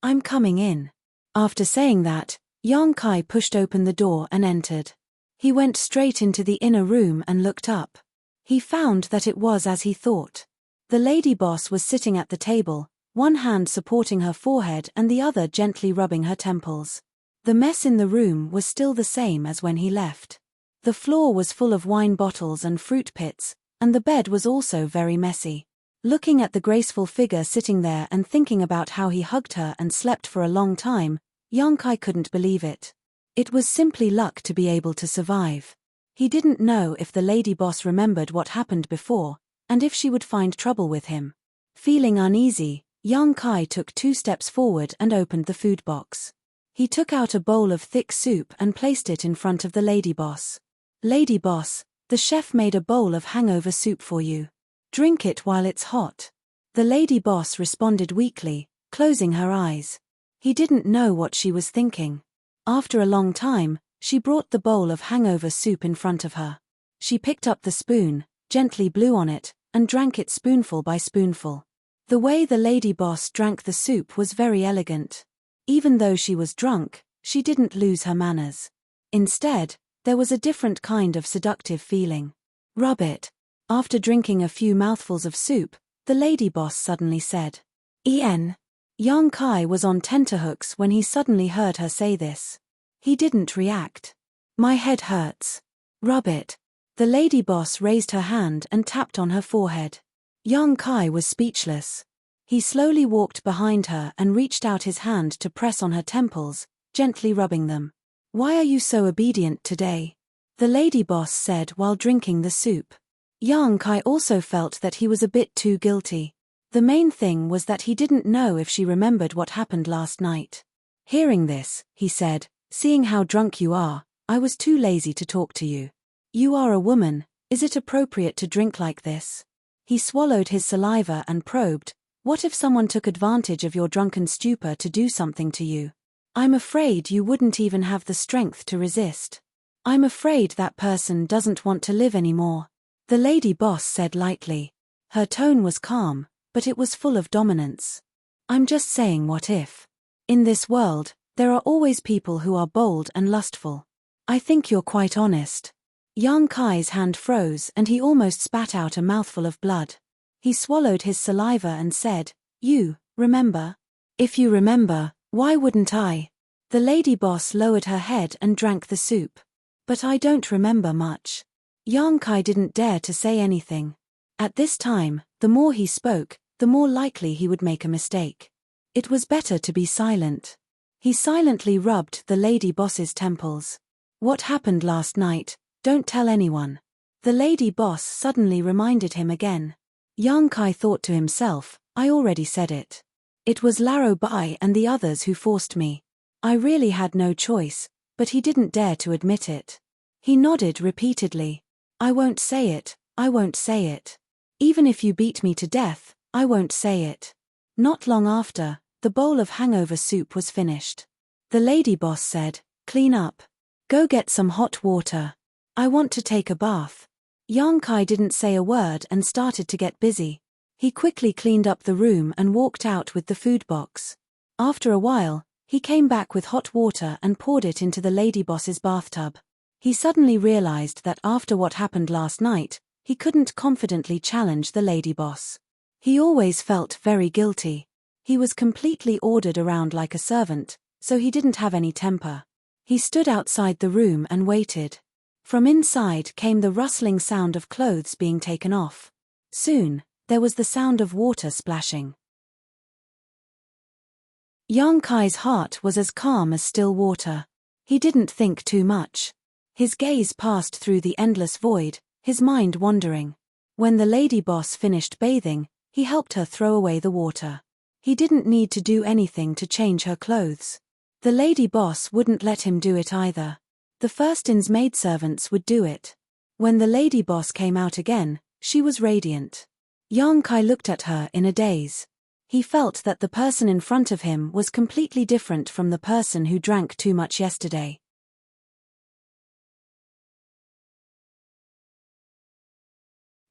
"I'm coming in." After saying that, Yang Kai pushed open the door and entered. He went straight into the inner room and looked up. He found that it was as he thought. The lady boss was sitting at the table, one hand supporting her forehead and the other gently rubbing her temples. The mess in the room was still the same as when he left. The floor was full of wine bottles and fruit pits, and the bed was also very messy. Looking at the graceful figure sitting there and thinking about how he hugged her and slept for a long time, Yang Kai couldn't believe it. It was simply luck to be able to survive. He didn't know if the lady boss remembered what happened before, and if she would find trouble with him. Feeling uneasy, Yang Kai took 2 steps forward and opened the food box. He took out a bowl of thick soup and placed it in front of the lady boss. "Lady boss, the chef made a bowl of hangover soup for you. Drink it while it's hot." The lady boss responded weakly, closing her eyes. He didn't know what she was thinking. After a long time, she brought the bowl of hangover soup in front of her. She picked up the spoon, gently blew on it, and drank it spoonful by spoonful. The way the lady boss drank the soup was very elegant. Even though she was drunk, she didn't lose her manners. Instead, there was a different kind of seductive feeling. "Rub it." After drinking a few mouthfuls of soup, the lady boss suddenly said, "En." Yang Kai was on tenterhooks when he suddenly heard her say this. He didn't react. "My head hurts." "Rub it." The lady boss raised her hand and tapped on her forehead. Yang Kai was speechless. He slowly walked behind her and reached out his hand to press on her temples, gently rubbing them. "Why are you so obedient today?" the lady boss said while drinking the soup. Yang Kai also felt that he was a bit too guilty. The main thing was that he didn't know if she remembered what happened last night. Hearing this, he said, "Seeing how drunk you are, I was too lazy to talk to you. You are a woman, is it appropriate to drink like this?" He swallowed his saliva and probed, "What if someone took advantage of your drunken stupor to do something to you? I'm afraid you wouldn't even have the strength to resist. I'm afraid that person doesn't want to live anymore," the lady boss said lightly. Her tone was calm, but it was full of dominance. "I'm just saying what if. In this world, there are always people who are bold and lustful. I think you're quite honest." Yang Kai's hand froze and he almost spat out a mouthful of blood. He swallowed his saliva and said, "You, remember? If you remember, why wouldn't I?" The lady boss lowered her head and drank the soup. "But I don't remember much." Yang Kai didn't dare to say anything. At this time, the more he spoke, the more likely he would make a mistake. It was better to be silent. He silently rubbed the lady boss's temples. "What happened last night, don't tell anyone." The lady boss suddenly reminded him again. Yang Kai thought to himself, "I already said it. It was Laro Bai and the others who forced me. I really had no choice," but he didn't dare to admit it. He nodded repeatedly. "I won't say it, I won't say it. Even if you beat me to death, I won't say it." Not long after, the bowl of hangover soup was finished. The lady boss said, "Clean up. Go get some hot water. I want to take a bath." Yang Kai didn't say a word and started to get busy. He quickly cleaned up the room and walked out with the food box. After a while, he came back with hot water and poured it into the lady boss's bathtub. He suddenly realized that after what happened last night, he couldn't confidently challenge the lady boss. He always felt very guilty. He was completely ordered around like a servant, so he didn't have any temper. He stood outside the room and waited. From inside came the rustling sound of clothes being taken off. Soon, there was the sound of water splashing. Yang Kai's heart was as calm as still water. He didn't think too much. His gaze passed through the endless void, his mind wandering. When the lady boss finished bathing, he helped her throw away the water. He didn't need to do anything to change her clothes. The lady boss wouldn't let him do it either. The first inn's maidservants would do it. When the lady boss came out again, she was radiant. Yang Kai looked at her in a daze. He felt that the person in front of him was completely different from the person who drank too much yesterday.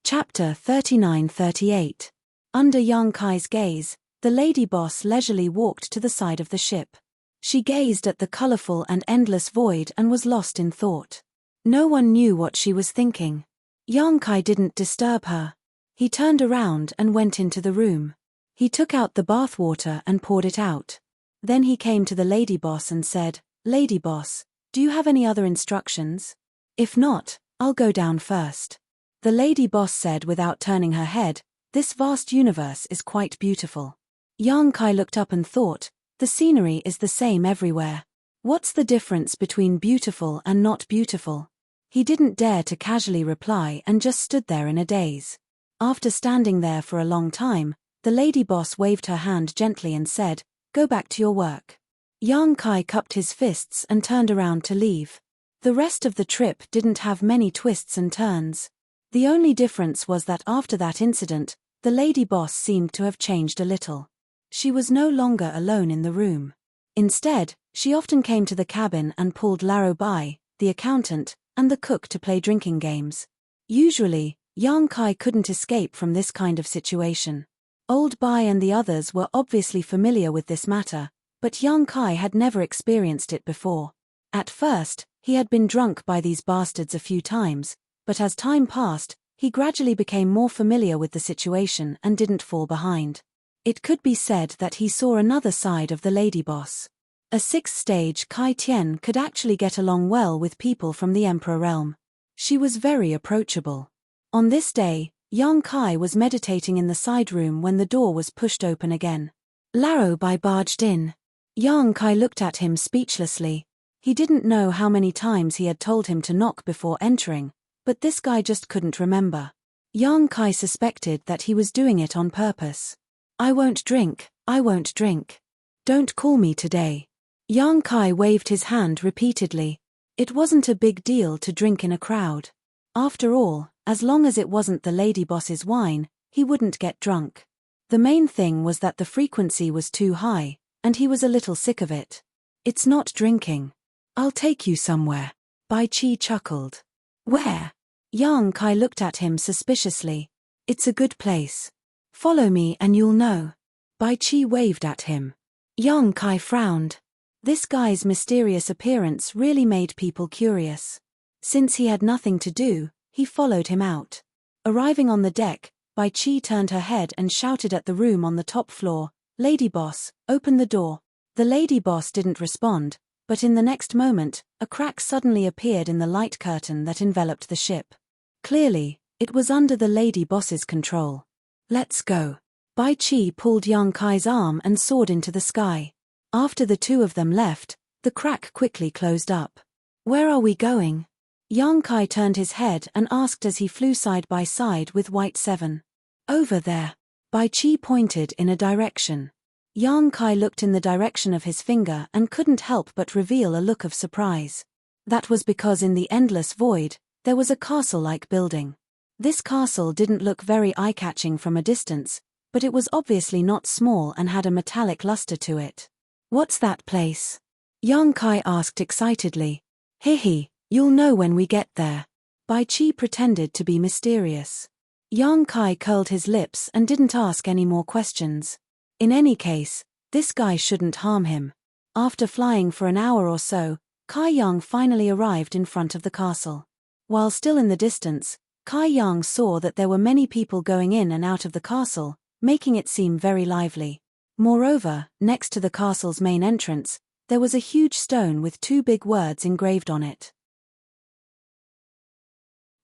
Chapter 39-38. Under Yang Kai's gaze, the lady boss leisurely walked to the side of the ship. She gazed at the colorful and endless void and was lost in thought. No one knew what she was thinking. Yang Kai didn't disturb her. He turned around and went into the room. He took out the bath water and poured it out. Then he came to the lady boss and said, "Lady boss, do you have any other instructions? If not, I'll go down first." The lady boss said without turning her head, "This vast universe is quite beautiful." Yang Kai looked up and thought, the scenery is the same everywhere. What's the difference between beautiful and not beautiful? He didn't dare to casually reply and just stood there in a daze. After standing there for a long time, the lady boss waved her hand gently and said, "Go back to your work." Yang Kai cupped his fists and turned around to leave. The rest of the trip didn't have many twists and turns. The only difference was that after that incident, the lady boss seemed to have changed a little. She was no longer alone in the room. Instead, she often came to the cabin and pulled Laro Bai, the accountant, and the cook to play drinking games. Usually, Yang Kai couldn't escape from this kind of situation. Old Bai and the others were obviously familiar with this matter, but Yang Kai had never experienced it before. At first, he had been drunk by these bastards a few times, but as time passed, he gradually became more familiar with the situation and didn't fall behind. It could be said that he saw another side of the lady boss. A sixth-stage Kai Tian could actually get along well with people from the Emperor realm. She was very approachable. On this day, Yang Kai was meditating in the side room when the door was pushed open again. Laro Bai barged in. Yang Kai looked at him speechlessly. He didn't know how many times he had told him to knock before entering, but this guy just couldn't remember. Yang Kai suspected that he was doing it on purpose. "I won't drink, I won't drink. Don't call me today." Yang Kai waved his hand repeatedly. It wasn't a big deal to drink in a crowd. After all, as long as it wasn't the lady boss's wine, he wouldn't get drunk. The main thing was that the frequency was too high, and he was a little sick of it. "It's not drinking. I'll take you somewhere." Bai Chi chuckled. "Where?" Yang Kai looked at him suspiciously. "It's a good place. Follow me and you'll know." Bai Chi waved at him. Yang Kai frowned. This guy's mysterious appearance really made people curious. Since he had nothing to do, he followed him out. Arriving on the deck, Bai Chi turned her head and shouted at the room on the top floor, "Lady boss, open the door." The lady boss didn't respond, but in the next moment, a crack suddenly appeared in the light curtain that enveloped the ship. Clearly, it was under the lady boss's control. "Let's go." Bai Chi pulled Yang Kai's arm and soared into the sky. After the two of them left, the crack quickly closed up. "Where are we going?" Yang Kai turned his head and asked as he flew side by side with White 7. "Over there." Bai Chi pointed in a direction. Yang Kai looked in the direction of his finger and couldn't help but reveal a look of surprise. That was because in the endless void, there was a castle-like building. This castle didn't look very eye-catching from a distance, but it was obviously not small and had a metallic luster to it. "What's that place?" Yang Kai asked excitedly. "Hehe, you'll know when we get there." Bai Chi pretended to be mysterious. Yang Kai curled his lips and didn't ask any more questions. In any case, this guy shouldn't harm him. After flying for an hour or so, Kai Yang finally arrived in front of the castle. While still in the distance, Kai Yang saw that there were many people going in and out of the castle, making it seem very lively. Moreover, next to the castle's main entrance, there was a huge stone with two big words engraved on it.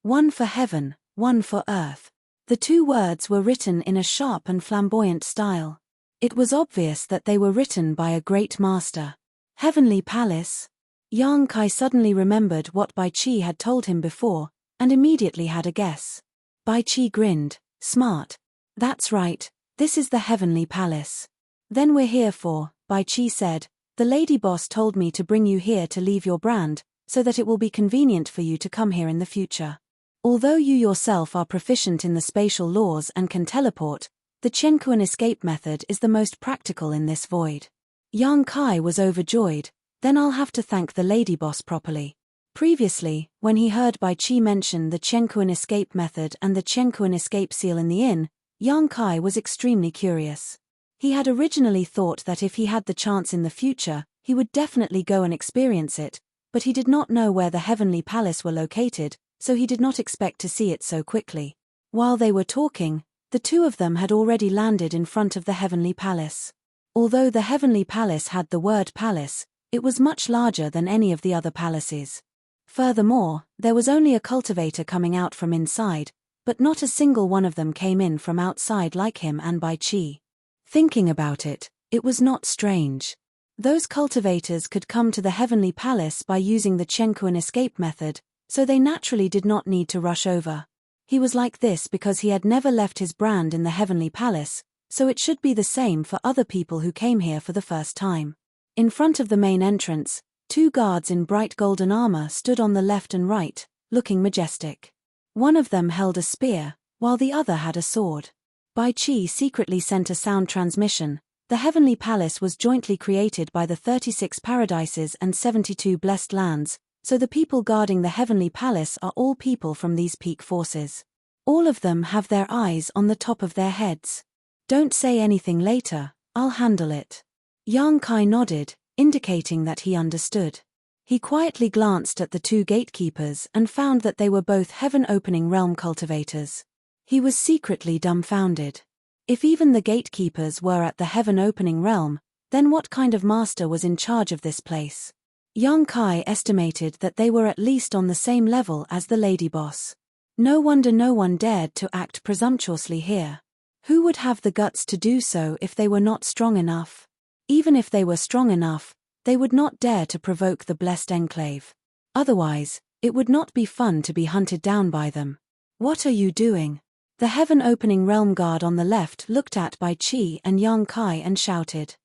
"One for heaven, one for earth." The two words were written in a sharp and flamboyant style. It was obvious that they were written by a great master. "Heavenly Palace?" Yang Kai suddenly remembered what Bai Chi had told him before, and immediately had a guess. Bai Chi grinned. "Smart. That's right, this is the Heavenly Palace." "Then we're here for," Bai Chi said, "the lady boss told me to bring you here to leave your brand, so that it will be convenient for you to come here in the future. Although you yourself are proficient in the spatial laws and can teleport, the Chenkuan escape method is the most practical in this void." Yang Kai was overjoyed. "Then I'll have to thank the lady boss properly." Previously, when he heard Bai Qi mention the tranquil escape method and the tranquil escape seal in the inn, Yang Kai was extremely curious. He had originally thought that if he had the chance in the future, he would definitely go and experience it, but he did not know where the heavenly palace were located, so he did not expect to see it so quickly. While they were talking, the two of them had already landed in front of the heavenly palace. Although the heavenly palace had the word palace, it was much larger than any of the other palaces. Furthermore, there was only a cultivator coming out from inside, but not a single one of them came in from outside like him and Bai Qi. Thinking about it, it was not strange. Those cultivators could come to the heavenly palace by using the tranquil escape method, so they naturally did not need to rush over. He was like this because he had never left his brand in the heavenly palace, so it should be the same for other people who came here for the first time. In front of the main entrance, two guards in bright golden armor stood on the left and right, looking majestic. One of them held a spear, while the other had a sword. Bai Qi secretly sent a sound transmission. The heavenly palace was jointly created by the 36 paradises and 72 blessed lands, so the people guarding the heavenly palace are all people from these peak forces. All of them have their eyes on the top of their heads. Don't say anything later, I'll handle it. Yang Kai nodded, indicating that he understood. He quietly glanced at the two gatekeepers and found that they were both heaven-opening realm cultivators. He was secretly dumbfounded. If even the gatekeepers were at the heaven-opening realm, then what kind of master was in charge of this place? Yang Kai estimated that they were at least on the same level as the lady boss. No wonder no one dared to act presumptuously here. Who would have the guts to do so if they were not strong enough? Even if they were strong enough, they would not dare to provoke the blessed enclave. Otherwise, it would not be fun to be hunted down by them. What are you doing? The heaven-opening realm guard on the left looked at Bai Qi and Yang Kai and shouted.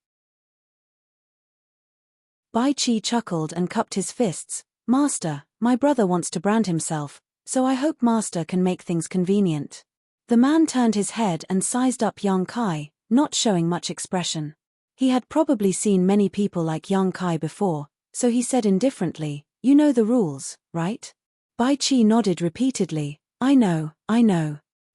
Bai Qi chuckled and cupped his fists. Master, my brother wants to brand himself, so I hope Master can make things convenient. The man turned his head and sized up Yang Kai, not showing much expression. He had probably seen many people like Yang Kai before, so he said indifferently, "You know the rules, right?" Bai Qi nodded repeatedly, I know.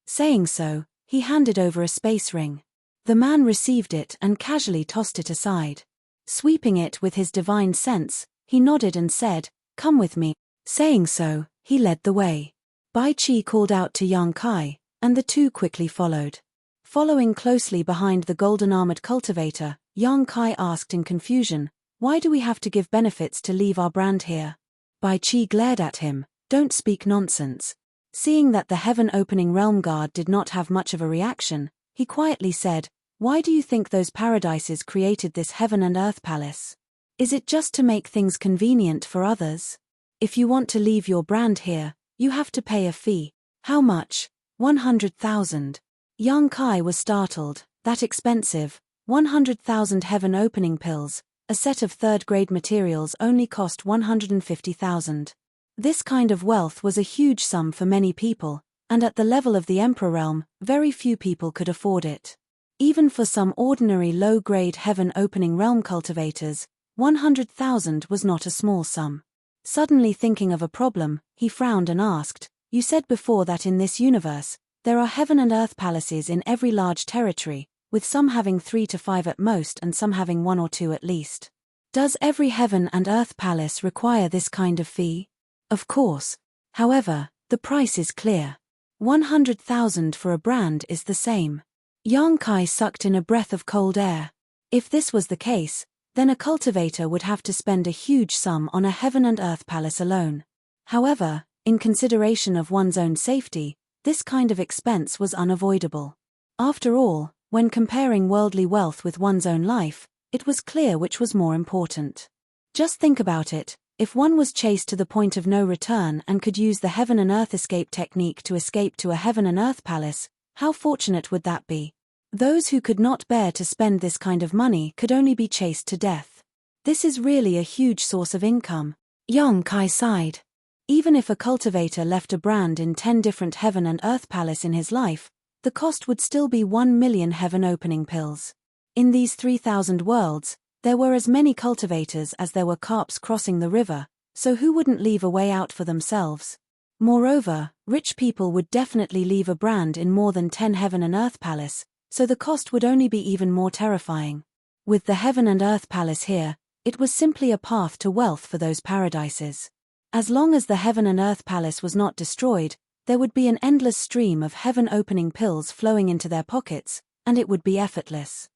Saying so, he handed over a space ring. The man received it and casually tossed it aside. Sweeping it with his divine sense, he nodded and said, "Come with me." Saying so, he led the way. Bai Qi called out to Yang Kai, and the two quickly followed. Following closely behind the golden-armored cultivator, Yang Kai asked in confusion, "Why do we have to give benefits to leave our brand here?" Bai Qi glared at him, "Don't speak nonsense." Seeing that the heaven-opening realm guard did not have much of a reaction, he quietly said, "Why do you think those paradises created this heaven and earth palace? Is it just to make things convenient for others? If you want to leave your brand here, you have to pay a fee. How much? 100,000. Yang Kai was startled. That expensive? 100,000 heaven-opening pills, a set of third-grade materials only cost 150,000. This kind of wealth was a huge sum for many people, and at the level of the Emperor realm, very few people could afford it. Even for some ordinary low-grade heaven-opening realm cultivators, 100,000 was not a small sum. Suddenly thinking of a problem, he frowned and asked, "You said before that in this universe, there are heaven and earth palaces in every large territory, with some having 3 to 5 at most and some having 1 or 2 at least. Does every heaven and earth palace require this kind of fee?" Of course. However, the price is clear. 100,000 for a brand is the same. Yang Kai sucked in a breath of cold air. If this was the case, then a cultivator would have to spend a huge sum on a heaven and earth palace alone. However, in consideration of one's own safety, this kind of expense was unavoidable. After all, when comparing worldly wealth with one's own life, it was clear which was more important. Just think about it. If one was chased to the point of no return and could use the heaven and earth escape technique to escape to a heaven and earth palace, how fortunate would that be? Those who could not bear to spend this kind of money could only be chased to death. This is really a huge source of income. Yang Kai sighed. Even if a cultivator left a brand in 10 different heaven and earth palace in his life, the cost would still be 1 million heaven-opening pills. In these 3,000 worlds, there were as many cultivators as there were carps crossing the river, so who wouldn't leave a way out for themselves? Moreover, rich people would definitely leave a brand in more than 10 Heaven and Earth Palace, so the cost would only be even more terrifying. With the Heaven and Earth Palace here, it was simply a path to wealth for those paradises. As long as the Heaven and Earth Palace was not destroyed, there would be an endless stream of heaven-opening pills flowing into their pockets, and it would be effortless.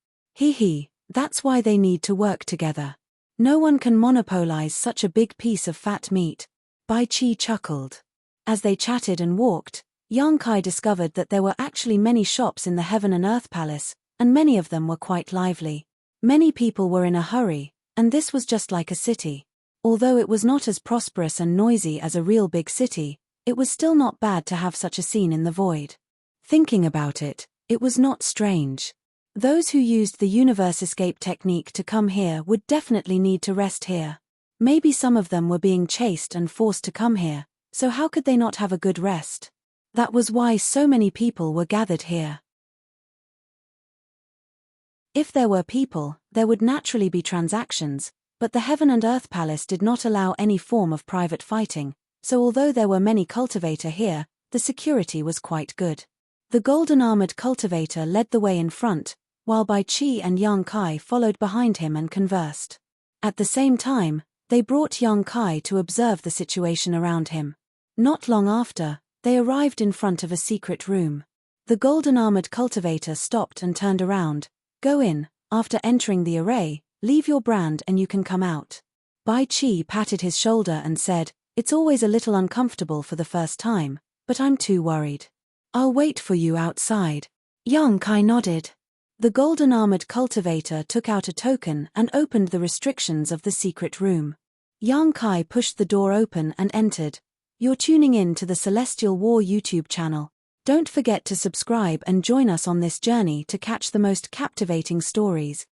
That's why they need to work together. No one can monopolize such a big piece of fat meat. Bai Qi chuckled. As they chatted and walked, Yang Kai discovered that there were actually many shops in the Heaven and Earth Palace, and many of them were quite lively. Many people were in a hurry, and this was just like a city. Although it was not as prosperous and noisy as a real big city, it was still not bad to have such a scene in the void. Thinking about it, it was not strange. Those who used the universe escape technique to come here would definitely need to rest here. Maybe some of them were being chased and forced to come here, so how could they not have a good rest? That was why so many people were gathered here. If there were people, there would naturally be transactions, but the Heaven and Earth Palace did not allow any form of private fighting, so although there were many cultivator here, the security was quite good. The golden-armored cultivator led the way in front, while Bai Qi and Yang Kai followed behind him and conversed. At the same time, they brought Yang Kai to observe the situation around him. Not long after, they arrived in front of a secret room. The golden-armored cultivator stopped and turned around. Go in, after entering the array, leave your brand and you can come out. Bai Qi patted his shoulder and said, it's always a little uncomfortable for the first time, but I'm too worried. I'll wait for you outside. Yang Kai nodded. The golden-armored cultivator took out a token and opened the restrictions of the secret room. Yang Kai pushed the door open and entered. You're tuning in to the Celestial War YouTube channel. Don't forget to subscribe and join us on this journey to catch the most captivating stories.